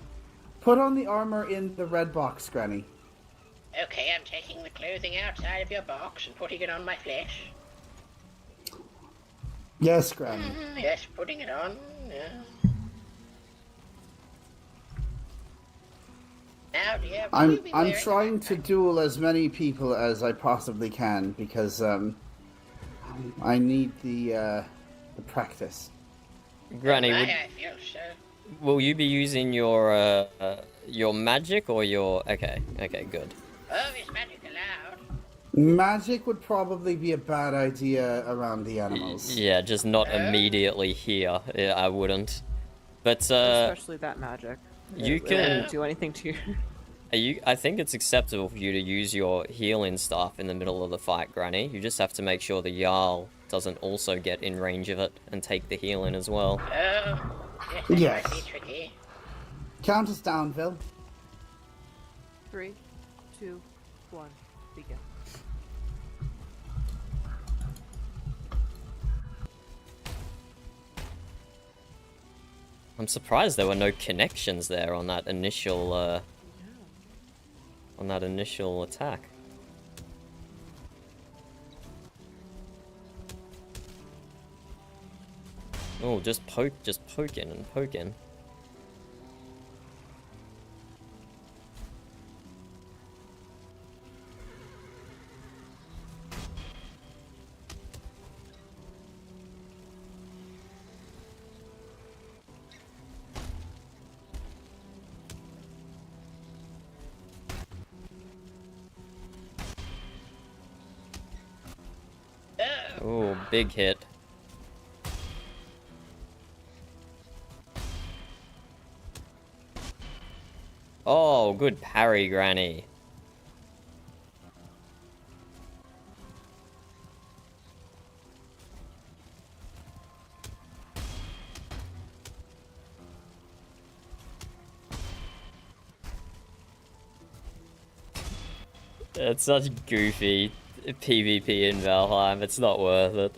Put on the armor in the red box, Granny. Okay, I'm taking the clothing outside of your box and putting it on my flesh. Yes, Granny. Yes, putting it on. Yeah. Now, dear, will you be I'm wearing- trying to duel as many people as I possibly can because I need the practice. Granny, Why would, I feel so. will you be using your magic or your... Okay, good. Oh, is magic allowed? Magic would probably be a bad idea around the animals. Yeah, just not immediately here. Yeah, I wouldn't. But Especially that magic. you It can won't do anything to you. I think it's acceptable for you to use your healing staff in the middle of the fight, Granny. You just have to make sure the Jarl doesn't also get in range of it and take the healing as well. Oh, Yes. Might be tricky. Count us down, Phil. 3, 2, 1, begin. I'm surprised there were no connections there on that initial attack. Oh, just poking and poking. Oh, big hit. Oh, good parry, Granny. It's such goofy PvP in Valheim, it's not worth it.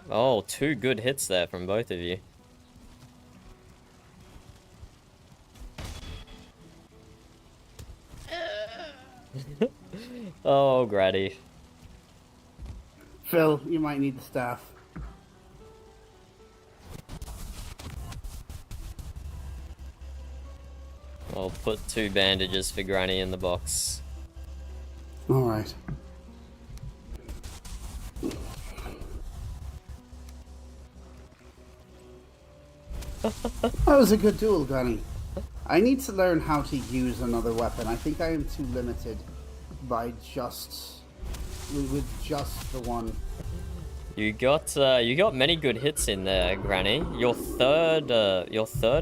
Oh, 2 good hits there from both of you. Oh, Granny. Phil, you might need the staff. I'll put 2 bandages for Granny in the box. Alright. That was a good duel, Granny. I need to learn how to use another weapon. I think I am too limited by with just the one. You got many good hits in there, Granny. Your third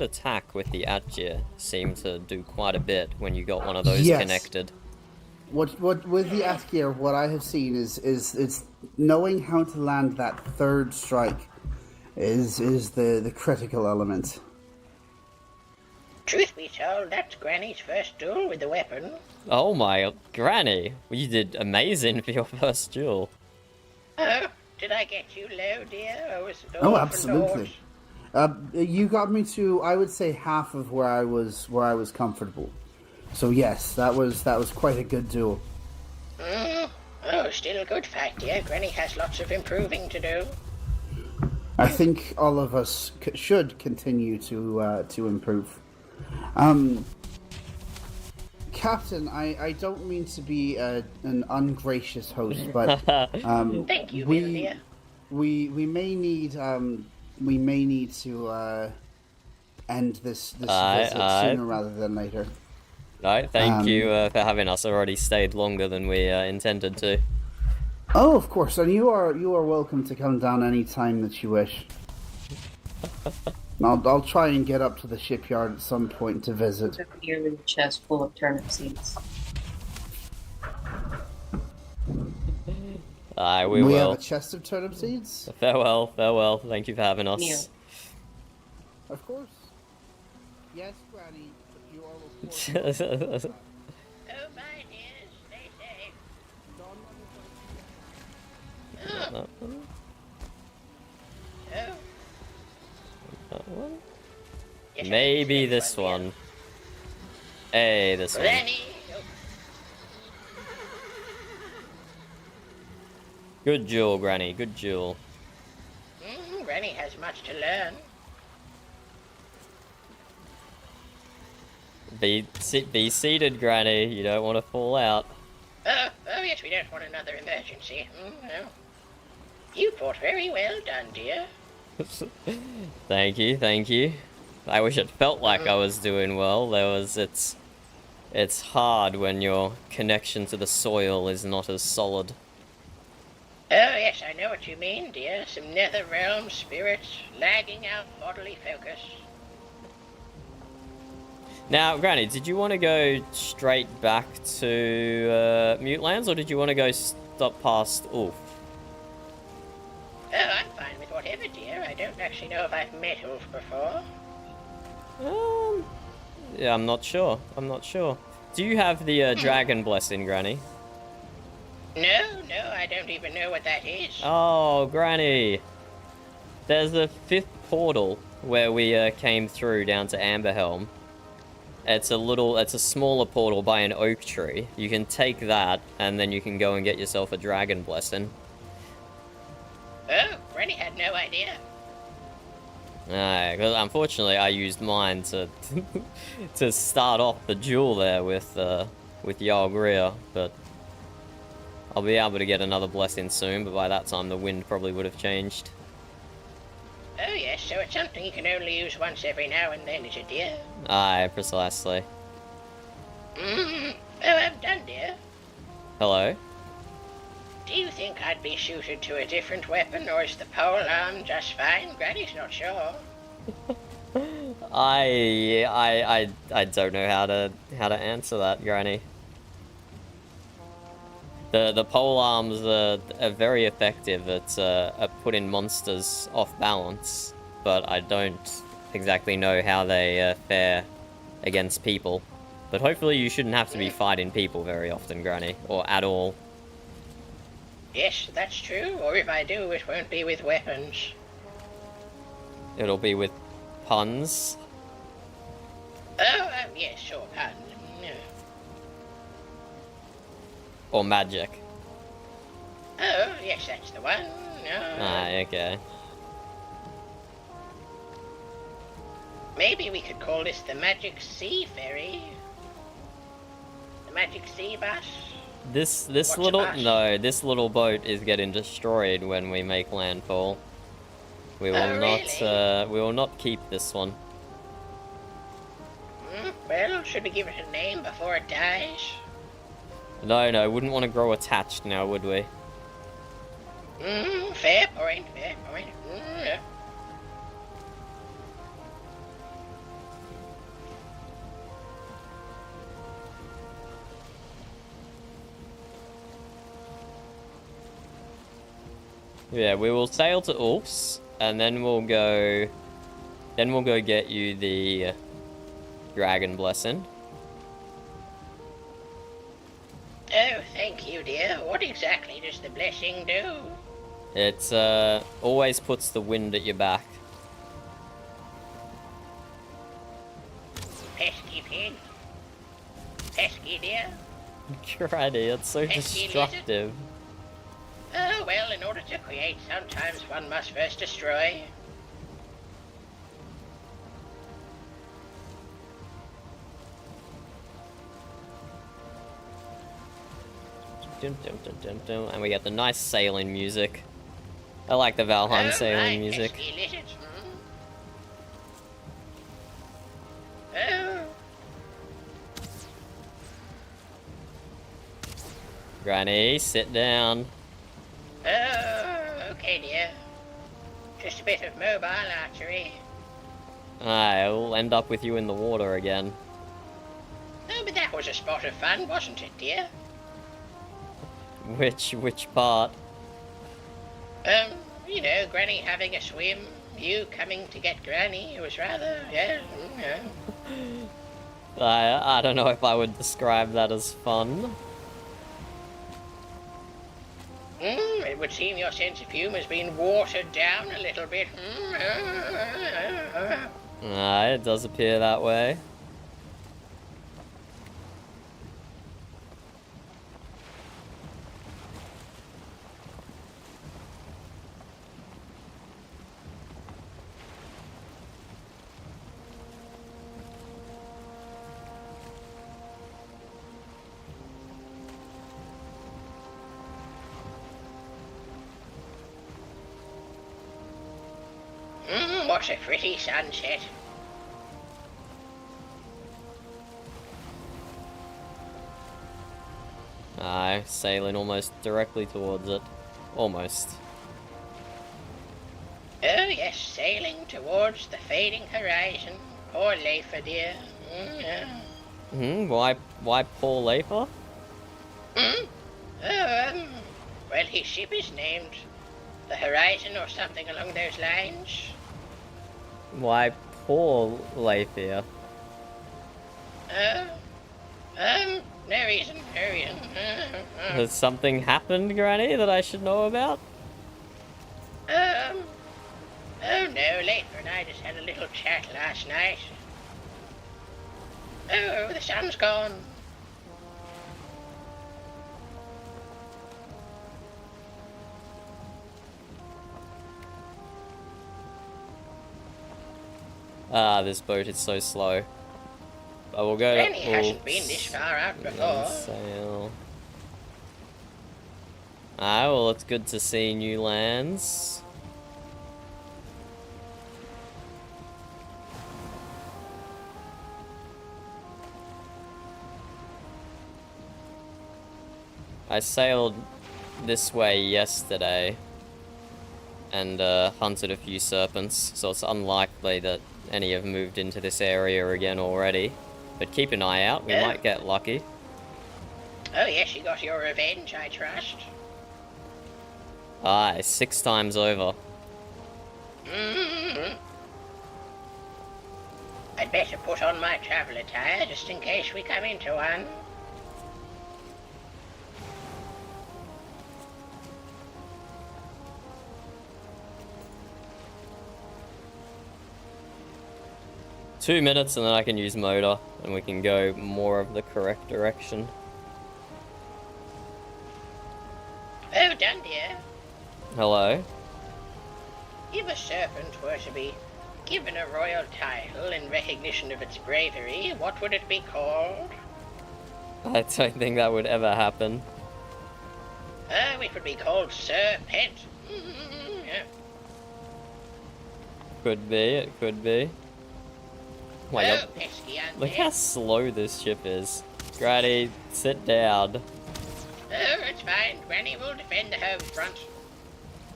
attack with the Atgir seemed to do quite a bit when you got one of those connected. What with the Askir, what I have seen is knowing how to land that third strike is the critical element. Truth be told, that's Granny's first duel with the weapon. Oh my, Granny, you did amazing for your first duel. Oh, did I get you low, dear? Or was it Oh, all absolutely. You got me to, I would say, half of where I was comfortable. So yes, that was quite a good duel. Oh, still a good fight, dear. Granny has lots of improving to do. I think all of us should continue to improve. Captain, I don't mean to be an ungracious host, but Thank you, dear. we may need to end this visit sooner rather than later. Alright, thank you for having us already stayed longer than we intended to. Oh, of course, and you are welcome to come down any time that you wish. I'll try and get up to the shipyard at some point to visit. Nearly a chest full of turnip seeds. Aye, we have will. a chest of turnip seeds? Farewell, farewell. Thank you for having us. Neil. Of course. Yes, Granny, you are Oh my dears, stay safe. That one? Oh. That one? Yes, Maybe this one. Hey, this one. Granny. Good jewel, Granny. Good jewel. Granny has much to learn. Be seated, Granny. You don't want to fall out. Oh yes, we don't want another emergency. No. You fought very well done, dear. Thank you, thank you. I wish it felt like I was doing well. It's hard when your connection to the soil is not as solid. Oh yes, I know what you mean, dear. Some nether realm spirits lagging out bodily focus. Now, Granny, did you want to go straight back to Mute Lands, or did you want to go stop past Ulf? Oh, I'm fine with whatever, dear. I don't actually know if I've met Ulf before. Yeah, I'm not sure. I'm not sure. Do you have the dragon blessing, Granny? No, I don't even know what that is. Oh, Granny. There's a 5th portal where we came through down to Amberhelm. It's a smaller portal by an oak tree. You can take that, and then you can go and get yourself a dragon blessing. Oh, Granny had no idea. Because unfortunately I used mine to to start off the duel there with Jarl Greer, but I'll be able to get another blessing soon, but by that time the wind probably would have changed. Oh yes, so it's something you can only use once every now and then, is it, dear? Aye, precisely. Oh, I'm done, dear. Hello? Do you think I'd be suited to a different weapon, or is the pole arm just fine? Granny's not sure. I don't know how to answer that, Granny. The pole arms are very effective at putting monsters off balance, but I don't exactly know how they fare against people. But hopefully you shouldn't have to be fighting people very often, Granny, or at all. Yes, that's true, or if I do, it won't be with weapons. It'll be with puns. Oh, yes, sure, pardon. Or magic. Oh, yes, that's the one. Ah, okay. Maybe we could call this the Magic Sea Ferry. The Magic Sea Bus. This What's a little bus? this little boat is getting destroyed when we make landfall. We will really? we will not keep this one. Well, should we give it a name before it dies? No, wouldn't want to grow attached now, would we? Fair point, fair point. Yeah. Yeah, we will sail to Ulf's, and then we'll go get you the dragon blessing. Oh, thank you, dear. What exactly does the blessing do? It always puts the wind at your back. Pesky pig. Pesky dear. Granny, it's so Pesky destructive. Oh, well, in order to create, sometimes one must first destroy. Dum, dum, dum, dum, dum. And we get the nice sailing music. I like the Valheim sailing music. Pesky lizard. Oh. Granny, sit down. Oh, okay, dear. Just a bit of mobile archery. I'll end up with you in the water again. Oh, but that was a spot of fun, wasn't it, dear? Which part? You know, Granny having a swim, you coming to get Granny. It was rather, yeah. I don't know if I would describe that as fun. It would seem your sense of humour's been watered down a little bit. It does appear that way. What a pretty sunset. Aye, sailing almost directly towards it. Almost. Oh yes, sailing towards the fading horizon. Poor Leifa, dear. Why Paul Leifa? Well, his ship is named the Horizon or something along those lines. Why Paul Leifa? No reason, no reason. Has something happened, Granny, that I should know about? Oh no, Leifa and I just had a little chat last night. Oh, the sun's gone. This boat is so slow. But we'll go Granny hasn't been this far out before. Sail. Well, it's good to see new lands. I sailed this way yesterday and hunted a few serpents, so it's unlikely that any have moved into this area again already. But keep an eye out, we might get lucky. Oh yes, you got your revenge, I trust. Aye, 6 times over. I'd better put on my travel attire just in case we come into one. Two minutes and then I can use motor and we can go more of the correct direction. Oh, done, dear. Hello? If a serpent were to be given a royal title in recognition of its bravery, what would it be called? I don't think that would ever happen. Oh, it would be called Serpent. Could be, it could be. Oh my god. Pesky Look how slow this ship is. Granny, sit down. Oh, it's fine. Granny will defend the home front.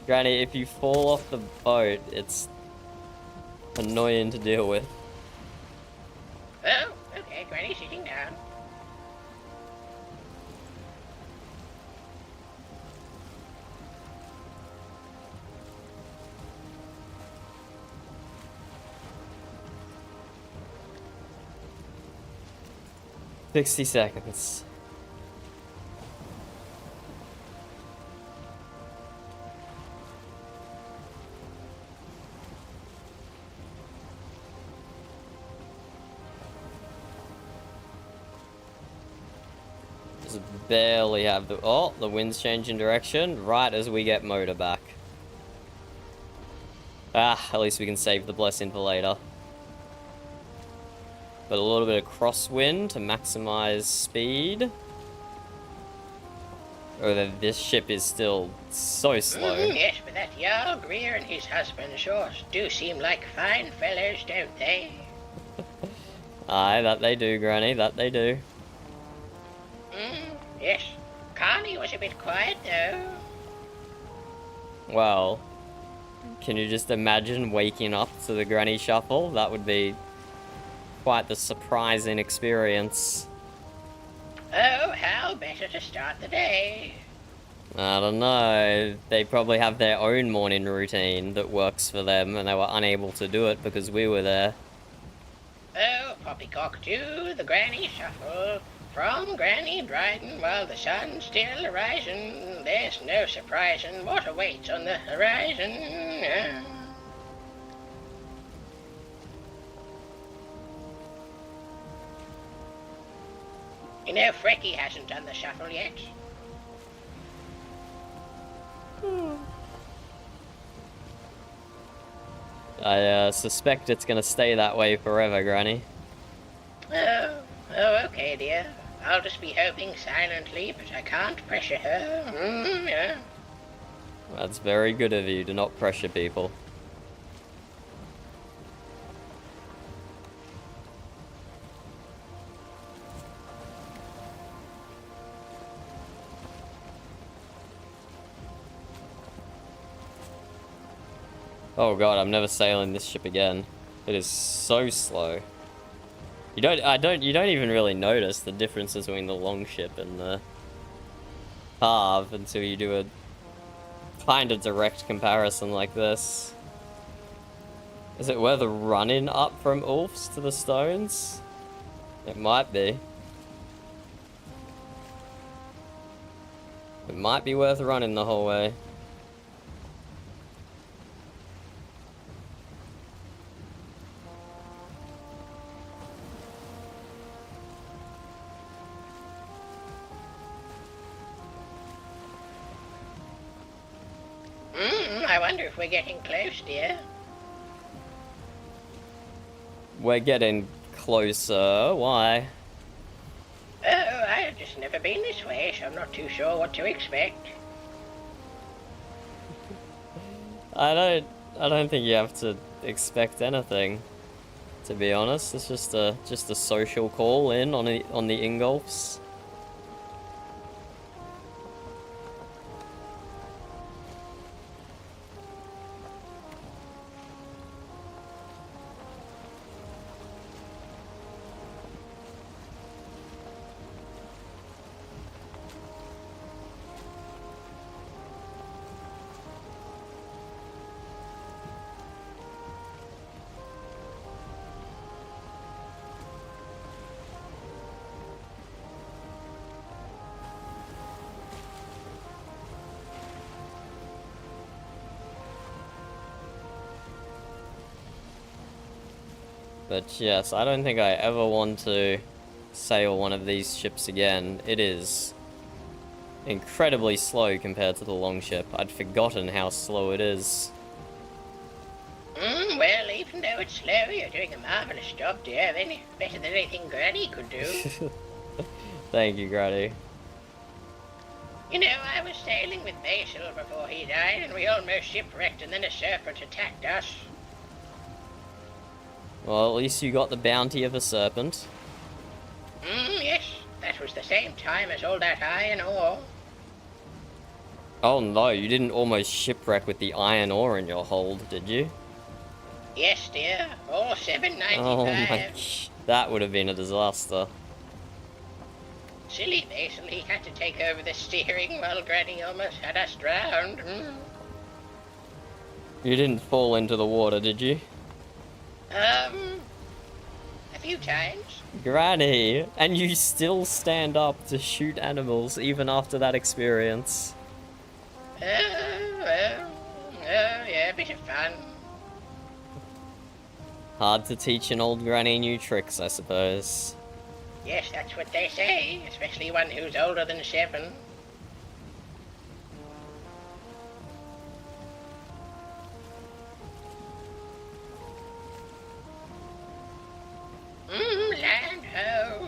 Granny, if you fall off the boat, it's annoying to deal with. Oh, okay, Granny sitting down. $60 seconds. Just barely have the... Oh, the wind's changing direction right as we get motor back. At least we can save the blessing for later. But a little bit of crosswind to maximize speed. Oh, this ship is still so slow. Yes, but that Jarl Greer and his husband sure do seem like fine fellows, don't they? Aye, that they do, Granny, that they do. Yes. Connie was a bit quiet, though. Well, can you just imagine waking up to the granny shuffle? That would be quite the surprising experience. Oh, how better to start the day? I don't know. They probably have their own morning routine that works for them, and they were unable to do it because we were there. Oh, poppycock to the granny shuffle. From Granny Dryden while the sun's still rising. There's no surprising what awaits on the horizon. You know, Frecky hasn't done the shuffle yet. I suspect it's gonna stay that way forever, Granny. Oh, okay, dear. I'll just be hoping silently, but I can't pressure her. Yeah. That's very good of you, to not pressure people. Oh god, I'm never sailing this ship again. It is so slow. You don't even really notice the differences between the longship and the halve until you do a kind of direct comparison like this. Is it worth running up from Ulf's to the stones? It might be. It might be worth running the whole way. I wonder if we're getting close, dear. We're getting closer. Why? Oh, I've just never been this way, so I'm not too sure what to expect. I don't think you have to expect anything, to be honest. It's just a social call in on the Ingolfs. But yes, I don't think I ever want to sail one of these ships again. It is incredibly slow compared to the longship. I'd forgotten how slow it is. Well, even though it's slow, you're doing a marvellous job, dear. Better than anything Granny could do. Thank you, Granny. You know, I was sailing with Basil before he died, and we almost shipwrecked, and then a serpent attacked us. Well, at least you got the bounty of a serpent. Yes, that was the same time as all that iron ore. Oh no, you didn't almost shipwreck with the iron ore in your hold, did you? Yes, dear, all 795. Oh my, that would have been a disaster. Silly Basil, he had to take over the steering while Granny almost had us drowned. You didn't fall into the water, did you? A few times. Granny, and you still stand up to shoot animals even after that experience. Yeah, a bit of fun. Hard to teach an old granny new tricks, I suppose. Yes, that's what they say, especially one who's older than 7. Land ho!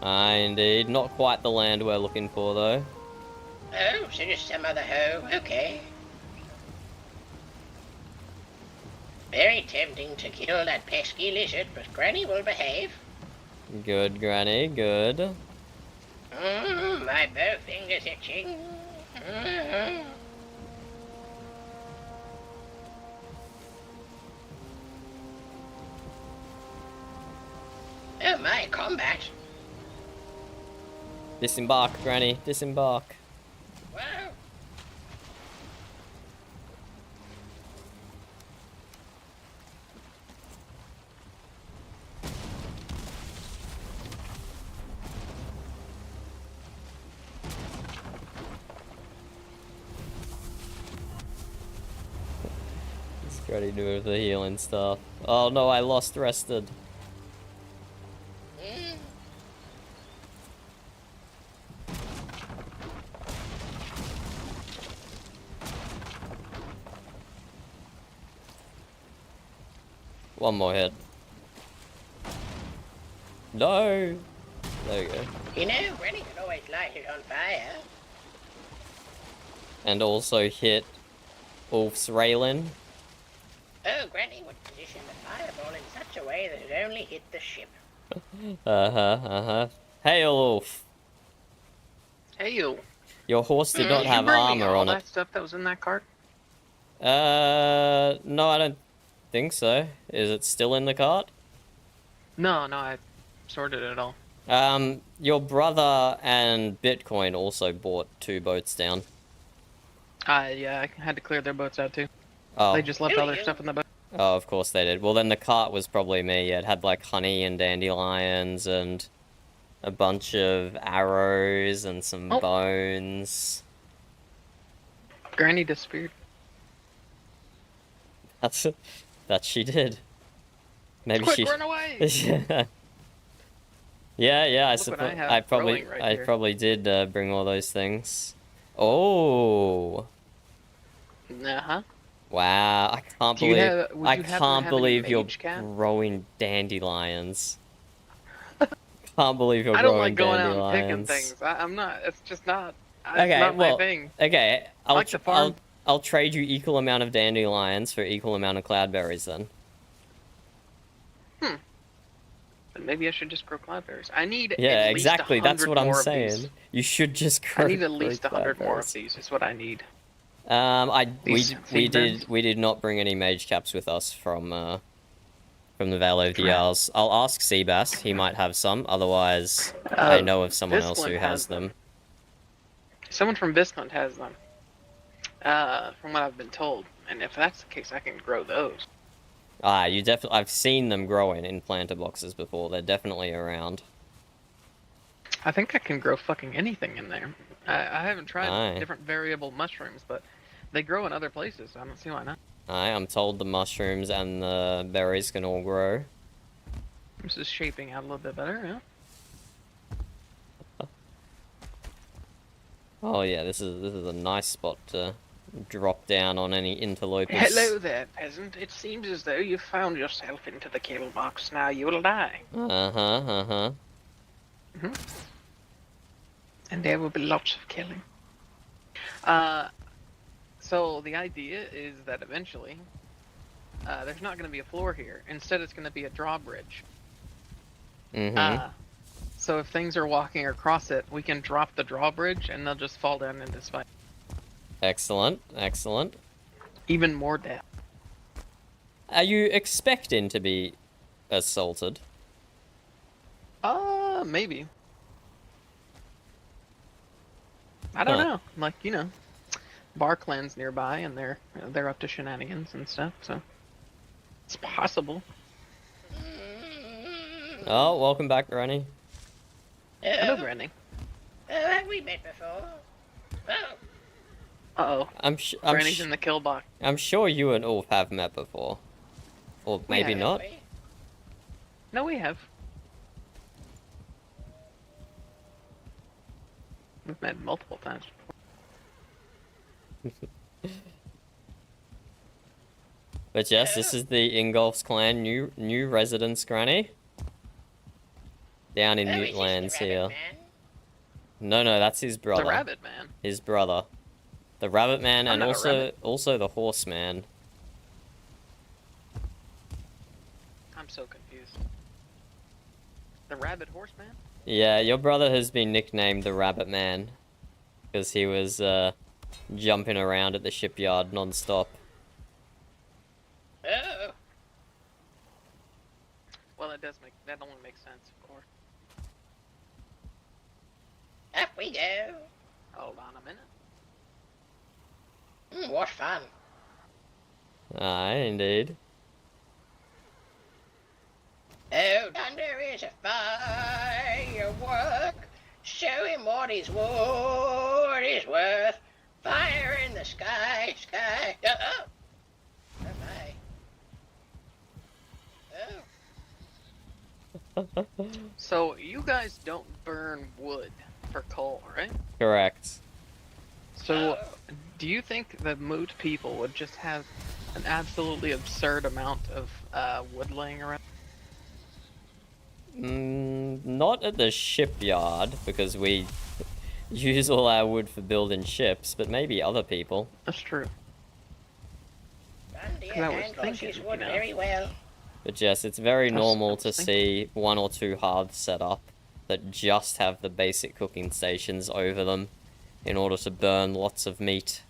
Aye, indeed. Not quite the land we're looking for, though. Oh, so just some other hoe, okay. Very tempting to kill that pesky lizard, but Granny will behave. Good, Granny, good. My bow finger's itching. Oh my, combat! Disembark, Granny, disembark. Wow! It's Granny doing the healing stuff. Oh no, I lost rested. One more hit. No! There we go. You know, Granny can always light it on fire. And also hit Ulf's railing. Oh, Granny would position the fireball in such a way that it only hit the ship. Hey, Ulf! Hey, you. Your horse did not Did have you bring me armor all on that it. stuff that was in that cart? No, I don't think so. Is it still in the cart? No, I sorted it all. Your brother and Bitcoin also bought 2 boats down. Yeah, I had to clear their boats out too. Oh. They just left all their stuff in the boat. Oh, of course they did. Well, then the cart was probably me. It had like honey and dandelions and a bunch of arrows and some bones. Granny disappeared. That she did. Maybe Quick, she. run away! yeah. I Look what suppose I have I probably growing right I here. probably did bring all those things. Oh. Uh-huh. Wow, I can't Do you believe have- would I you happen to can't have any believe you're mage cap? growing dandelions. Can't believe you're I don't growing like going out and picking dandelions. things. I'm not. It's just not. It's Okay, not well, my thing. okay. I like to farm. I'll trade you equal amount of dandelions for equal amount of cloudberries then. But maybe I should just grow cloudberries. I need Yeah, at least exactly. That's 100 what I'm more of saying. these. You should just grow. I need at least 100 more of cloudberries. these. Is what I need. We These seed beds? did not bring any mage caps with us from the Vale of the Isles. I'll ask Seabass. He might have some. Otherwise, I know of someone else who Viscland has them. Someone from Viscland has them. From what I've been told. And if that's the case, I can grow those. Ah, you definitely. I've seen them growing in planter boxes before. They're definitely around. I think I can grow fucking anything in there. I haven't tried Aye. different variable mushrooms, but they grow in other places. I don't see why not. I'm told the mushrooms and the berries can all grow. This is shaping out a little bit better, yeah. Oh yeah, this is a nice spot to drop down on any interlopers. Hello there, peasant. It seems as though you've found yourself into the kill box. Now you will die. And there will be lots of killing. So the idea is that eventually, there's not going to be a floor here. Instead, it's going to be a drawbridge. So if things are walking across it, we can drop the drawbridge and they'll just fall down into spite. Excellent, excellent. Even more death. Are you expecting to be assaulted? Maybe. I don't know. Like, you know, Bar Clan's nearby and they're up to shenanigans and stuff, so it's possible. Oh, welcome back, Granny. Hello, Granny. Have we met before? Oh. Uh-oh. Granny's in the kill box. I'm sure you and Ulf have met before. Or maybe not. No, we have. We've met multiple times before. But yes, this is the Ingolf's clan new residence, Granny. Down in Mutlands here. No, that's his brother. The Rabbit Man. His brother. The Rabbit Man I'm and not a also the Horseman. I'm so confused. The Rabbit Horseman? Yeah, your brother has been nicknamed the Rabbit Man. Because he was jumping around at the shipyard non-stop. Well, that only makes sense, of course. Up we go. Hold on a minute. What fun. Aye, indeed. Oh, thunder is a firework. Show him what his word is worth. Fire in the sky, sky. Oh, oh my. Oh. So, you guys don't burn wood for coal, right? Correct. So, do you think the moot people would just have an absolutely absurd amount of wood laying around? Not at the shipyard, because we use all our wood for building ships, but maybe other people. That's true. Dear handles his wood very well. But yes, it's very normal to see one or two hearths set up that just have the basic cooking stations over them in order to burn lots of meat.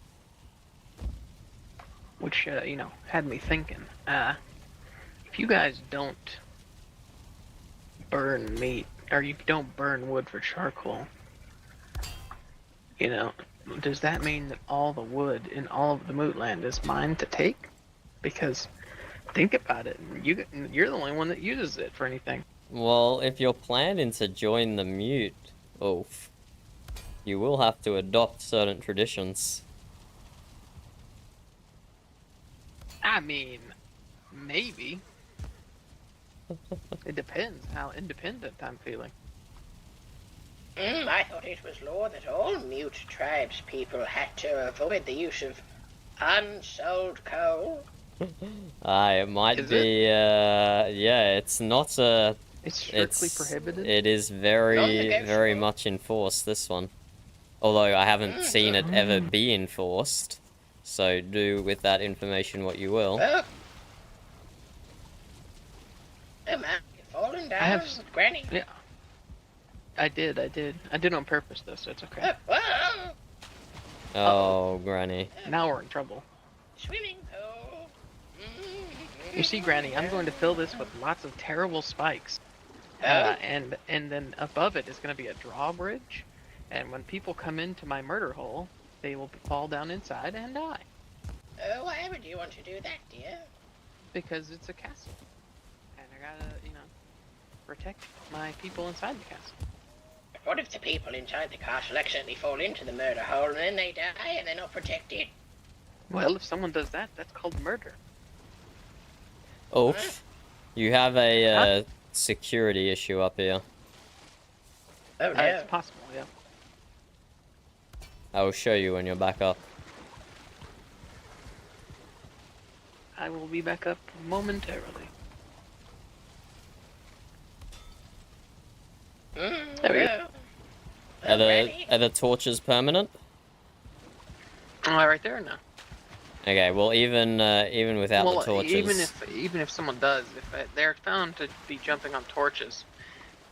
Which, you know, had me thinking, if you guys don't burn meat, or you don't burn wood for charcoal, you know, does that mean that all the wood in all of the Mootland is mine to take? Because, think about it, you're the only one that uses it for anything. Well, if you're planning to join the Mute, you will have to adopt certain traditions. I mean, maybe. It depends how independent I'm feeling. I thought it was law that all mute tribes people had to avoid the use of unsold coal. It might be, yeah, it's not a... It's strictly prohibited? It is very much enforced, this one. Although I haven't seen it ever be enforced, so do with that information what you will. Oh man, you're falling down, Granny. Yeah. I did on purpose though, so it's okay. Oh, Granny. Now we're in trouble. Swimming pool. You see, Granny, I'm going to fill this with lots of terrible spikes. And then above it is going to be a drawbridge. And when people come into my murder hole, they will fall down inside and die. Oh, why would you want to do that, dear? Because it's a castle. And I gotta, you know, protect my people inside the castle. But what if the people inside the castle accidentally fall into the murder hole and then they die and they're not protected? Well, if someone does that, that's called murder. Oof. You have a security issue up here. Oh, no. It's possible, yeah. I will show you when you're back up. I will be back up momentarily. There we go. Are the torches permanent? Right there, no. Okay, well even without the torches. even if someone does, if they're found to be jumping on torches,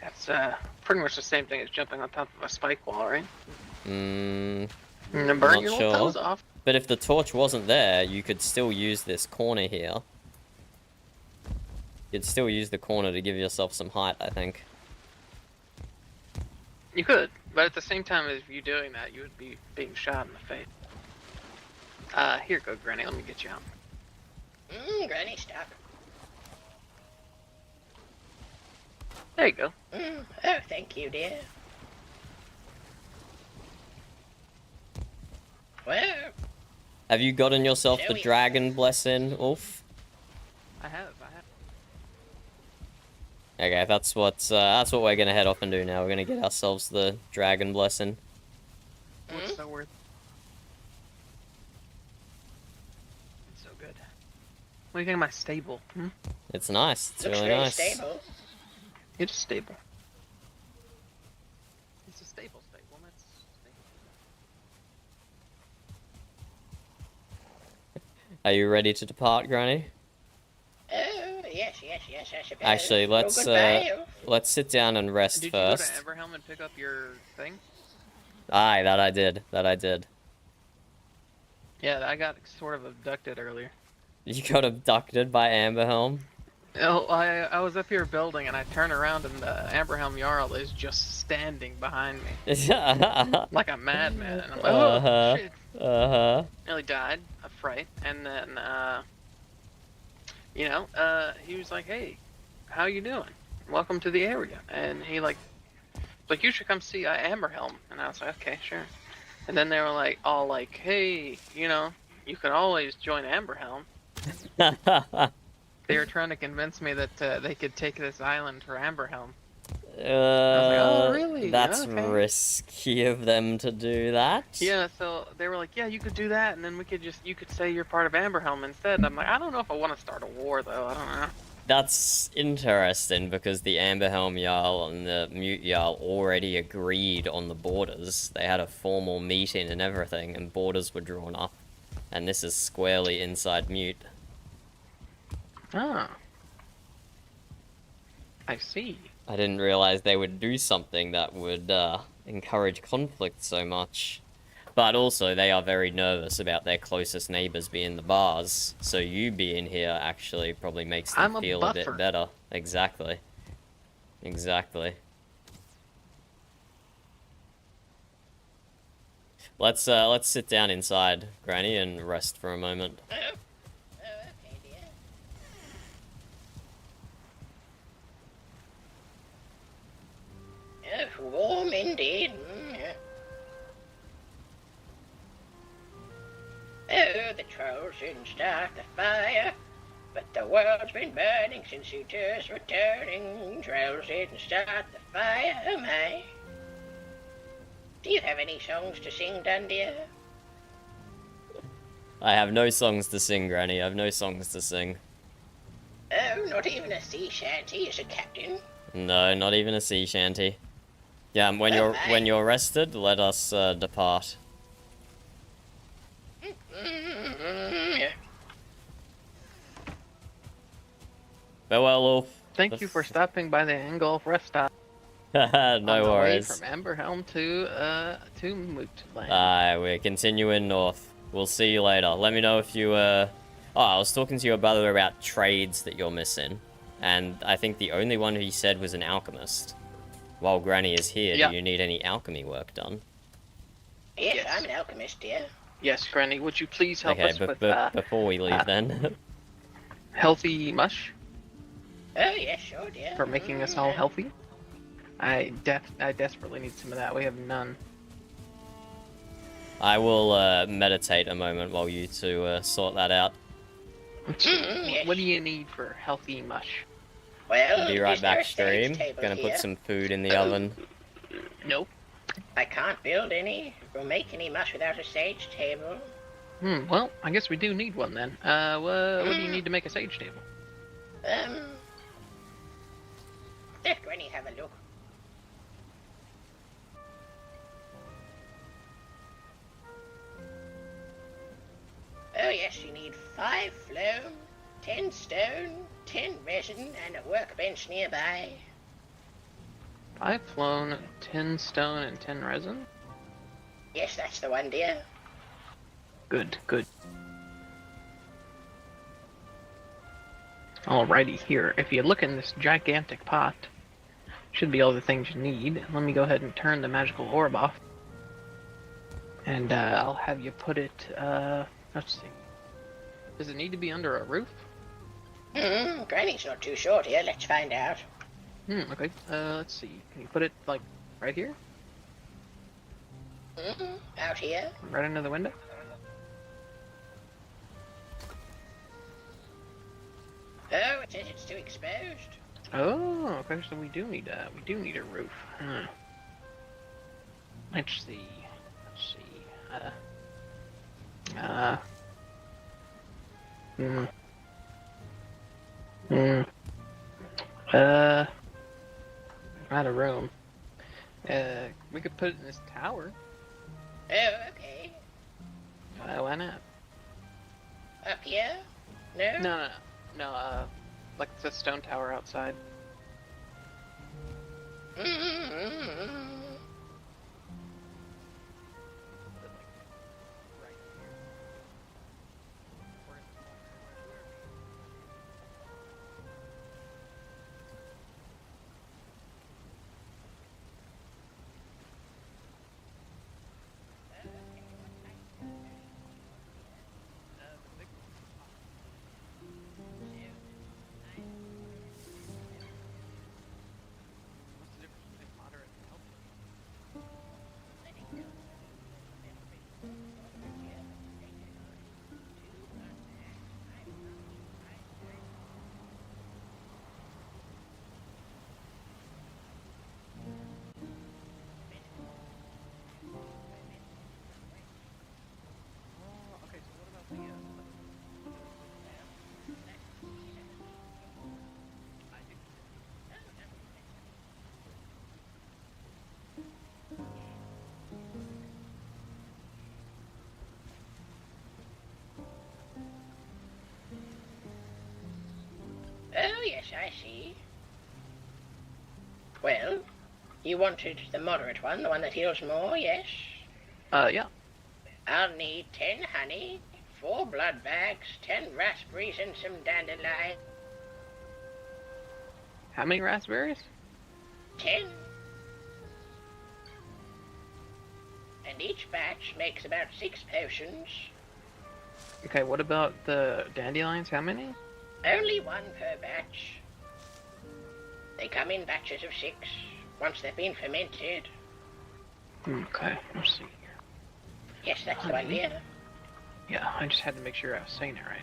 that's pretty much the same thing as jumping on top of a spike wall, right? Not burn your little toes sure. off. But if the torch wasn't there, you could still use this corner here. You'd still use the corner to give yourself some height, I think. You could, but at the same time as you doing that, you would be being shot in the face. Here go, Granny. Let me get you out. Granny, stop. There you go. Oh, thank you, dear. Well, Have you gotten yourself the dragon blessing, Ulf? I have. Okay, that's what we're gonna head off and do now. We're gonna get ourselves the dragon blessing. What's so worth? It's so good. What do you think of my stable? It's nice. It's looks really very nice. stable. It's stable. It's a stable. That's stable. Are you ready to depart, Granny? Oh, yes, I suppose. Actually, let's sit down and rest Did first. you go to Everhelm and pick up your thing? Aye, that I did. Yeah, I got sort of abducted earlier. You got abducted by Amberhelm? Oh, I was up here building, and I turn around, and the Amberhelm Jarl is just standing behind me, like a madman. And I'm like, oh shit! Nearly died of fright, and then he was like, hey, how you doing? Welcome to the area. And he like you should come see Amberhelm. And I was like, okay, sure. And then they were like, all like, hey, you could always join Amberhelm. They were trying to convince me that they could take this island for Amberhelm. I was like, oh, really? That's okay. risky of them to do that. Yeah, so they were like, yeah, you could do that, and then you could say you're part of Amberhelm instead. And I'm like, I don't know if I want to start a war, though. I don't know. That's interesting because the Amberhelm Jarl and the Mute Jarl already agreed on the borders. They had a formal meeting and everything, and borders were drawn up. And this is squarely inside Mute. Ah. I see. I didn't realize they would do something that would encourage conflict so much. But also, they are very nervous about their closest neighbors being the bars, so you being here actually probably makes them feel a bit better. Exactly. Exactly. Let's sit down inside, Granny, and rest for a moment. Yes, warm indeed. Oh, the trolls didn't start the fire, but the world's been burning since Uther's returning. Trolls didn't start the fire, oh my. Do you have any songs to sing, Dundia? I have no songs to sing, Granny. I have no songs to sing. Oh, not even a sea shanty as a captain? No, not even a sea shanty. Yeah, when you're rested, let us depart. Farewell, Ulf. Thank you for stopping by the Angolf rest stop. No on the worries. way from Amberhelm to Mootland. Aye, we're continuing north. We'll see you later. Let me know if you, Oh, I was talking to your brother about trades that you're missing. And I think the only one he said was an alchemist. While Granny is here, do you need any alchemy work done? Yes, I'm an alchemist, dear. Yes, Granny, would you please help us with, before we leave then. healthy mush? Oh, yes, sure, dear. For making us all healthy? I desperately need some of that. We have none. I will meditate a moment while you two sort that out. What do you need for healthy mush? Well, be right is there back, a stage stream. table Gonna here? put some food in the oven. Nope. I can't build any or make any mush without a sage table. Well, I guess we do need one then. What do you need to make a sage table? Let Granny have a look. Oh yes, you need 5 floam, 10 stone, 10 resin, and a workbench nearby. 5 flown, 10 stone, and 10 resin? Yes, that's the one, dear. Good, good. Alrighty, here. If you look in this gigantic pot, should be all the things you need. Let me go ahead and turn the magical orb off. And I'll have you put it, let's see. Does it need to be under a roof? Granny's not too short here, let's find out. Okay. Let's see. Can you put it, like, right here? Out here? Right under the window? Oh, it says it's too exposed. Oh, okay, so we do need a roof. Let's see. Out of room. We could put it in this tower. Oh, okay. Why not? Up here? No? No, like the stone tower outside. Oh, yes, I see. Well, you wanted the moderate one, the one that heals more, yes? Yeah. I'll need 10 honey, 4 blood bags, 10 raspberries, and some dandelion. How many raspberries? 10. And each batch makes about 6 potions. Okay, what about the dandelions? How many? Only 1 per batch. They come in batches of 6, once they've been fermented. Okay, let's see. Yes, that's the one Honey. here. Yeah, I just had to make sure I was saying it right.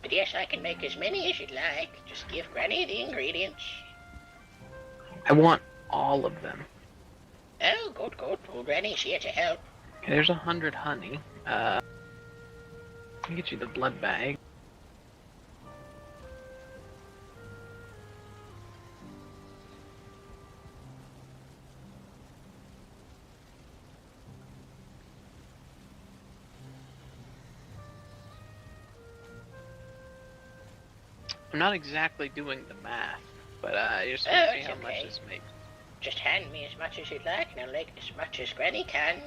But yes, I can make as many as you'd like. Just give Granny the ingredients. I want all of them. Oh, good, good. Well, Granny's here to help. Okay, there's 100 honey. I can get you the blood bag. I'm not exactly doing the math, but just Oh, see it's how much okay. this makes. Just hand me as much as you'd like, and I'll make as much as Granny can.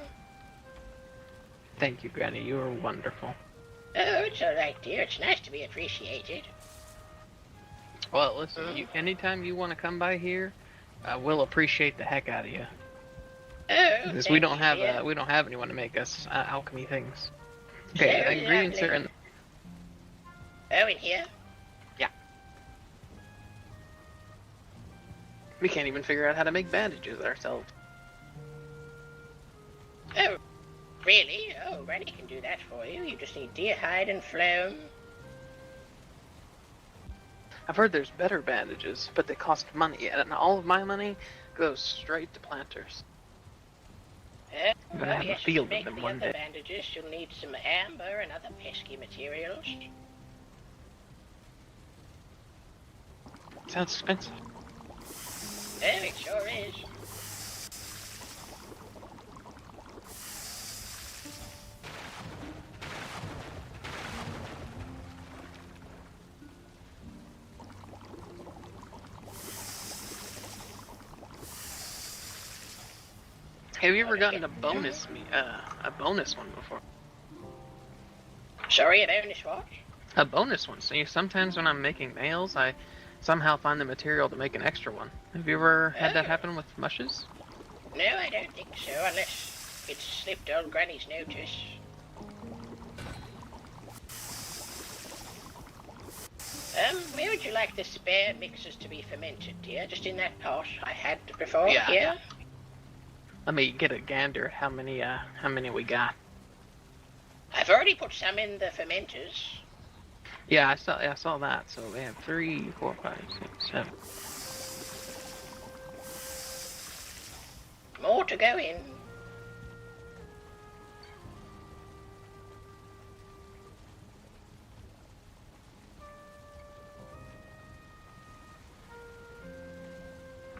Thank you, Granny. You are wonderful. Oh, it's all right, dear. It's nice to be appreciated. Well, listen, anytime you want to come by here, we'll appreciate the heck out of you. Oh, Because we don't thank you, have dear. we don't have anyone to make us alchemy things. Okay, the Very ingredients lovely. are in. Oh, in here? We can't even figure out how to make bandages ourselves. Oh, really? Oh, Granny can do that for you. You just need deer hide and phloem. I've heard there's better bandages, but they cost money, and all of my money goes straight to planters. I'm gonna have a Yes, field to of make them the one other day. bandages, you'll need some amber and other pesky materials. Sounds expensive. Oh, it sure is. Have you ever gotten a bonus one before? Sorry, a bonus what? A bonus one. See, sometimes when I'm making nails, I somehow find the material to make an extra one. Have you ever had that happen with mushes? No, I don't think so, unless it's slipped old Granny's notice. Where would you like the spare mixes to be fermented, dear? Just in that pot I had before Yeah. here? Let me get a gander at how many we got. I've already put some in the fermenters. Yeah, I saw that. So we have 3, 4, 5, 6, 7. More to go in.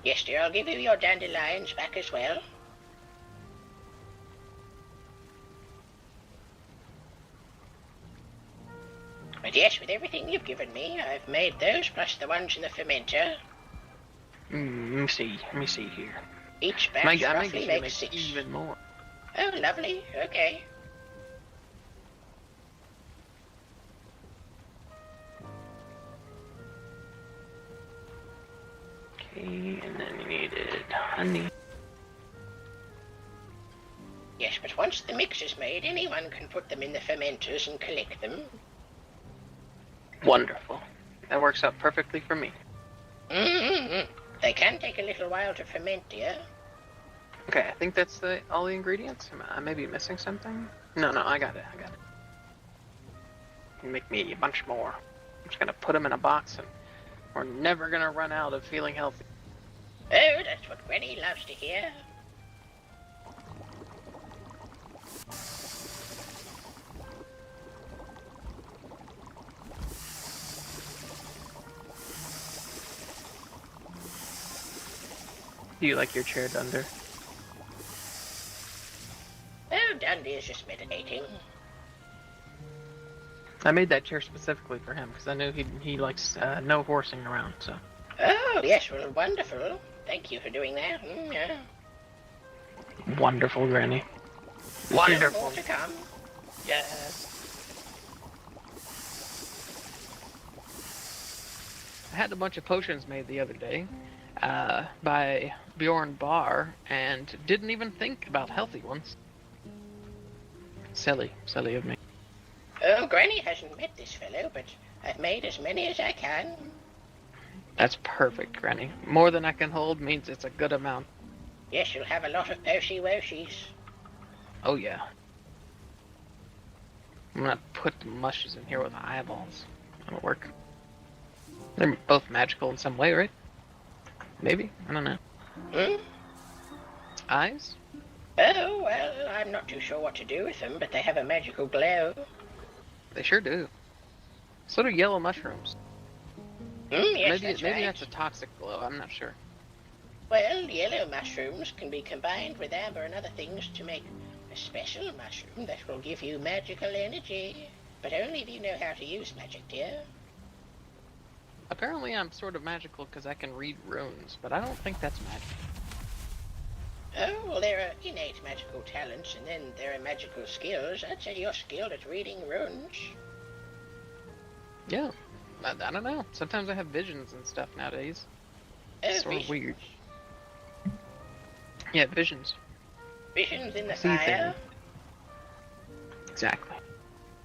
Yes, dear, I'll give you your dandelions back as well. But yes, with everything you've given me, I've made those plus the ones in the fermenter. Let me see here. Each batch I might roughly get you to makes make 6. even more. Oh, lovely. Okay. Okay, and then you needed honey. Yes, but once the mix is made, anyone can put them in the fermenters and collect them. Wonderful. That works out perfectly for me. Mm-hmm. They can take a little while to ferment, dear. Okay, I think that's all the ingredients. I may be missing something. No, I got it. You make me a bunch more. I'm just gonna put them in a box, and we're never gonna run out of feeling healthy. Oh, that's what Granny loves to hear. Do you like your chair, Dunder? Oh, Dundee is just meditating. I made that chair specifically for him because I knew he likes no horsing around. So. Oh, yes, well, wonderful. Thank you for doing that. Yeah. Wonderful, Granny. Still Wonderful. more to come. Yes. I had a bunch of potions made the other day by Bjorn Barr and didn't even think about healthy ones. Silly of me. Oh, Granny hasn't met this fellow, but I've made as many as I can. That's perfect, Granny. More than I can hold means it's a good amount. Yes, you'll have a lot of poshy-woshies. Oh, yeah. I'm gonna put the mushes in here with eyeballs. That'll work. They're both magical in some way, right? Maybe? I don't know. Hmm? Eyes? Oh, well, I'm not too sure what to do with them, but they have a magical glow. They sure do. So do yellow mushrooms. Yes, maybe that's a toxic glow, I'm not sure. Well, yellow mushrooms can be combined with amber and other things to make a special mushroom that will give you magical energy. But only if you know how to use magic, dear. Apparently I'm sort of magical because I can read runes, but I don't think that's magic. Oh, well, there are innate magical talents, and then there are magical skills. I'd say you're skilled at reading runes. Yeah. I don't know. Sometimes I have visions and stuff nowadays. Oh, Sort of visions. weird. Yeah, visions. Visions in the See fire? things. Exactly.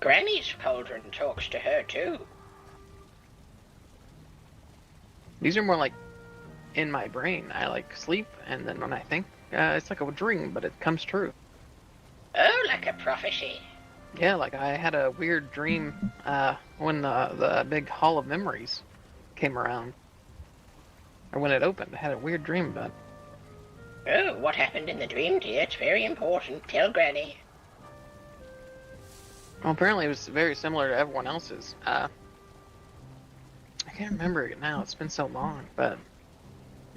Granny's cauldron talks to her, too. These are more like in my brain. I like sleep, and then when I think, it's like a dream, but it comes true. Oh, like a prophecy. Yeah, like I had a weird dream when the big Hall of Memories came around. Or when it opened, I had a weird dream about it. Oh, what happened in the dream, dear? It's very important. Tell Granny. Well, apparently it was very similar to everyone else's. I can't remember it now. It's been so long, but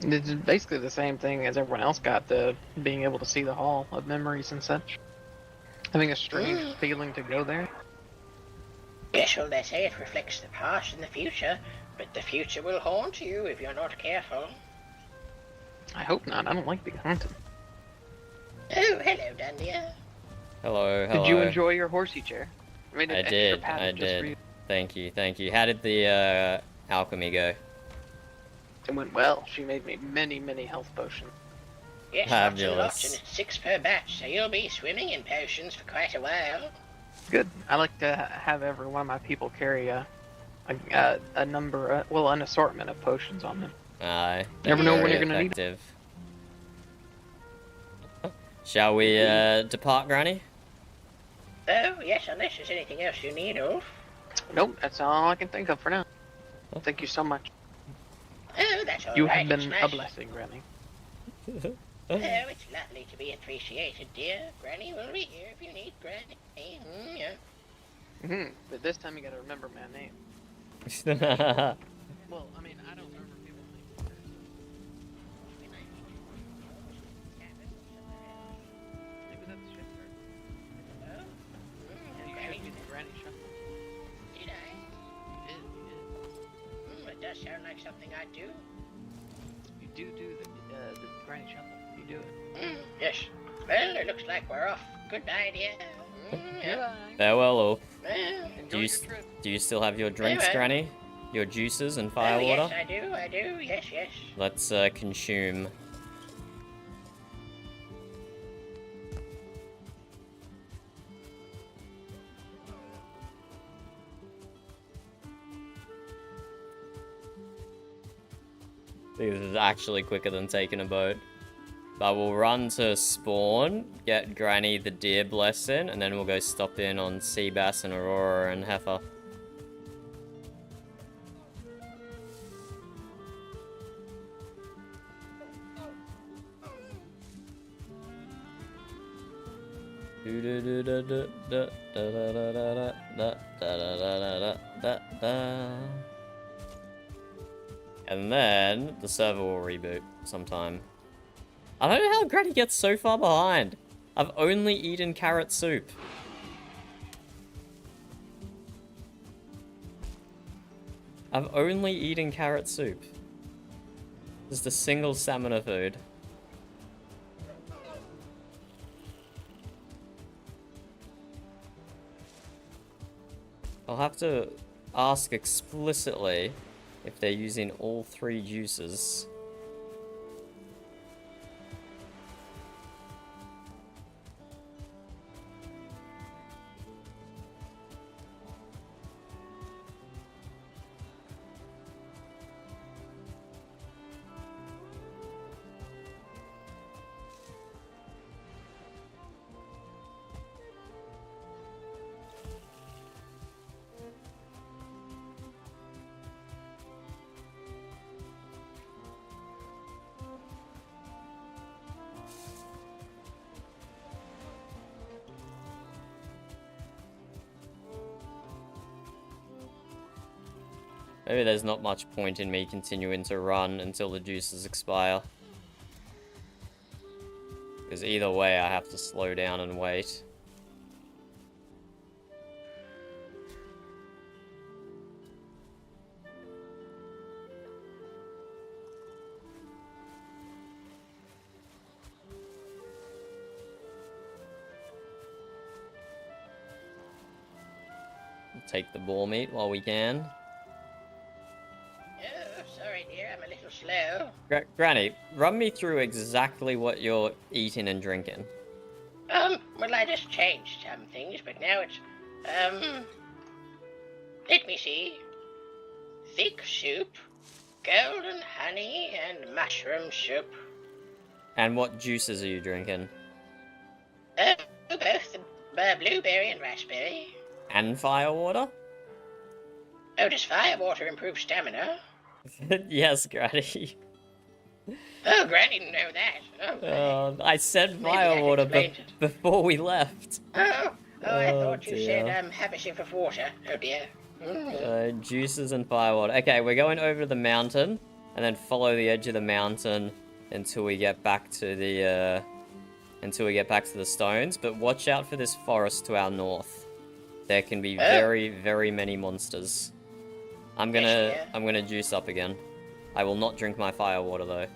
it's basically the same thing as everyone else got, the being able to see the Hall of Memories and such. Having a strange feeling to go there. Yes, well, they say it reflects the past and the future, but the future will haunt you if you're not careful. I hope not. I don't like being haunted. Oh, hello, Dundia. Hello. Did you enjoy your horsey chair? I made an extra I padded just for you. did. Thank you. How did the alchemy go? It went well. She made me many health potions. Yes, lots and lots, and it's 6 per batch, so you'll be swimming in potions for quite a while. Good. I like to have every one of my people carry a number, an assortment of potions on them. Aye. Never know when you're gonna need effective. Shall we depart, Granny? Oh, yes, unless there's anything else you need, Ulf. Nope, that's all I can think of for now. Thank you so much. Oh, that's all You right. have been It's a nice. blessing, Granny. Oh, it's lovely to be appreciated, dear. Granny will be here if you need Granny. Yeah. But this time you gotta remember my name. Well, I mean, I don't remember people's names. Maybe that's shit. You showed me the Granny Shuffle. Did I? You did. It does sound like something I'd do. You do the Granny Shuffle. You do it. Yes. Well, it looks like we're off. Goodbye, dear. Yeah. Farewell, all. Well, Do you still have your drinks, Farewell. Granny? Your juices and oh, firewater? yes, I do. Yes. Let's consume. This is actually quicker than taking a boat. I will run to spawn, get Granny the deer blessing, and then we'll go stop in on Seabass and Aurora and Heifer. And then the server will reboot sometime. I don't know how Granny gets so far behind. I've only eaten carrot soup. I'm only eating carrot soup. Just a single salmon of food. I'll have to ask explicitly if they're using all 3 juices. Maybe there's not much point in me continuing to run until the juices expire. Because either way, I have to slow down and wait. Take the boar meat while we can. Oh, sorry dear, I'm a little slow. Granny, run me through exactly what you're eating and drinking. Well, I just changed some things, but now it's, let me see. Thick soup, golden honey, and mushroom soup. And what juices are you drinking? Both blueberry and raspberry. And firewater? Oh, does firewater improve stamina? Yes, Granny. Oh, Granny didn't know that. Oh, I said maybe that firewater explains it. before we left. I thought you dear. said, have a sip of water. Oh dear. Juices and firewater. Okay, we're going over the mountain, and then follow the edge of the mountain until we get back to the, stones. But watch out for this forest to our north. There can be very, very many monsters. I'm gonna juice up again. I will not drink my firewater though.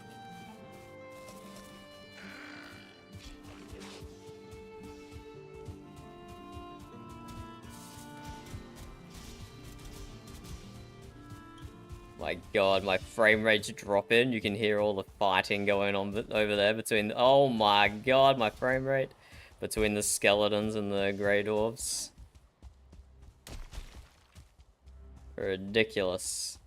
My god, my frame rate's dropping. You can hear all the fighting going on over there between... Oh my god, my frame rate. Between the skeletons and the grey dwarves. Ridiculous.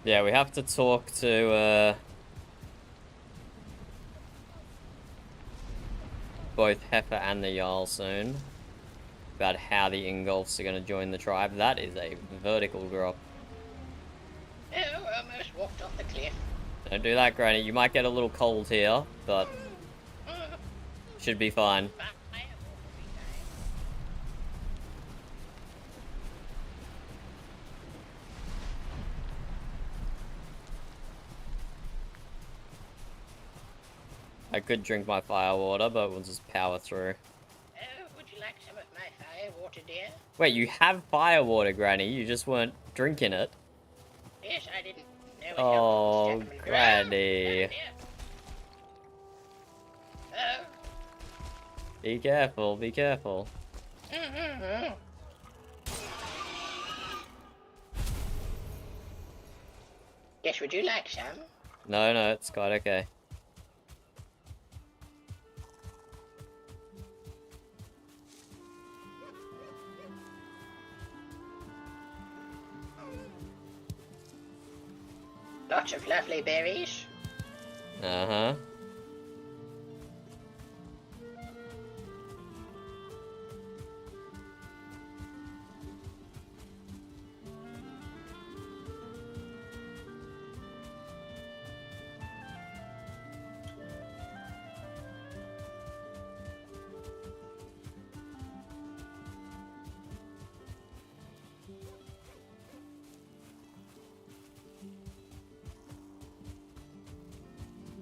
Yeah, we have to talk to both Heifer and the Jarl soon about how the Ingolfs are going to join the tribe. That is a vertical drop. Oh, almost walked off the cliff. Don't do that, Granny. You might get a little cold here, but should be fine. I could drink my firewater, but we'll just power through. Oh, would you like some of my firewater, dear? Wait, you have firewater, Granny. You just weren't drinking it. Yes, I didn't know it. Oh, Granny. Oh. Be careful, be careful. Yes, would you like some? No, no, it's quite okay. Lots of lovely berries. Uh-huh.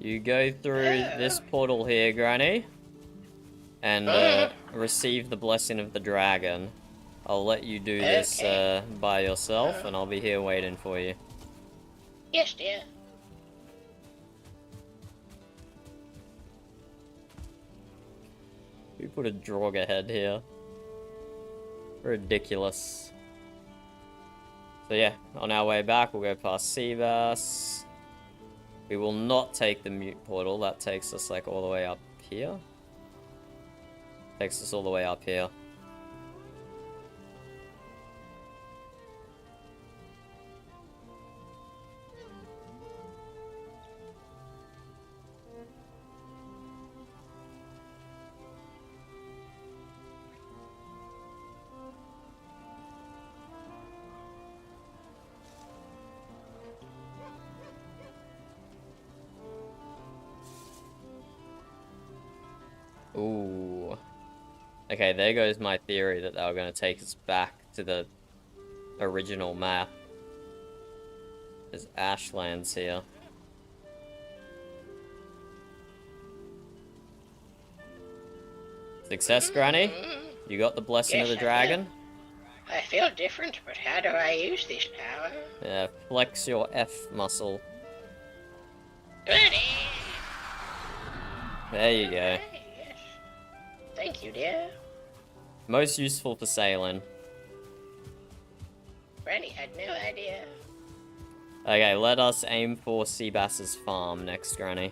You go through this portal here, Granny, and receive the blessing of the dragon. I'll let you do this by yourself, and I'll be here waiting for you. Yes, dear. We put a Draugr head here. Ridiculous. So yeah, on our way back, we'll go past Seabass. We will not take the mute portal. That takes us like all the way up here. Takes us all the way up here. Ooh. Okay, there goes my theory that they were going to take us back to the original map. There's Ashlands here. Success, Granny? You got the blessing of the dragon? I feel different, but how do I use this power? Yeah, flex your F muscle. Granny! There you go. Yes. Thank you, dear. Most useful for sailing. Granny had no idea. Okay, let us aim for Seabass's farm next, Granny.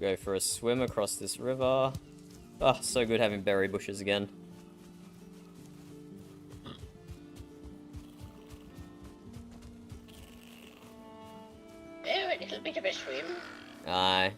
Go for a swim across this river. Oh, so good having berry bushes again. Oh, a little bit of a swim. Aye.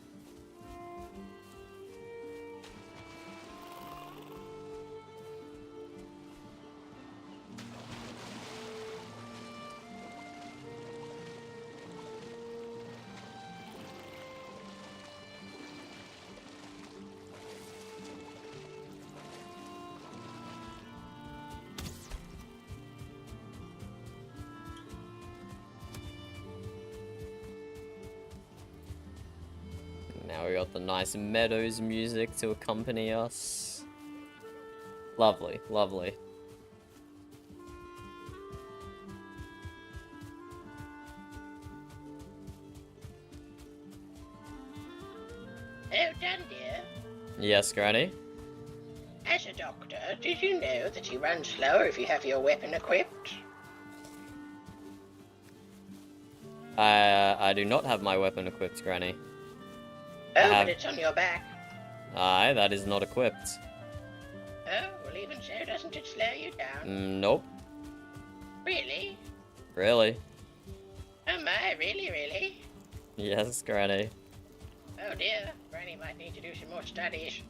Now we got the nice meadows music to accompany us. Lovely, lovely. Oh, done, dear. Yes, Granny? As a doctor, did you know that you run slower if you have your weapon equipped? I do not have my weapon equipped, Granny. Oh, but it's on your back. Aye, that is not equipped. Oh, well, even so, doesn't it slow you down? Nope. Really? Really? Oh my, really? Yes, Granny. Oh dear, Granny might need to do some more studies.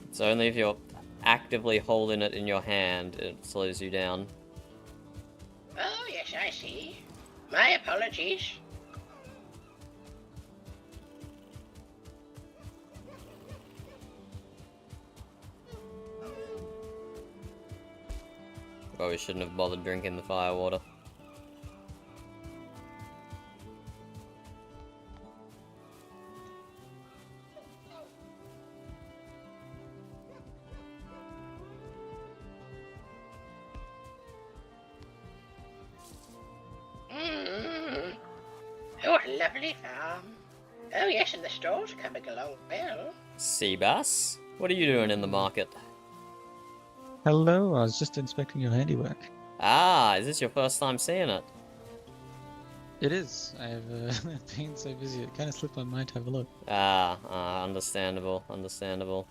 It's only if you're actively holding it in your hand, it slows you down. Oh, yes, I see. My apologies. Probably shouldn't have bothered drinking the firewater. lovely farm. Oh yes, and the store's coming along well. Seabass, what are you doing in the market? Hello, I was just inspecting your handiwork. Ah, is this your first time seeing it? It is. I've been so busy, it kind of slipped my mind to have a look. Understandable, understandable.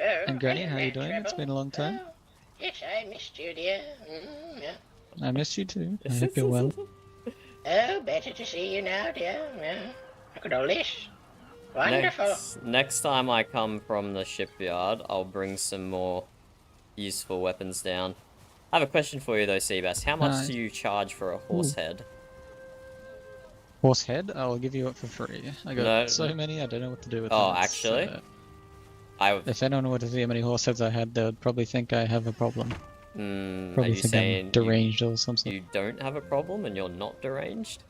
Oh, And Granny, hello how you there, doing? It's Treble. been a long time. Oh, yes, I missed you, dear. Yeah. I missed you too. I hope you're well. Oh, better to see you now, dear. Yeah. Look at all this. Wonderful. Next time I come from the shipyard, I'll bring some more useful weapons down. I have a question for you though, Seabass. How much do you charge for a horse head? Horse head? I'll give you it for free. I got so many, I don't know what to do with them. Oh, actually? If anyone were to see how many horse heads I had, they would probably think I have a problem. Are Probably you think saying I'm deranged or something. you don't have a problem and you're not deranged?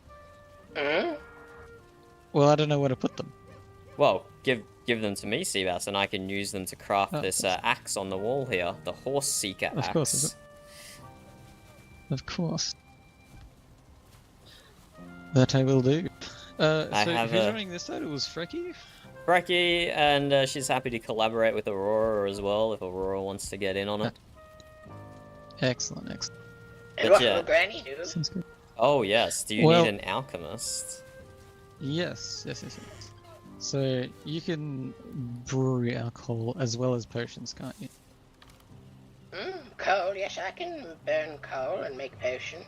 Well, I don't know where to put them. Well, give them to me, Seabass, and I can use them to craft this axe on the wall here, the Horse Seeker axe. Of course, is it? Of course. That I will do. So who's running this side? It was Frecky? Frecky, and she's happy to collaborate with Aurora as well, if Aurora wants to get in on it. Excellent, excellent. And what will Granny do? Sounds good. Oh yes, do you need an alchemist? Yes. So you can brew alcohol as well as potions, can't you? Coal, yes, I can burn coal and make potions.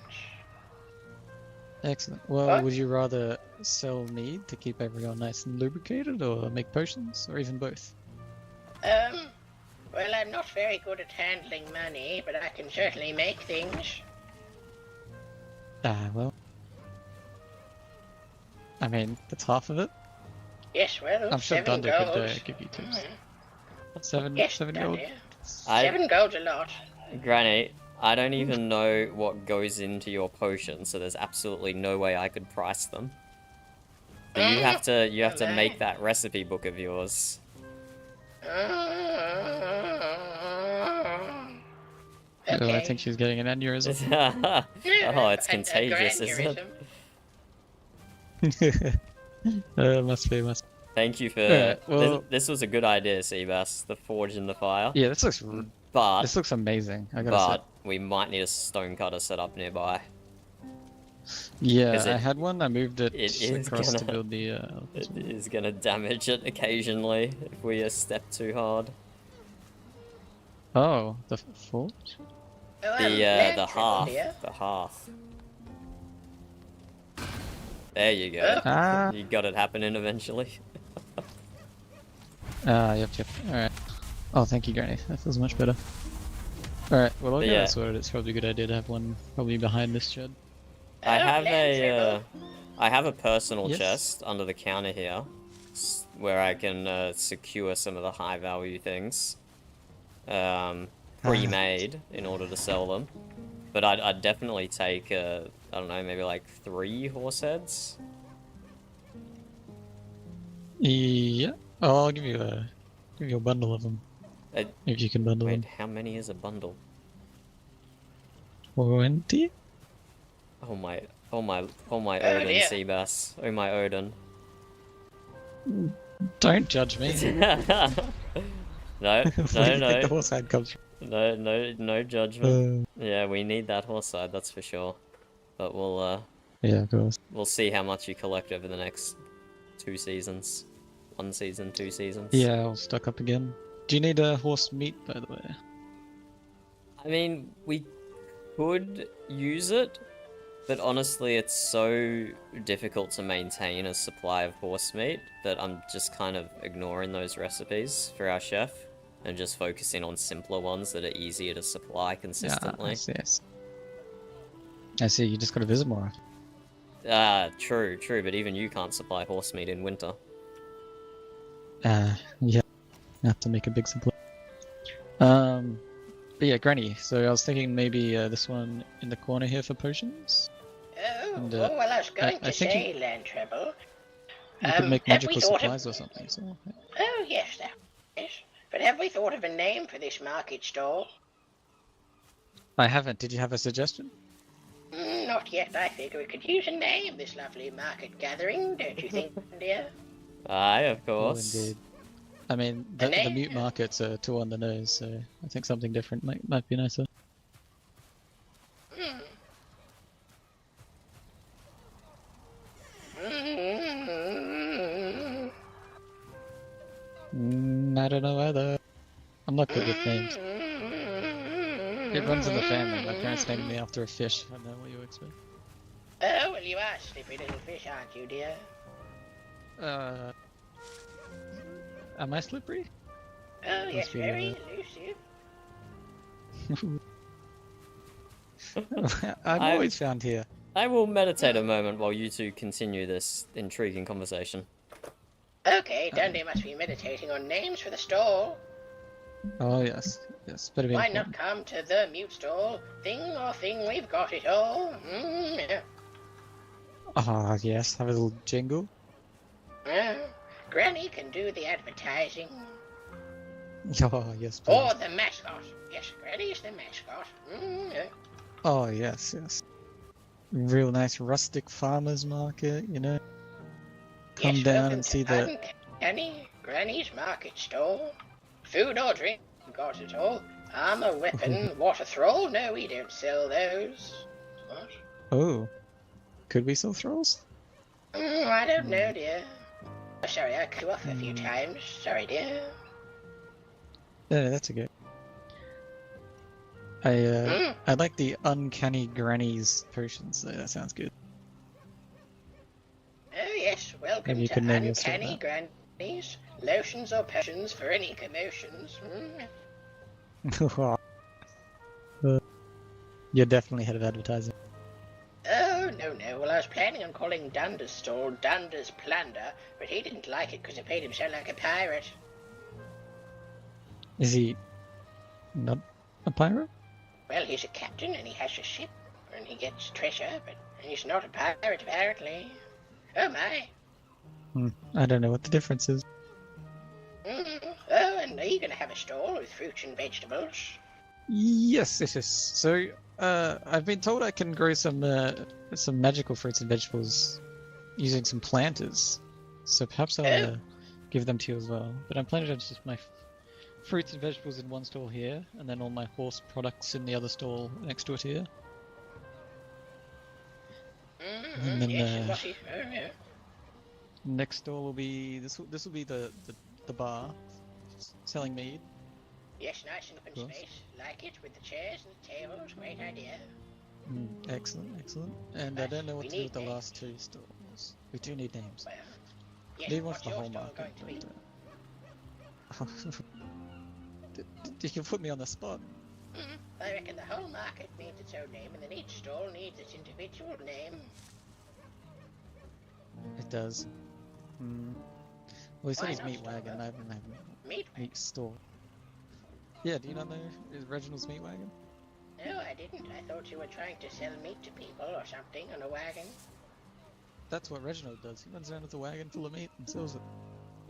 Excellent. Well, would you rather sell mead to keep everyone nice and lubricated, or make potions, or even both? Well, I'm not very good at handling money, but I can certainly make things. Well. I mean, that's half of it. Yes, well, I'm sure 7 Dunder gold. could give you tips. Seven gold? Dunder. 7 gold's a lot. Granny, I don't even know what goes into your potion, so there's absolutely no way I could price them. So you have to make that recipe book of yours. Oh, I think she's getting an aneurysm. Oh, it's contagious, isn't it? Must be. Thank you for... Alright, well... this was a good idea, Seabass. The forge in the fire. Yeah, this looks amazing, I gotta say. We might need a stonecutter set up nearby. Yeah, I had one, I moved it across gonna, to build the... it is gonna damage it occasionally if we step too hard. Oh, the forge? The hearth. The hearth. There you go. You got it happening eventually. Yep. Alright. Oh, thank you, Granny. That feels much better. Alright, well, I'll get that sorted. It's probably a good idea to have one probably behind this shed. I have a personal chest under the counter here, where I can secure some of the high value things, pre-made in order to sell them. But I'd definitely take I don't know, maybe like 3 horse heads. Yeah. Oh, I'll give you a bundle of them. If you can bundle them. Wait, how many is a bundle? 20? Oh my Odin, Seabass. Oh my Odin. Don't judge me. No. The horse head comes from. No judgment. Yeah, we need that horse side, that's for sure. But we'll yeah, of course. We'll see how much you collect over the next 2 seasons. 1 season, 2 seasons. Yeah, I'll stock up again. Do you need a horse meat, by the way? I mean, we could use it, but honestly it's so difficult to maintain a supply of horse meat that I'm just kind of ignoring those recipes for our chef and just focusing on simpler ones that are easier to supply consistently. Yeah, I see, you just gotta visit more. True, but even you can't supply horse meat in winter. Yeah. I have to make a big supply. But yeah, Granny, so I was thinking maybe this one in the corner here for potions? Well, I was going to say, Land Treble. You could make magical supplies or something, so... Oh, yes, that is. But have we thought of a name for this market stall? I haven't. Did you have a suggestion? Not yet. I figure we could use a name this lovely market gathering, don't you think, dear? Aye, of Oh, course. indeed. I mean, the mute markets are too on the nose, so I think something different might be nicer. I don't know either. I'm not good with names. It runs in the family. My parents named me after a fish. I don't know what you expect. Oh, well, you are slippery little fish, aren't you, dear? Am I slippery? Oh, yes, Must be, very elusive. I'm always found here. I will meditate a moment while you two continue this intriguing conversation. Okay, Dundee must be meditating on names for the stall. Oh, yes. Yes, better be Why important. not come to the mute stall? Thing or thing, we've got it all. Yeah. Ah, yes. Have a little jingle. Granny can do the advertising. Oh, yes, please. Or the mascot. Yes, Granny's the mascot. Yeah. Oh, yes, yes. Real nice rustic farmer's market, you know. Come Yes, down welcome and to see the... Uncanny Granny's market stall. Food or drink, got it all. Armor, weapon, water thrall? No, we don't sell those. What? Oh. Could we sell thralls? I don't know, dear. Oh, sorry, I cut you off a few times. Sorry, dear. Yeah, that's okay. I like the uncanny grannies potions, so that sounds good. Oh, yes, welcome Maybe you to could name your store Uncanny that. Grannies. Lotions or potions for any commotions. You're definitely head of advertising. Oh, no. Well, I was planning on calling Dunder's stall Dunder's Plunder, but he didn't like it because it made him sound like a pirate. Is he not a pirate? Well, he's a captain and he has a ship and he gets treasure, but he's not a pirate apparently. Oh my. I don't know what the difference is. Oh, and are you going to have a stall with fruits and vegetables? Yes, it is. So, I've been told I can grow some magical fruits and vegetables using some planters. So perhaps I'll give them to you as well. But I'm planning to just my fruits and vegetables in one stall here, and then all my horse products in the other stall next to it here. And then Yes, next stall will be this will be the bar selling mead. yes, nice and open space. Like it with the chairs and the tables. Great idea. Excellent. And I don't know what to do with the last two stalls. We do need names. Well, yes, Need one for what's the your whole stall market. going to be? You can put me on the spot. I reckon the whole market needs its own name, and then each stall needs its individual name. It does. Well, he said Why he's not meat stall, wagon. though? I haven't Meat meat store. Yeah, do you not know Reginald's meat wagon? No, I didn't. I thought you were trying to sell meat to people or something on a wagon. That's what Reginald does. He runs around with a wagon full of meat and sells it.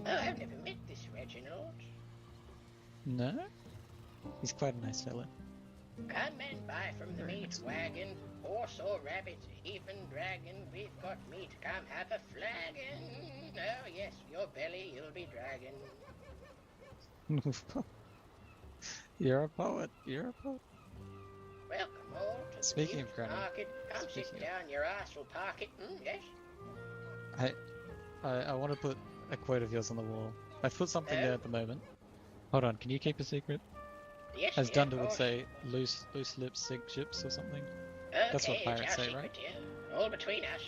Oh, I've never met this Reginald. No? He's quite a nice fellow. Come and buy from the meat wagon, horse or rabbit, even dragon. We've got meat. Come have a flagon. Oh yes, your belly you'll be dragging. You're a poet. You're a poet. Welcome all to Speaking the of Granny, market. Come sit down, your ass will park it. Yes. I want to put a quote of yours on the wall. I've put something there at the moment. Hold on, can you keep a secret? Yes, As yeah, Dunder of would course. say, loose lips sink ships or something. That's what Okay, pirates it's our say, secret, right? dear. All between us.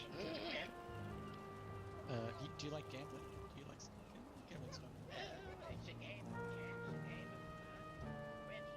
Do you like gambling? Do you like gambling stuff? It's a game of chance, a game of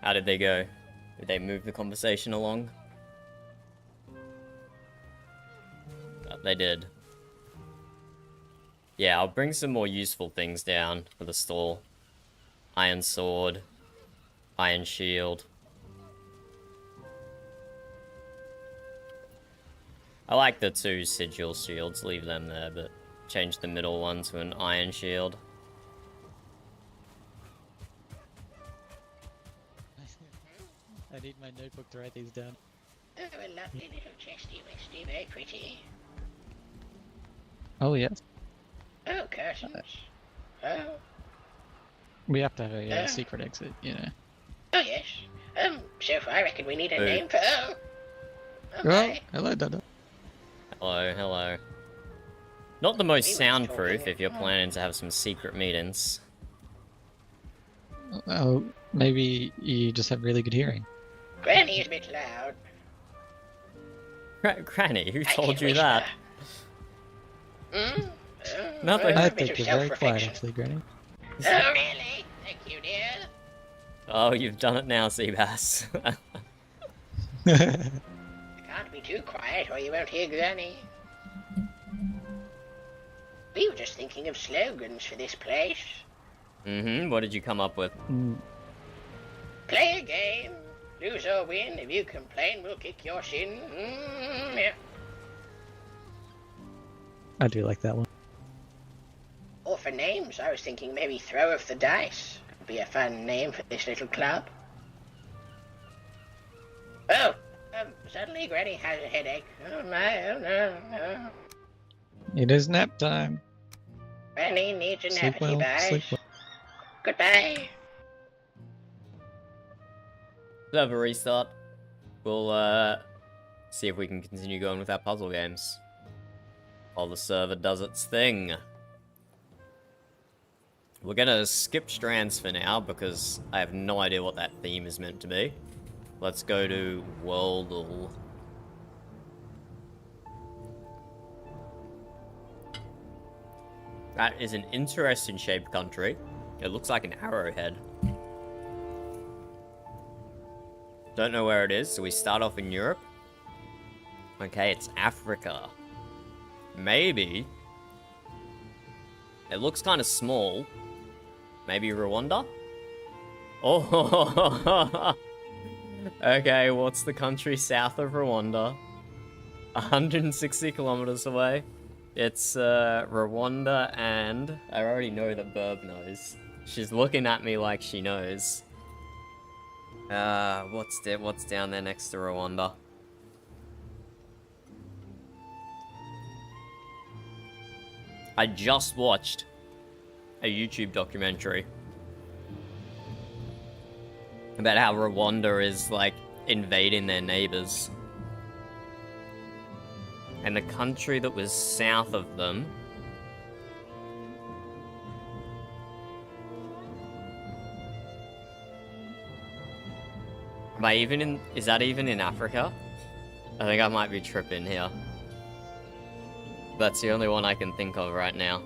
How did they go? Did they move the conversation along? They did. Yeah, I'll bring some more useful things down for the stall. Iron sword, iron shield. I like the 2 sigil shields, leave them there, but change the middle one to an iron shield. I need my notebook to write these down. Oh, a lovely little chesty westy, very pretty. Oh, yes. Oh, curtains. Oh. We have to have a Oh. secret exit, you know. Oh, yes. So I reckon we need a Hey. name for... Oh. Oh, hello, Dada. Hello, hello. Not the most soundproof if you're planning to have some secret meetings. Oh, maybe you just have really good hearing. Granny is a bit loud. Granny, who I told can you that? Hmm? Nothing. I A bit think of you're very quiet, self-reflection. actually, Granny. Oh, really? Thank you, dear. Oh, you've done it now, Seabass. Can't be too quiet or you won't hear Granny. We were just thinking of slogans for this place. Mm-hmm, what did you come up with? Play a game. Lose or win. If you complain, we'll kick your shin. Yeah. I do like that one. Or for names, I was thinking maybe Throw of the Dice. Would be a fun name for this little club. Oh, suddenly Granny has a headache. Oh my, oh no, no. It is nap time. Granny needs a Sleep nappity, well, guys. sleep well. Goodbye. Let's have a restart. We'll, see if we can continue going with our puzzle games. While the server does its thing. We're gonna skip strands for now, because I have no idea what that theme is meant to be. Let's go to Worldle. That is an interesting shaped country. It looks like an arrowhead. Don't know where it is, so we start off in Europe. Okay, it's Africa. Maybe. It looks kind of small. Maybe Rwanda? Oh! Okay, what's the country south of Rwanda? 160 kilometers away. It's Rwanda, and I already know that Burb knows. She's looking at me like she knows. What's down there next to Rwanda? I just watched a YouTube documentary about how Rwanda is, like, invading their neighbors. And the country that was south of them... Is that even in Africa? I think I might be tripping here. That's the only one I can think of right now.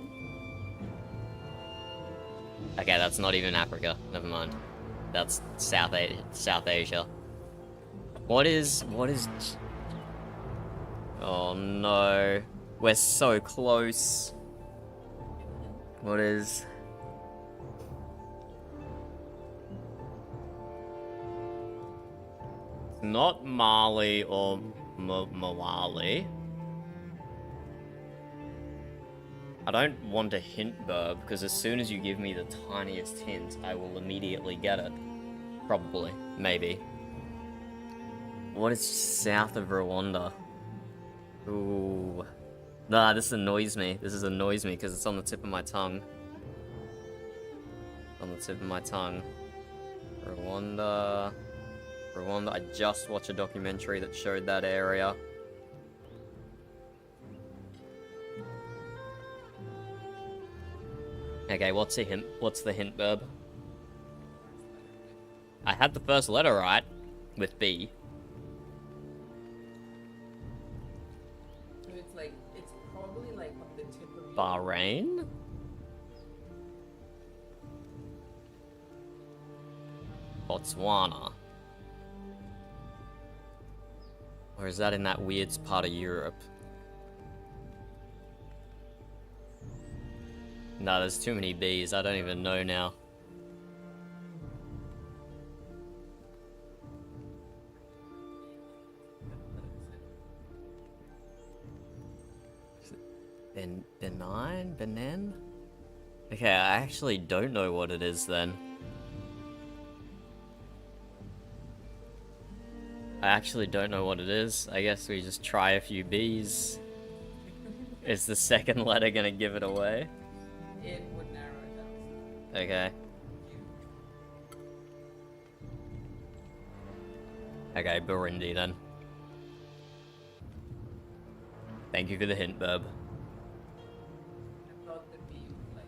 Okay, that's not even Africa. Never mind. That's South Asia. What is... Oh no. We're so close. What is... Not Mali or Mawali. I don't want to hint Burb, because as soon as you give me the tiniest hint, I will immediately get it. Probably. Maybe. What is south of Rwanda? Ooh. Nah, this annoys me. This annoys me, because it's on the tip of my tongue. On the tip of my tongue. Rwanda... I just watched a documentary that showed that area. Okay, what's the hint? What's the hint, Burb? I had the first letter right, with B. It's probably like on the tip of Bahrain? Botswana. Or is that in that weird part of Europe? No, there's too many bees. I don't even know now. Benin? Okay, I actually don't know what it is then. I actually don't know what it is. I guess we just try a few B's. Is the second letter gonna give it away? It would narrow it down. Okay. Okay, Burundi then. Thank you for the hint, Burb. I thought the bee would like.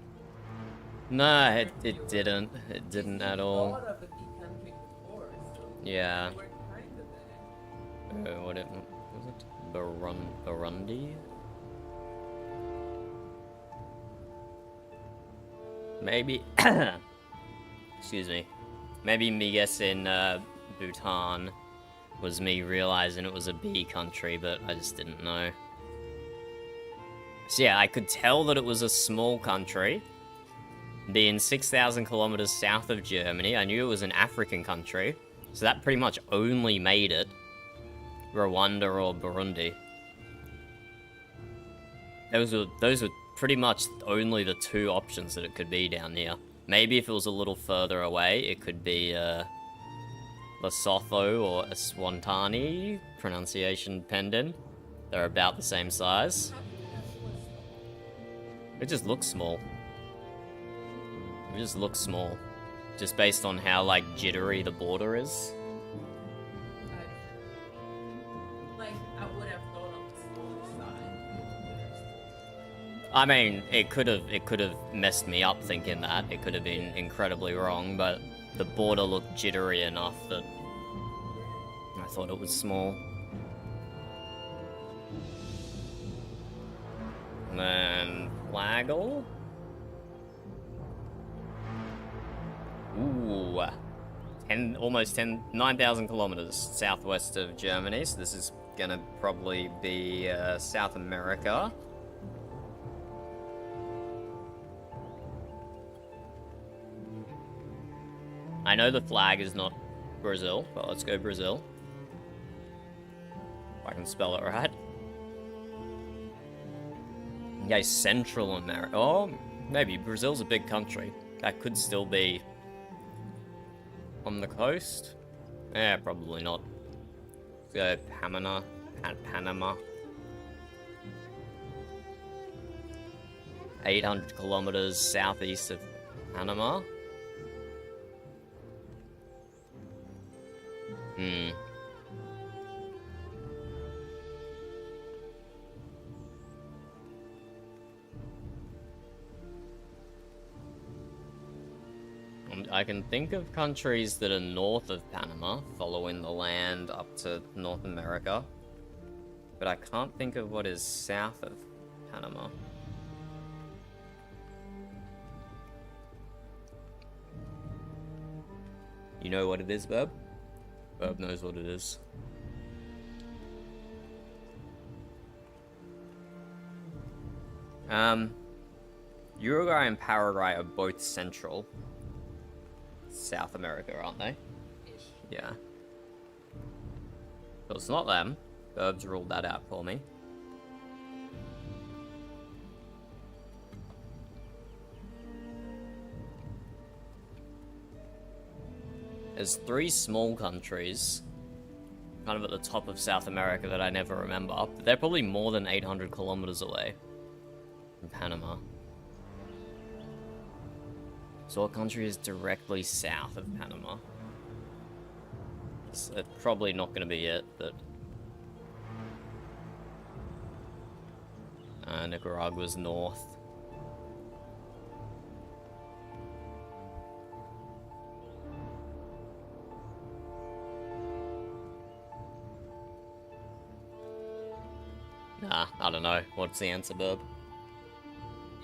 No, it didn't. It didn't at all. Thought of the bee country before, so Yeah. we're kind of there. What was it? Burundi? Maybe. Excuse me. Maybe me guessing Bhutan was me realizing it was a bee country, but I just didn't know. So yeah, I could tell that it was a small country, being 6,000 kilometers south of Germany. I knew it was an African country, so that pretty much only made it Rwanda or Burundi. Those were pretty much only the two options that it could be down here. Maybe if it was a little further away, it could be Lesotho or Eswatini, pronunciation pending. They're about the same size. It just looks small. It just looks small. Just based on how, like, jittery the border is. Like, I would have thought of the smaller side. I mean, it could have messed me up thinking that. It could have been incredibly wrong, but the border looked jittery enough that I thought it was small. And then Flagel. Ooh, 9,000 kilometers southwest of Germany. So this is gonna probably be South America. I know the flag is not Brazil, but let's go Brazil. If I can spell it right. Okay, Central America. Oh, maybe Brazil's a big country. That could still be on the coast. Yeah, probably not. Let's go Panama. 800 kilometers southeast of Panama. I can think of countries that are north of Panama, following the land up to North America, but I can't think of what is south of Panama. You know what it is, Burb? Burb knows what it is. Uruguay and Paraguay are both central South America, aren't they? Yeah. So it's not them. Burb's ruled that out for me. There's 3 small countries kind of at the top of South America that I never remember, but they're probably more than 800 kilometers away from Panama. So what country is directly south of Panama? It's probably not going to be it, but... Nicaragua's north. Nah, I don't know. What's the answer, Burb? Do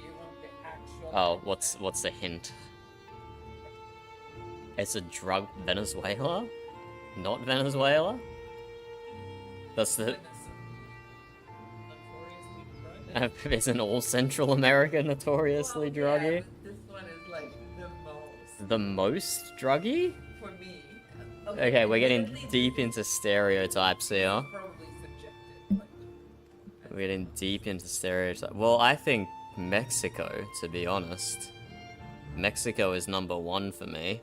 you want the actual? Oh, what's the hint? It's a drug Venezuela? Not Venezuela? That's the... Isn't all Central America notoriously druggy? This one is like the most. The most druggy? For me. Okay, we're getting deep into stereotypes here. Probably subjective. We're getting deep into stereotypes. Well, I think Mexico, to be honest. Mexico is number 1 for me.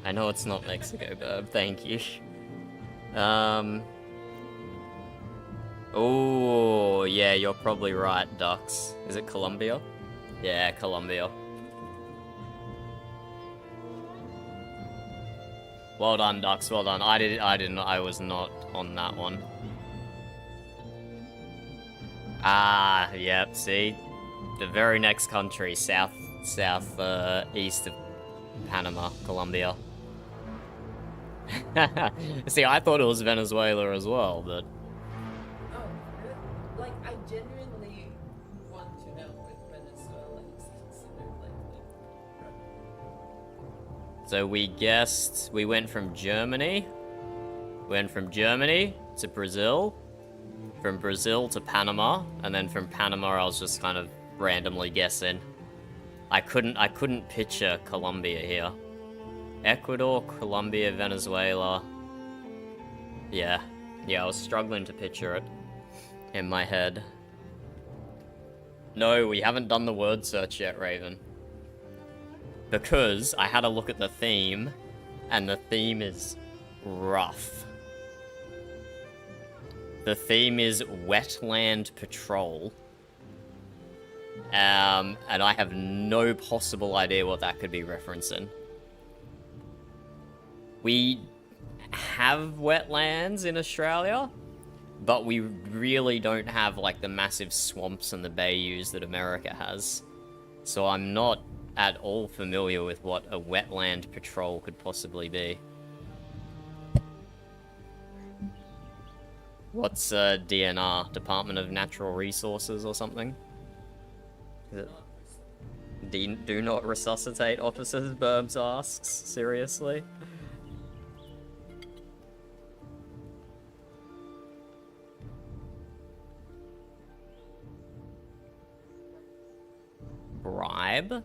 I know it's not Mexico, Burb. Thank you. Oh, yeah, you're probably right, Ducks. Is it Colombia? Yeah, Colombia. Well done, Ducks. Well done. I was not on that one. Ah, yep. See, the very next country, east of Panama, Colombia. See, I thought it was Venezuela as well, but. Oh, like I genuinely want to know if Venezuela is considered like. So we guessed, we went from Germany to Brazil, from Brazil to Panama, and then from Panama I was just kind of randomly guessing. I couldn't picture Colombia here. Ecuador, Colombia, Venezuela. Yeah, I was struggling to picture it in my head. No, we haven't done the word search yet, Raven. Because I had a look at the theme, and the theme is rough. The theme is Wetland Patrol. And I have no possible idea what that could be referencing. We have wetlands in Australia, but we really don't have, like, the massive swamps and the bayous that America has. So I'm not at all familiar with what a wetland patrol could possibly be. What's DNR? Department of Natural Resources or something? Is it? Do not resuscitate officers, Burbs asks. Seriously? Bribe?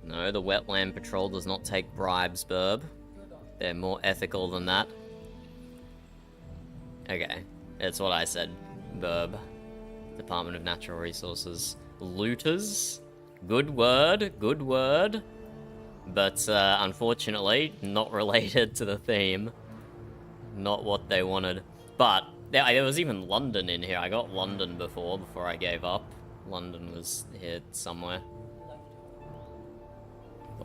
No, the Wetland Patrol does not take bribes, Burb. They're more ethical than that. Okay, that's what I said, Burb. Department of Natural Resources. Looters? Good word, good word. But, unfortunately, not related to the theme. Not what they wanted. But, there was even London in here. I got London before I gave up. London was here somewhere.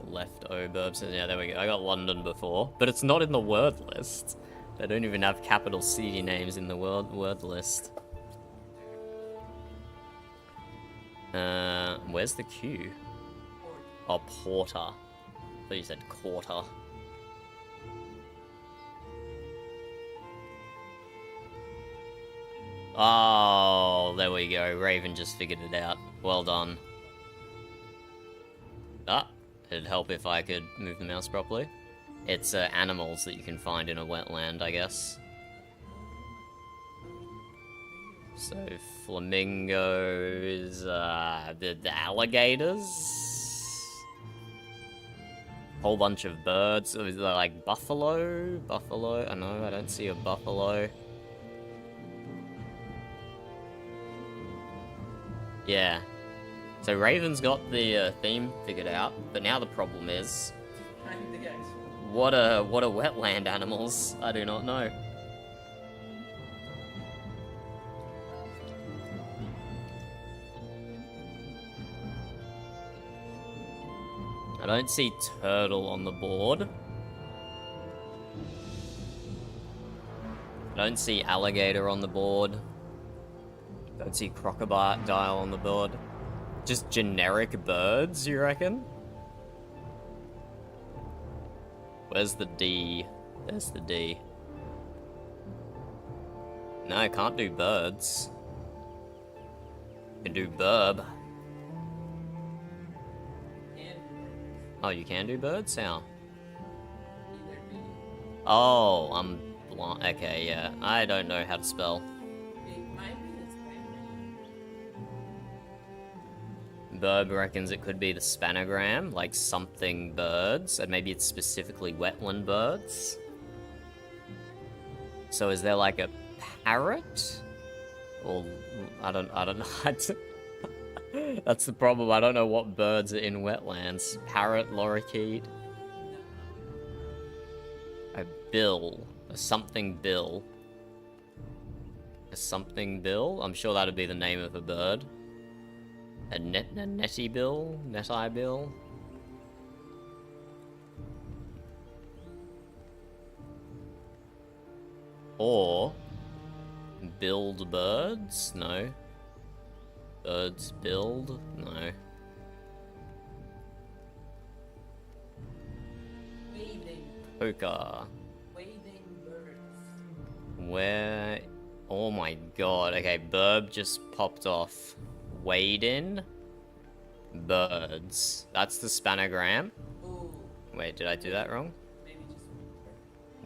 Leftovers. Yeah, there we go. I got London before, but it's not in the word list. They don't even have capital city names in the word list. Where's the Q? Oh, porter. I thought you said quarter. Oh, there we go. Raven just figured it out. Well done. Ah. It'd help if I could move the mouse properly. It's animals that you can find in a wetland, I guess. So, flamingos, the alligators? Whole bunch of birds. Is there like buffalo? Buffalo? I know, I don't see a buffalo. Yeah. So Raven's got the theme figured out, but now the problem is, what are wetland animals? I do not know. I don't see turtle on the board. I don't see alligator on the board. Don't see crocodile on the board. Just generic birds, you reckon? Where's the D? There's the D. No, I can't do birds. can do burb. Oh, you can do birds? How? Oh, I'm blind. Okay, yeah. I don't know how to spell. Burb reckons it could be the spanogram, like something birds, and maybe it's specifically wetland birds. So is there like a parrot? Or I don't know. That's the problem. I don't know what birds are in wetlands. Parrot, lorikeet. A bill. A something bill. A something bill? I'm sure that'd be the name of a bird. A netty bill? Net-eye bill? Or build birds? No. Birds build? No. Poker. Where? Oh my god. Okay, burb just popped off. Wade in. Birds. That's the spanogram. Wait, did I do that wrong?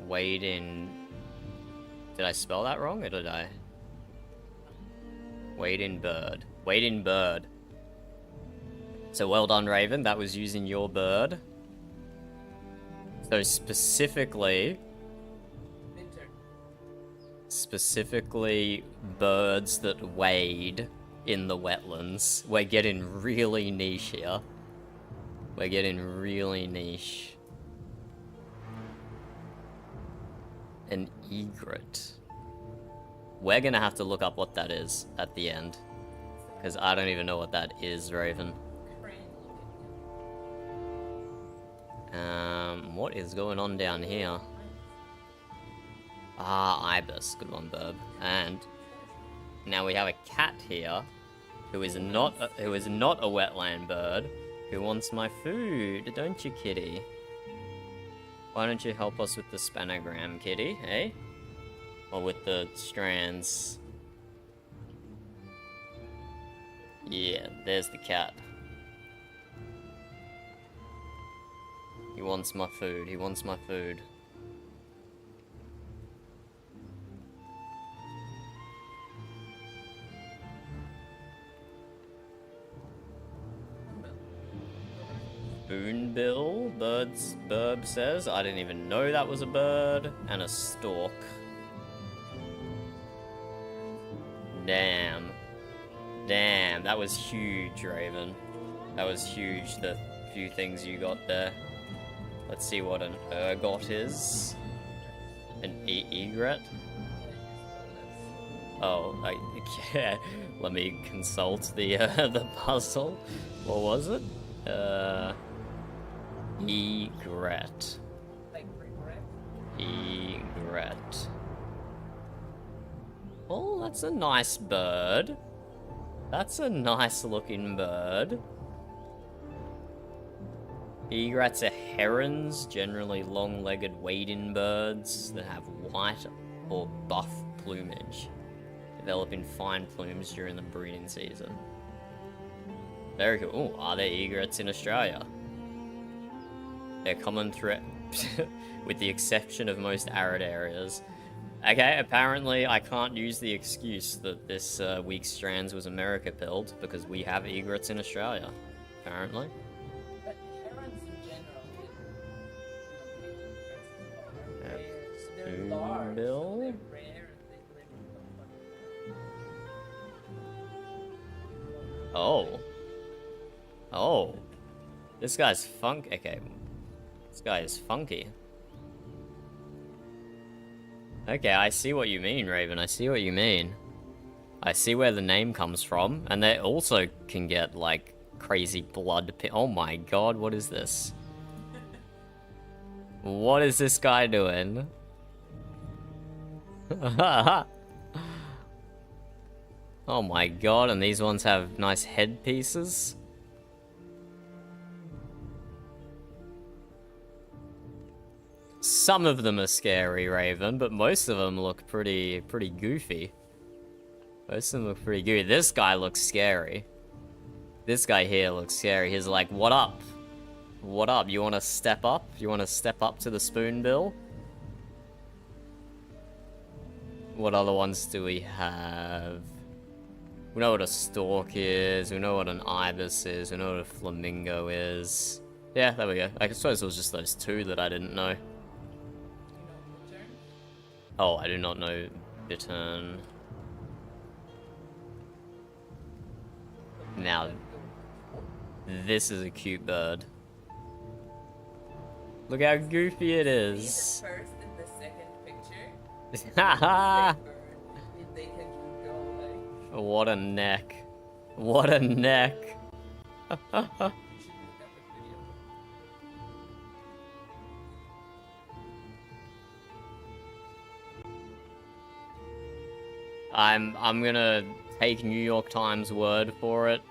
Wade in. Did I spell that wrong or did I? Wade in bird. Wade in bird. So well done, Raven. That was using your bird. So specifically birds that wade in the wetlands. We're getting really niche here. We're getting really niche. An egret. We're gonna have to look up what that is at the end. Because I don't even know what that is, Raven. What is going on down here? Ah, ibis. Good one, Burb. And now we have a cat here who is not a wetland bird who wants my food, don't you, kitty? Why don't you help us with the spanogram, kitty, eh? Or with the strands. Yeah, there's the cat. He wants my food, he wants my food. Spoonbill, Burb says. I didn't even know that was a bird. And a stork. Damn. Damn, that was huge, Raven. That was huge, the few things you got there. Let's see what an ergot is. An egret? Oh, yeah. Let me consult the puzzle. What was it? Egret. Egret. Oh, that's a nice bird. That's a nice looking bird. Egrets are herons, generally long-legged wading birds that have white or buff plumage, developing fine plumes during the breeding season. Very cool. Oh, are there egrets in Australia? They're common threat, with the exception of most arid areas. Okay, apparently I can't use the excuse that this week's Strands was America pilled, because we have egrets in Australia, apparently. But herons in general, they're large, Bill? they're rare, Oh. Oh. This guy's okay. This guy is funky. Okay, I see what you mean, Raven. I see what you mean. I see where the name comes from. And they also can get, like, crazy blood. Oh my god, what is this? What is this guy doing? Oh my god, and these ones have nice headpieces. Some of them are scary, Raven, but most of them look pretty goofy. Most of them look pretty good. This guy looks scary. This guy here looks scary. He's like, what up? What up? You want to step up? You want to step up to the spoonbill? What other ones do we have? We know what a stork is. We know what an ibis is. We know what a flamingo is. Yeah, there we go. I suppose it was just those two that I didn't know. Oh, I do not know bittern. Now, this is a cute bird. Look how goofy it is. The first and the second picture. Haha! They can go like. What a neck. What a neck. I'm gonna take New York Times word for it,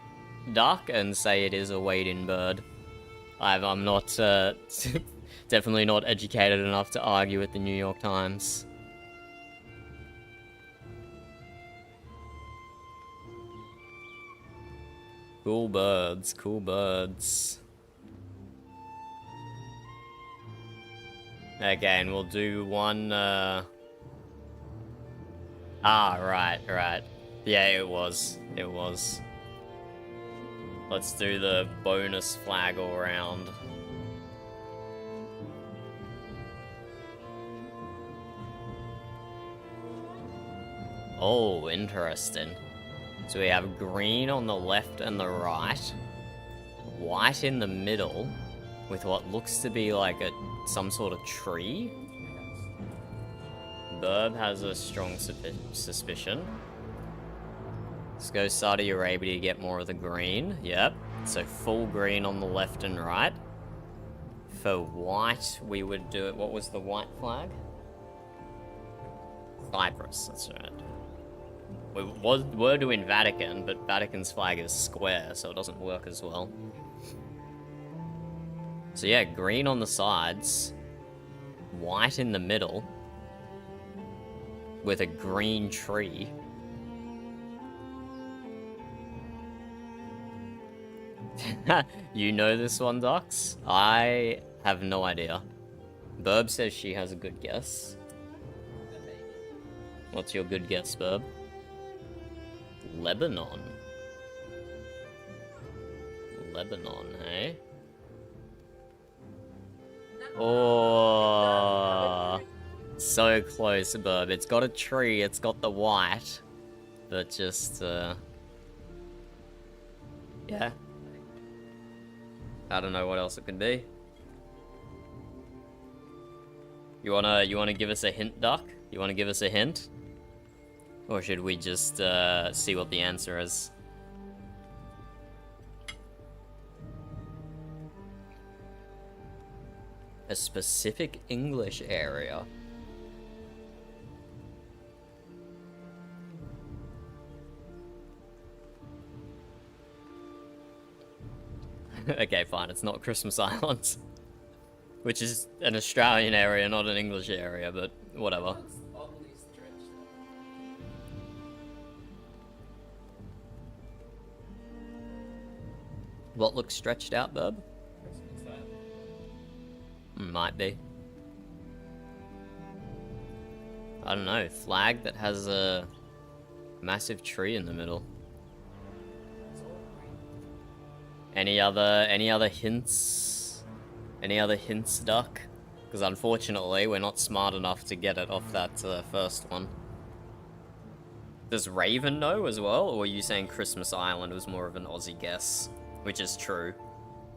Duck, and say it is a wading bird. I'm not, definitely not educated enough to argue with the New York Times. Cool birds, cool birds. Okay, and we'll do one, Ah, right. Yeah, it was. Let's do the bonus flag all round. Oh, interesting. So we have green on the left and the right, white in the middle, with what looks to be like some sort of tree. Burb has a strong suspicion. Let's go Saudi Arabia to get more of the green. Yep. So full green on the left and right. For white, we would do it. What was the white flag? Cyprus, that's right. We're doing Vatican, but Vatican's flag is square, so it doesn't work as well. So yeah, green on the sides, white in the middle, with a green tree. You know this one, Docs? I have no idea. Burb says she has a good guess. What's your good guess, Burb? Lebanon. Lebanon, eh? Oh, so close, Burb. It's got a tree, it's got the white, but just, yeah. I don't know what else it could be. You wanna give us a hint, Duck? You wanna give us a hint? Or should we just, see what the answer is? A specific English area. Okay, fine, it's not Christmas Island. Which is an Australian area, not an English area, but whatever. What looks stretched out, Bub? Might be. I don't know, flag that has a massive tree in the middle. Any other hints? Any other hints, Duck? Because unfortunately, we're not smart enough to get it off that first one. Does Raven know as well, or were you saying Christmas Island was more of an Aussie guess? Which is true.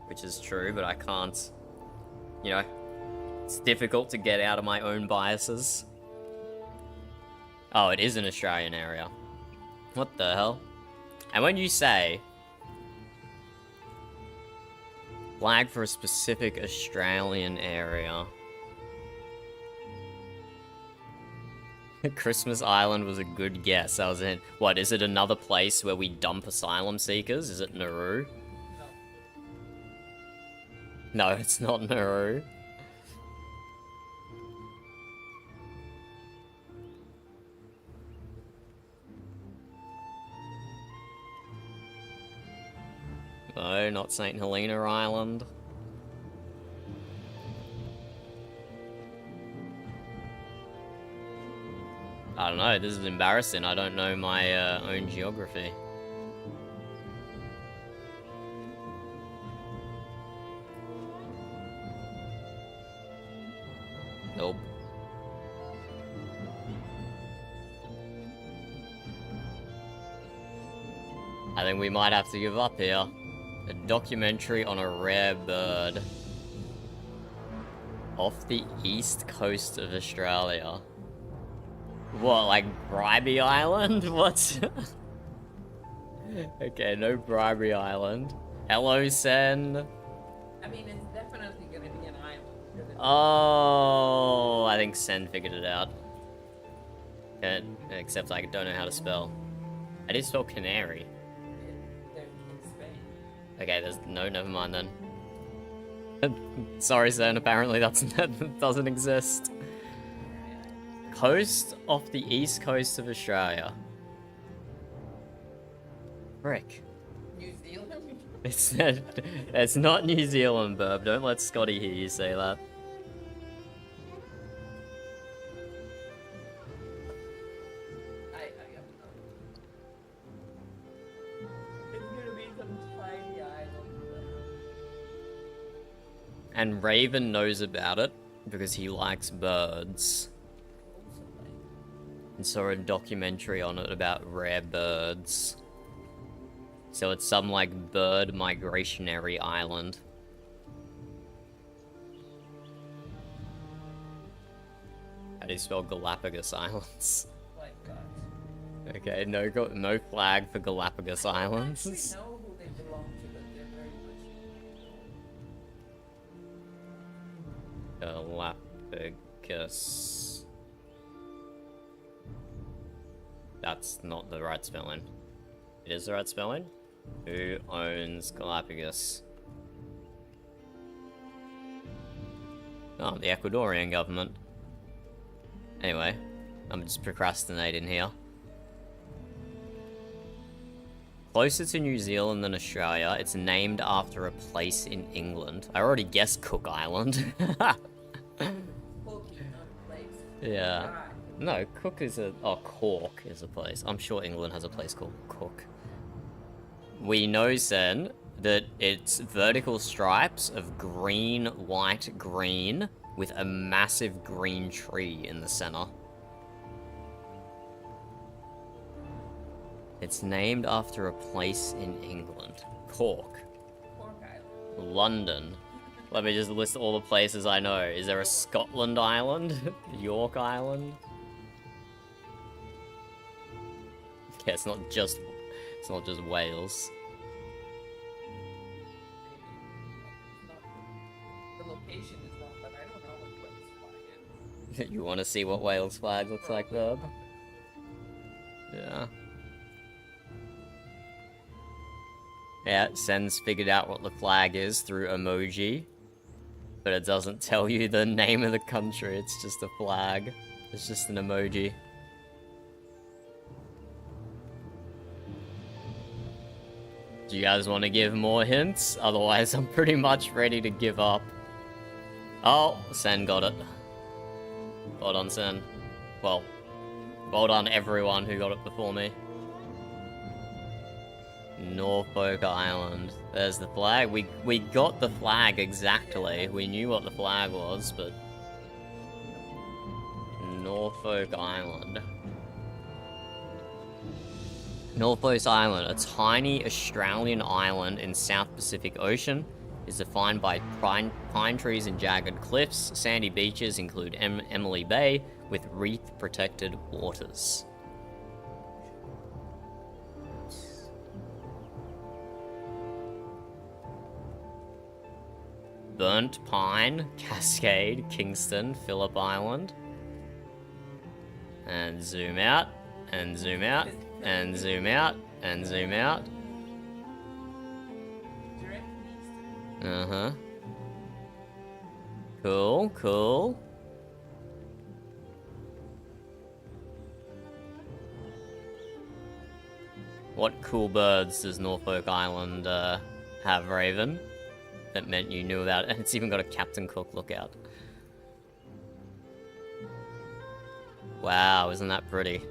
Which is true, but I can't... You know, it's difficult to get out of my own biases. Oh, it is an Australian area. What the hell? And when you say... flag for a specific Australian area... Christmas Island was a good guess. That was in... What, is it another place where we dump asylum seekers? Is it Nauru? No, it's not Nauru. no, not St. Helena Island. I don't know, this is embarrassing. I don't know my own geography. Nope. I think we might have to give up here. A documentary on a rare bird. Off the east coast of Australia. What, like Bribey Island? What? Okay, no Bribey Island. Hello, Sen. I mean, it's definitely gonna be an island. Oh, I think Sen figured it out. Except I don't know how to spell. I did spell canary. They're in Spain. Okay, there's no, never mind then. Sorry, Sen, apparently that doesn't exist. Coast off the east coast of Australia. Frick. New Zealand? It's not New Zealand, Burb. Don't let Scotty hear you say that. I don't know. It's gonna be some tiny island. And Raven knows about it because he likes birds. And saw a documentary on it about rare birds. So it's some like bird migrationary island. How do you spell Galapagos Islands? Like that. Okay, no flag for Galapagos Islands. I actually know who they belong to, but they're very much. Galapagos. That's not the right spelling. It is the right spelling? Who owns Galapagos? Oh, the Ecuadorian government. Anyway, I'm just procrastinating here. Closer to New Zealand than Australia, it's named after a place in England. I already guessed Cook Island. Yeah. No, Cook is a... Oh, Cork is a place. I'm sure England has a place called Cook. We know, Sen, that it's vertical stripes of green, white, green, with a massive green tree in the center. It's named after a place in England. Cork. London. Let me just list all the places I know. Is there a Scotland Island? York Island? Yeah, it's not just Wales. The location is wrong, but I don't know what Wales flag is. You want to see what Wales flag looks like, Verb? Yeah. Yeah, Sen's figured out what the flag is through emoji. But it doesn't tell you the name of the country, it's just a flag. It's just an emoji. Do you guys want to give more hints? Otherwise, I'm pretty much ready to give up. Oh, Sen got it. Well done, Sen. Well done everyone who got it before me. Norfolk Island. There's the flag. We got the flag exactly. We knew what the flag was, but... Norfolk Island. Norfolk Island, a tiny Australian island in South Pacific Ocean, is defined by pine trees and jagged cliffs. Sandy beaches include Emily Bay, with reef-protected waters. Burnt Pine, Cascade, Kingston, Phillip Island. And zoom out, and zoom out, and zoom out, and zoom out. Uh-huh. Cool, cool. What cool birds does Norfolk Island have, Raven. That meant you knew about it, and it's even got a Captain Cook lookout. Wow, isn't that pretty?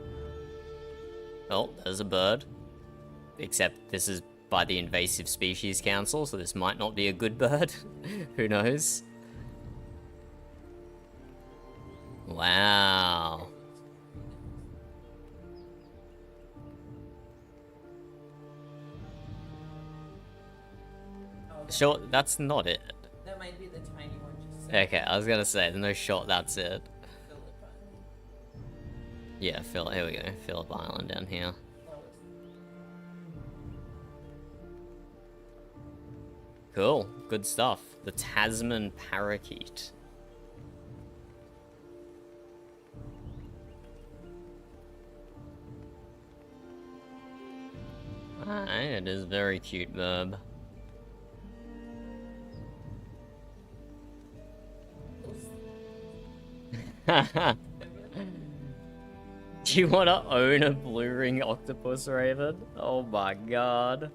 Oh, there's a bird. Except this is by the Invasive Species Council, so this might not be a good bird. Who knows? Wow. Sure, that's not it. That might be the tiny one. Just Okay, I was gonna say, no shot, that's it. Yeah, here we go. Phillip Island down here. Cool, good stuff. The Tasman parakeet. It is very cute, Verb. Do you want to own a blue ring octopus, Raven? Oh my god.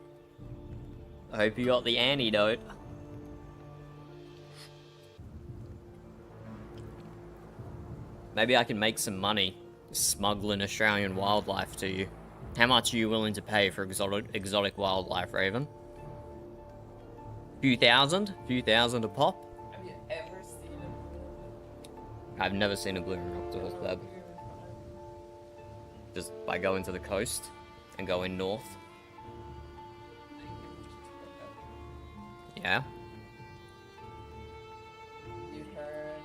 I hope you got the antidote. Maybe I can make some money smuggling Australian wildlife to you. How much are you willing to pay for exotic wildlife, Raven? Few thousand a pop? Have you ever seen a I've never seen a blue ring octopus, Bab. Just by going to the coast and going north. Yeah. You heard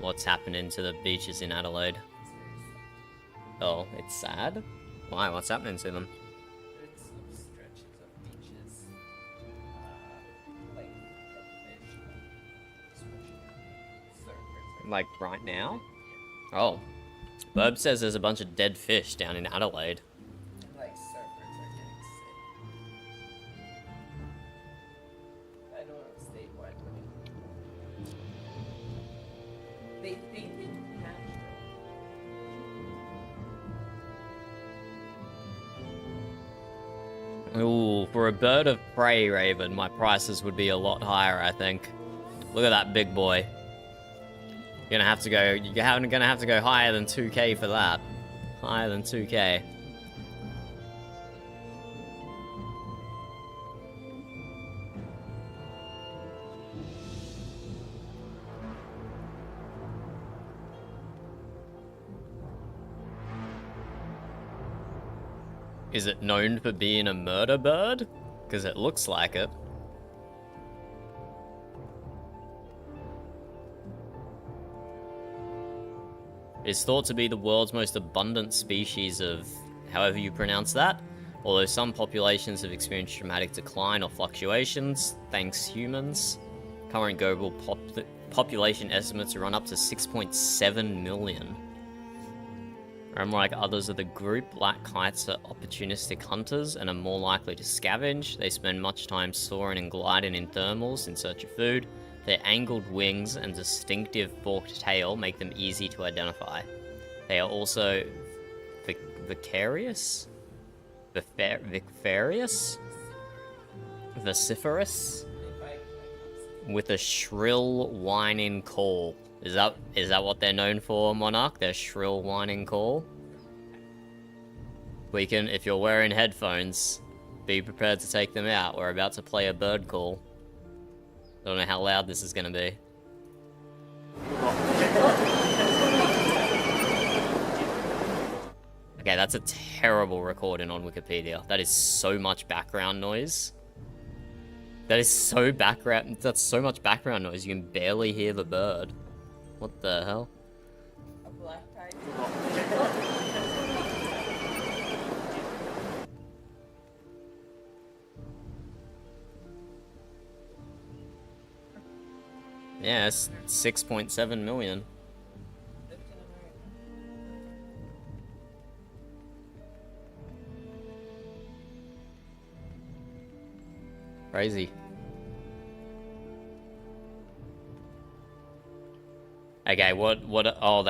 What's happening to the beaches in Adelaide? Oh, it's sad? Why? What's happening to them? there's some stretches of beaches, like fish, especially surfers. Like right now? Oh. Burb says there's a bunch of dead fish down in Adelaide. Like surfers are getting sick. I don't know statewide, but they think it's natural. Ooh, for a bird of prey, Raven, my prices would be a lot higher, I think. Look at that big boy. You're gonna have to go higher than 2k for that. Higher than 2k. Is it known for being a murder bird? Because it looks like it. It is thought to be the world's most abundant species of however you pronounce that, although some populations have experienced dramatic decline or fluctuations, thanks humans. Current global population estimates run up to 6.7 million. Unlike others of the group, black kites are opportunistic hunters and are more likely to scavenge. They spend much time soaring and gliding in thermals in search of food. Their angled wings and distinctive forked tail make them easy to identify. They are also vociferous? With a shrill whining call. Is that what they're known for, Monarch? Their shrill whining call? If you're wearing headphones, be prepared to take them out. We're about to play a bird call. Don't know how loud this is gonna be. Okay, that's a terrible recording on Wikipedia. That is so much background noise. That's so much background noise, you can barely hear the bird. What the hell? A black kite. Yeah, it's 6.7 million. Crazy. Okay, what are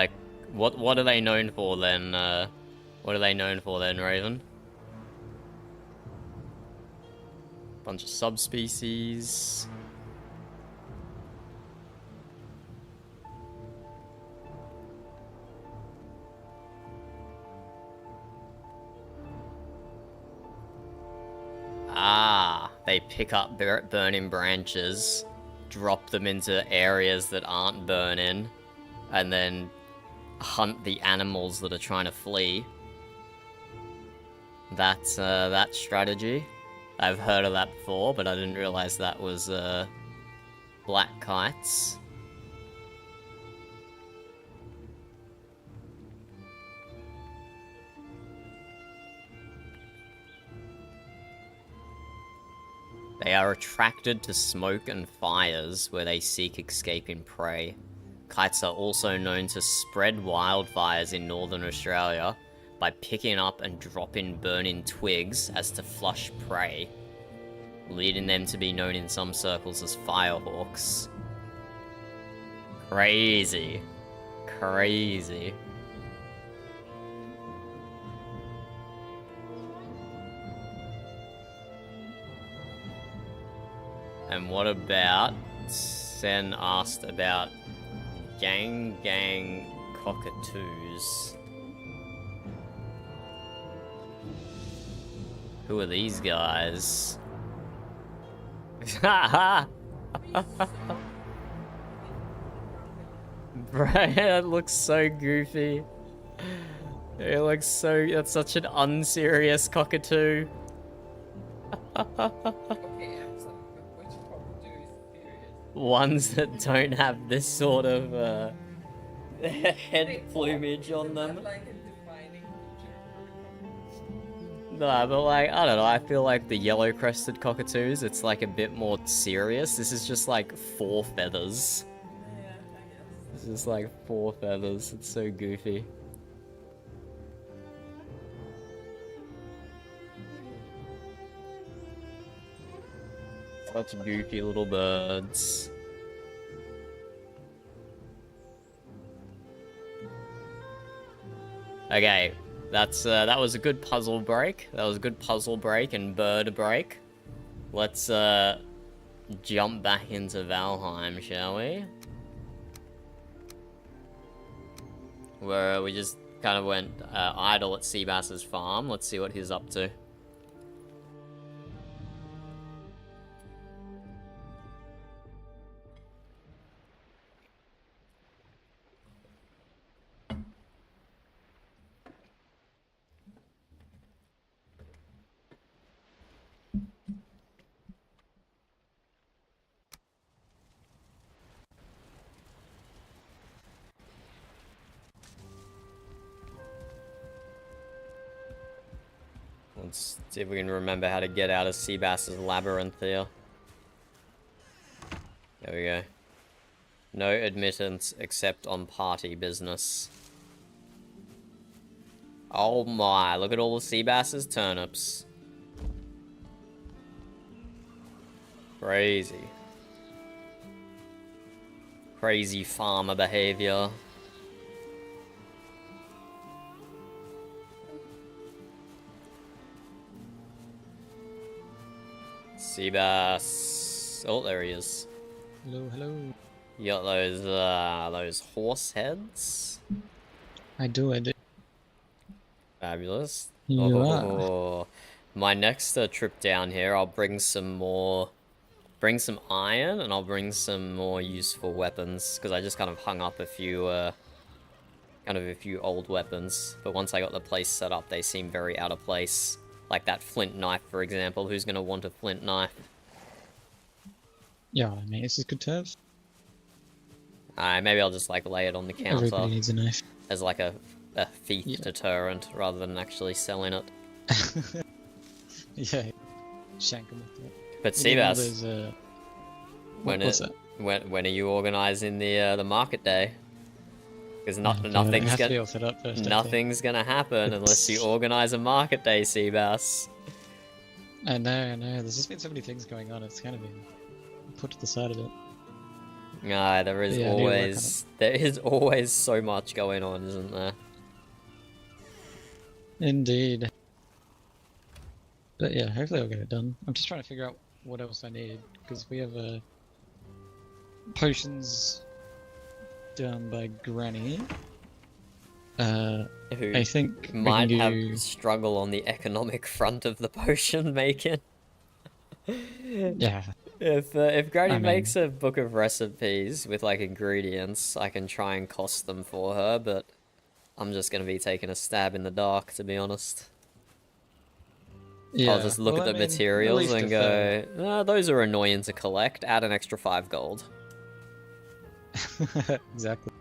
they known for then? What are they known for then, Raven? Bunch of subspecies. Ah, they pick up burning branches, drop them into areas that aren't burning, and then hunt the animals that are trying to flee. That's that strategy. I've heard of that before, but I didn't realize that was black kites. They are attracted to smoke and fires where they seek escaping prey. Kites are also known to spread wildfires in northern Australia by picking up and dropping burning twigs as to flush prey, leading them to be known in some circles as firehawks. Crazy. Crazy. And what about... Sen asked about gang cockatoos. Who are these guys? Brian, that looks so goofy. It looks so... That's such an unserious cockatoo. Ones that don't have this sort of head plumage on them. Nah, but like, I don't know, I feel like the yellow-crested cockatoos, it's like a bit more serious. This is just like 4 feathers. This is like 4 feathers, it's so goofy. Such goofy little birds. Okay, that's that was a good puzzle break. That was a good puzzle break and bird break. Let's jump back into Valheim, shall we? Where we just kind of went idle at Seabass's farm. Let's see what he's up to. Let's see if we can remember how to get out of Seabass's labyrinth here. There we go. No admittance except on party business. Oh my, look at all the Seabass's turnips. Crazy. Crazy farmer behavior. Seabass. Oh, there he is. Hello, hello. You got those horse heads? I do. Fabulous. You are. My next trip down here, I'll bring some iron, and I'll bring some more useful weapons, because I just kind of hung up a few old weapons. But once I got the place set up, they seem very out of place. Like that flint knife, for example. Who's gonna want a flint knife? Yeah, I mean, this is good to have. Maybe I'll just like lay it on the counter. Everybody needs a knife. As like a thief deterrent, rather than actually selling it. Yeah, shank them with it. But Seabass, when are you organising the market day? Because nothing's gonna happen unless you organise a market day, Seabass. I know. There's just been so many things going on. It's kind of been put to the side of it. Nah, there is always so much going on, isn't there? Indeed. But yeah, hopefully I'll get it done. I'm just trying to figure out what else I need, because we have potions down by Granny. Who I think we might can have do... struggle on the economic front of the potion making. Yeah. If Granny I mean- makes a book of recipes with like ingredients, I can try and cost them for her, but I'm just gonna be taking a stab in the dark, to be honest. Yeah. I'll just look well, at I the mean, materials least and if, go, "Ah, those are annoying to collect, add an extra 5 gold." Exactly.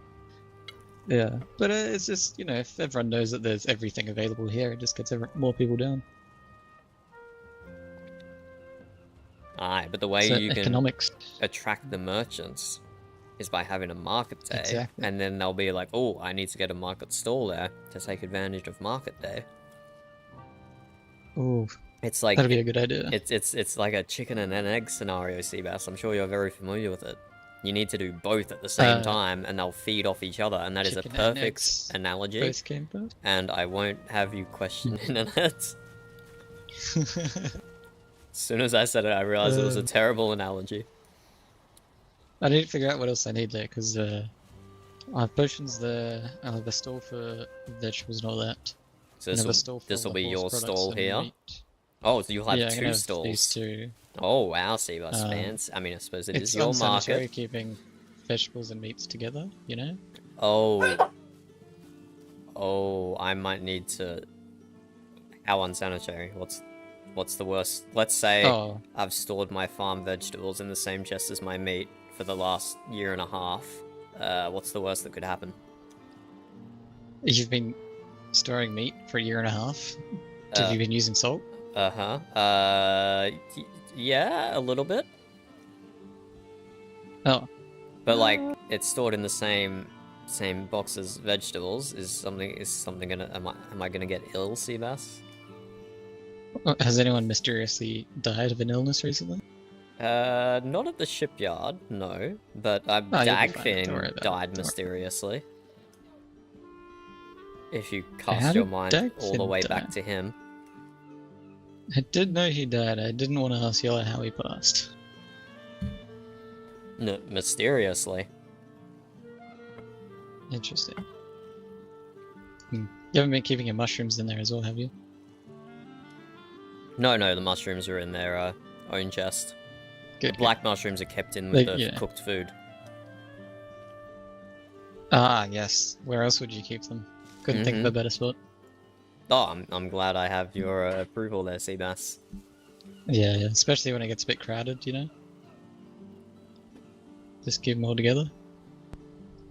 Yeah, but it's just, you know, if everyone knows that there's everything available here, it just gets more people down. Aye, but the way So you can economics. attract the merchants is by having a market day, Exactly. and then they'll be like, "Oh, I need to get a market stall there to take advantage of market day." Ooh, It's like that'd be a good idea. It's like a chicken and an egg scenario, Seabass. I'm sure you're very familiar with it. You need to do both at the same time, and they'll feed off each other, and that is a chicken and perfect eggs analogy. both came first? And I won't have you question it. As soon as I said it, I realized it was a terrible analogy. I need to figure out what else I need there, because I have potions there, I have a stall for vegetables and all that. So And I have a stall for this will all be the your horse products stall and here. meat. Oh, so you'll have Yeah, I'm two gonna have stalls. these two. Oh wow, Seabass fans. I mean, I suppose It's is your unsanitary market. keeping vegetables and meats together, you know? Oh. Oh, I might need to... How unsanitary? What's the worst? Let's say I've stored my farm vegetables in the same chest as my meat for the last year and a half. What's the worst that could happen? You've been storing meat for a year and a half? Have you been using salt? Yeah, a little bit. Oh. But like, it's stored in the same box as vegetables. Is something gonna... Am I gonna get ill, Seabass? Has anyone mysteriously died of an illness recently? Not at the shipyard, no. But you'll be fine. Don't worry Dagfin about it. died mysteriously. If you How cast your did mind all the Dagfin way die? back to him. I did know he died. I didn't want to ask Yellow how he passed. No, mysteriously. Interesting. You haven't been keeping your mushrooms in there as well, have you? No, the mushrooms are in their own chest. Good, The black mushrooms are kept in with the yeah. cooked food. Ah, yes. Where else would you keep them? Couldn't think of a better spot. Oh, I'm glad I have your approval there, Seabass. Yeah, especially when it gets a bit crowded, you know? Just keep them all together.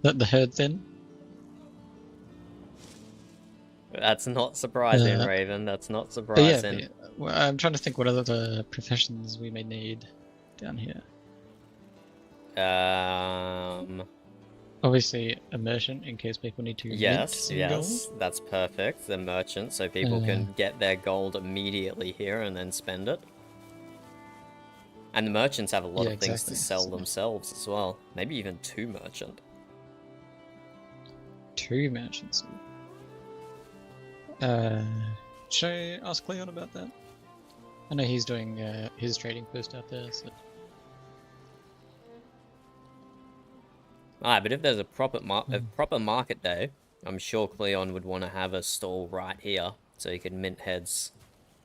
Let the herd thin. That's not surprising, Yeah. Raven. That's not But surprising. yeah, well, I'm trying to think what other professions we may need down here. Obviously, a merchant in case people need to mint some gold. That's perfect. The merchant, so people can get their gold immediately here and then spend it. And the merchants have a lot Yeah, of things exactly. to sell themselves as well. Maybe even 2 merchant. 2 merchants. Should I ask Cleon about that? I know he's doing his trading post out there, so... Alright, but if there's a proper market day, I'm sure Cleon would want to have a stall right here, so he can mint heads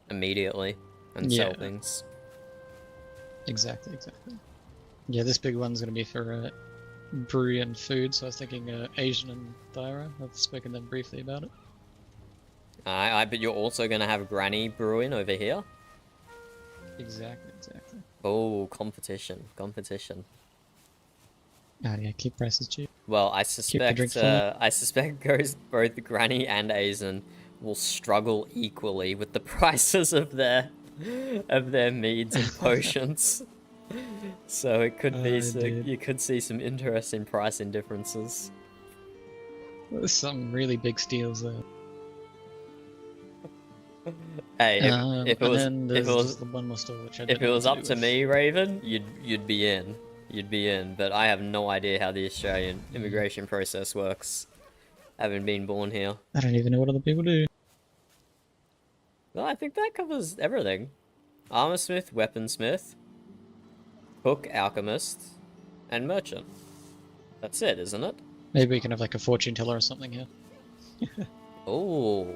immediately and sell things. Exactly. Yeah, this big one's going to be for brewery and food, so I was thinking Asian and Thyra. I've spoken to them briefly about it. But you're also going to have Granny brewing over here? Exactly. Oh, competition. Oh yeah, keep prices cheap. Well, I Keep the drink suspect both Granny and Aizen will struggle equally with the prices of their meads and potions. So it could be you could see some interesting pricing differences. There's some really big steals there. Hey, if it was up to me, Raven, you'd be in. You'd be in, but I have no idea how the Australian immigration process works, having been born here. I don't even know what other people do. Well, I think that covers everything. Armorsmith, weaponsmith, Cook, alchemist, and merchant. That's it, isn't it? Maybe we can have like a fortune teller or something here. Oh,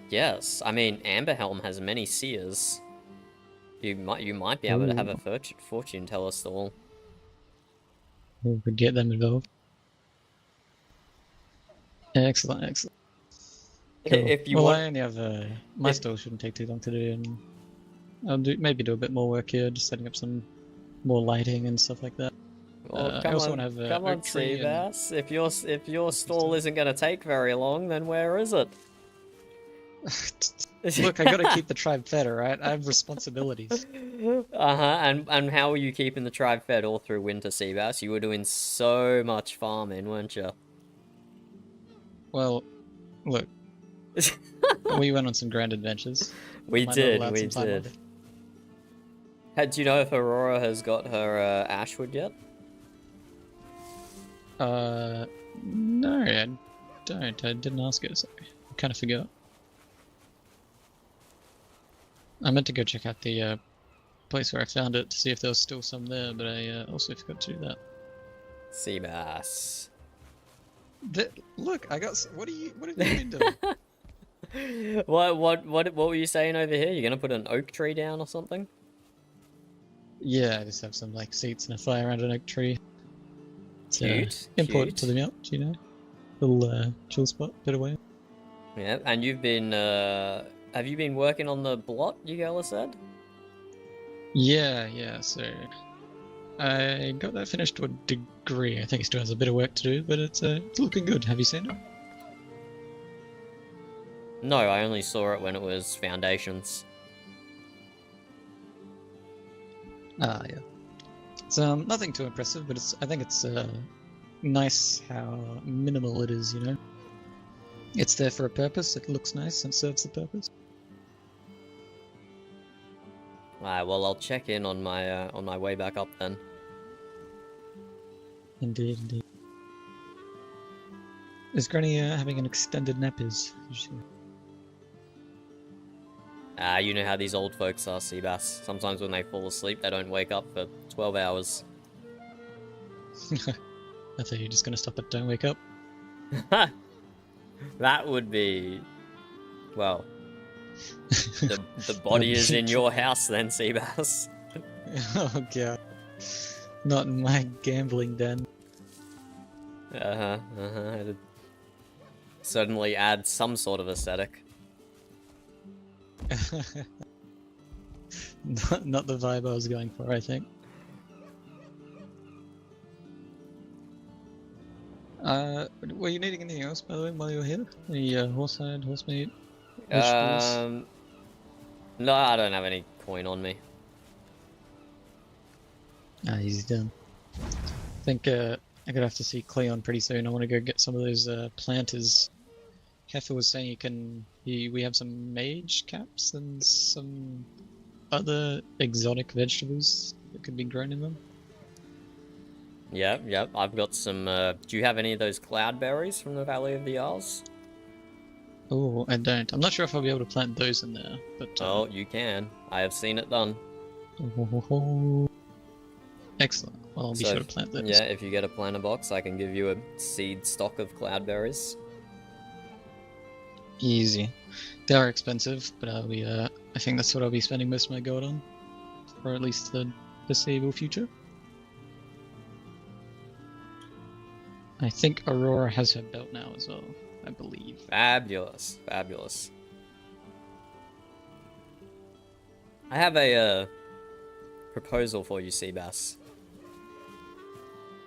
yes. I mean, Amberhelm has many seers. You might be able to have a fortune teller stall. We could get them involved. Excellent, excellent. Cool. If you well, want... I only have my stall shouldn't take too long to do, and I'll maybe do a bit more work here, just setting up some more lighting and stuff like that. Well, I also want to have come on, oak tree and... Seabass. If your stall isn't going to take very long, then where is it? Look, I gotta keep the tribe fed, alright? I have responsibilities. And how were you keeping the tribe fed all through winter, Seabass? You were doing so much farming, weren't you? Well, look. We went on some grand adventures. We Might did. not have allowed some time off. Do you know if Aurora has got her ashwood yet? No, I don't. I didn't ask her, so I kind of forgot. I meant to go check out the place where I found it to see if there was still some there, but I also forgot to do that. Seabass. Look, I got. What have you been doing? What were you saying over here? You're gonna put an oak tree down or something? Yeah, I just have some like seats and a fire around an oak tree. It's, Cute. important to the melt, you know. Little chill spot, bit away. Yeah, and you've been have you been working on the blot, you girl said? Yeah, so I got that finished to a degree. I think it still has a bit of work to do, but it's looking good. Have you seen it? No, I only saw it when it was foundations. Ah, yeah. It's nothing too impressive, but I think it's nice how minimal it is, you know? It's there for a purpose, it looks nice and serves the purpose. Alright, well I'll check in on my way back up then. Indeed, indeed. Is Granny having an extended nap You know how these old folks are, Seabass. Sometimes when they fall asleep, they don't wake up for 12 hours. I thought you were just gonna stop at don't wake up. That would be... well... the body is in your house then, Seabass. Oh god. Not in my gambling den. It'd certainly add some sort of aesthetic. Not the vibe I was going for, I think. Were you needing anything else, by the way, while you were here? Any horse hide, horse meat, vegetables? No, I don't have any coin on me. Ah, easy done. I think I'm gonna have to see Cleon pretty soon. I want to go get some of those planters. Heifer was saying we have some mage caps and some other exotic vegetables that could be grown in them. Yep. I've got some. Do you have any of those cloudberries from the Valley of the Isles? Oh, I don't. I'm not sure if I'll be able to plant those in there, but... Oh, you can. I have seen it done. Excellent. Well, I'll be sure to plant those. Yeah, if you get a planter box, I can give you a seed stock of cloudberries. Easy. They are expensive, but I'll be, I think that's what I'll be spending most of my gold on. For at least the foreseeable future. I think Aurora has her belt now as well, I believe. Fabulous. I have a proposal for you, Seabass.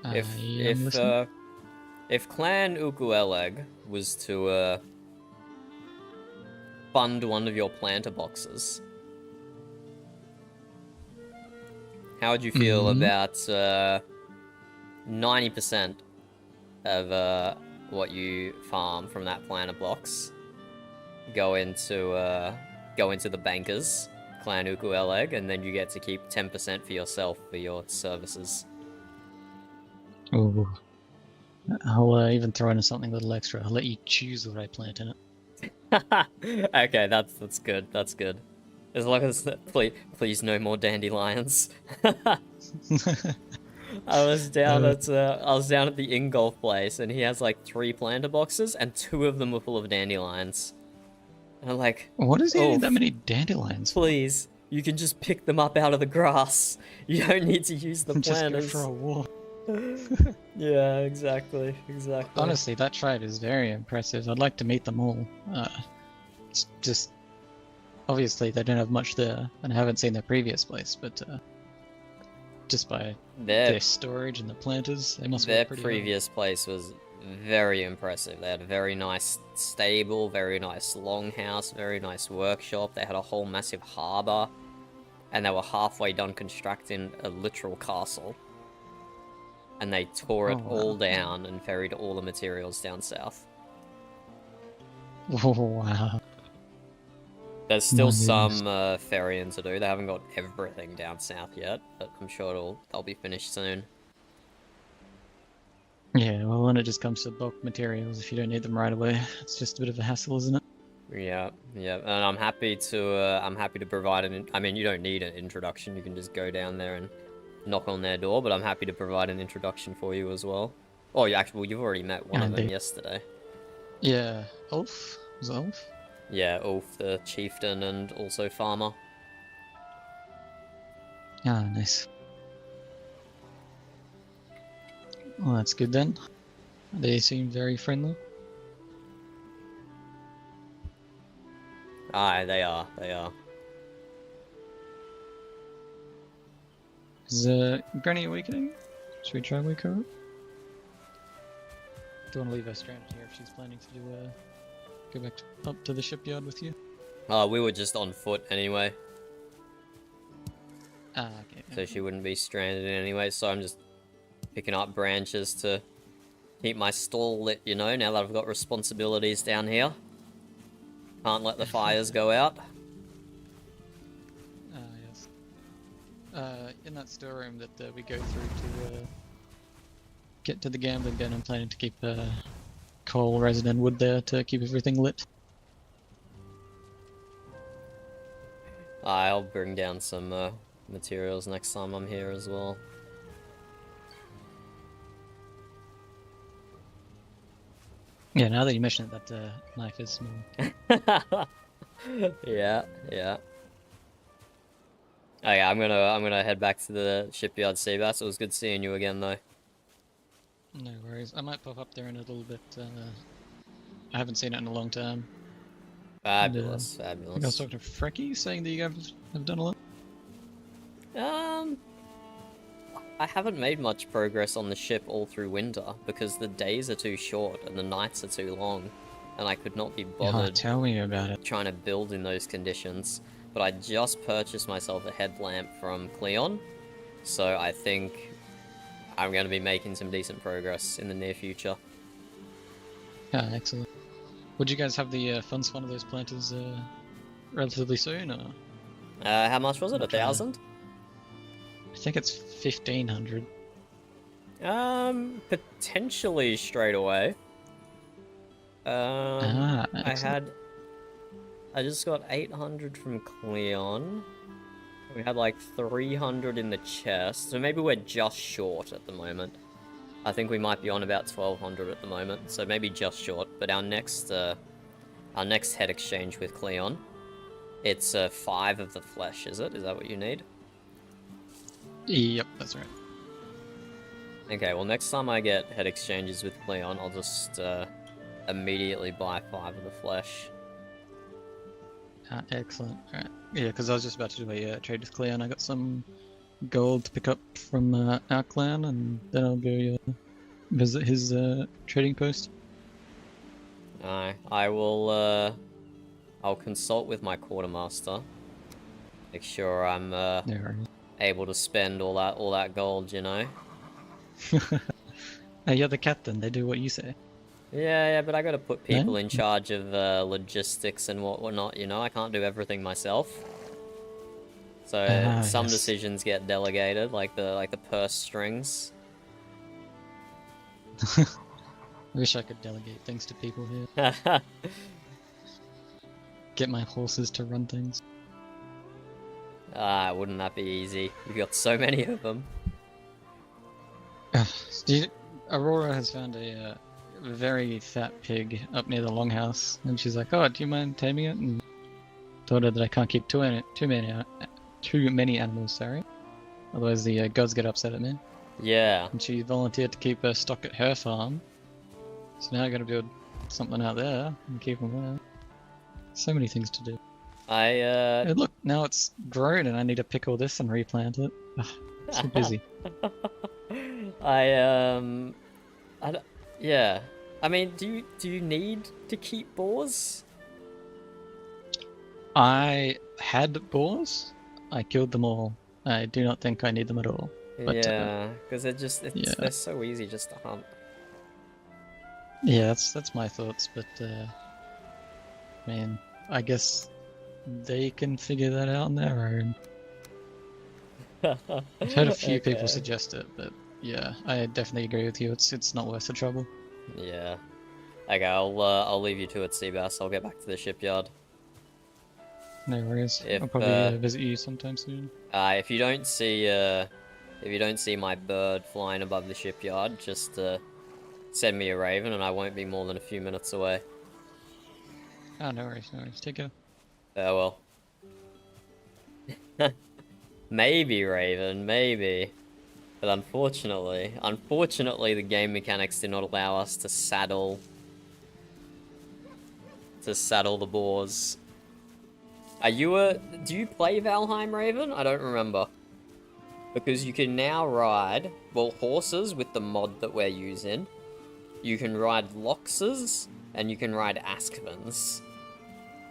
If Clan Ukueleg was to fund one of your planter boxes, how would you feel about 90% of what you farm from that planter box go into the bankers, Clan Ukueleg, and then you get to keep 10% for yourself for your services? Ooh. I'll even throw in something a little extra. I'll let you choose what I plant in it. Okay, that's good. That's good. As long as please no more dandelions. I was down at the Ingolf place, and he has like 3 planter boxes, and 2 of them were full of dandelions. And I'm like, what does he need that many dandelions for? Please, you can just pick them up out of the grass. You don't need to use the planters. Just go for a walk. Yeah, exactly. Honestly, that tribe is very impressive. I'd like to meet them all. It's just obviously they don't have much there, and I haven't seen their previous place, but just by their storage and the planters, they must work pretty hard. Their previous place was very impressive. They had a very nice stable, very nice longhouse, very nice workshop. They had a whole massive harbour, and they were halfway done constructing a literal castle. And they tore it all down and ferried all the materials down south. Oh, wow. There's still some ferrying to do. They haven't got everything down south yet, but I'm sure they'll be finished soon. Yeah, well, when it just comes to bulk materials, if you don't need them right away, it's just a bit of a hassle, isn't it? Yeah, and I'm happy to provide I mean, you don't need an introduction. You can just go down there and knock on their door, but I'm happy to provide an introduction for you as well. Oh, you've already met one of them yesterday. Yeah, Ulf? Was it Ulf? Yeah, Ulf, the chieftain and also farmer. Ah, nice. Well, that's good then. They seem very friendly. Aye, they are. Is Granny awakening? Should we try and wake her up? Don't want to leave her stranded here if she's planning to go back up to the shipyard with you. We were just on foot anyway. Ah, okay. So she wouldn't be stranded anyway, so I'm just picking up branches to keep my stall lit, you know, now that I've got responsibilities down here. Can't let the fires go out. Yes. In that storeroom that we go through to get to the gambling den, I'm planning to keep coal, resin, and wood there to keep everything lit. I'll bring down some materials next time I'm here as well. Yeah, now that you mention it, that knife is small. Yeah. Okay, I'm gonna head back to the shipyard, Seabass. It was good seeing you again, though. No worries. I might pop up there in a little bit. I haven't seen it in a long time. Fabulous. I think I was talking to Frecky, saying that you guys have done a lot. I haven't made much progress on the ship all through winter because the days are too short and the nights are too long, and I could not be bothered tell me about it. trying to build in those conditions. But I just purchased myself a headlamp from Cleon, so I think I'm going to be making some decent progress in the near future. Yeah, excellent. Would you guys have the funds for one of those planters relatively soon, or? How much was it? 1,000? I think it's 1,500. Potentially straight away. Excellent. I just got 800 from Cleon. We had like 300 in the chest, so maybe we're just short at the moment. I think we might be on about 1,200 at the moment, so maybe just short. But our next head exchange with Cleon, it's 5 of the flesh, is it? Is that what you need? Yep, that's right. Okay, well next time I get head exchanges with Cleon, I'll just immediately buy 5 of the flesh. Excellent. Alright. Yeah, because I was just about to do a trade with Cleon. I got some gold to pick up from our clan, and then I'll go visit his trading post. I will. I'll consult with my quartermaster. Make sure I'm able to spend all that gold, you know. Hey, you're the captain. They do what you say. Yeah, but I gotta put people in charge of logistics and whatnot, you know. I can't do everything myself. So some decisions get delegated, like the purse strings. I wish I could delegate things to people here. Get my horses to run things. Ah, wouldn't that be easy? You've got so many of them. Aurora has found a very fat pig up near the longhouse, and she's like, "Oh, do you mind taming it?" And told her that I can't keep too many animals. Sorry, otherwise the gods get upset at me. Yeah. And she volunteered to keep stock at her farm. So now I got to build something out there and keep them there. So many things to do. Hey, look, now it's grown and I need to pick all this and replant it. Ugh, so busy. Yeah. I mean, do you need to keep boars? I had boars. I killed them all. I do not think I need them at all. But, yeah, because they're so easy just to hunt. Yeah, that's my thoughts, but man, I guess they can figure that out on their own. I've heard a few people suggest it, but yeah, I definitely agree with you. It's not worth the trouble. Yeah. Okay, I'll leave you to it, Seabass. I'll get back to the shipyard. No worries. I'll probably visit you sometime soon. If you don't see my bird flying above the shipyard, just send me a raven, and I won't be more than a few minutes away. Oh, no worries, no worries. Take care. Oh well. Maybe, Raven, maybe. But unfortunately, the game mechanics do not allow us to saddle the boars. Do you play Valheim, Raven? I don't remember. Because you can now ride, well, horses with the mod that we're using. You can ride Loxes, and you can ride Askvens.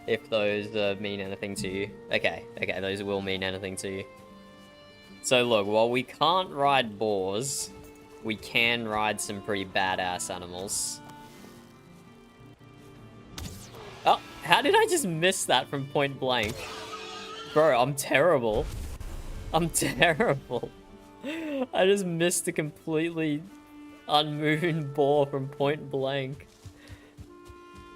If those mean anything to you. Okay, those will mean anything to you. So look, while we can't ride boars, we can ride some pretty badass animals. Oh, how did I just miss that from point blank? Bro, I'm terrible. I'm terrible. I just missed a completely unmoving boar from point blank.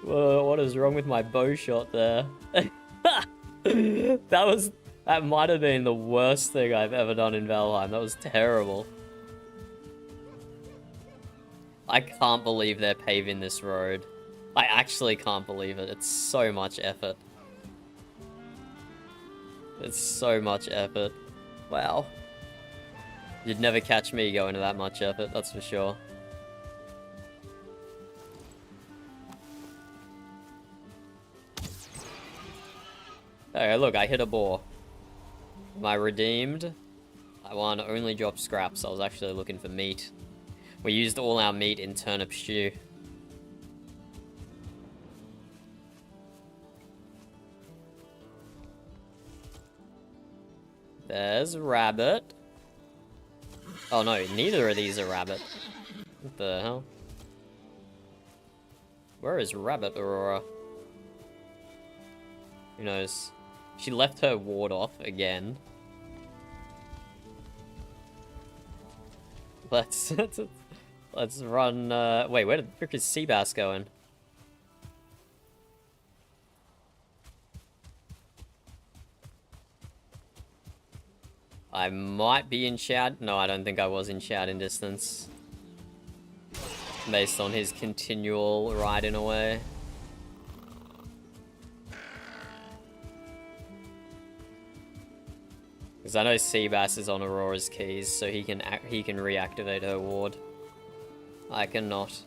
Whoa, what is wrong with my bow shot there? That might have been the worst thing I've ever done in Valheim. That was terrible. I can't believe they're paving this road. I actually can't believe it. It's so much effort. It's so much effort. Wow. You'd never catch me going to that much effort, that's for sure. Okay, look, I hit a boar. Am I redeemed? I want to only drop scraps. I was actually looking for meat. We used all our meat in turnip stew. There's a rabbit. Oh no, neither of these are rabbit. What the hell? Where is Rabbit, Aurora? Who knows? She left her ward off again. Let's run. Wait, where the frick is Seabass going? I might be in shout. No, I don't think I was in shouting distance. Based on his continual riding away. Because I know Seabass is on Aurora's keys, so he can reactivate her ward. I cannot.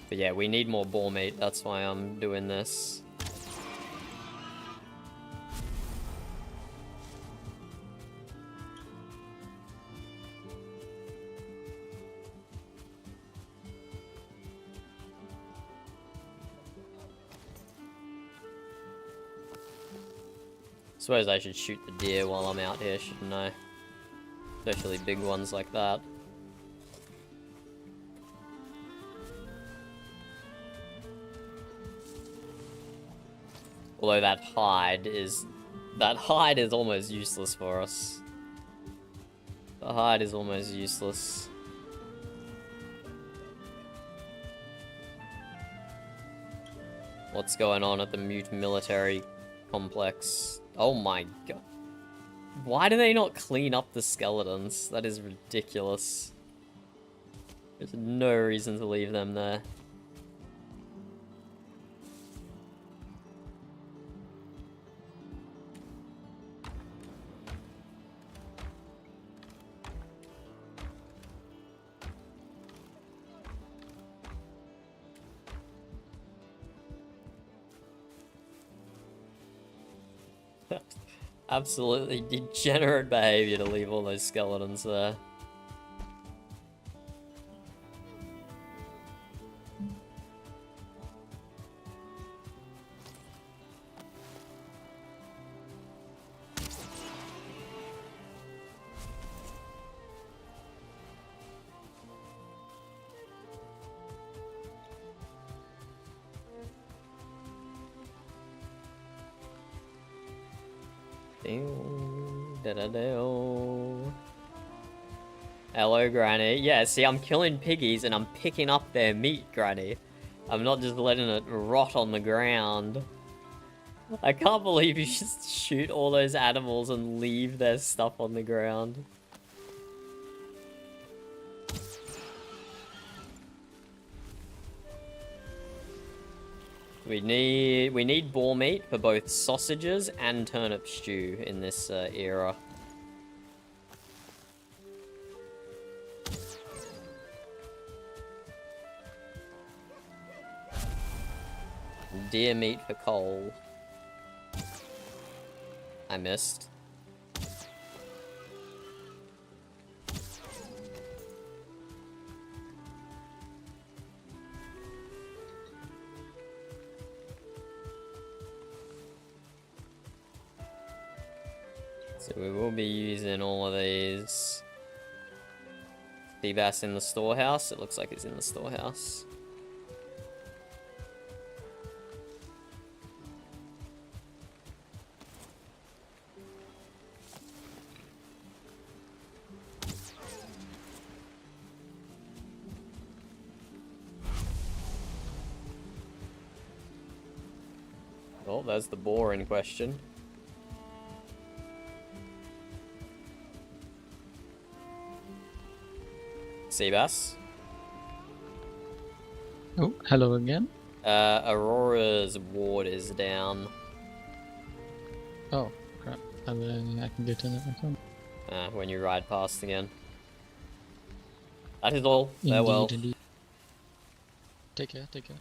But yeah, we need more boar meat, that's why I'm doing this. Suppose I should shoot the deer while I'm out here, shouldn't I? Especially big ones like that. Although that hide is almost useless for us. The hide is almost useless. What's going on at the Mute military complex? Oh my god. Why do they not clean up the skeletons? That is ridiculous. There's no reason to leave them there. Absolutely degenerate behavior to leave all those skeletons there. Hello, Granny. Yeah, see, I'm killing piggies and I'm picking up their meat, Granny. I'm not just letting it rot on the ground. I can't believe you just shoot all those animals and leave their stuff on the ground. We need boar meat for both sausages and turnip stew in this era. Deer meat for coal. I missed. So we will be using all of these. Sea bass in the storehouse. It looks like it's in the storehouse. Oh, there's the boar in question. Sea bass. Oh, hello again. Aurora's ward is down. Oh, crap. I can get in it. When you ride past again. That is all. Farewell. Indeed. Take care, take care.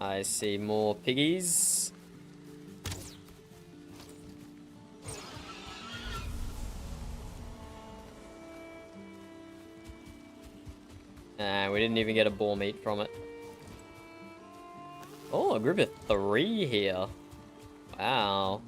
I see more piggies. We didn't even get a boar meat from it. Oh, a group of 3 here. Wow.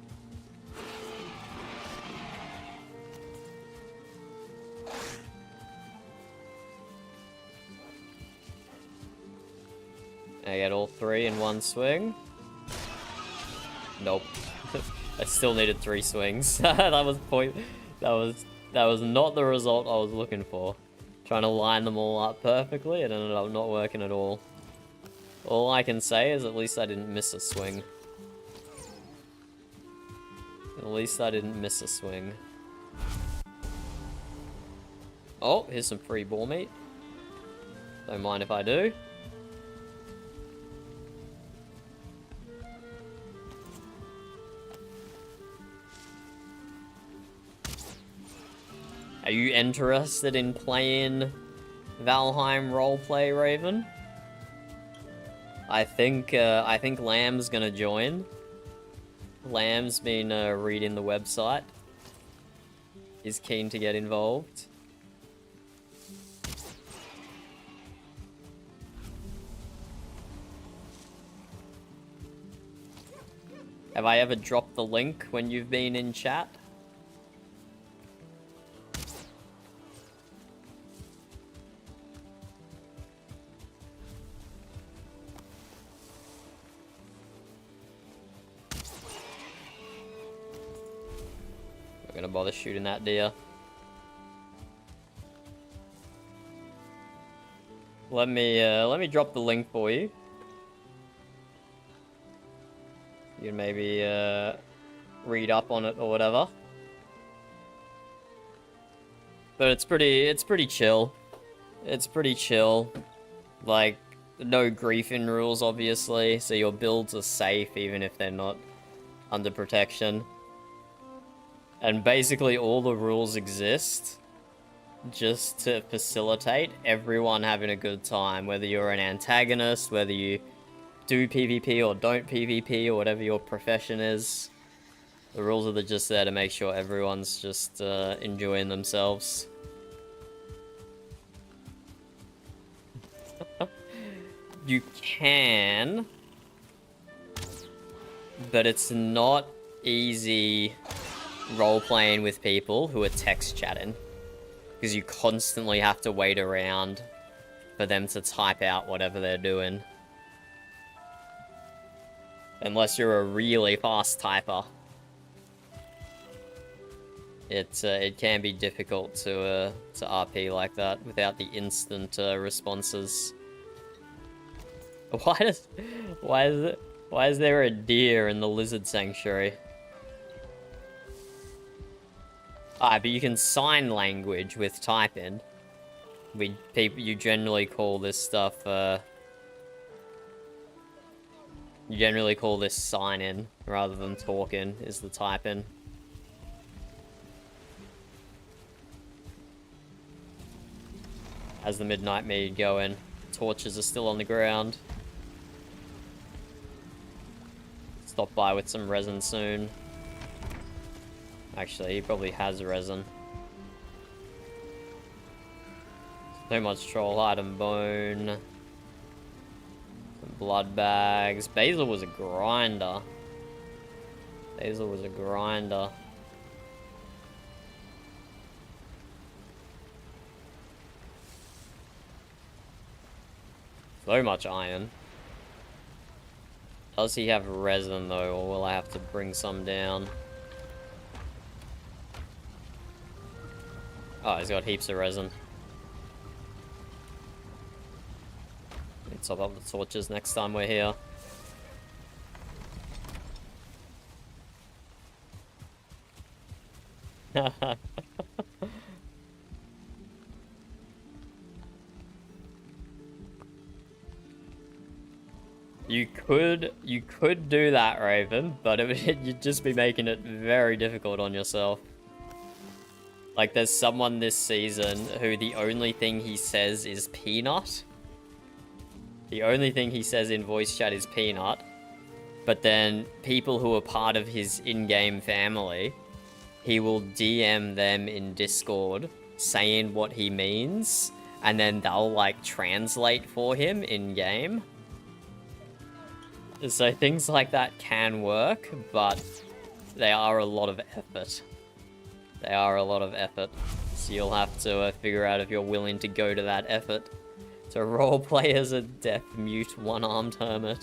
I get all 3 in one swing. Nope. I still needed 3 swings. That was not the result I was looking for. Trying to line them all up perfectly, it ended up not working at all. All I can say is at least I didn't miss a swing. At least I didn't miss a swing. Oh, here's some free boar meat. Don't mind if I do. Are you interested in playing Valheim Roleplay, Raven? I think Lamb's gonna join. Lamb's been reading the website. He's keen to get involved. Have I ever dropped the link when you've been in chat? Not gonna bother shooting that deer. let me drop the link for you. You can maybe read up on it or whatever. But it's pretty chill. It's pretty chill. Like, no griefing rules, obviously, so your builds are safe even if they're not under protection. And basically all the rules exist just to facilitate everyone having a good time, whether you're an antagonist, whether you do PvP or don't PvP, or whatever your profession is. The rules are just there to make sure everyone's just enjoying themselves. You can, but it's not easy role-playing with people who are text chatting, because you constantly have to wait around for them to type out whatever they're doing. Unless you're a really fast typer. It can be difficult to RP like that without the instant responses. Why is there a deer in the lizard sanctuary? Ah, but you can sign language with typing. You generally call this stuff you generally call this sign-in rather than talking, is the typing. As the midnight mead going, torches are still on the ground. Stop by with some resin soon. Actually, he probably has resin. So much troll item bone. Some blood bags. Basil was a grinder. Basil was a grinder. So much iron. Does he have resin though, or will I have to bring some down? Oh, he's got heaps of resin. Let's top up the torches next time we're here. You could do that, Raven, but you'd just be making it very difficult on yourself. Like, there's someone this season who the only thing he says is peanut. The only thing he says in voice chat is peanut. But then people who are part of his in-game family, he will DM them in Discord saying what he means, and then they'll, like, translate for him in-game. So things like that can work, but they are a lot of effort. They are a lot of effort. So you'll have to figure out if you're willing to go to that effort to roleplay as a deaf mute one-armed hermit.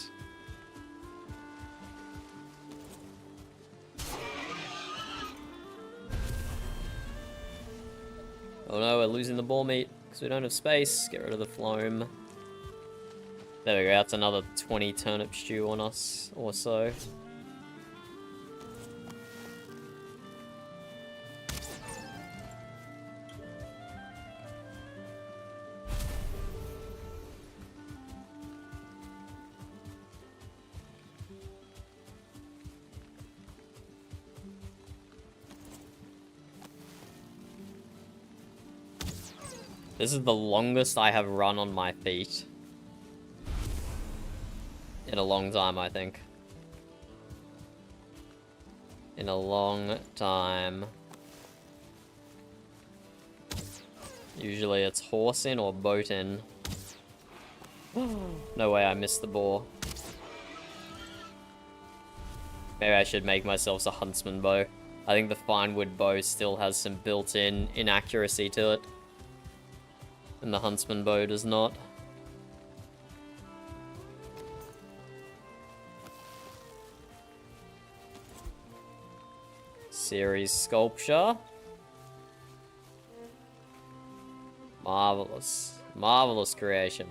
Oh no, we're losing the boar meat because we don't have space. Get rid of the phloem. There we go, that's another 20 turnip stew on us, or so. This is the longest I have run on my feet. In a long time, I think. In a long time. Usually it's horse in or boat in. No way I missed the boar. Maybe I should make myself a huntsman bow. I think the fine wood bow still has some built-in inaccuracy to it. And the huntsman bow does not. Series sculpture. Marvelous. Marvelous creation.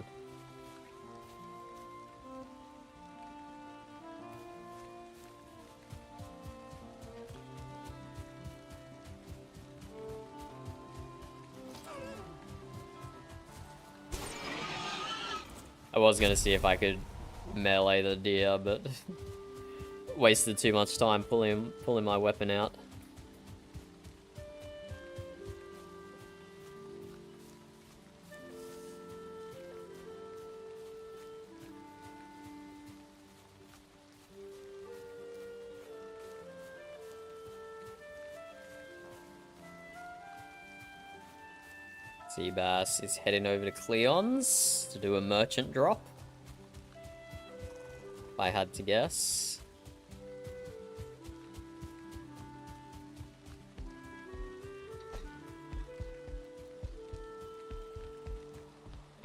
I was gonna see if I could melee the deer, but wasted too much time pulling my weapon out. Seabass is heading over to Cleon's to do a merchant drop. If I had to guess.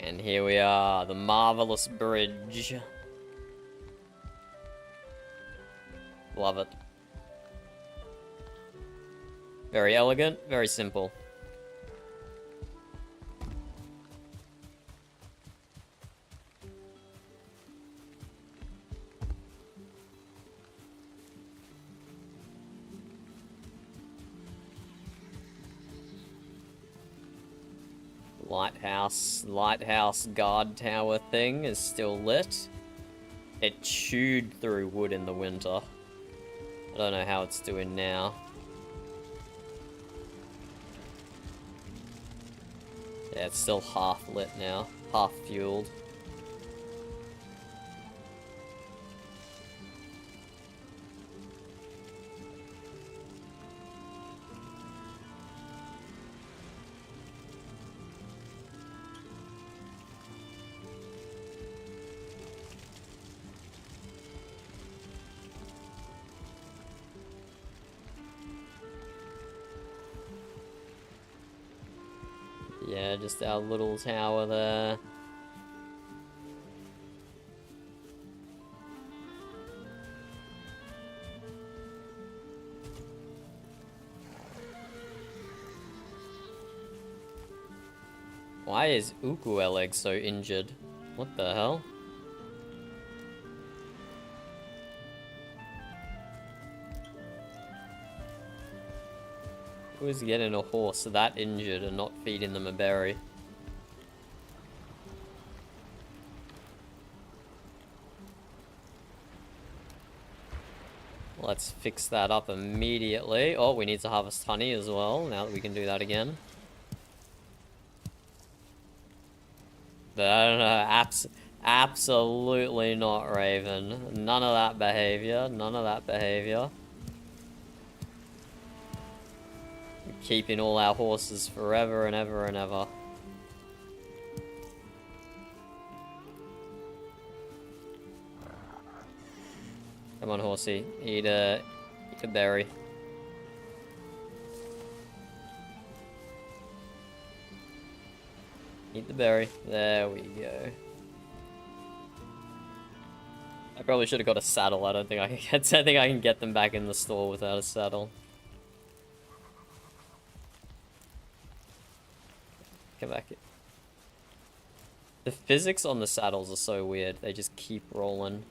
And here we are, the marvelous bridge. Love it. Very elegant, very simple. Lighthouse guard tower thing is still lit. It chewed through wood in the winter. I don't know how it's doing now. Yeah, it's still half lit now, half fueled. Yeah, just our little tower there. Why is Ukueleg so injured? What the hell? Who's getting a horse that injured and not feeding them a berry? Let's fix that up immediately. Oh, we need to harvest honey as well, now that we can do that again. But I don't know, absolutely not, Raven. None of that behavior, none of that behavior. Keeping all our horses forever and ever and ever. Come on, horsey. Eat a berry. Eat the berry. There we go. I probably should have got a saddle. I don't think I can get them back in the store without a saddle. Come back here. The physics on the saddles are so weird. They just keep rolling.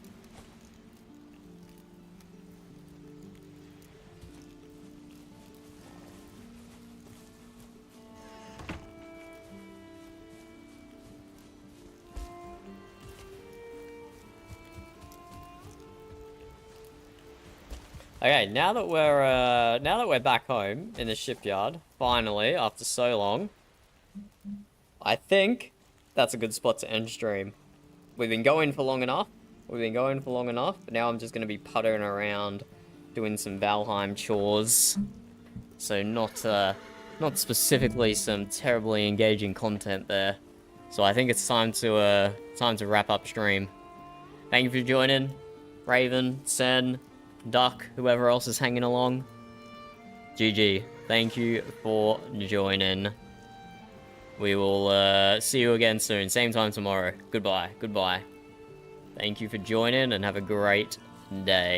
Okay, now that we're back home in the shipyard, finally, after so long, I think that's a good spot to end stream. We've been going for long enough. But now I'm just going to be puttering around doing some Valheim chores. So not specifically some terribly engaging content there. So I think it's time to wrap up stream. Thank you for joining, Raven, Sen, Duck, whoever else is hanging along. GG. Thank you for joining. We will see you again soon. Same time tomorrow. Goodbye. Goodbye. Thank you for joining and have a great day.